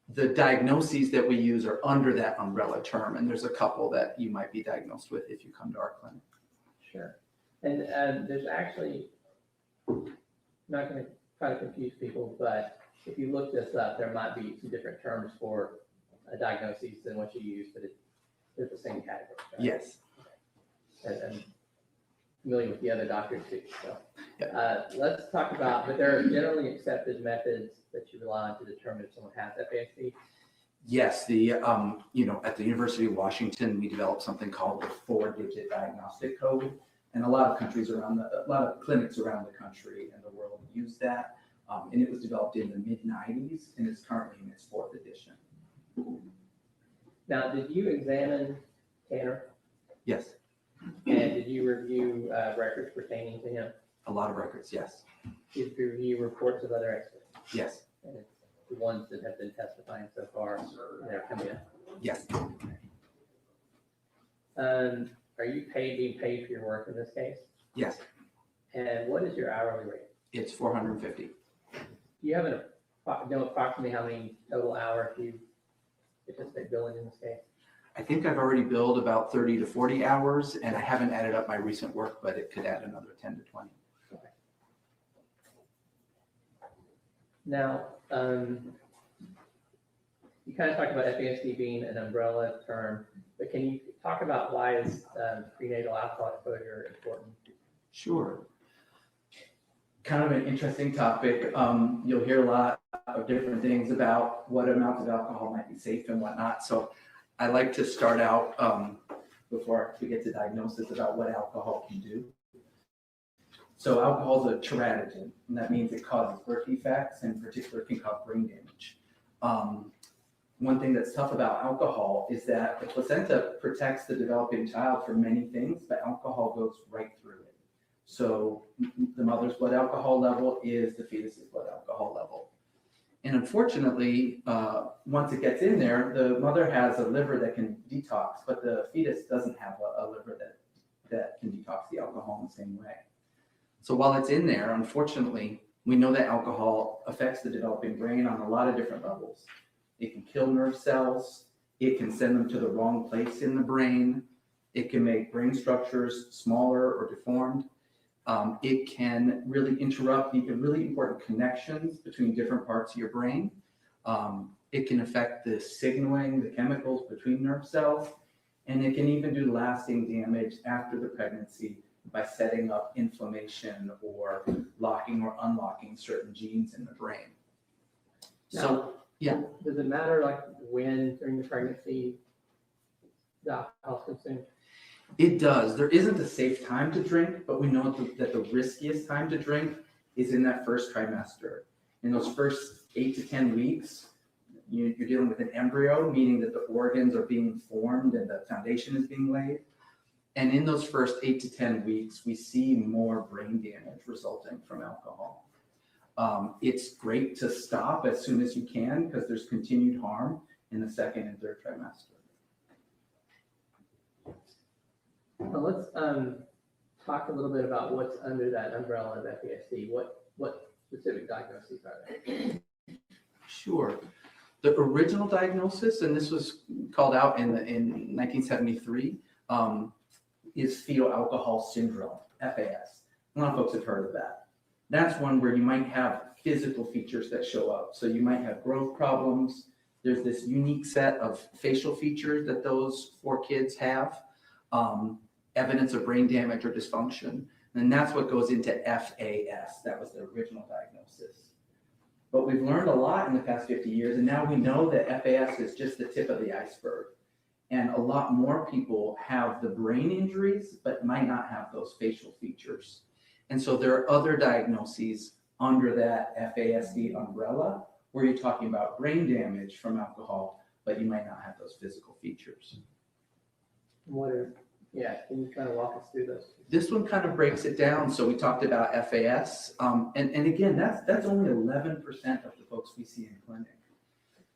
The diagnoses that we use are under that umbrella term, and there's a couple that you might be diagnosed with if you come to our clinic. Sure. And there's actually, I'm not going to try to confuse people, but if you look this up, there might be some different terms for diagnoses than what you use, but they're the same category, right? Yes. And familiar with the other doctors too, so. Yeah. Let's talk about, but there are generally accepted methods that you rely on to determine if someone has FASD. Yes, at the University of Washington, we developed something called the 4-digit diagnostic code. And a lot of clinics around the country and the world use that. And it was developed in the mid-90s, and it's currently in its 4th edition. Now, did you examine Tanner? Yes, And did you review records pertaining to him? a lot of records, yes. Did you review reports of other experts? Yes, And it's the ones that have been testifying so far, they're coming in. yes. Are you being paid for your work in this case? Yes, And what is your hourly rate? it's $450. Do you have know approximately how many total hours you anticipate billing in this case? I think I've already billed about 30 to 40 hours, and I haven't added up my recent work, but it could add another 10 to 20. Now, you kind of talked about FASD being an umbrella term, but can you talk about why is prenatal alcohol exposure important? Sure. Kind of an interesting topic. You'll hear a lot of different things about what amounts of alcohol might be safe and whatnot. So I like to start out before we get to diagnosis about what alcohol can do. So alcohol is a teratogen, and that means it causes birth defects, and in particular can cause brain damage. One thing that's tough about alcohol is that the placenta protects the developing child from many things, but alcohol goes right through it. So the mother's blood alcohol level is the fetus's blood alcohol level. And unfortunately, once it gets in there, the mother has a liver that can detox, but the fetus doesn't have a liver that can detox the alcohol in the same way. So while it's in there, unfortunately, we know that alcohol affects the developing brain on a lot of different levels. It can kill nerve cells. It can send them to the wrong place in the brain. It can make brain structures smaller or deformed. It can really interrupt the really important connections between different parts of your brain. It can affect the signaling, the chemicals between nerve cells, and it can even do lasting damage after the pregnancy by setting up inflammation or locking or unlocking certain genes in the brain. So, yeah. Does it matter like when during the pregnancy the alcohol is consumed? It does. There isn't a safe time to drink, but we know that the riskiest time to drink is in that first trimester. In those first 8 to 10 weeks, you're dealing with an embryo, meaning that the organs are being formed and the foundation is being laid. And in those first 8 to 10 weeks, we see more brain damage resulting from alcohol. It's great to stop as soon as you can because there's continued harm in the second and third trimester. Well, let's talk a little bit about what's under that umbrella of FASD. What specific diagnoses are there? Sure. The original diagnosis, and this was called out in 1973, is fetal alcohol syndrome, FAS. A lot of folks have heard of that. That's one where you might have physical features that show up. So you might have growth problems. There's this unique set of facial features that those 4 kids have, evidence of brain damage or dysfunction. And that's what goes into FAS. That was the original diagnosis. But we've learned a lot in the past 50 years, and now we know that FAS is just the tip of the iceberg. And a lot more people have the brain injuries, but might not have those facial features. And so there are other diagnoses under that FASD umbrella where you're talking about brain damage from alcohol, but you might not have those physical features. Can you kind of walk us through those? This one kind of breaks it down. So we talked about FAS, and again, that's only 11% of the folks we see in clinic.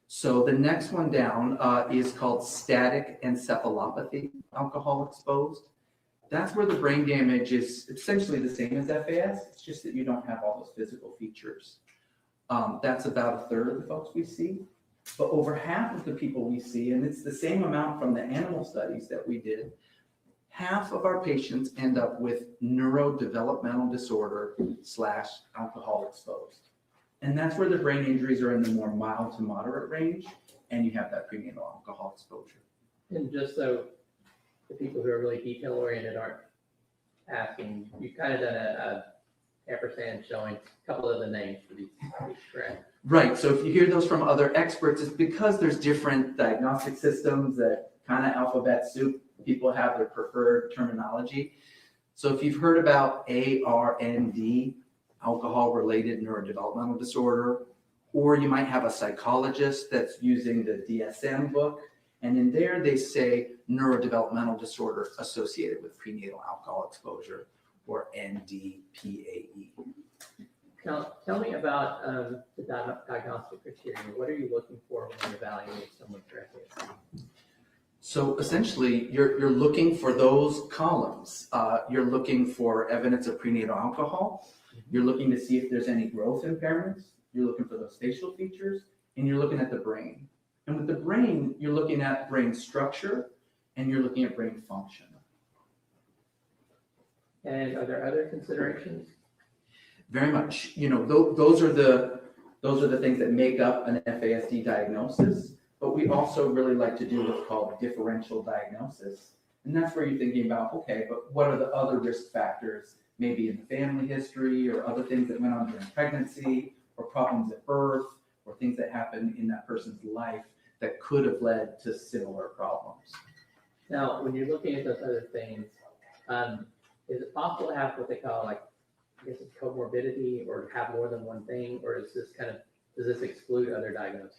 So the next one down is called static encephalopathy, alcohol exposed. That's where the brain damage is essentially the same as FAS. It's just that you don't have all those physical features. That's about 1/3 of the folks we see. But over half of the people we see, and it's the same amount from the animal studies that we did, half of our patients end up with neurodevelopmental disorder / alcohol exposed. And that's where the brain injuries are in the more mild to moderate range, and you have that prenatal alcohol exposure. And just so the people who are really detail oriented aren't asking, you've kind of done a ampersand showing a couple of the names for these, correct? Right, so if you hear those from other experts, it's because there's different diagnostic systems that kind of alphabet soup, people have their preferred terminology. So if you've heard about ARND, alcohol-related neurodevelopmental disorder, or you might have a psychologist that's using the DSM book, and in there they say neurodevelopmental disorder associated with prenatal alcohol exposure, or NDPAE. Tell me about the diagnostic criteria. What are you looking for when you evaluate someone for FAS? So essentially, you're looking for those columns. You're looking for evidence of prenatal alcohol. You're looking to see if there's any growth impairments. You're looking for those facial features, and you're looking at the brain. And with the brain, you're looking at brain structure, and you're looking at brain function. And are there other considerations? Very much. You know, those are the things that make up an FASD diagnosis. But we also really like to do what's called differential diagnosis. And that's where you're thinking about, okay, but what are the other risk factors, maybe in the family history or other things that went on during pregnancy or problems at birth or things that happened in that person's life that could have led to similar problems. Now, when you're looking at those other things, is it possible to have what they call, like, I guess it's comorbidity, or have more than one thing, or is this does this exclude other diagnoses?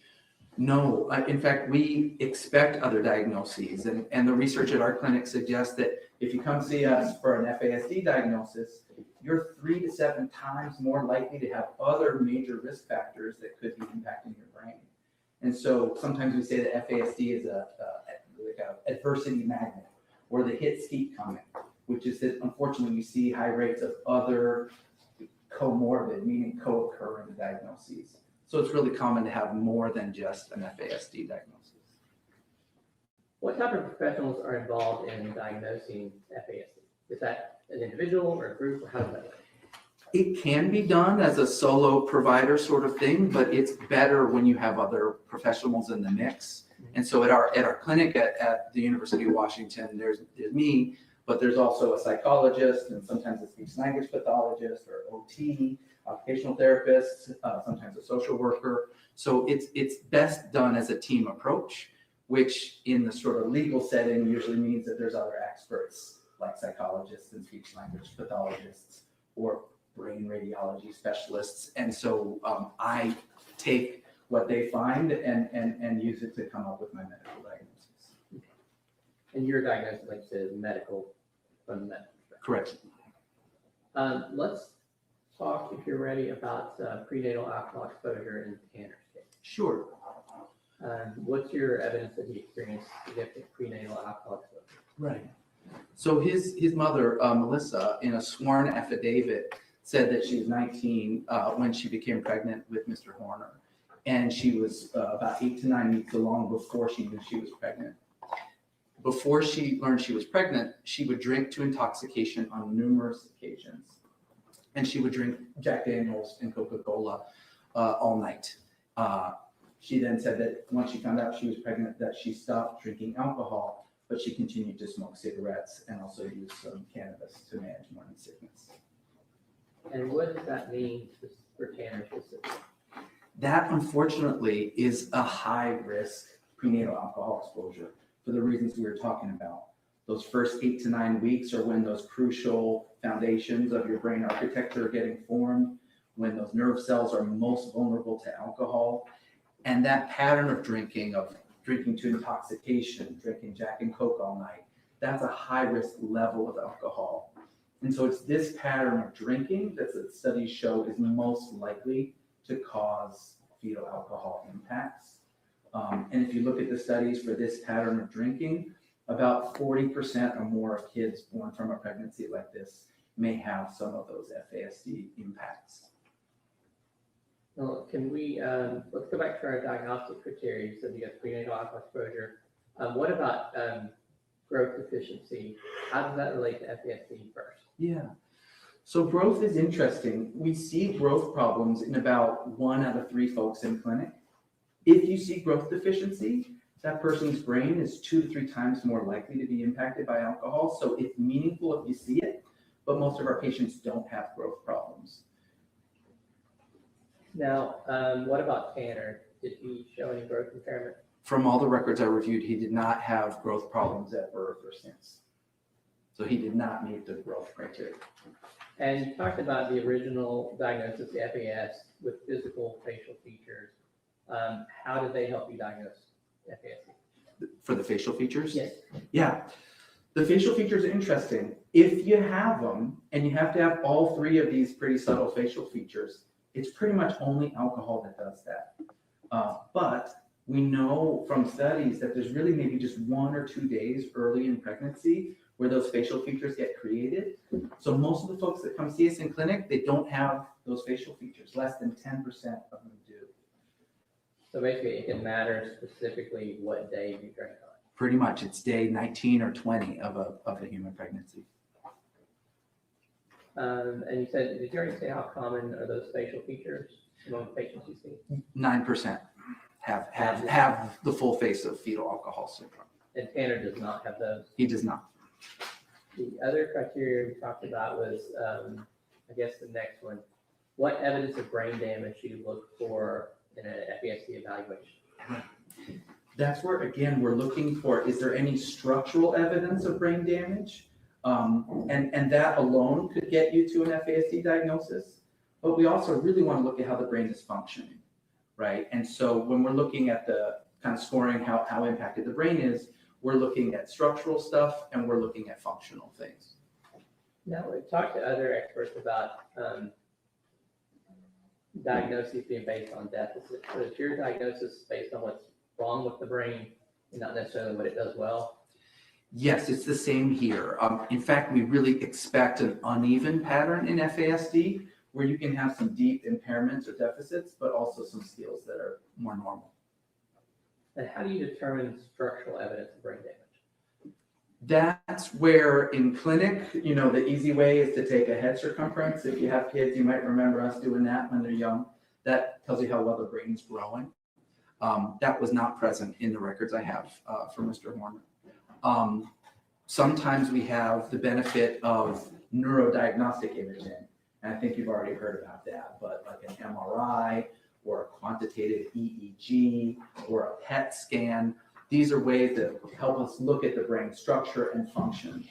No, in fact, we expect other diagnoses, and the research at our clinic suggests that if you come see us for an FASD diagnosis, you're 3 to 7 times more likely to have other major risk factors that could be impacting your brain. And so sometimes we say that FASD is like a adversity magnet, or the hits keep coming, which is that unfortunately we see high rates of other comorbid, meaning co-occurring diagnoses. So it's really common to have more than just an FASD diagnosis. What type of professionals are involved in diagnosing FASD? Is that an individual or a group, or how does that work? It can be done as a solo provider sort of thing, but it's better when you have other professionals in the mix. And so at our clinic at the University of Washington, there's me, but there's also a psychologist, and sometimes a speech language pathologist or OT, occupational therapist, sometimes a social worker. So it's best done as a team approach, which in the sort of legal setting usually means that there's other experts like psychologists and speech language pathologists or brain radiology specialists. And so I take what they find and use it to come up with my medical diagnosis. And your diagnosis, like you said, medical, from the medical perspective. Correct. Let's talk, if you're ready, about prenatal alcohol exposure in Tanner's case. Sure. What's your evidence that he experienced significant prenatal alcohol exposure? Right. So his mother, Melissa, in a sworn affidavit, said that she was 19 when she became pregnant with Mr. Horner. And she was about 8 to 9 weeks along before she knew she was pregnant. Before she learned she was pregnant, she would drink to intoxication on numerous occasions. And she would drink Jack Daniels and Coca-Cola all night. She then said that once she found out she was pregnant, that she stopped drinking alcohol, but she continued to smoke cigarettes and also use some cannabis to manage morning sickness. And what does that mean for Tanner specifically? That unfortunately is a high risk prenatal alcohol exposure for the reasons we were talking about. Those first 8 to 9 weeks are when those crucial foundations of your brain architecture are getting formed, when those nerve cells are most vulnerable to alcohol. And that pattern of drinking to intoxication, drinking Jack and Coke all night, that's a high risk level of alcohol. And so it's this pattern of drinking that the studies show is most likely to cause fetal alcohol impacts. And if you look at the studies for this pattern of drinking, about 40% or more of kids born from a pregnancy like this may have some of those FASD impacts. Well, can we, let's go back to our diagnostic criteria. You said you got prenatal alcohol exposure. What about growth deficiency? How does that relate to FASD first? Yeah. So growth is interesting. We see growth problems in about 1 out of 3 folks in clinic. If you see growth deficiency, that person's brain is 2 to 3 times more likely to be impacted by alcohol. So it's meaningful if you see it, but most of our patients don't have growth problems. Now, what about Tanner? Did he show any growth impairment? From all the records I reviewed, he did not have growth problems at birth or since. So he did not meet the growth criteria. And you talked about the original diagnosis, the FAS, with physical facial features. How did they help you diagnose FAS? For the facial features? Yes. Yeah. The facial features are interesting. If you have them, and you have to have all 3 of these pretty subtle facial features, it's pretty much only alcohol that does that. But we know from studies that there's really maybe just 1 or 2 days early in pregnancy where those facial features get created. So most of the folks that come see us in clinic, they don't have those facial features. Less than 10% of them do. So basically, it can matter specifically what day you drink on. Pretty much, it's day 19 or 20 of a human pregnancy. And you said, did you already say how common are those facial features among patients you see? 9% have the full face of fetal alcohol syndrome. And Tanner does not have those. He does not. The other criteria we talked about was, I guess the next one. What evidence of brain damage do you look for in an FASD evaluation? That's where, again, we're looking for, is there any structural evidence of brain damage? And that alone could get you to an FASD diagnosis. But we also really want to look at how the brain is functioning, right? And so when we're looking at the kind of scoring how impacted the brain is, we're looking at structural stuff and we're looking at functional things. Now, we've talked to other experts about diagnoses being based on deficits. So is your diagnosis based on what's wrong with the brain and not necessarily what it does well? Yes, it's the same here. In fact, we really expect an uneven pattern in FASD where you can have some deep impairments or deficits, but also some skills that are more normal. And how do you determine structural evidence of brain damage? That's where in clinic, the easy way is to take a head circumference. If you have kids, you might remember us doing that when they're young. That tells you how well the brain's growing. That was not present in the records I have for Mr. Horner. Sometimes we have the benefit of neurodiagnostic imaging, and I think you've already heard about that, but like an MRI or a quantitative EEG or a PET scan, these are ways that help us look at the brain structure and function.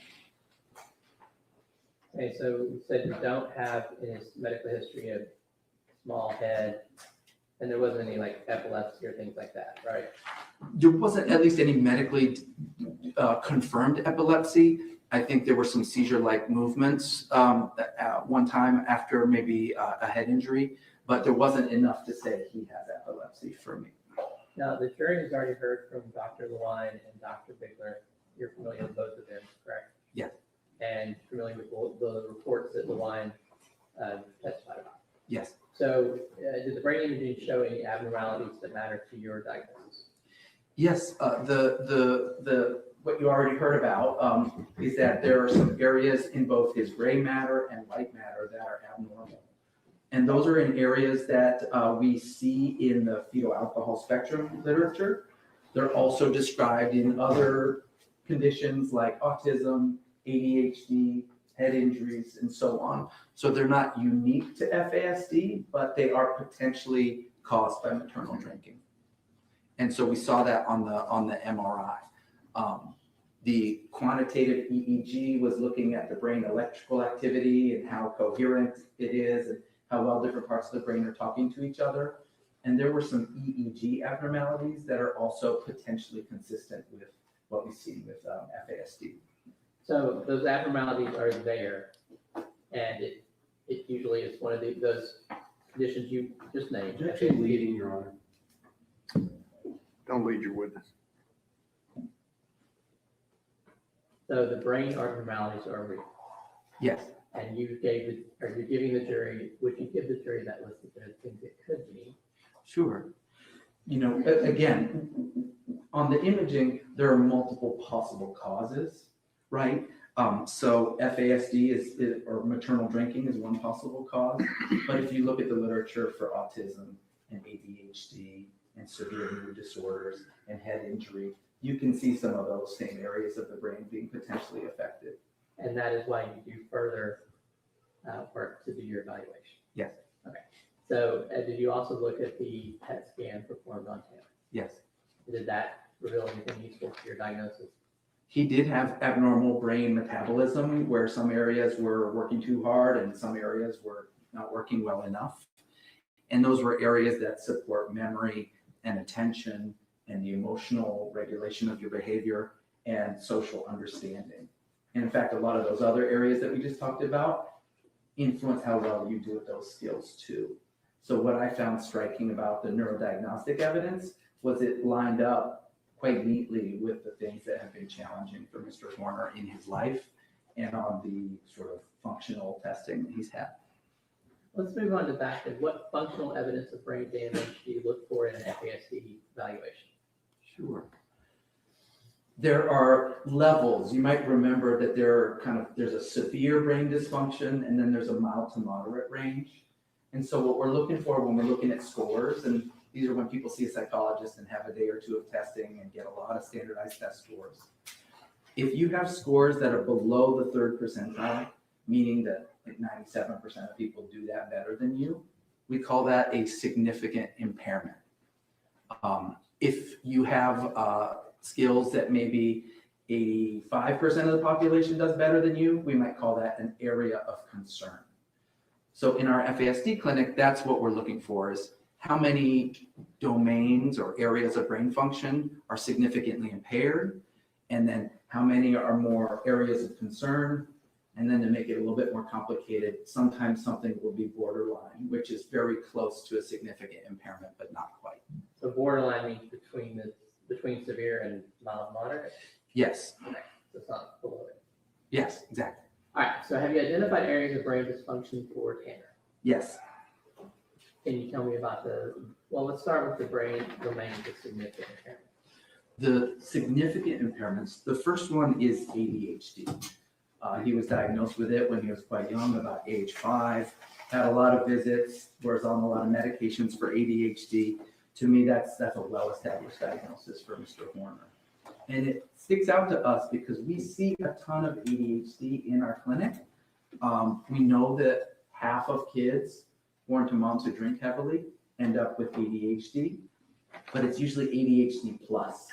Okay, so you said you don't have in his medical history a small head, and there wasn't any like epilepsy or things like that, right? There wasn't at least any medically confirmed epilepsy. I think there were some seizure-like movements at one time after maybe a head injury, but there wasn't enough to say he has epilepsy for me. Now, the jury has already heard from Dr. Lewine and Dr. Bigler. You're familiar with both of them, correct? Yeah. And familiar with the reports that Lewine testified about. Yes. So did the brain imaging show any abnormalities that matter to your diagnosis? Yes, what you already heard about is that there are some areas in both his gray matter and white matter that are abnormal. And those are in areas that we see in the fetal alcohol spectrum literature. They're also described in other conditions like autism, ADHD, head injuries, and so on. So they're not unique to FASD, but they are potentially caused by maternal drinking. And so we saw that on the MRI. The quantitative EEG was looking at the brain electrical activity and how coherent it is and how well different parts of the brain are talking to each other. And there were some EEG abnormalities that are also potentially consistent with what we see with FASD. So those abnormalities are there, and it usually is one of those conditions you just named. You're actually leading, Your Honor. Don't lead your witness. So the brain abnormalities are real. Yes. And you're giving the jury, would you give the jury that list of things it could be? Sure. You know, again, on the imaging, there are multiple possible causes, right? So FASD or maternal drinking is one possible cause. But if you look at the literature for autism and ADHD and severe mood disorders and head injury, you can see some of those same areas of the brain being potentially affected. And that is why you do further work to do your evaluation? Yes. Okay. So did you also look at the PET scan performed on Taylor? Yes. Did that reveal anything useful to your diagnosis? He did have abnormal brain metabolism where some areas were working too hard and some areas were not working well enough. And those were areas that support memory and attention and the emotional regulation of your behavior and social understanding. And in fact, a lot of those other areas that we just talked about influence how well you do with those skills too. So what I found striking about the neurodiagnostic evidence was it lined up quite neatly with the things that have been challenging for Mr. Horner in his life and on the sort of functional testing that he's had. Let's move on to that. And what functional evidence of brain damage do you look for in an FASD evaluation? Sure. There are levels. You might remember that there's a severe brain dysfunction and then there's a mild to moderate range. And so what we're looking for when we're looking at scores, and these are when people see a psychologist and have a day or two of testing and get a lot of standardized test scores. If you have scores that are below the 3rd percentile, meaning that like 97% of people do that better than you, we call that a significant impairment. If you have skills that maybe 85% of the population does better than you, we might call that an area of concern. So in our FASD clinic, that's what we're looking for, is how many domains or areas of brain function are significantly impaired, and then how many are more areas of concern. And then to make it a little bit more complicated, sometimes something will be borderline, which is very close to a significant impairment, but not quite. So borderline means between severe and mild moderate? Yes. Okay, so it's not below it. Yes, exactly. All right, so have you identified areas of brain dysfunction for Tanner? Yes. Can you tell me about let's start with the brain domain with significant impairment. The significant impairments, the first one is ADHD. He was diagnosed with it when he was quite young, about age 5, had a lot of visits, was on a lot of medications for ADHD. To me, that's a well-established diagnosis for Mr. Horner. And it sticks out to us because we see a ton of ADHD in our clinic. We know that half of kids born to moms who drink heavily end up with ADHD, but it's usually ADHD plus.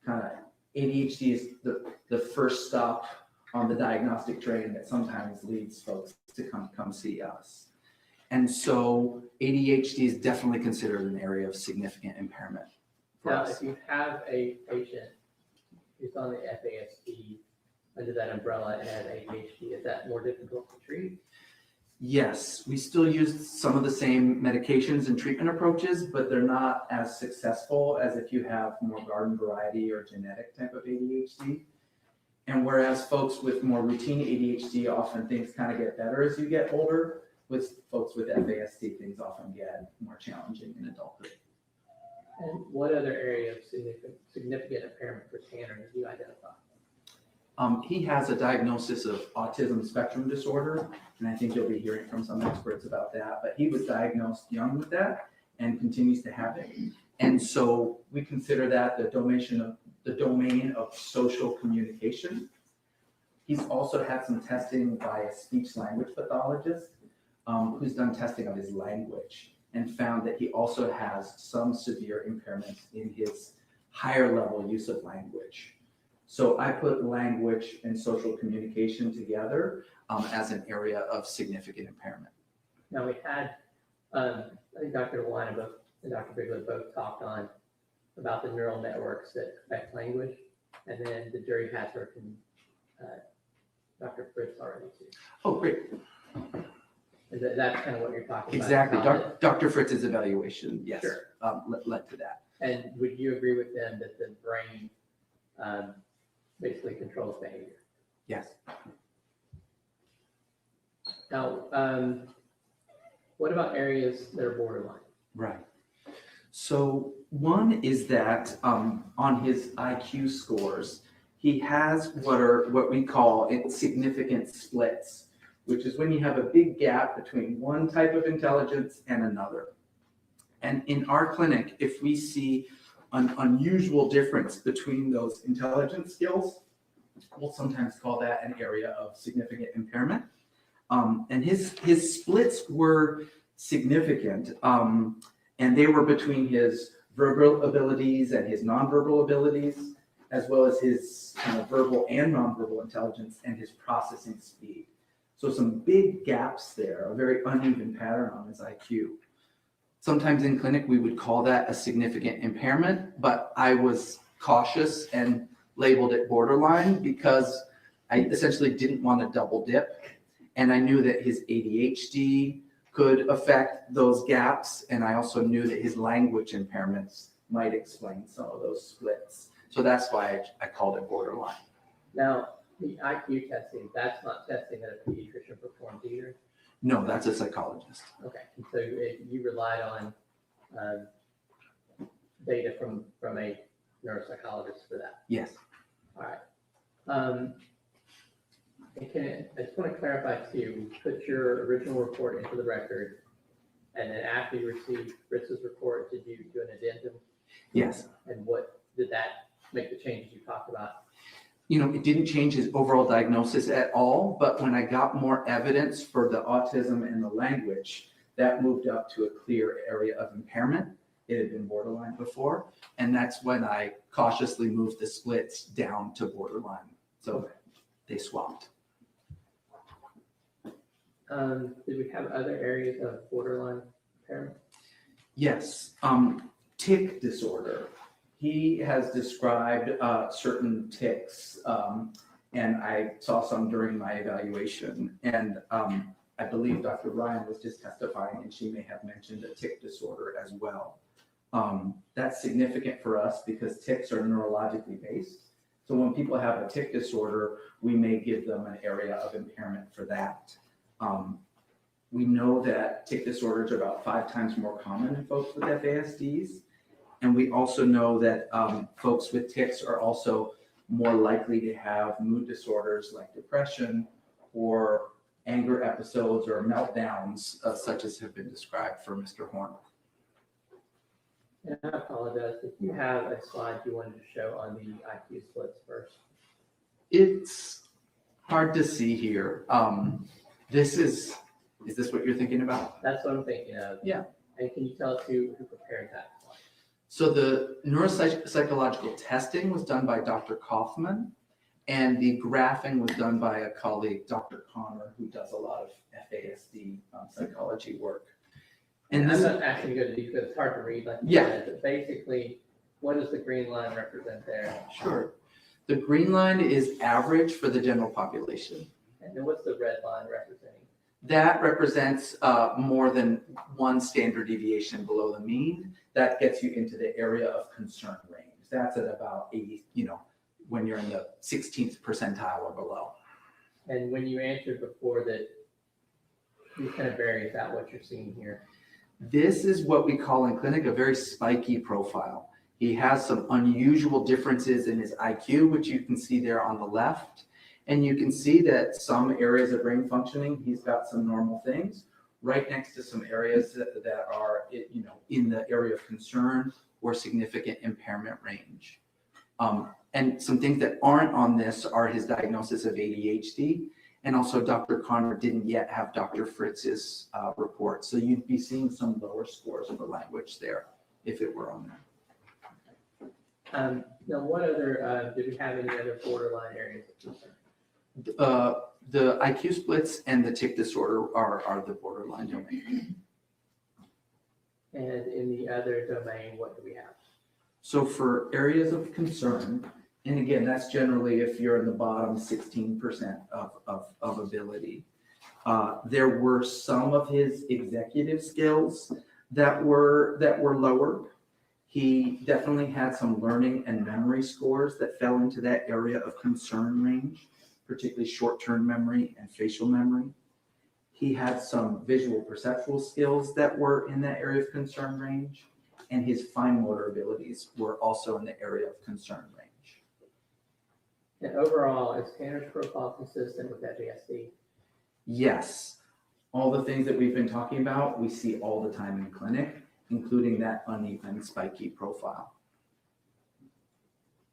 ADHD is the first stop on the diagnostic train that sometimes leads folks to come see us. And so ADHD is definitely considered an area of significant impairment for Now, us. if you have a patient who's on the FASD under that umbrella and has ADHD, is that more difficult to treat? Yes, we still use some of the same medications and treatment approaches, but they're not as successful as if you have more garden variety or genetic type of ADHD. And whereas folks with more routine ADHD, often things kind of get better as you get older, with folks with FASD, things often get more challenging in adulthood. And what other area of significant impairment for Tanner have you identified? He has a diagnosis of autism spectrum disorder, and I think you'll be hearing from some experts about that, but he was diagnosed young with that and continues to have it. And so we consider that the domain of social communication. He's also had some testing by a speech language pathologist who's done testing of his language and found that he also has some severe impairments in his higher level use of language. So I put language and social communication together as an area of significant impairment. Now we had, I think Dr. DeWine and Dr. Bigler both talked on about the neural networks that affect language, and then the jury has heard from Dr. Fritz already too. Oh, great. And that's kind of what you're talking about. Exactly. how that- Dr. Fritz's evaluation, yes, Sure. led to that. And would you agree with them that the brain basically controls behavior? Yes. Now, what about areas that are borderline? Right. So one is that on his IQ scores, he has what we call significant splits, which is when you have a big gap between one type of intelligence and another. And in our clinic, if we see an unusual difference between those intelligence skills, we'll sometimes call that an area of significant impairment. And his splits were significant, and they were between his verbal abilities and his nonverbal abilities, as well as his verbal and nonverbal intelligence and his processing speed. So some big gaps there, a very uneven pattern on his IQ. Sometimes in clinic, we would call that a significant impairment, but I was cautious and labeled it borderline because I essentially didn't want to double dip. And I knew that his ADHD could affect those gaps. And I also knew that his language impairments might explain some of those splits. So that's why I called it borderline. Now, the IQ testing, that's not testing that a pediatrician performs either? No, that's a psychologist. Okay, and so you relied on data from a neuropsychologist for that? Yes. All right. And I just want to clarify too, put your original report into the record, and then after you received Fritz's report, did you do an addendum? Yes. And what did that make the changes you talked about? It didn't change his overall diagnosis at all, but when I got more evidence for the autism and the language, that moved up to a clear area of impairment. It had been borderline before, and that's when I cautiously moved the splits down to borderline. So they swapped. Did we have other areas of borderline impairment? Yes, tic disorder. He has described certain tics, and I saw some during my evaluation. And I believe Dr. Ryan was just testifying, and she may have mentioned a tic disorder as well. That's significant for us because tics are neurologically based. So when people have a tic disorder, we may give them an area of impairment for that. We know that tic disorders are about 5 times more common in folks with FASDs. And we also know that folks with tics are also more likely to have mood disorders like depression or anger episodes or meltdowns, such as have been described for Mr. Horn. And I apologize, if you have a slide you wanted to show on the IQ splits first. It's hard to see here. Is this what you're thinking about? That's what I'm thinking of. Yeah. And can you tell us who prepared that slide? So the neuropsychological testing was done by Dr. Kaufman, and the graphing was done by a colleague, Dr. Connor, who does a lot of FASD psychology work. And this, I'm not asking you to go to detail, it's hard to read, like you Yeah. said, but basically, what does the green line represent there? Sure. The green line is average for the general population. And then what's the red line representing? That represents more than one standard deviation below the mean. That gets you into the area of concern range. That's at about 80, when you're in the 16th percentile or below. And when you answered before that these kind of vary, is that what you're seeing here? This is what we call in clinic a very spiky profile. He has some unusual differences in his IQ, which you can see there on the left. And you can see that some areas of brain functioning, he's got some normal things, right next to some areas that are, in the area of concern or significant impairment range. And some things that aren't on this are his diagnosis of ADHD. And also Dr. Connor didn't yet have Dr. Fritz's report. So you'd be seeing some lower scores for language there if it were on there. Now, what other, do we have any other borderline areas of concern? The IQ splits and the tic disorder are the borderline domain. And in the other domain, what do we have? So for areas of concern, and again, that's generally if you're in the bottom 16% of ability. There were some of his executive skills that were lower. He definitely had some learning and memory scores that fell into that area of concern range, particularly short-term memory and facial memory. He had some visual perceptual skills that were in that area of concern range, and his fine motor abilities were also in the area of concern range. And overall, is Tanner's profile consistent with FASD? Yes, all the things that we've been talking about, we see all the time in clinic, including that uneven spiky profile.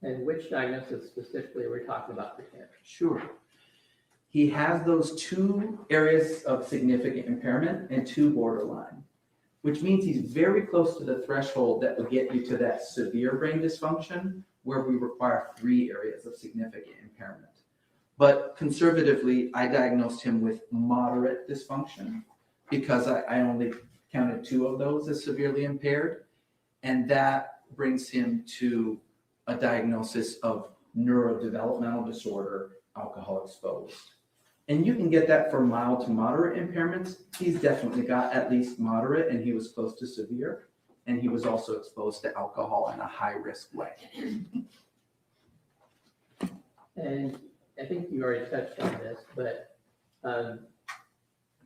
And which diagnosis specifically are we talking about for Tanner? Sure. He has those two areas of significant impairment and two borderline, which means he's very close to the threshold that would get you to that severe brain dysfunction where we require 3 areas of significant impairment. But conservatively, I diagnosed him with moderate dysfunction because I only counted 2 of those as severely impaired. And that brings him to a diagnosis of neurodevelopmental disorder, alcohol exposed. And you can get that for mild to moderate impairments. He's definitely got at least moderate, and he was close to severe. And he was also exposed to alcohol in a high risk way. And I think you already touched on this, but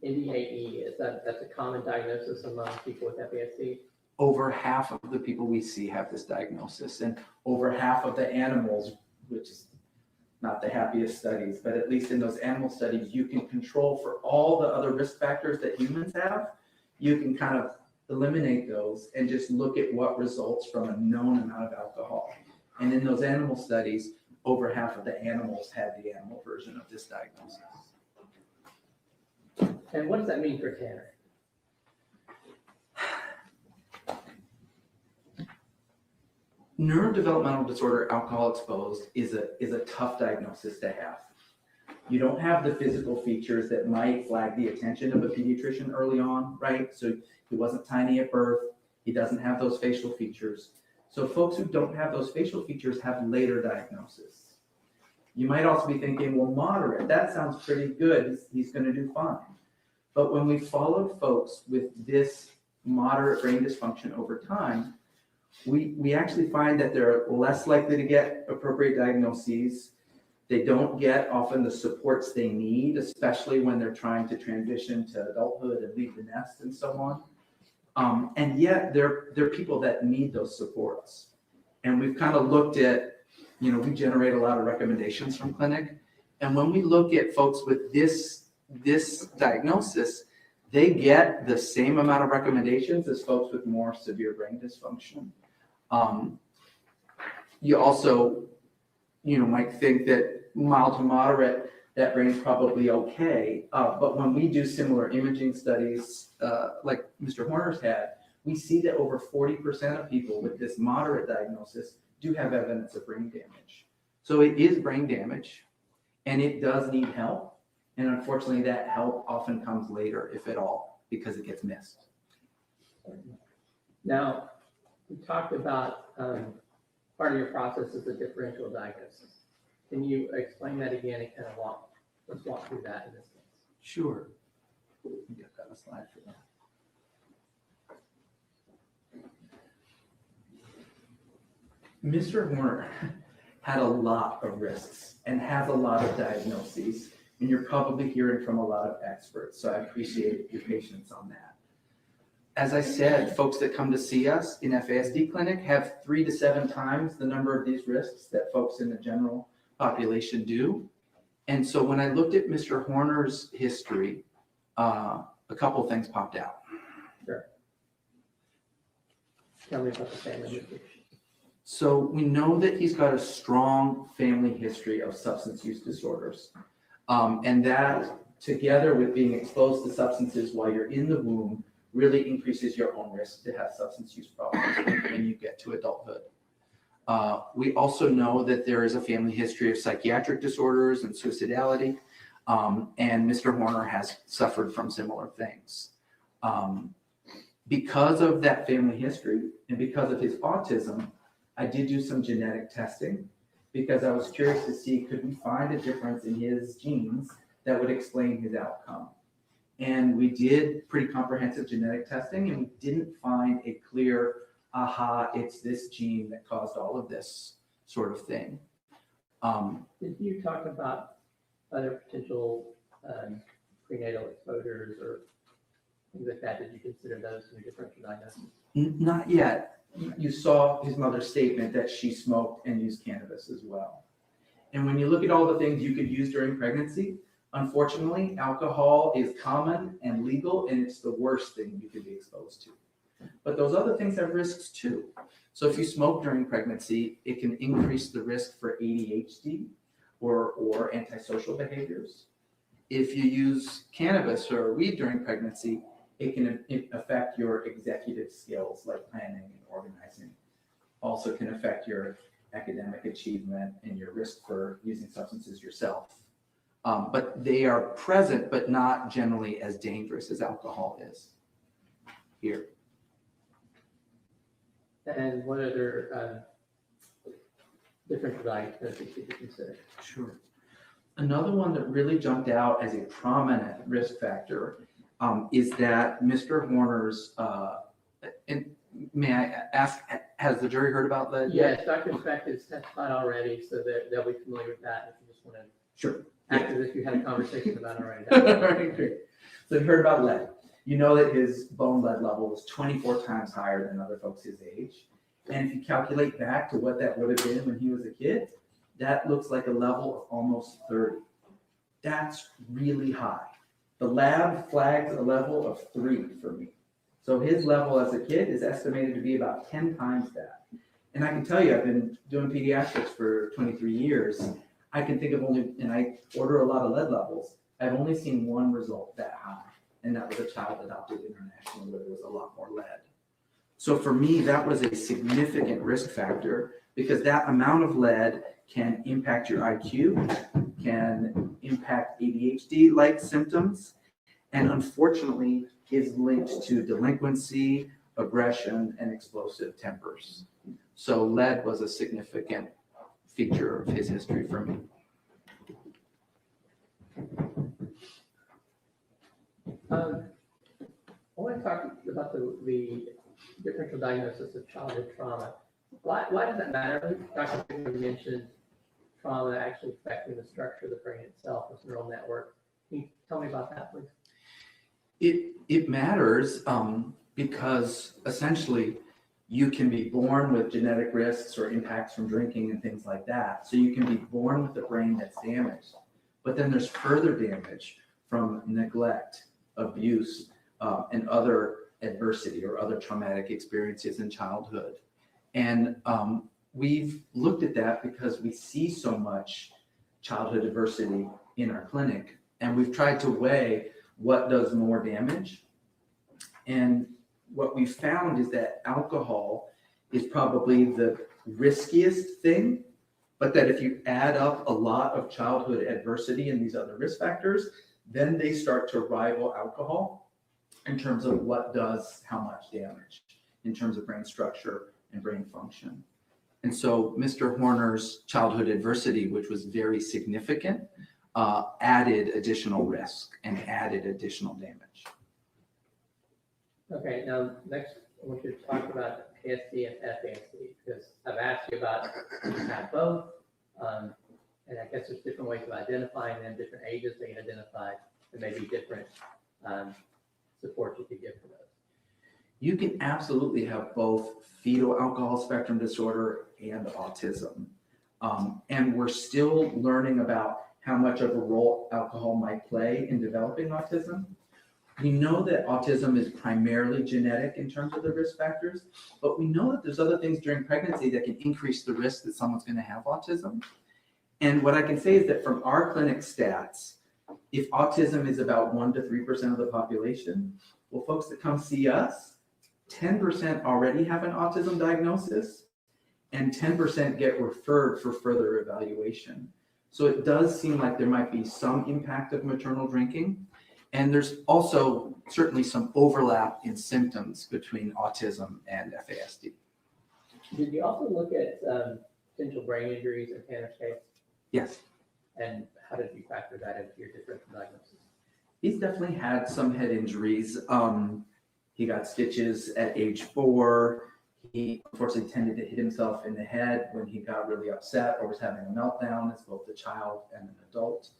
NDAE, that's a common diagnosis among people with FASD? Over half of the people we see have this diagnosis, and over half of the animals, which is not the happiest studies, but at least in those animal studies, you can control for all the other risk factors that humans have. You can kind of eliminate those and just look at what results from a known amount of alcohol. And in those animal studies, over half of the animals had the animal version of this diagnosis. And what does that mean for Tanner? Neurodevelopmental disorder, alcohol exposed, is a tough diagnosis to have. You don't have the physical features that might flag the attention of a pediatrician early on, right? So he wasn't tiny at birth. He doesn't have those facial features. So folks who don't have those facial features have later diagnosis. You might also be thinking, well, moderate, that sounds pretty good. He's going to do fine. But when we followed folks with this moderate brain dysfunction over time, we actually find that they're less likely to get appropriate diagnoses. They don't get often the supports they need, especially when they're trying to transition to adulthood and leave the nest and so on. And yet they're people that need those supports. And we've kind of looked at, we generate a lot of recommendations from clinic. And when we look at folks with this diagnosis, they get the same amount of recommendations as folks with more severe brain dysfunction. You also, might think that mild to moderate, that brain's probably okay. But when we do similar imaging studies, like Mr. Horner's had, we see that over 40% of people with this moderate diagnosis do have evidence of brain damage. So it is brain damage, and it does need help. And unfortunately, that help often comes later, if at all, because it gets missed. Now, we talked about part of your process is a differential diagnosis. Can you explain that again and kind of let's walk through that in this case? Sure. Get that a slide for that. Mr. Horner had a lot of risks and has a lot of diagnoses. and you're probably hearing from a lot of experts, so I appreciate your patience on that. As I said, folks that come to see us in FASD clinic have 3 to 7 times the number of these risks that folks in the general population do. And so when I looked at Mr. Horner's history, a couple things popped out. Sure. Tell me about the family history. So we know that he's got a strong family history of substance use disorders. And that, together with being exposed to substances while you're in the womb, really increases your own risk to have substance use problems when you get to adulthood. We also know that there is a family history of psychiatric disorders and suicidality, and Mr. Horner has suffered from similar things. Because of that family history and because of his autism, I did do some genetic testing because I was curious to see, could we find a difference in his genes that would explain his outcome? And we did pretty comprehensive genetic testing, and we didn't find a clear, aha, it's this gene that caused all of this sort of thing. Did you talk about other potential prenatal exposures or things like that? Did you consider those in your differential diagnosis? Not yet. You saw his mother's statement that she smoked and used cannabis as well. And when you look at all the things you could use during pregnancy, unfortunately, alcohol is common and legal, and it's the worst thing you could be exposed to. But those other things have risks too. So if you smoke during pregnancy, it can increase the risk for ADHD or antisocial behaviors. If you use cannabis or weed during pregnancy, it can affect your executive skills like planning and organizing. Also can affect your academic achievement and your risk for using substances yourself. But they are present, but not generally as dangerous as alcohol is here. And what other differential diagnoses did you consider? Sure. Another one that really jumped out as a prominent risk factor is that Mr. Horner's, and may I ask, has the jury heard about that yet? Yes, Dr. Speck has testified already, so that they'll be familiar with that if you just want to. Sure. Act as if you had a conversation about it already. Right, great. So you heard about lead. You know that his bone lead level was 24 times higher than other folks his age. And if you calculate back to what that would have been when he was a kid, that looks like a level of almost 30. That's really high. The lab flags a level of 3 for me. So his level as a kid is estimated to be about 10 times that. And I can tell you, I've been doing pediatrics for 23 years. I can think of only, and I order a lot of lead levels, I've only seen one result that high, and that was a child adopted internationally where there was a lot more lead. So for me, that was a significant risk factor because that amount of lead can impact your IQ, can impact ADHD-like symptoms, and unfortunately is linked to delinquency, aggression, and explosive tempers. So lead was a significant feature of his history for me. I want to talk about the differential diagnosis of childhood trauma. Why does that matter? Dr. Finger mentioned trauma actually affecting the structure of the brain itself, this neural network. Can you tell me about that, please? It matters because essentially you can be born with genetic risks or impacts from drinking and things like that. So you can be born with a brain that's damaged, but then there's further damage from neglect, abuse, and other adversity or other traumatic experiences in childhood. And we've looked at that because we see so much childhood adversity in our clinic, and we've tried to weigh what does more damage. And what we found is that alcohol is probably the riskiest thing, but that if you add up a lot of childhood adversity and these other risk factors, then they start to rival alcohol in terms of what does how much damage in terms of brain structure and brain function. And so Mr. Horner's childhood adversity, which was very significant, added additional risk and added additional damage. Okay, now next I want you to talk about PSD and FASD because I've asked you about both. And I guess there's different ways of identifying them, different ages they get identified, and maybe different support you could give for those. You can absolutely have both fetal alcohol spectrum disorder and autism. And we're still learning about how much of a role alcohol might play in developing autism. We know that autism is primarily genetic in terms of the risk factors, but we know that there's other things during pregnancy that can increase the risk that someone's going to have autism. And what I can say is that from our clinic stats, if autism is about 1 to 3% of the population, well, folks that come see us, 10% already have an autism diagnosis, and 10% get referred for further evaluation. So it does seem like there might be some impact of maternal drinking. And there's also certainly some overlap in symptoms between autism and FASD. Did you also look at potential brain injuries in Tanner's case? Yes. And how did you factor that into your differential diagnosis? He's definitely had some head injuries. He got stitches at age 4. He unfortunately tended to hit himself in the head when he got really upset or was having a meltdown as both a child and an adult.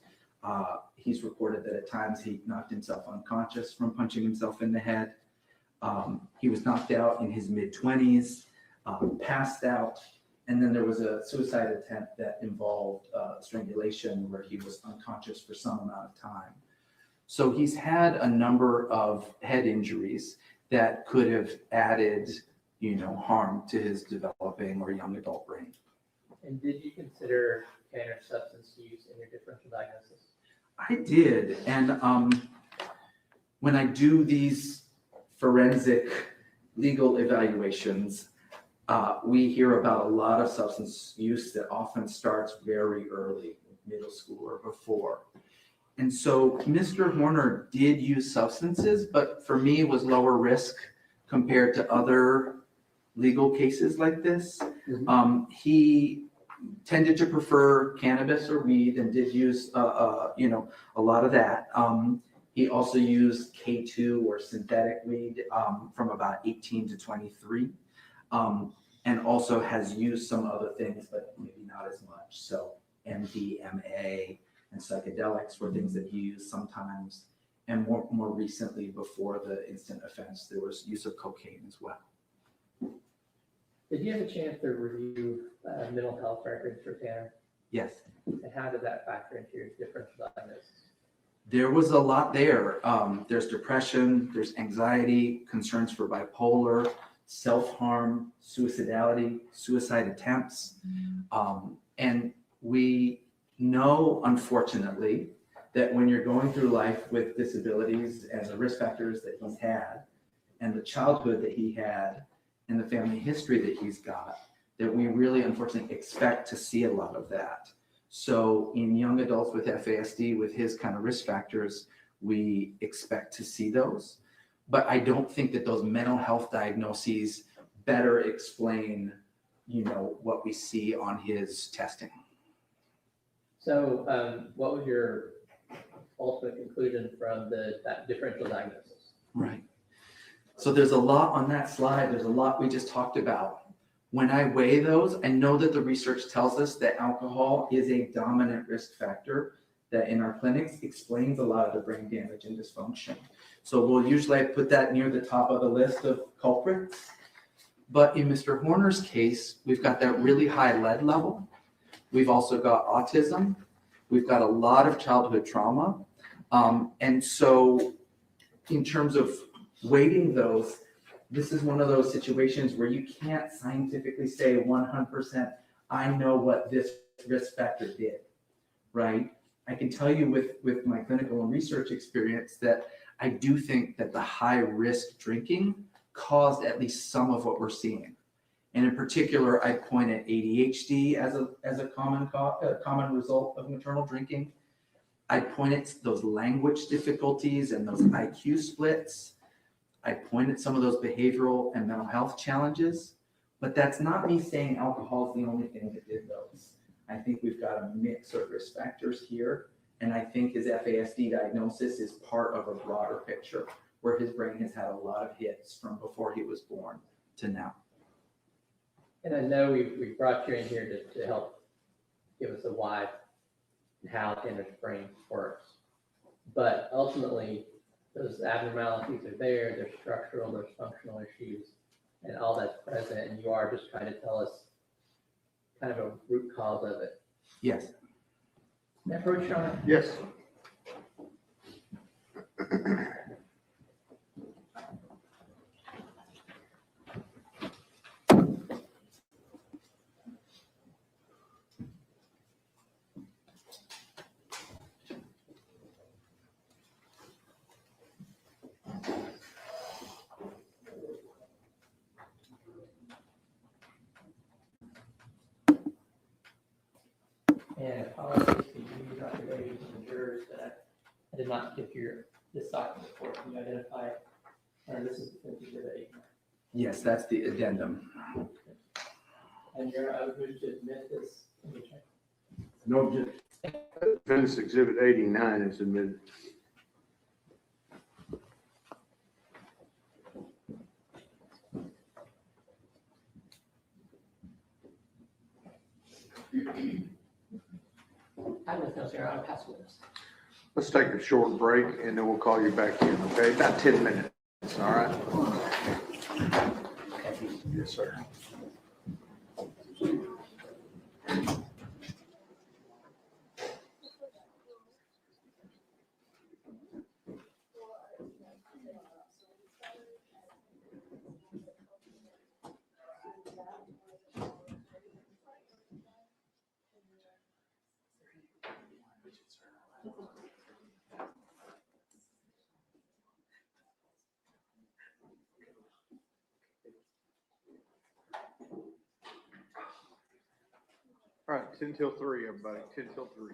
He's reported that at times he knocked himself unconscious from punching himself in the head. He was knocked out in his mid-20s, passed out, and then there was a suicide attempt that involved strangulation where he was unconscious for some amount of time. So he's had a number of head injuries that could have added, harm to his developing or young adult brain. And did you consider Tanner's substance use in your differential diagnosis? I did, and when I do these forensic legal evaluations, we hear about a lot of substance use that often starts very early, middle school or before. And so Mr. Horner did use substances, but for me was lower risk compared to other legal cases like this. He tended to prefer cannabis or weed and did use, a lot of that. He also used K2 or synthetic weed from about 18 to 23, and also has used some other things, but maybe not as much. So MDMA and psychedelics were things that he used sometimes. And more recently, before the instant offense, there was use of cocaine as well. Did you have a chance to review mental health records for Tanner? Yes. And how did that factor into your differential diagnosis? There was a lot there. There's depression, there's anxiety, concerns for bipolar, self-harm, suicidality, suicide attempts. And we know, unfortunately, that when you're going through life with disabilities and the risk factors that he's had, and the childhood that he had, and the family history that he's got, that we really unfortunately expect to see a lot of that. So in young adults with FASD, with his kind of risk factors, we expect to see those. But I don't think that those mental health diagnoses better explain, what we see on his testing. So what was your ultimate conclusion from that differential diagnosis? Right. So there's a lot on that slide. There's a lot we just talked about. When I weigh those, I know that the research tells us that alcohol is a dominant risk factor that in our clinics explains a lot of the brain damage and dysfunction. So we'll usually put that near the top of the list of culprits. But in Mr. Horner's case, we've got that really high lead level. We've also got autism. We've got a lot of childhood trauma. And so in terms of weighting those, this is one of those situations where you can't scientifically say 100%, I know what this risk factor did, right? I can tell you with my clinical and research experience that I do think that the high risk drinking caused at least some of what we're seeing. And in particular, I point at ADHD as a common result of maternal drinking. I point at those language difficulties and those IQ splits. I point at some of those behavioral and mental health challenges, but that's not me saying alcohol is the only thing that did those. I think we've got a mix of risk factors here, and I think his FASD diagnosis is part of a broader picture where his brain has had a lot of hits from before he was born to now. And I know we brought you in here to help give us a why and how Athena's brain works. But ultimately, those abnormalities are there, they're structural, there's functional issues, and all that's present, and you are just trying to tell us kind of a root cause of it. Yes. That approach, Sean? Yes. And apologies to you, Dr. Davies, and the jurors, that I did not get this document before. Can you identify it? This is the exhibit 8. Yes, that's the addendum. And you're, I would move to admit this. Let me check. No objection. Defense Exhibit 89 is admitted. I have nothing else here. I'll pass with this. Let's take a short break and then we'll call you back in, okay? About 10 minutes, all right? Yes, sir. All right, 10 till 3, everybody, 10 till 3.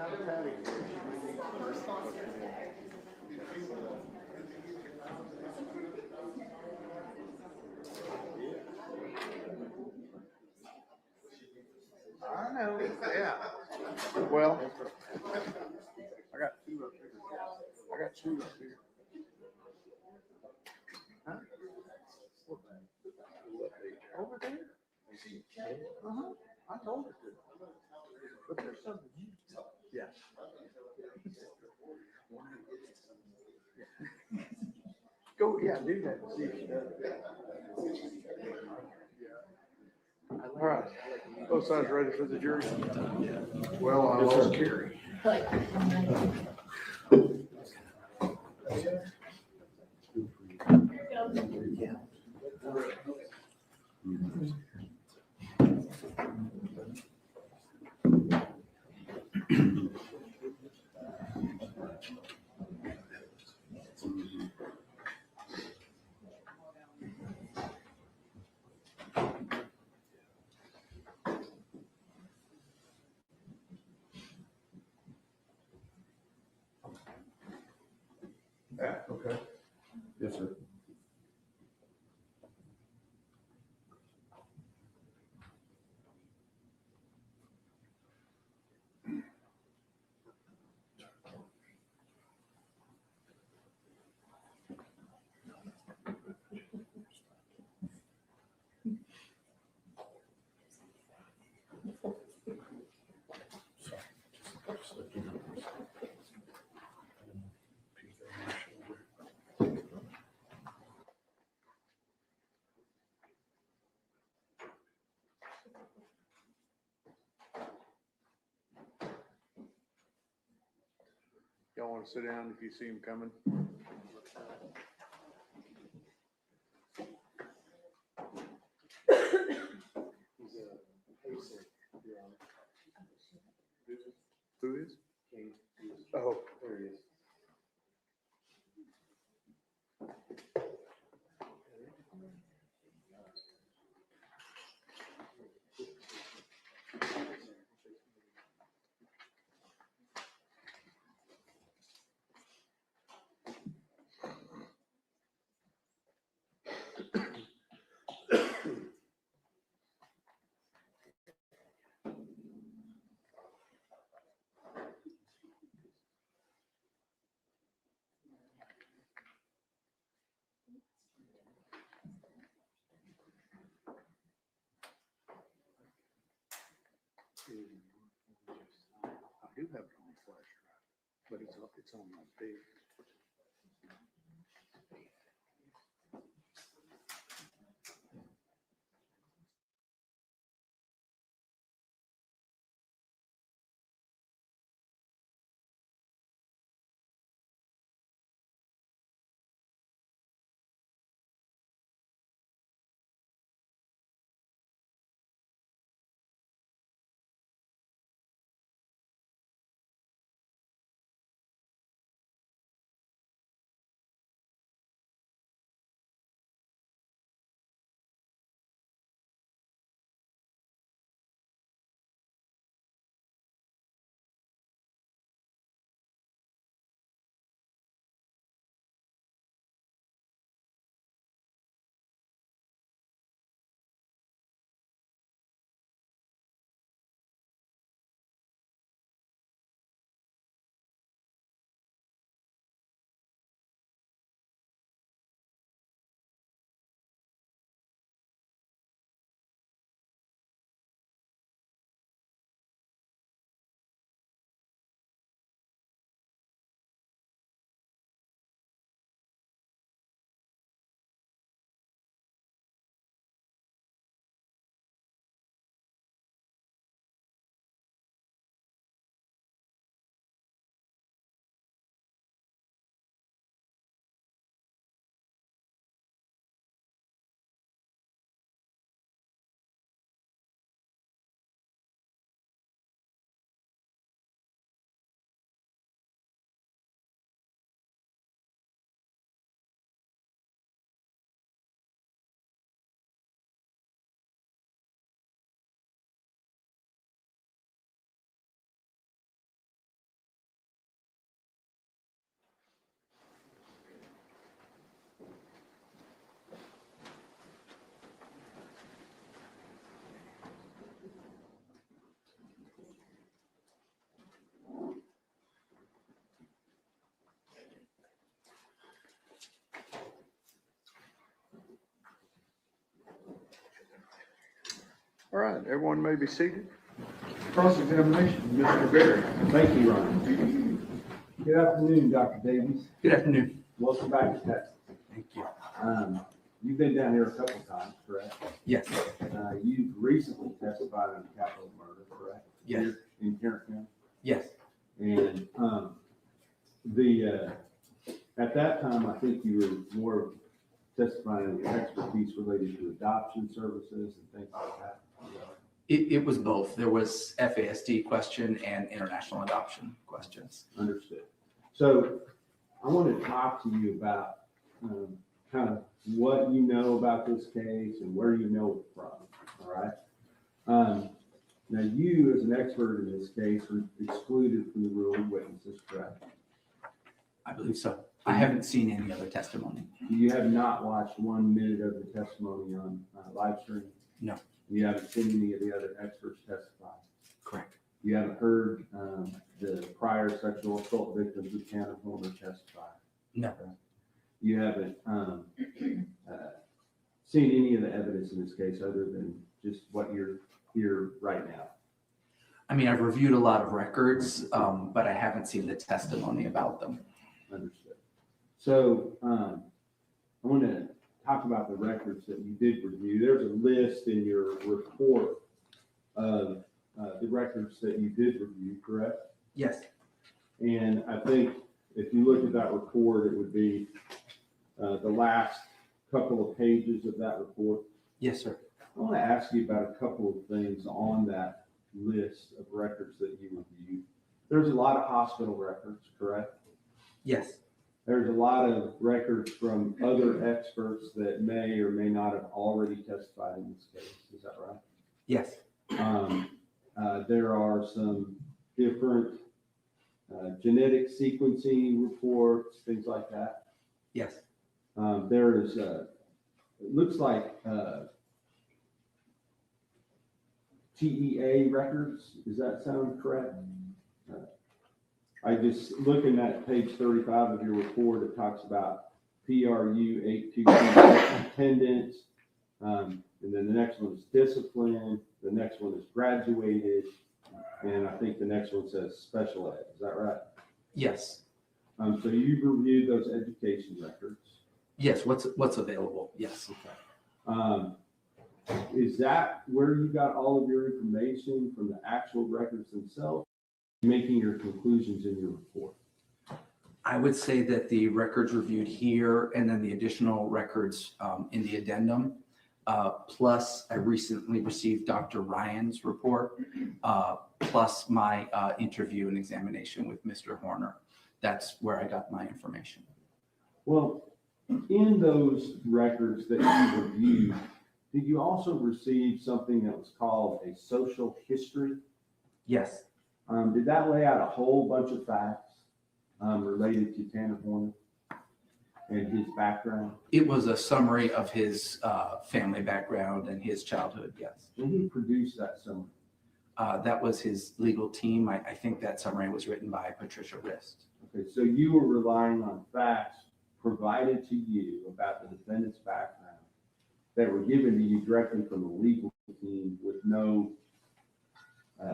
I know, yeah. Well, I got two up here. I got two up here. Huh? Over there? Uh-huh, I told her to. But there's something. Yeah. Go, yeah, do that, see if she does. All right, both sides ready for the jury? Well, I lost Carrie. Yeah, okay. Yes, sir. Y'all want to sit down if you see him coming? Who is? Oh, there he is. I do have it on flash drive, but it's on my big All right, everyone may be seated. Cross-examination, Mr. Berry. Thank you, Ron. Good afternoon, Dr. Davies. Good afternoon. Welcome back to Texas. Thank you. You've been down here a couple times, correct? Yes. You've recently testified on a capital murder, correct? Yes. Here in Tarrant County. Yes. And at that time, I think you were more testifying on your expertise related to adoption services and things like that. It was both. There was FASD question and international adoption questions. Understood. So I want to talk to you about kind of what you know about this case and where you know it from, all right? Now, you as an expert in this case are excluded from the rule of witnesses, correct? I believe so. I haven't seen any other testimony. You have not watched 1 minute of the testimony on live stream? No. You haven't seen any of the other experts testify? Correct. You haven't heard the prior sexual assault victims of Tanner Horner testify? No. You haven't seen any of the evidence in this case other than just what you're here right now? I mean, I've reviewed a lot of records, but I haven't seen the testimony about them. Understood. So I want to talk about the records that you did review. There's a list in your report of the records that you did review, correct? Yes. And I think if you look at that report, it would be the last couple of pages of that report. Yes, sir. I want to ask you about a couple of things on that list of records that you reviewed. There's a lot of hospital records, correct? Yes. There's a lot of records from other experts that may or may not have already testified in this case. Is that right? Yes. There are some different genetic sequencing reports, things like that. Yes. There is, it looks like TEA records. Does that sound correct? I just, looking at page 35 of your report, it talks about PRU 822 attendance. And then the next one is discipline. The next one is graduated. And I think the next one says special ed. Is that right? Yes. So you've reviewed those education records. Yes. What's available? Yes. Is that where you got all of your information from the actual records themselves? Making your conclusions in your report? I would say that the records reviewed here and then the additional records in the addendum, plus I recently received Dr. Ryan's report, plus my interview and examination with Mr. Horner. That's where I got my information. Well, in those records that you reviewed, did you also receive something that was called a social history? Yes. Did that lay out a whole bunch of facts related to Tanner Horner and his background? It was a summary of his family background and his childhood, yes. When he produced that summary? That was his legal team. I think that summary was written by Patricia Rist. Okay, so you were relying on facts provided to you about the defendant's background that were given to you directly from the legal team with no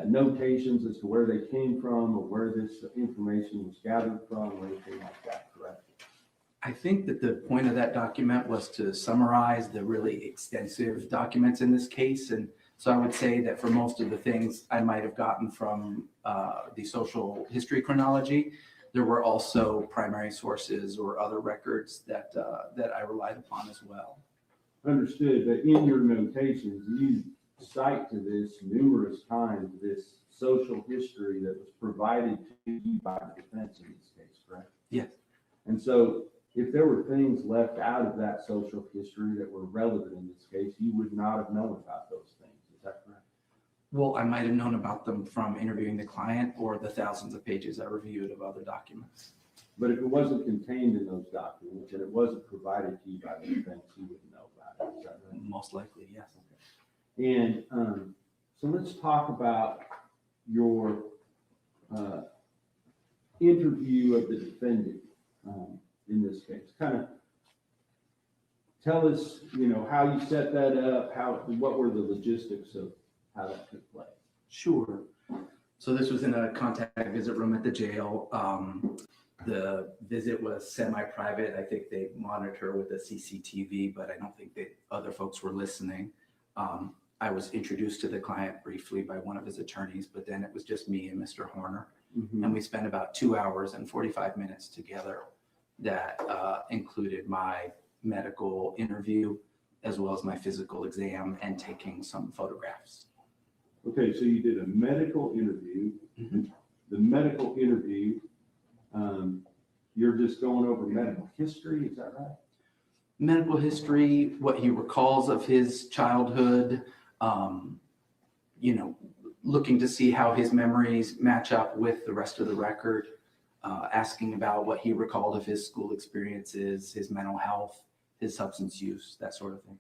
notations as to where they came from or where this information was gathered from or anything like that, correct? I think that the point of that document was to summarize the really extensive documents in this case. And so I would say that for most of the things I might have gotten from the social history chronology, there were also primary sources or other records that I relied upon as well. Understood, but in your notations, you cite to this numerous times, this social history that was provided to you by the defense in this case, correct? Yes. And so if there were things left out of that social history that were relevant in this case, you would not have known about those things. Is that correct? Well, I might have known about them from interviewing the client or the thousands of pages I reviewed of other documents. But if it wasn't contained in those documents and it wasn't provided to you by the defense, you wouldn't know about it. Is that right? Most likely, yes. And so let's talk about your interview of the defendant in this case. Kind of tell us, how you set that up, what were the logistics how that took place? Sure. So this was in a contact visit room at the jail. The visit was semi-private. I think they monitor with the CCTV, but I don't think that other folks were listening. I was introduced to the client briefly by one of his attorneys, but then it was just me and Mr. Horner. And we spent about 2 hours and 45 minutes together that included my medical interview as well as my physical exam and taking some photographs. Okay, so you did a medical interview. The medical interview, you're just going over medical history, is that right? Medical history, what he recalls of his childhood, you know, looking to see how his memories match up with the rest of the record, asking about what he recalled of his school experiences, his mental health, his substance use, that sort of thing.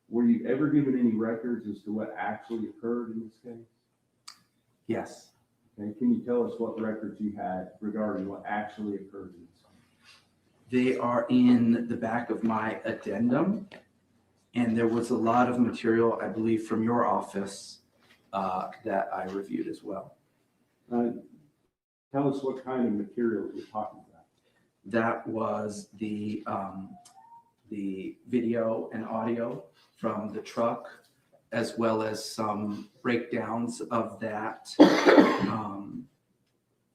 Were you ever given any records as to what actually occurred in this case? Yes. Okay, can you tell us what records you had regarding what actually occurred in this case? They are in the back of my addendum, and there was a lot of material, I believe, from your office that I reviewed as well. Tell us what kind of material you're talking about. That was the video and audio from the truck, as well as some breakdowns of that.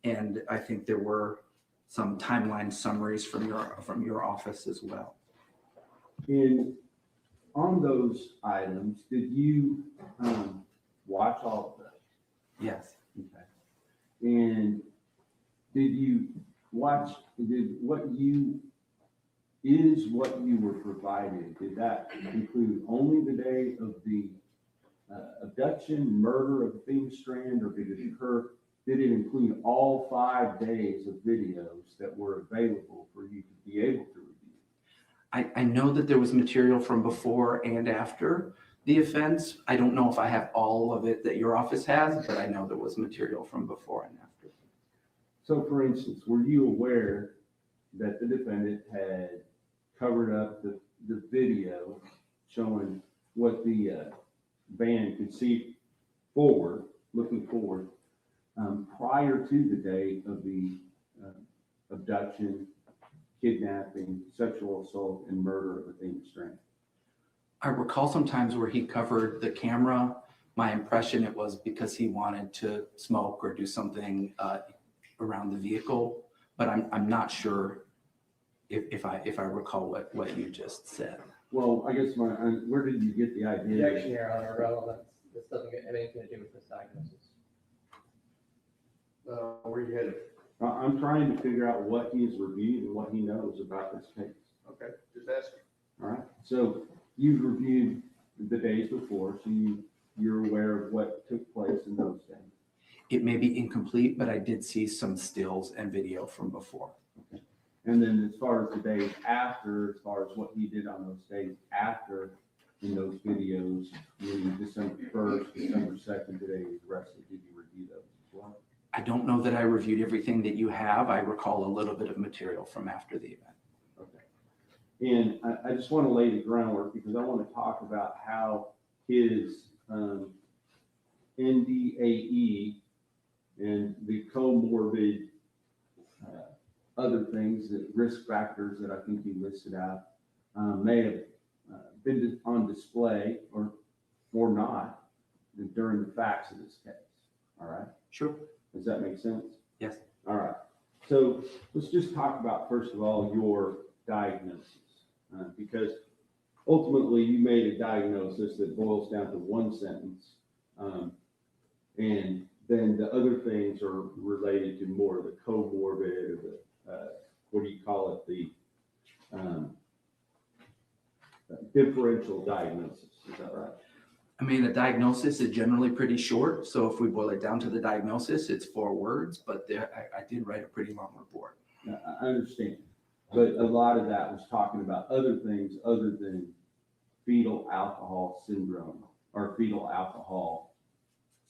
And I think there were some timeline summaries from your office as well. On those items, did you watch all of those? Yes. Okay. And did you watch, what you were provided, did that include only the day of the abduction, murder of Athena Strand, or did it include all 5 days of videos that were available for you to be able to review? I know that there was material from before and after the offense. I don't know if I have all of it that your office has, but I know there was material from before and after. So for instance, were you aware that the defendant had covered up the video showing what the van could see forward, looking forward, prior to the day of the abduction, kidnapping, sexual assault, and murder of Athena Strand? I recall sometimes where he covered the camera. My impression it was because he wanted to smoke or do something around the vehicle, but I'm not sure if I recall what you just said. Well, I guess where did you get the idea? Objection, Your Honor, relevance. This doesn't have anything to do with this diagnosis. Where you headed? I'm trying to figure out what he's reviewed and what he knows about this case. Okay, just asking. All right, so you've reviewed the days before, so you're aware of what took place in those days. It may be incomplete, but I did see some stills and video from before. Okay. And then as far as the days after, as far as what he did on those days after in those videos, meaning December 1st, December 2nd, today he was arrested, did you review those as well? I don't know that I reviewed everything that you have. I recall a little bit of material from after the event. Okay. And I just want to lay the groundwork because I want to talk about how his NDAE and the comorbid other things, that risk factors that I think you listed out may have been on display or not during the facts of this case. All right. Sure. Does that make sense? Yes. All right. So let's just talk about, first of all, your diagnosis, because ultimately you made a diagnosis that boils down to one sentence. And then the other things are related to more of the comorbid or the, what do you call it? The differential diagnosis. Is that right? I mean, the diagnosis is generally pretty short. So if we boil it down to the diagnosis, it's 4 words, but I did write a pretty long report. I understand. But a lot of that was talking about other things other than fetal alcohol syndrome or fetal alcohol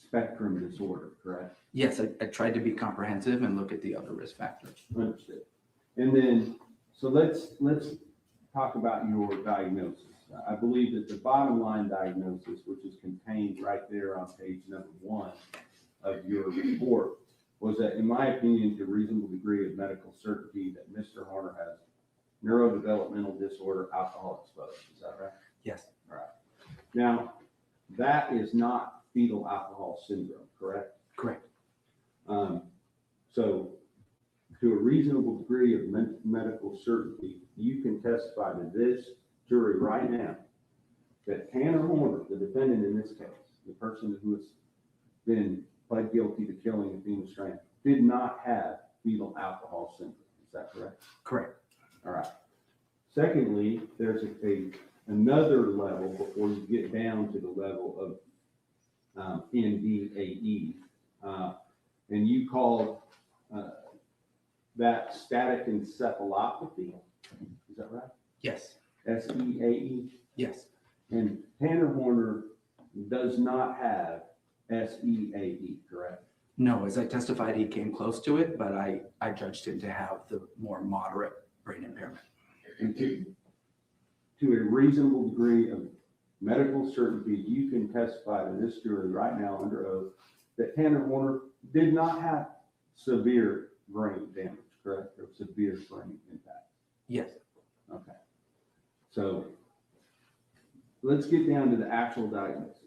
spectrum disorder, correct? Yes, I tried to be comprehensive and look at the other risk factors. Understood. And then, so let's talk about your diagnosis. I believe that the bottom line diagnosis, which is contained right there on page number 1 of your report, was that, in my opinion, to a reasonable degree of medical certainty that Mr. Horner has neurodevelopmental disorder, alcohol exposure. Is that right? Yes. All right. Now, that is not fetal alcohol syndrome, correct? Correct. So to a reasonable degree of medical certainty, you can testify to this jury right now that Tanner Horner, the defendant in this case, the person who has been pled guilty to killing Athena Strand, did not have fetal alcohol syndrome. Is that correct? Correct. All right. Secondly, there's another level before you get down to the level of NDAE, and you call that static encephalopathy. Is that right? Yes. SEAE. Yes. And Tanner Horner does not have SEAE, correct? No, as I testified, he came close to it, but I judged him to have the more moderate brain impairment. And to a reasonable degree of medical certainty, you can testify to this jury right now under oath that Tanner Horner did not have severe brain damage, correct? Or severe brain impact. Yes. Okay. So let's get down to the actual diagnosis.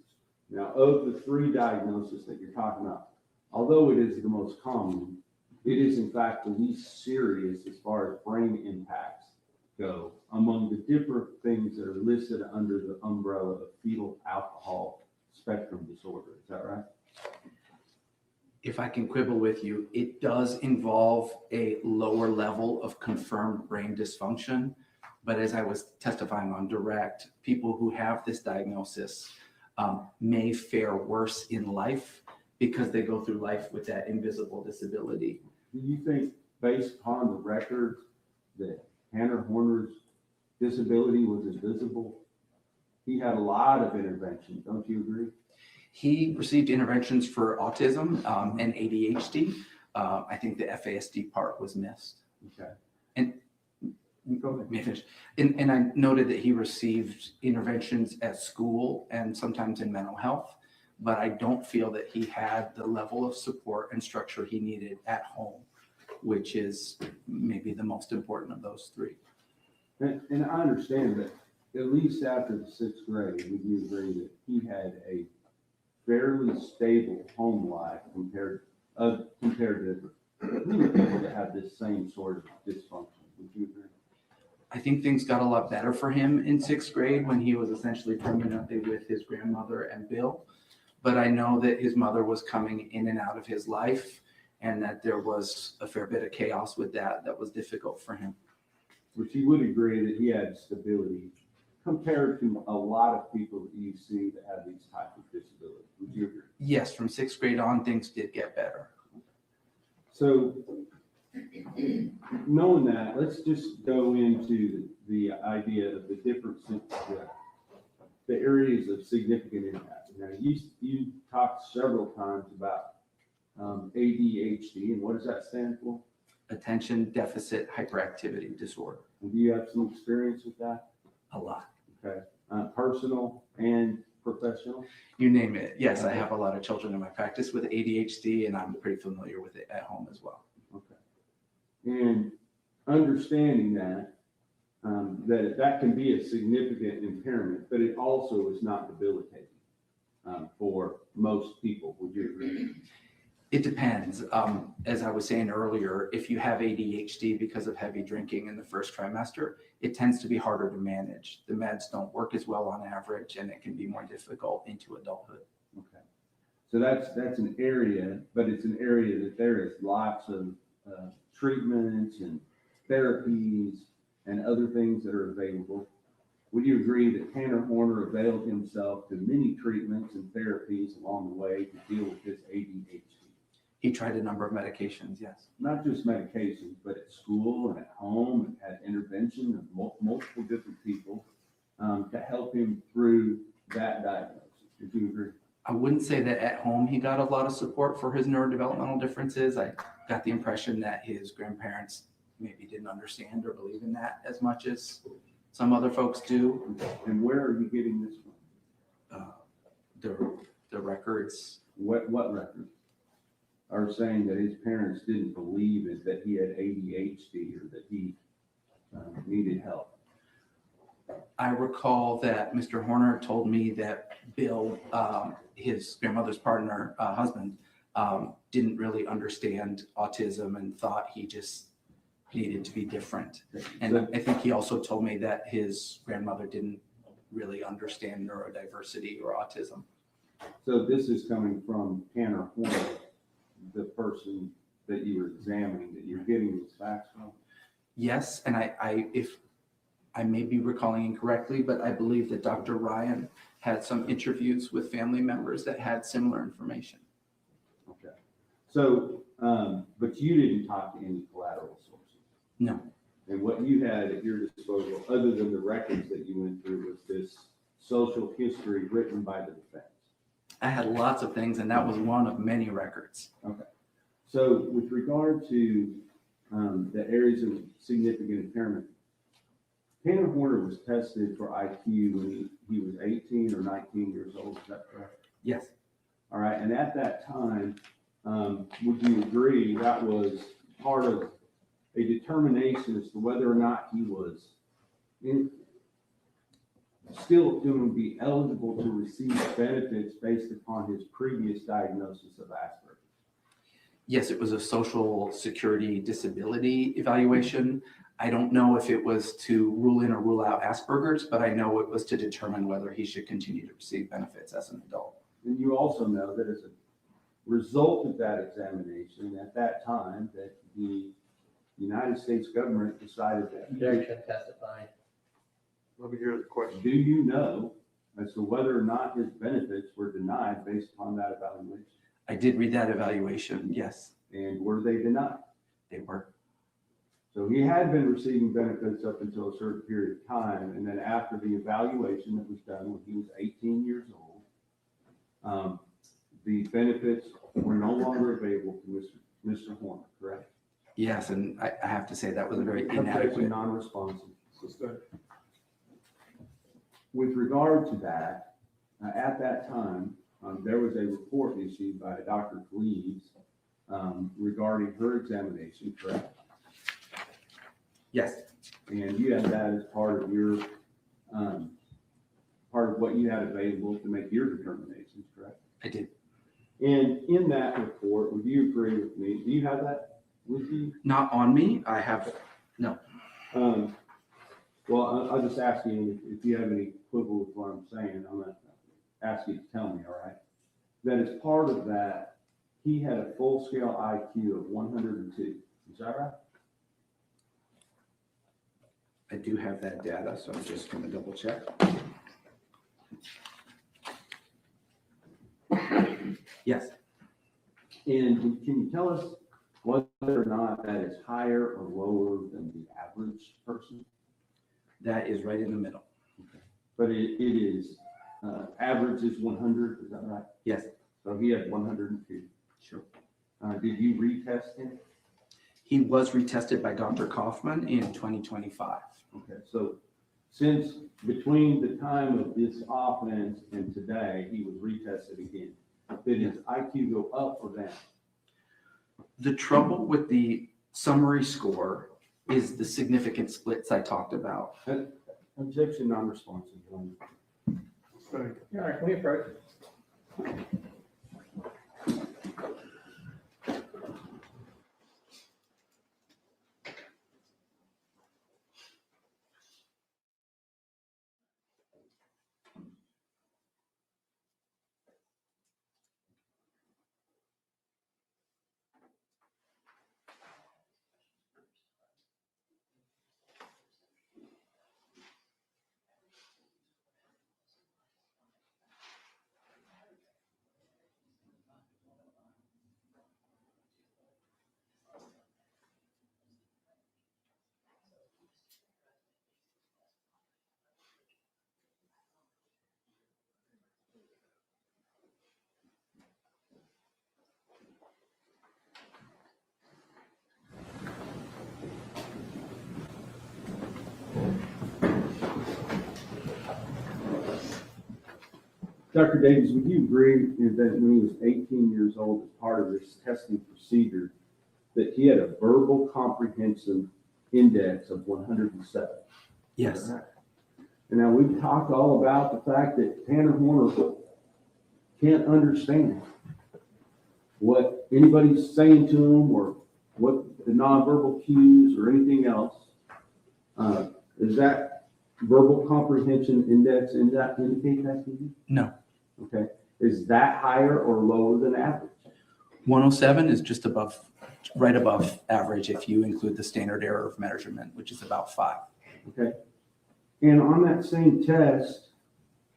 Now, of the 3 diagnoses that you're talking about, although it is the most common, it is in fact the least serious as far as brain impacts go among the different things that are listed under the umbrella of fetal alcohol spectrum disorder. Is that right? If I can quibble with you, it does involve a lower level of confirmed brain dysfunction. But as I was testifying on direct, people who have this diagnosis may fare worse in life because they go through life with that invisible disability. Do you think, based upon the records, that Tanner Horner's disability was invisible? He had a lot of intervention, don't you agree? He received interventions for autism and ADHD. I think the FASD part was missed. Okay. And Go ahead. may I finish? And I noted that he received interventions at school and sometimes in mental health, but I don't feel that he had the level of support and structure he needed at home, which is maybe the most important of those 3. And I understand that at least after the 6th grade, would you agree that he had a fairly stable home life compared to people that have this same sort of dysfunction? Would you agree? I think things got a lot better for him in 6th grade when he was essentially permanently with his grandmother and Bill. But I know that his mother was coming in and out of his life and that there was a fair bit of chaos with that was difficult for him. Which you would agree that he had stability compared to a lot of people that you see that have these types of disabilities. Would you agree? Yes, from 6th grade on, things did get better. So knowing that, let's just go into the idea of the different the areas of significant impact. Now, you talked several times about ADHD, and what does that stand for? Attention Deficit Hyperactivity Disorder. And do you have some experience with that? A lot. Okay. Personal and professional? You name it. Yes, I have a lot of children in my practice with ADHD, and I'm pretty familiar with it at home as well. Okay. And understanding that, that can be a significant impairment, but it also is not debilitating for most people. Would you agree? It depends. As I was saying earlier, if you have ADHD because of heavy drinking in the first trimester, it tends to be harder to manage. The meds don't work as well on average, and it can be more difficult into adulthood. Okay. So that's an area, but it's an area that there is lots of treatments and therapies and other things that are available. Would you agree that Tanner Horner availed himself to many treatments and therapies along the way to deal with his ADHD? He tried a number of medications, yes. Not just medications, but at school and at home, and had intervention of multiple different people to help him through that diagnosis. Would you agree? I wouldn't say that at home he got a lot of support for his neurodevelopmental differences. I got the impression that his grandparents maybe didn't understand or believe in that as much as Some other folks do. And where are you getting this from? The records. What records? Are saying that his parents didn't believe it, that he had ADHD or that he needed help. I recall that Mr. Horner told me that Bill, his grandmother's partner, husband, didn't really understand autism and thought he just needed to be different. And I think he also told me that his grandmother didn't really understand neurodiversity or autism. So this is coming from Tanner Horner, the person that you were examining, that you're getting these facts from? Yes, and if I may be recalling incorrectly, but I believe that Dr. Ryan had some interviews with family members that had similar information. Okay. So, but you didn't talk to any collateral sources? No. And what you had at your disposal, other than the records that you went through, was this social history written by the defense? I had lots of things, and that was one of many records. Okay. So with regard to the areas of significant impairment, Tanner Horner was tested for IQ when he was 18 or 19 years old, is that correct? Yes. All right, and at that time, would you agree that was part of a determination as to whether or not he was still going to be eligible to receive benefits based upon his previous diagnosis of Asperger's? Yes, it was a social security disability evaluation. I don't know if it was to rule in or rule out Asperger's, but I know it was to determine whether he should continue to receive benefits as an adult. And you also know that as a result of that examination, at that time, that the United States government decided that. Objection, testifying. Let me hear the question. Do you know as to whether or not his benefits were denied based upon that evaluation? I did read that evaluation, yes. And were they denied? They were. So he had been receiving benefits up until a certain period of time, and then after the evaluation that was done when he was 18 years old, the benefits were no longer available to Mr. Horner, correct? Yes, and I have to say that was a very Objection, inadequate. non-responsive. With regard to that, at that time, there was a report issued by Dr. Cleves regarding her examination, correct? Yes. And you had that as part of your, part of what you had available to make your determinations, correct? I did. And in that report, would you agree with me? Do you have that with you? Not on me. I have, no. Well, I'll just ask you if you have any quibble with what I'm saying. I'm gonna ask you to tell me, all right? That as part of that, he had a full-scale IQ of 102. Is that right? I do have that data, so I'm just going to double check. Yes. And can you tell us whether or not that is higher or lower than the average person? That is right in the middle. But it is, average is 100, is that right? Yes. So he had 102. Sure. Did you retest him? He was retested by Dr. Kaufman in 2025. Okay, so since between the time of this offense and today, he was retested again. Did his IQ go up or down? The trouble with the summary score is the significant splits I talked about. Objection, non-responsive. All right, we approach. Dr. Davies, would you agree that when he was 18 years old, as part of this testing procedure, that he had a verbal comprehensive index of 107? Yes. And now we've talked all about the fact that Tanner Horner can't understand what anybody's saying to him or what the nonverbal cues or anything else. Is that verbal comprehension index indicate that to you? No. Okay. Is that higher or lower than average? 107 is just above, right above average if you include the standard error of measurement, which is about 5. Okay. And on that same test,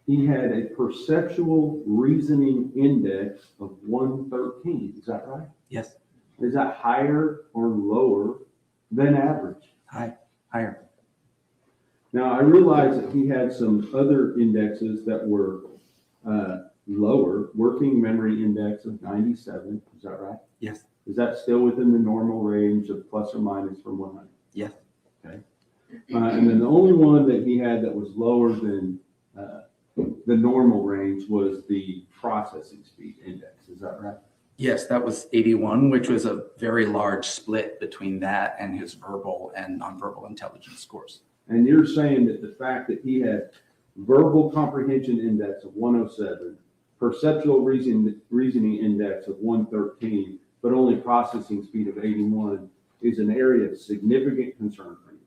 he had a perceptual reasoning index of 113. Is that right? Yes. Is that higher or lower than average? Higher. Now, I realize that he had some other indexes that were lower, working memory index of 97. Is that right? Yes. Is that still within the normal range of plus or minus from 100? Yes. Okay. And then the only one that he had that was lower than the normal range was the processing speed index. Is that right? Yes, that was 81, which was a very large split between that and his verbal and nonverbal intelligence scores. And you're saying that the fact that he had verbal comprehension index of 107, perceptual reasoning index of 113, but only processing speed of 81 is an area of significant concern for you?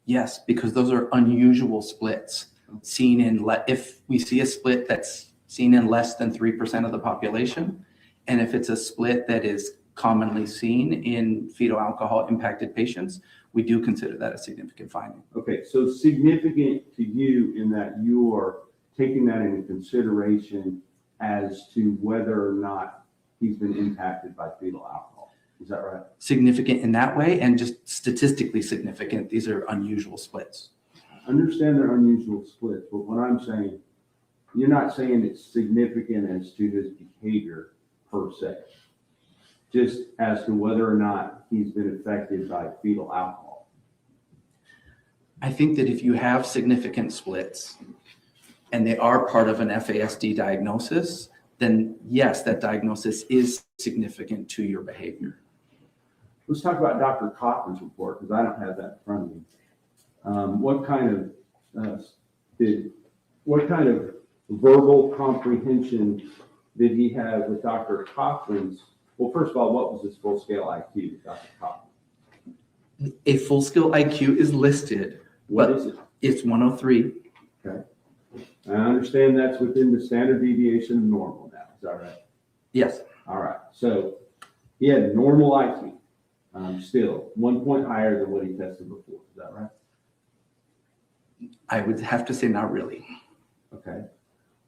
Yes, because those are unusual splits seen in, if we see a split that's seen in less than 3% of the population, and if it's a split that is commonly seen in fetal alcohol impacted patients, we do consider that a significant finding. Okay, so significant to you in that you are taking that into consideration as to whether or not he's been impacted by fetal alcohol. Is that right? Significant in that way, and just statistically significant. These are unusual splits. I understand they're unusual splits, but what I'm saying, you're not saying it's significant as to his behavior per se, just as to whether or not he's been affected by fetal alcohol. I think that if you have significant splits and they are part of an FASD diagnosis, then yes, that diagnosis is significant to your behavior. Let's talk about Dr. Kaufman's report, because I don't have that in front of me. What kind of verbal comprehension did he have with Dr. Kaufman's? Well, first of all, what was his full scale IQ with Dr. Kaufman? A full scale IQ is listed. What is it? It's 103. Okay. I understand that's within the standard deviation of normal now. Is that right? Yes. All right. So he had normal IQ, still 1 point higher than what he tested before. Is that right? I would have to say not really. Okay.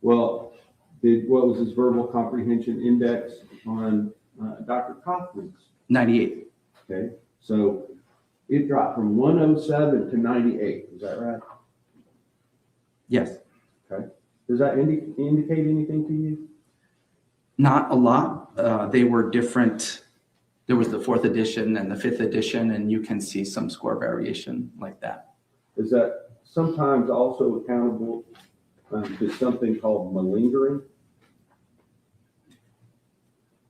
Well, what was his verbal comprehension index on Dr. Kaufman's? 98. Okay. So it dropped from 107 to 98. Is that right? Yes. Okay. Does that indicate anything to you? Not a lot. They were different. There was the 4th edition and the 5th edition, and you can see some score variation like that. Is that sometimes also accountable to something called malingering?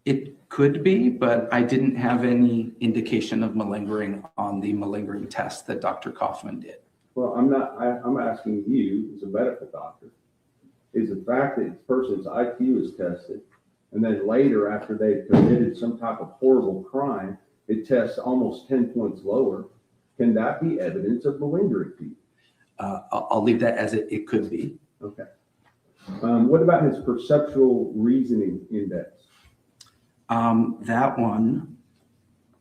It could be, but I didn't have any indication of malingering on the malingering test that Dr. Kaufman did. Well, I'm asking you as a medical doctor, is the fact that a person's IQ is tested, and then later after they've committed some type of horrible crime, it tests almost 10 points lower. Can that be evidence of malingering to you? I'll leave that as it could be. Okay. What about his perceptual reasoning index? That one,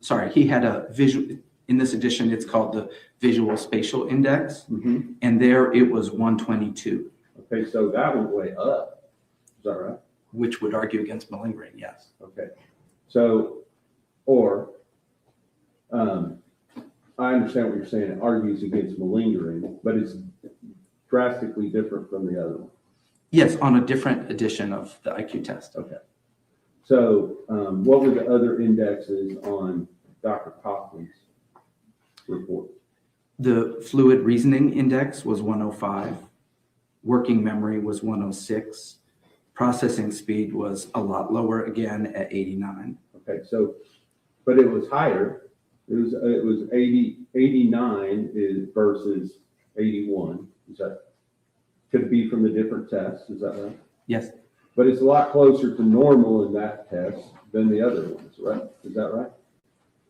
sorry, he had a visual, in this edition, it's called the visual spatial index. Mm-hmm. And there it was 122. Okay, so that went way up. Is that right? Which would argue against malingering, yes. Okay. So, I understand what you're saying. It argues against malingering, but it's drastically different from the other one. Yes, on a different edition of the IQ test. Okay. So, what were the other indexes on Dr. Kaufman's report? The fluid reasoning index was 105. Working memory was 106. Processing speed was a lot lower, again, at 89. Okay, so, but it was higher. It was 89 versus 81. Is that, could it be from the different tests? Is that right? Yes. But it's a lot closer to normal in that test than the other ones, right? Is that right?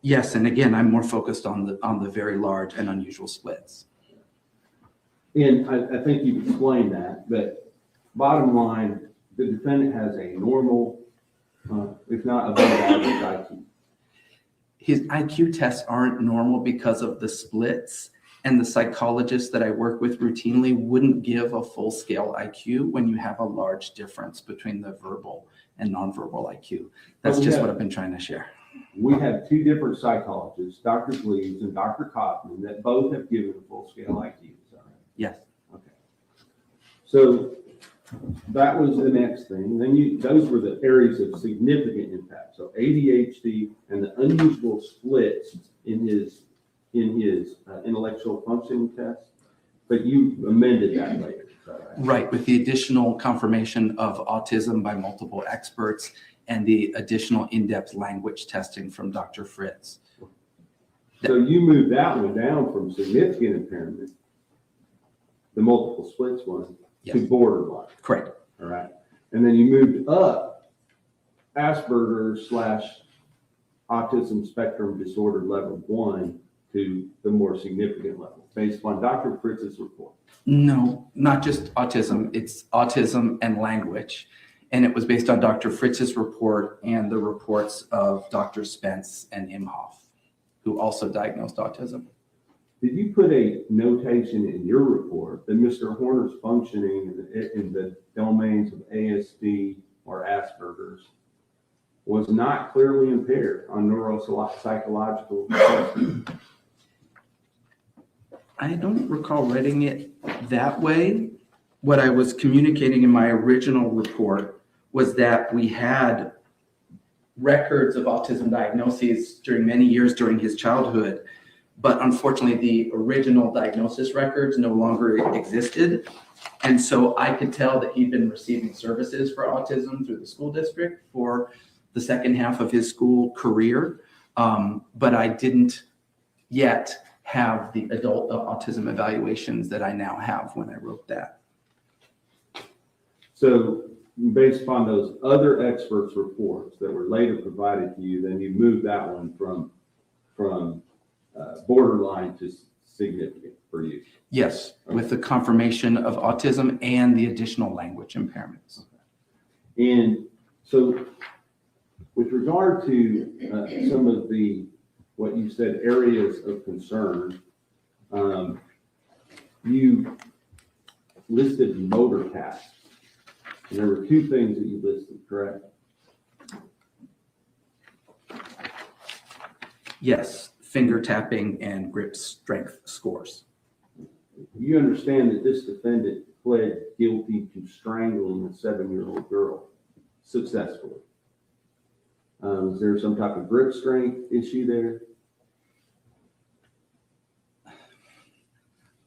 Yes, and again, I'm more focused on the very large and unusual splits. And I think you've explained that, but bottom line, the defendant has a normal, if not above average IQ. His IQ tests aren't normal because of the splits, and the psychologists that I work with routinely wouldn't give a full scale IQ when you have a large difference between the verbal and nonverbal IQ. That's just what I've been trying to share. We have two different psychologists, Dr. Gleaves and Dr. Kaufman, that both have given a full scale IQ. Is that right? Yes. Okay. So that was the next thing. Then those were the areas of significant impact. So ADHD and the unusual splits in his intellectual functioning test, but you amended that later. Is that right? Right, with the additional confirmation of autism by multiple experts and the additional in-depth language testing from Dr. Fritz. So you moved that one down from significant impairment, the multiple splits one, Yes. to borderline. Correct. All right. And then you moved up Asperger's / autism spectrum disorder level 1 to the more significant level based upon Dr. Fritz's report. No, not just autism. It's autism and language. And it was based on Dr. Fritz's report and the reports of Dr. Spence and Imhoff, who also diagnosed autism. Did you put a notation in your report that Mr. Horner's functioning in the domains of ASD or Asperger's was not clearly impaired on neuropsychological assessment? I don't recall writing it that way. What I was communicating in my original report was that we had records of autism diagnoses during many years during his childhood, but unfortunately the original diagnosis records no longer existed. And so I could tell that he'd been receiving services for autism through the school district for the second half of his school career, but I didn't yet have the adult autism evaluations that I now have when I wrote that. So based upon those other experts' reports that were later provided to you, then you moved that one from borderline to significant for you. Yes, with the confirmation of autism and the additional language impairments. And so with regard to some of what you said, areas of concern, you listed motor tasks. And there were two things that you listed, correct? Yes, finger tapping and grip strength scores. You understand that this defendant pled guilty to strangling a 7-year-old girl successfully. Is there some type of grip strength issue there?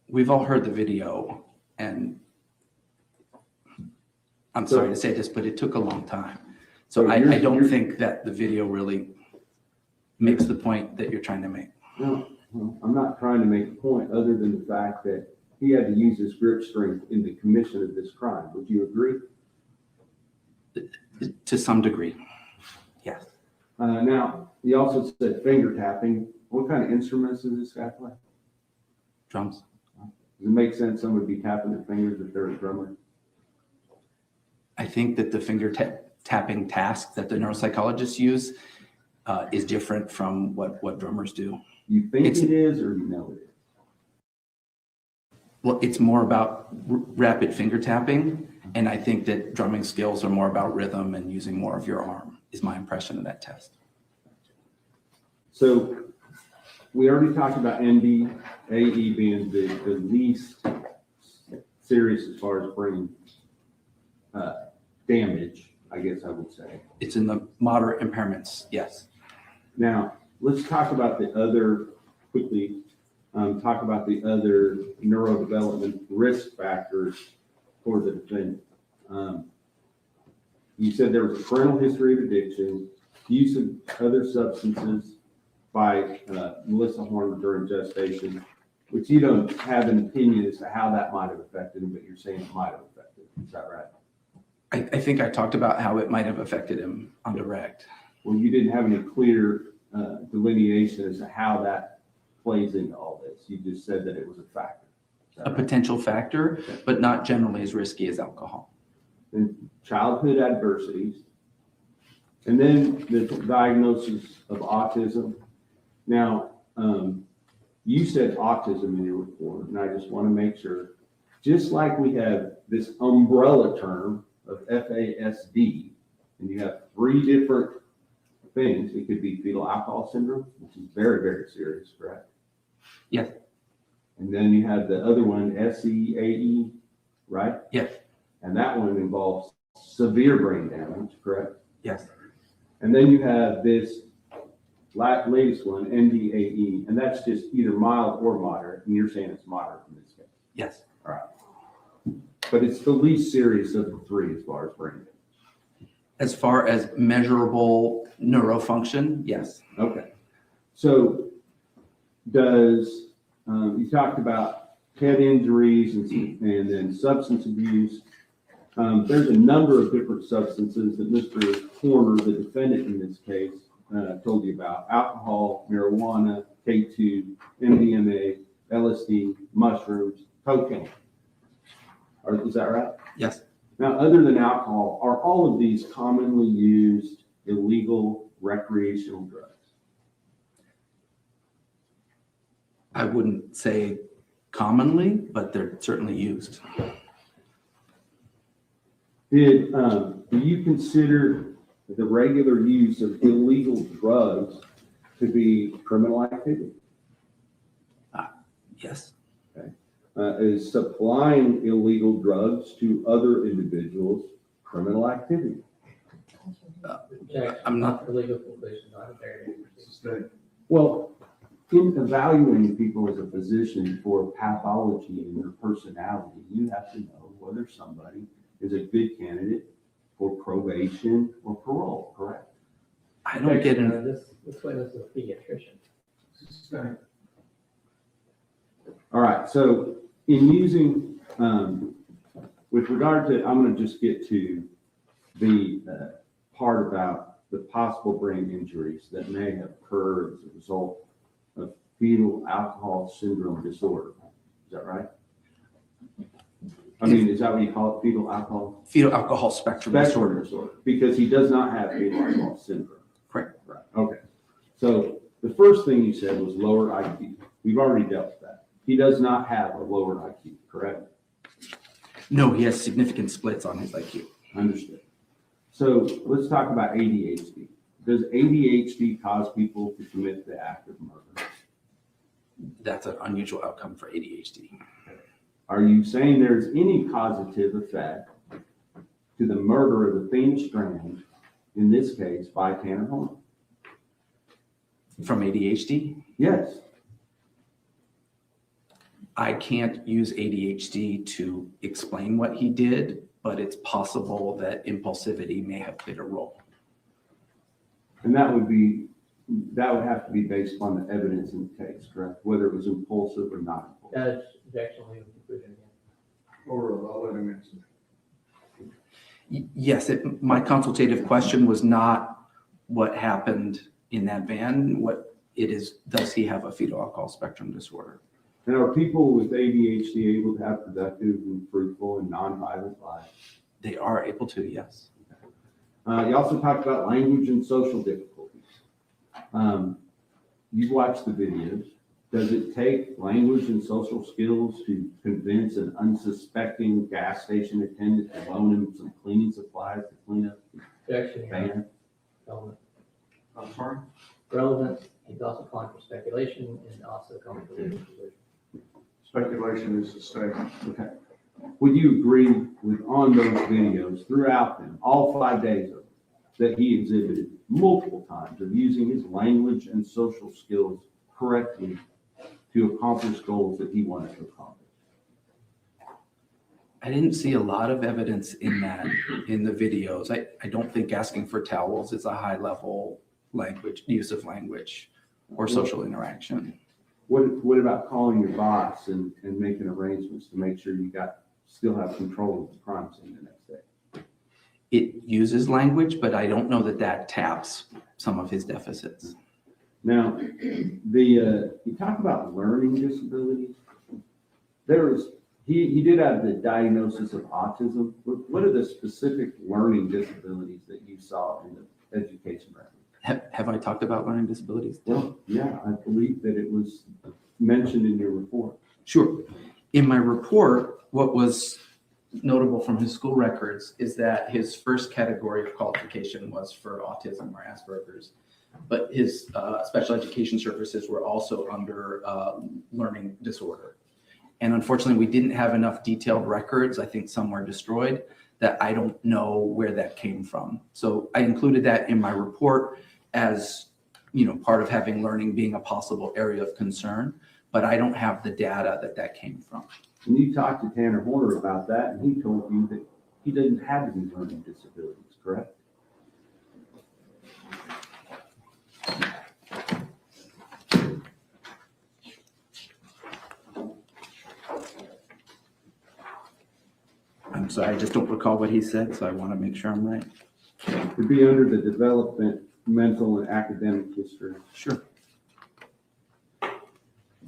We've all heard the video, and I'm sorry to say this, but it took a long time. So I don't think that the video really makes the point that you're trying to make. No, I'm not trying to make a point other than the fact that he had to use his grip strength in the commission of this crime. Would you agree? To some degree, yes. Now, he also said finger tapping. What kind of instruments does this guy play? Drums. Does it make sense someone would be tapping their fingers if they're a drummer? I think that the finger tapping task that the neuropsychologists use is different from what drummers do. You think it is, or you know it is? Well, it's more about rapid finger tapping, and I think that drumming skills are more about rhythm and using more of your arm, is my impression of that test. So we already talked about NDAE being the least serious as far as brain damage, I guess I would say. It's in the moderate impairments, yes. Now, let's talk about the other, quickly, talk about the other neurodevelopment risk factors for the defendant. You said there was a parental history of addiction, use of other substances by Melissa Horner during gestation, which you don't have an opinion as to how that might have affected him, but you're saying it might have affected him. Is that right? I think I talked about how it might have affected him on direct. Well, you didn't have any clear delineation as to how that plays into all this. You just said that it was a factor. Is that A right? potential factor, but not generally as risky as alcohol. And childhood adversities, and then the diagnosis of autism. Now, you said autism in your report, and I just want to make sure, just like we have this umbrella term of FASD, and you have 3 different things. It could be fetal alcohol syndrome, which is very, very serious, correct? Yes. And then you have the other one, SEAE, right? Yes. And that one involves severe brain damage, correct? Yes. And then you have this latest one, NDAE, and that's just either mild or moderate, and you're saying it's moderate in this case. Yes. All right. But it's the least serious of the 3 as far as brain damage. As far as measurable neurofunction, yes. Okay. So does, you talked about head injuries and then substance abuse. There's a number of different substances that Mr. Horner, the defendant in this case, told you about: alcohol, marijuana, K2, MDMA, LSD, mushrooms, cocaine. Is that right? Yes. Now, other than alcohol, are all of these commonly used illegal recreational drugs? I wouldn't say commonly, but they're certainly used. Do you consider the regular use of illegal drugs to be criminal activity? Yes. Is supplying illegal drugs to other individuals criminal activity? I'm not. For legal conclusions, I'm very. Well, in evaluating people as a physician for pathology in their personality, you have to know whether somebody is a good candidate for probation or parole, correct? I don't get in. This witness is a pediatrician. All right, so in using, with regard to, I'm going to just get to the part about the possible brain injuries that may have occurred as a result of fetal alcohol syndrome disorder. Is that right? I mean, is that what you call it, fetal alcohol? Fetal alcohol spectrum disorder. Because he does not have fetal alcohol syndrome. Correct. Right, okay. So the first thing you said was lower IQ. We've already dealt with that. He does not have a lower IQ, correct? No, he has significant splits on his IQ. Understood. So let's talk about ADHD. Does ADHD cause people to commit the act of murder? That's an unusual outcome for ADHD. Are you saying there's any causative effect to the murder of Athena Strand, in this case by Tanner Horner? From ADHD? Yes. I can't use ADHD to explain what he did, but it's possible that impulsivity may have played a role. And that would have to be based on the evidence in the case, correct? Whether it was impulsive or not impulsive. Judge, objection, legal conclusion. I'll let him answer. Yes, my consultative question was not what happened in that van. What it is, does he have a fetal alcohol spectrum disorder? And are people with ADHD able to have productive and fruitful and non-violent lives? They are able to, yes. You also talked about language and social difficulties. You've watched the videos. Does it take language and social skills to convince an unsuspecting gas station attendant to loan him some cleaning supplies to clean up the Objection. van? Relevant. I'm sorry? Relevant, he's also calling for speculation and also calling for legal conclusion. Speculation is a statement. Okay. Would you agree with, on those videos, throughout them, all 5 days of them, that he exhibited multiple times of using his language and social skills correctly to accomplish goals that he wanted to accomplish? I didn't see a lot of evidence in that, in the videos. I don't think asking for towels is a high level use of language or social interaction. What about calling your boss and making arrangements to make sure you still have control of the crime scene the next day? It uses language, but I don't know that taps some of his deficits. Now, you talk about learning disabilities. He did have the diagnosis of autism. What are the specific learning disabilities that you saw in the education record? Have I talked about learning disabilities? Well, yeah, I believe that it was mentioned in your report. Sure. In my report, what was notable from his school records is that his first category of qualification was for autism or Asperger's, but his special education services were also under learning disorder. And unfortunately, we didn't have enough detailed records. I think some were destroyed, that I don't know where that came from. So I included that in my report as, part of having learning being a possible area of concern, but I don't have the data that came from. And you talked to Tanner Horner about that, and he told you that he didn't have any learning disabilities, correct? I'm sorry, I just don't recall what he said, so I want to make sure I'm right. To be under the development, mental, and academic history. Sure.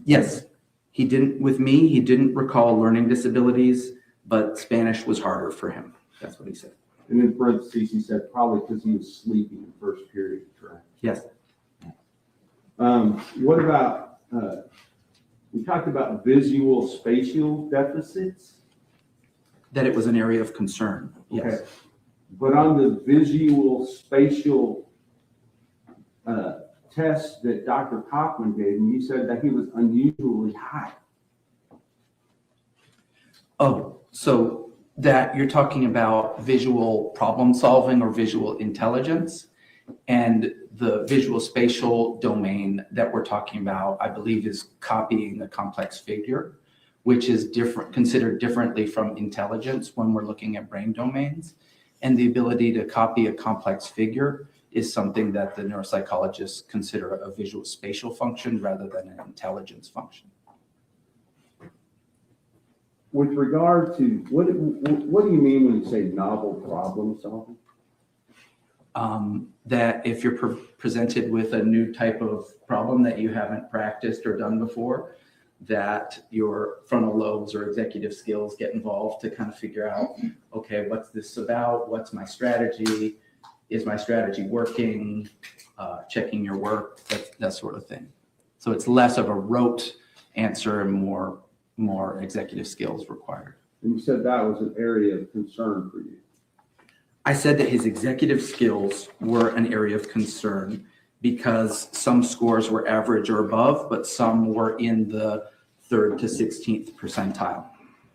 Yes, he didn't recall learning disabilities, but Spanish was harder for him. That's what he said. And in parentheses, he said probably because he was sleeping in the first period, correct? Yes. What about, we talked about visual spatial deficits? That it was an area of concern, yes. Okay. But on the visual spatial test that Dr. Cochran gave him, you said that he was unusually high. Oh, so that you're talking about visual problem solving or visual intelligence, and the visual spatial domain that we're talking about, I believe, is copying a complex figure, which is considered differently from intelligence when we're looking at brain domains. And the ability to copy a complex figure is something that the neuropsychologists consider a visual spatial function rather than an intelligence function. With regard to, what do you mean when you say novel problem solving? That if you're presented with a new type of problem that you haven't practiced or done before, that your frontal lobes or executive skills get involved to kind of figure out, okay, what's this about? What's my strategy? Is my strategy working? Checking your work, that sort of thing. So it's less of a rote answer and more executive skills required. And you said that was an area of concern for you. I said that his executive skills were an area of concern because some scores were average or above, but some were in the 3rd to 16th percentile.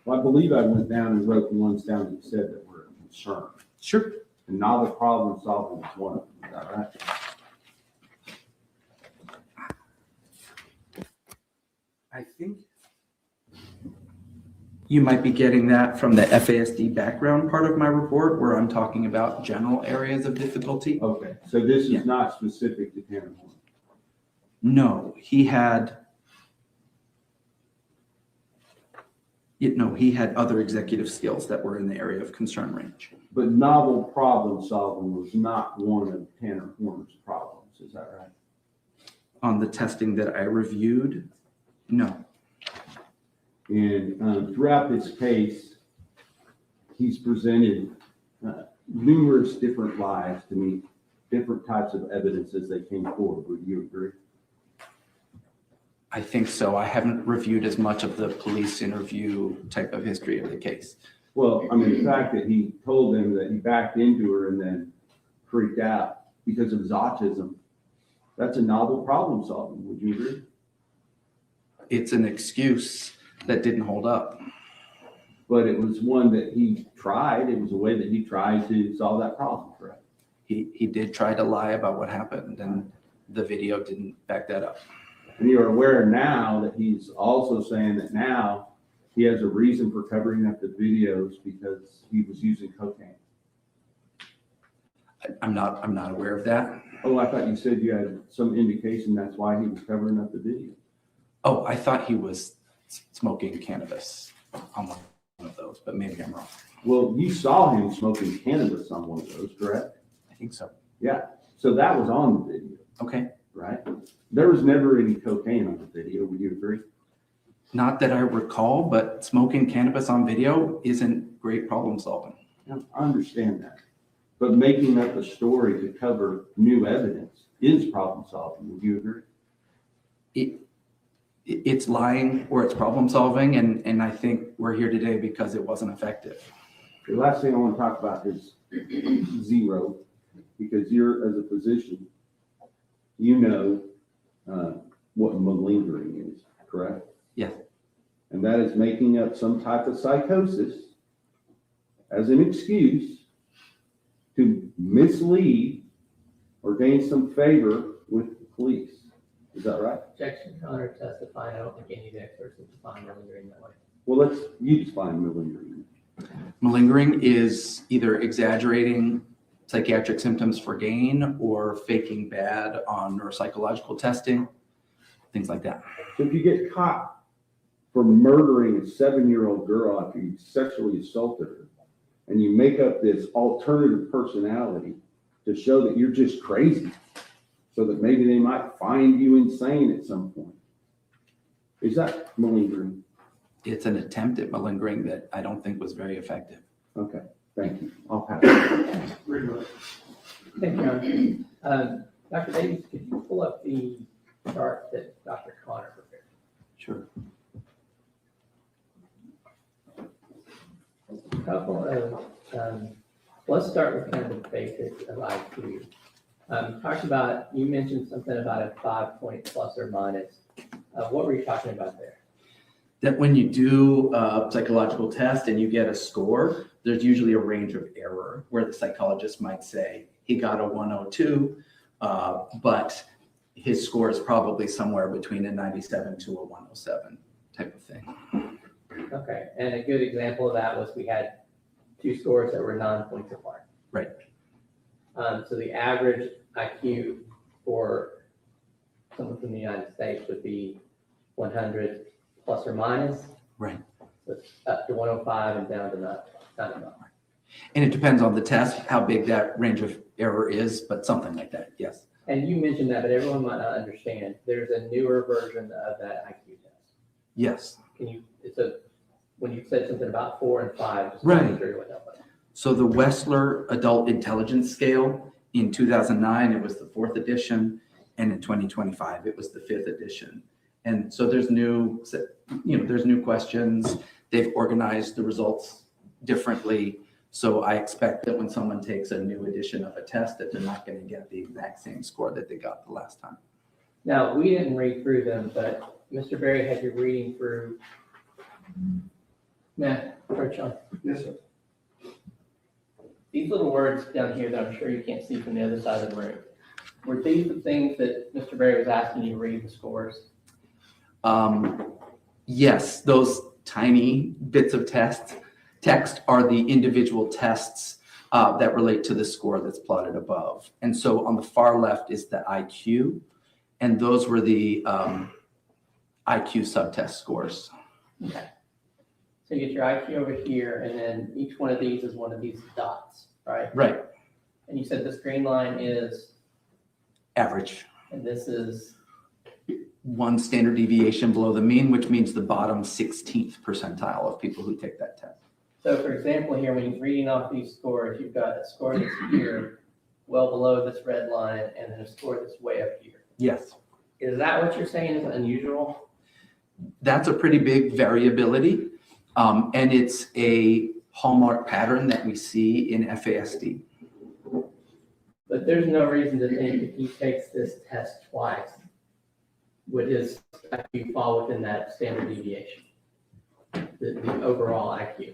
Well, I believe I went down and wrote the ones down that you said that were a concern. Sure. And novel problem solving is one of them, is that right? I think you might be getting that from the FASD background part of my report where I'm talking about general areas of difficulty. Okay, so this is not specific to Tanner Horner. No, he had other executive skills that were in the area of concern range. But novel problem solving was not one of Tanner Horner's problems, is that right? On the testing that I reviewed, no. And throughout this case, he's presented numerous different lies to meet different types of evidence as they came forward. Would you agree? I think so. I haven't reviewed as much of the police interview type of history of the case. Well, I mean, the fact that he told them that he backed into her and then freaked out because of his autism, that's a novel problem solving. Would you agree? It's an excuse that didn't hold up. But it was one that he tried. It was a way that he tried to solve that problem, correct? He did try to lie about what happened, and the video didn't back that up. And you're aware now that he's also saying that now he has a reason for covering up the videos because he was using cocaine. I'm not aware of that. Oh, I thought you said you had some indication that's why he was covering up the video. Oh, I thought he was smoking cannabis on one of those, but maybe I'm wrong. Well, you saw him smoking cannabis on one of those, correct? I think so. Yeah, so that was on the video, Okay. right? There was never any cocaine on the video, would you agree? Not that I recall, but smoking cannabis on video isn't great problem solving. Yeah, I understand that. But making up a story to cover new evidence is problem solving, would you agree? It's lying or it's problem solving, and I think we're here today because it wasn't effective. The last thing I want to talk about is zero, because you're, as a physician, you know what malingering is, correct? Yes. And that is making up some type of psychosis as an excuse to mislead or gain some favor with the police. Is that right? Objection, counter testifying. I don't think any of the experts would define malingering that way. Well, you define malingering. Malingering is either exaggerating psychiatric symptoms for gain or faking bad on neuropsychological testing, things like that. So if you get caught for murdering a 7-year-old girl after you sexually assaulted her, and you make up this alternative personality to show that you're just crazy, so that maybe they might find you insane at some point, is that malingering? It's an attempt at malingering that I don't think was very effective. Okay, thank you. I'll pass. Thank you, John. Dr. Davies, could you pull up the chart that Dr. Connor prepared? Sure. A couple of, let's start with kind of the basics of IQ. You mentioned something about a 5-point plus or minus. What were you talking about there? That when you do a psychological test and you get a score, there's usually a range of error where the psychologist might say he got a 102, but his score is probably somewhere between a 97 to a 107 type of thing. Okay, and a good example of that was we had 2 scores that were 9 points apart. Right. So the average IQ for someone from the United States would be 100 plus or minus. Right. So it's up to 105 and down to 99. And it depends on the test, how big that range of error is, but something like that, yes. And you mentioned that, but everyone might not understand. There's a newer version of that IQ test. Yes. When you said something about 4 and 5, just Right. make sure what that was. So the Wessler Adult Intelligence Scale, in 2009, it was the 4th edition, and in 2025, it was the 5th edition. And so there's new questions. They've organized the results differently. So I expect that when someone takes a new edition of a test, that they're not going to get the exact same score that they got the last time. Now, we didn't read through them, but Mr. Berry had you reading through. Matt, or Sean. Yes, sir. These little words down here that I'm sure you can't see from the other side of the room, were these the things that Mr. Berry was asking you to read the scores? Yes, those tiny bits of text are the individual tests that relate to the score that's plotted above. And so on the far left is the IQ, and those were the IQ subtest scores. Okay. So you get your IQ over here, and then each one of these is one of these dots, right? Right. And you said this green line is, Average. and this is, 1 standard deviation below the mean, which means the bottom 16th percentile of people who take that test. so for example, here, when you're reading off these scores, you've got a score that's here, well below this red line, and then a score that's way up here. Yes. Is that what you're saying is unusual? That's a pretty big variability, and it's a hallmark pattern that we see in FASD. But there's no reason to think if he takes this test twice, would his IQ fall within that standard deviation? The overall IQ.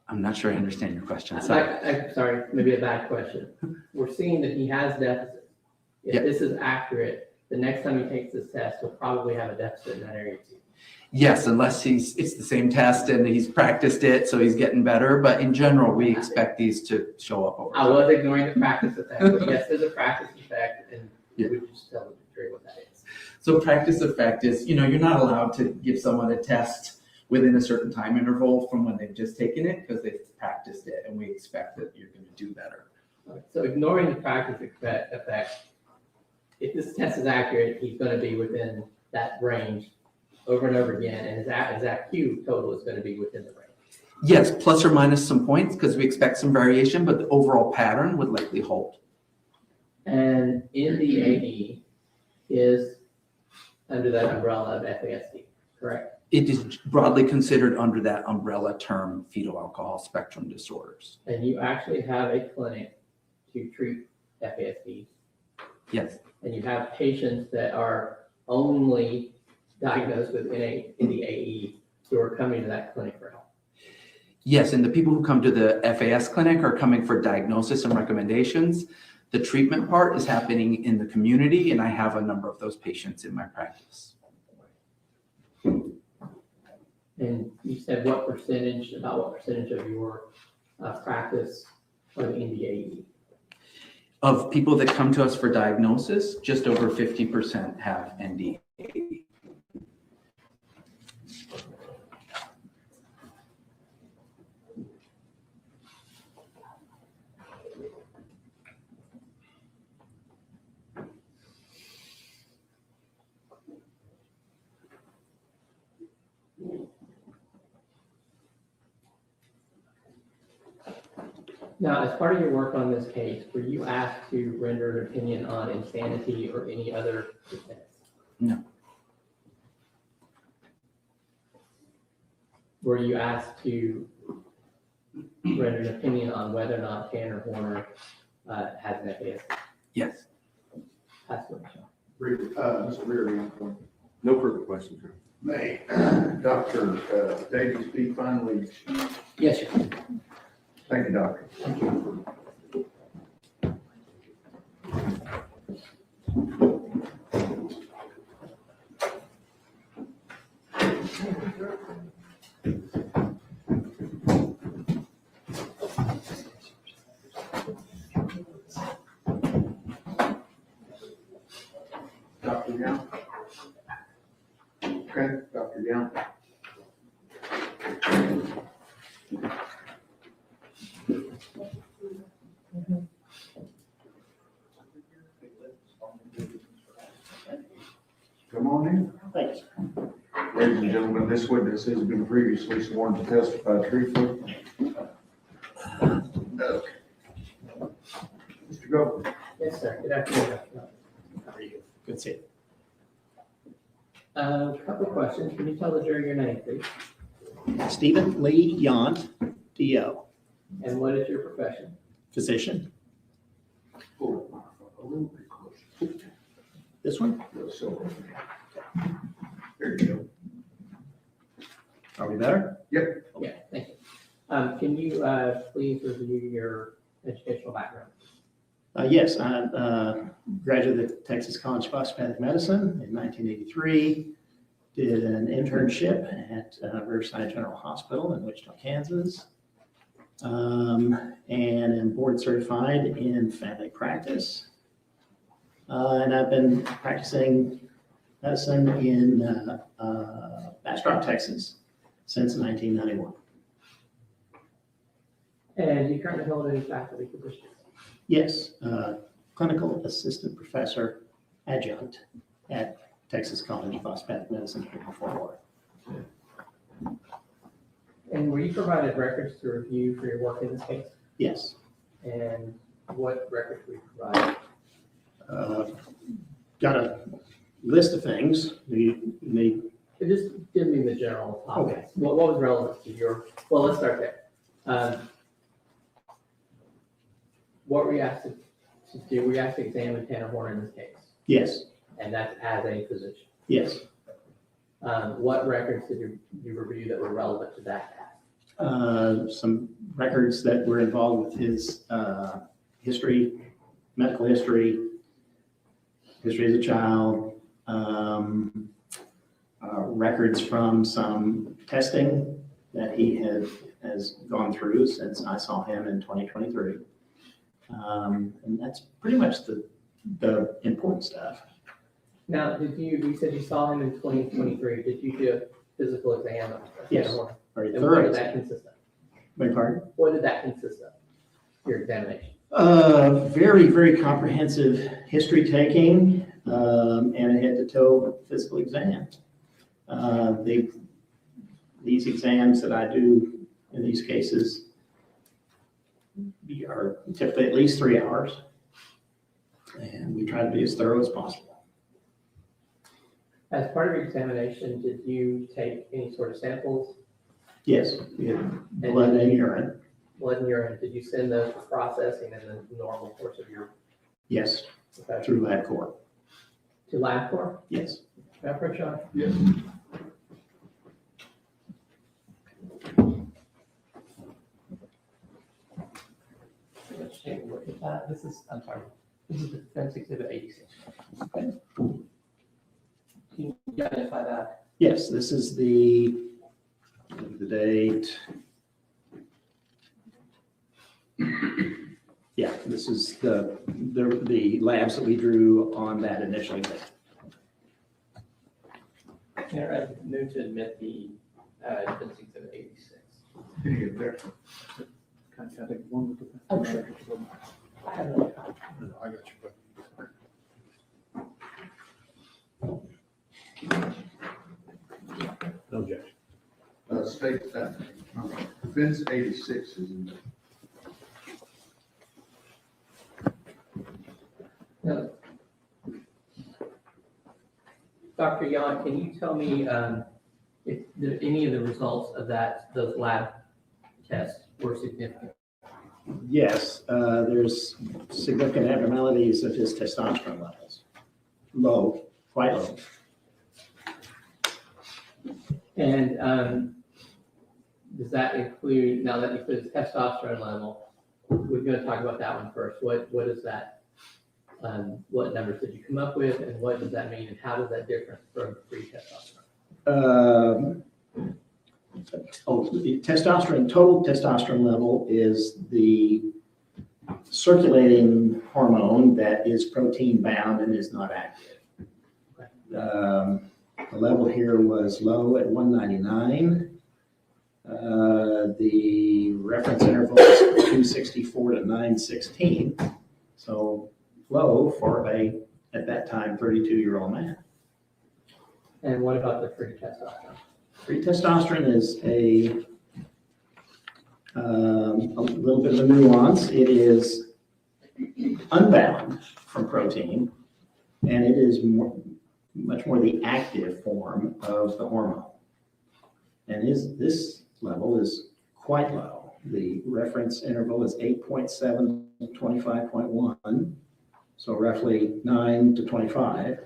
I'm not sure I understand your question. Sorry. I'm sorry, maybe a bad question. We're seeing that he has deficits. If Yeah. this is accurate, the next time he takes this test, he'll probably have a deficit in that area too. Yes, unless it's the same test and he's practiced it, so he's getting better. But in general, we expect these to show up over I time. was ignoring the practice effect, but yes, there's a practice effect, and Yeah. we just tell the jury what that is. So practice effect is, you're not allowed to give someone a test within a certain time interval from when they've just taken it because they've practiced it, and we expect that you're going to do better. So ignoring the practice effect, if this test is accurate, he's going to be within that range over and over again, and his ACQ total is going to be within the range. Yes, plus or minus some points because we expect some variation, but the overall pattern would likely hold. And in the AE is under that umbrella of FASD, correct? It is broadly considered under that umbrella term, fetal alcohol spectrum disorders. And you actually have a clinic to treat FASD, Yes. and you have patients that are only diagnosed with in the AE who are coming to that clinic for help. Yes, and the people who come to the FAS clinic are coming for diagnosis and recommendations. The treatment part is happening in the community, and I have a number of those patients in my practice. And you said about what percentage of your practice are in the AE? Of people that come to us for diagnosis, just over 50% have ND. Now, as part of your work on this case, were you asked to render an opinion on insanity or any other defense? No. Were you asked to render an opinion on whether or not Tanner Horner has an FAS? Yes. That's what Michelle. Mr. Reardon. No further questions, sir. May Dr. Davies be finally? Yes, sir. Thank you, Doctor. Dr. Young? Okay, Dr. Young. Come on in. Thanks. Ladies and gentlemen, this witness has been previously sworn to testify truthfully. Okay. Mr. Goldberg. Yes, sir. Good afternoon. How are you? Good to see you. A couple of questions. Can you tell the jury your name, please? Stephen Lee Yont, DO, And what is your profession? physician. Pull it a little bit closer. This one? So, there you go. Are we better? Yeah, thank you. Can you please review your educational background? Yes, I graduated at Texas College of Osteopathic Medicine in 1983. Did an internship at Riverside General Hospital in Wichita, Kansas. And am board certified in family practice. And I've been practicing medicine in Bastrop, Texas since 1991. And you currently hold any faculty positions? Yes, clinical assistant professor adjunct at Texas College of Osteopathic Medicine here in Fort Worth. And were you provided records to review for your work in this case? Yes. And what records were you provided? Got a list of things. Do you need? Just give me the general topics. Okay. What was relevant to your, well, let's start there. What were you asked to do? Were you asked to examine Tanner Horner in this case? Yes. And that's as a physician. Yes. What records did you review that were relevant to that task? Some records that were involved with his history, medical history as a child. I records from some testing that he has gone through since I saw him in 2023. And that's pretty much the important stuff. Now, you said you saw him in 2023. Did you do a physical exam of Yes. Athena? Very And thorough. what did that consist of? Beg pardon? What did that consist of, your examination? Very, very comprehensive history taking, and a head-to-toe physical exam. These exams that I do in these cases are typically at least 3 hours, and we try to be as thorough as possible. As part of your examination, did you take any sort of samples? Yes, we had blood and urine. Blood and urine, did you send those for processing in the normal course of your? Yes, Okay. through LabCorp. To LabCorp? Yes. Can I approach you? Yes. Let's take a look at that. This is the defense exhibit 86. Okay. Can you identify that? Yes, this is the date. Yeah, this is the labs that we drew on that initial exam. Yeah, I move to admit the defense exhibit 86. Can you get there? Oh, sure. I have another copy. I got you. No objection. State that. Fence 86 is in there. Now, Dr. Yon, can you tell me if any of the results of those lab tests were significant? Yes, there's significant abnormalities of his testosterone levels. Low, quite low. And does that include, now that includes testosterone level, we're going to talk about that one first. What is that? What numbers did you come up with, and what does that mean, and how does that differ from pre-testosterone? The testosterone, total testosterone level is the circulating hormone that is protein bound and is not active. The level here was low at 199. The reference interval is 264 to 916. So low for at that time, 32-year-old man. And what about the free testosterone? Free testosterone is a little bit of a nuance. It is unbound from protein, and it is much more the active form of the hormone. And this level is quite low. The reference interval is 8.7 to 25.1, so roughly 9 to 25,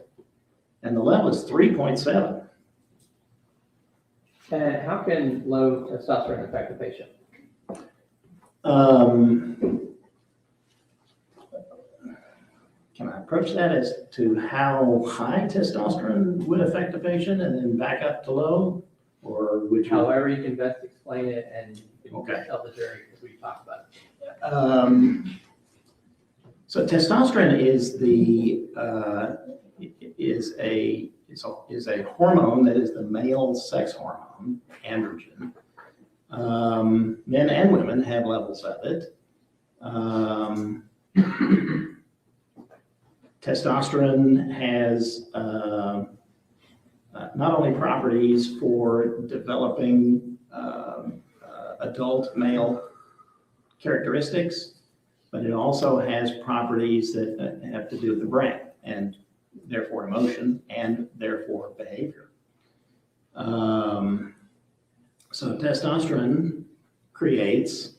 and the level is 3.7. And how can low testosterone affect the patient? Can I approach that as to how high testosterone would affect a patient and then back up to low? Or would you? However you can best explain it, and you can Okay. tell the jury as we talk about it. So testosterone is a hormone that is the male sex hormone, androgen. Men and women have levels of it. Testosterone has not only properties for developing adult male characteristics, but it also has properties that have to do with the brain and therefore emotion and therefore behavior. So testosterone creates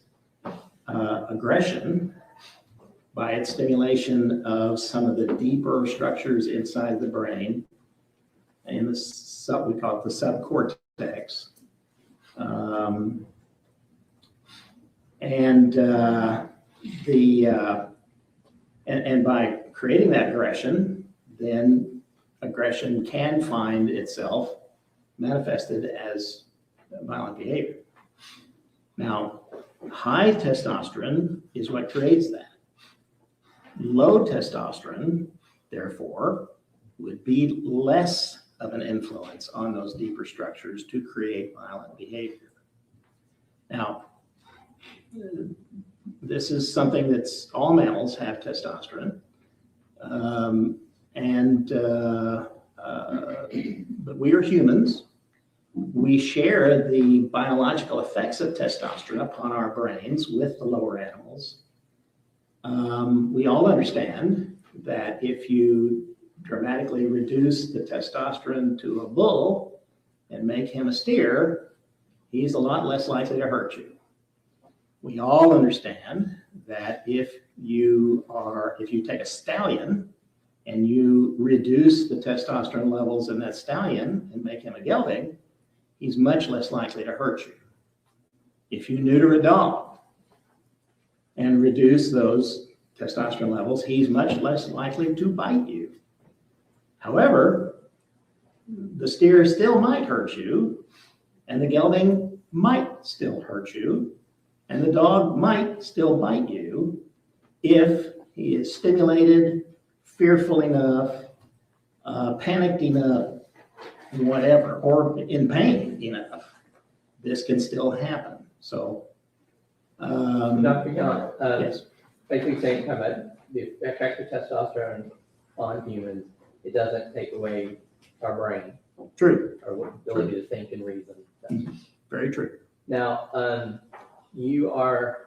aggression by its stimulation of some of the deeper structures inside the brain in the we call it the subcortex. And by creating that aggression, then aggression can find itself manifested as violent behavior. Now, high testosterone is what creates that. Low testosterone, therefore, would be less of an influence on those deeper structures to create violent behavior. Now, this is something that's, all mammals have testosterone. But we are humans. We share the biological effects of testosterone upon our brains with the lower animals. We all understand that if you dramatically reduce the testosterone to a bull and make him a steer, he's a lot less likely to hurt you. We all understand that if you take a stallion and you reduce the testosterone levels in that stallion and make him a gelding, he's much less likely to hurt you. If you neuter a dog and reduce those testosterone levels, he's much less likely to bite you. However, the steer still might hurt you, and the gelding might still hurt you, and the dog might still bite you if he is stimulated, fearful enough, panicked enough, whatever, or in pain enough. This can still happen. So, Dr. Young, yes. basically saying about the effects of testosterone on humans, it doesn't take away our brain. True. Our ability to think and reason. Very true. Now, you are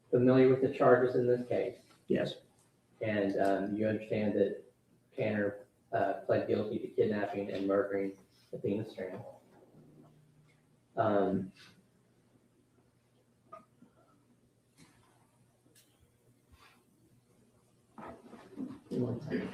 familiar with the charges in this case. Yes. And you understand that Tanner pled guilty to kidnapping and murdering Athena Strand. One second.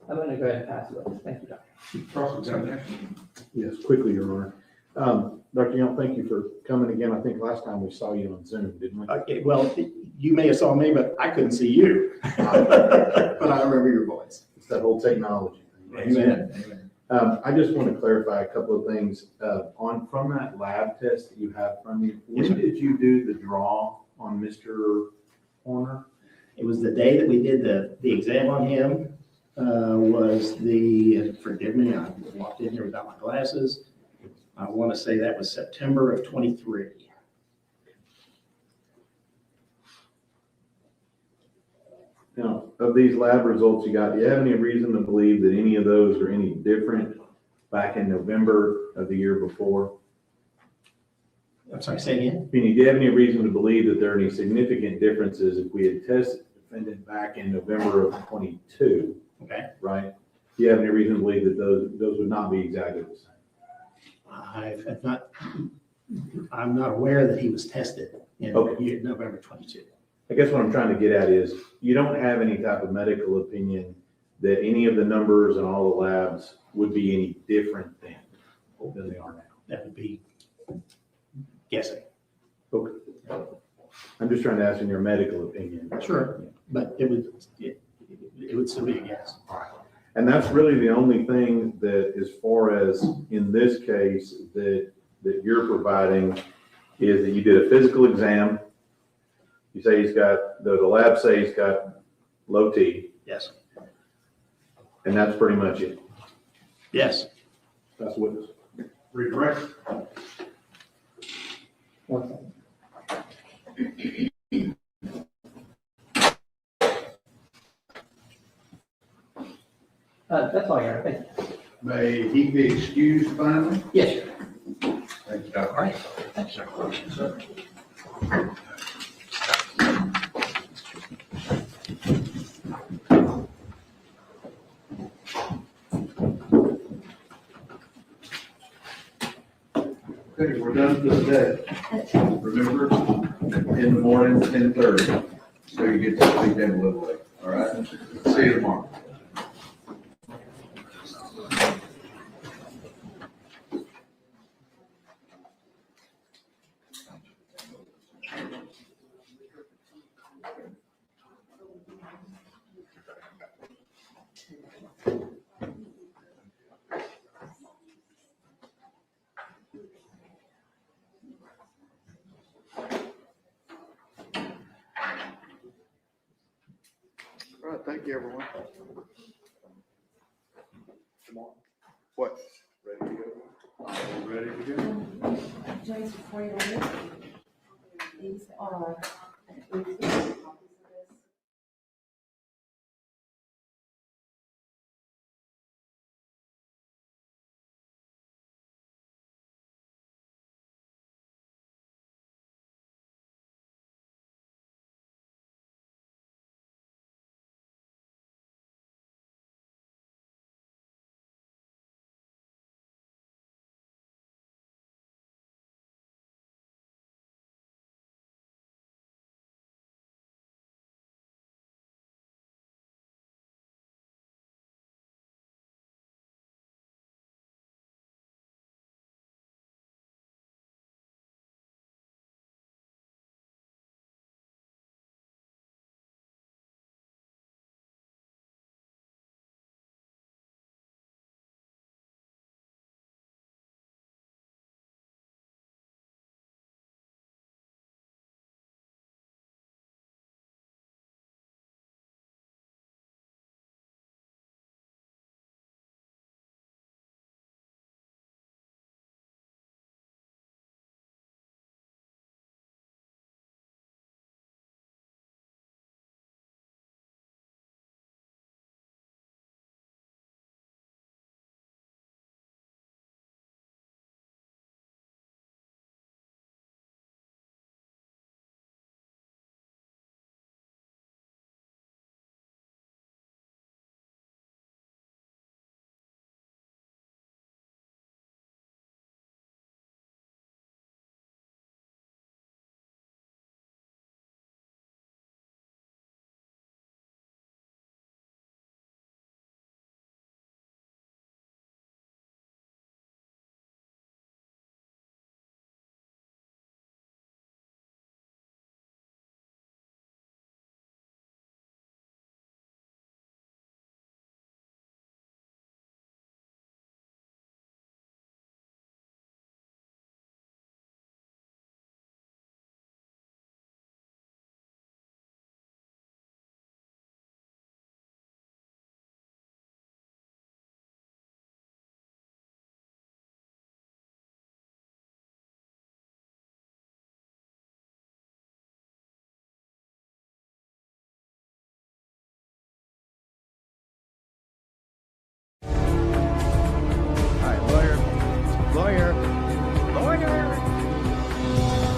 I'm going to go ahead and pass it. Thank you, Doctor. Cross-examination. Yes, quickly, Your Honor. Dr. Young, thank you for coming again. I think last time we saw you on Zoom, didn't we? Okay, well, you may have saw me, but I couldn't see you. But I remember your voice. It's that whole technology thing. Amen. I just want to clarify a couple of things. From that lab test that you had from me, when did you do the draw on Mr. Horner? It was the day that we did the exam on him. Forgive me, I walked in here without my glasses. I want to say that was September of 23. Now, of these lab results you got, do you have any reason to believe that any of those are any different back in November of the year before? I'm sorry, say again? Do you have any reason to believe that there are any significant differences if we had tested the defendant back in November of 22? Okay. Right? Do you have any reason to believe that those would not be exactly the same? I'm not aware that he was tested in November 22. I guess what I'm trying to get at is you don't have any type of medical opinion that any of the numbers and all the labs would be any different than they are now. That would be guessing. Okay. I'm just trying to ask in your medical opinion. Sure, but it would still be a guess. All right. And that's really the only thing that, as far as in this case, that you're providing is that you did a physical exam. You say he's got, the lab say he's got low T. Yes. And that's pretty much it. Yes. That's what it's. Correct. One second. That's all, Your Honor. Thank you. May he be excused finally? Yes, sir. Thank you, Doctor. All right. Thanks, sir. Okay, we're done for the day. Remember, in the morning, 10:30, so you get to sleep in a little late, all right? See you tomorrow. thank you, everyone. What? Ready to go? Ready to go? James, before you leave, these are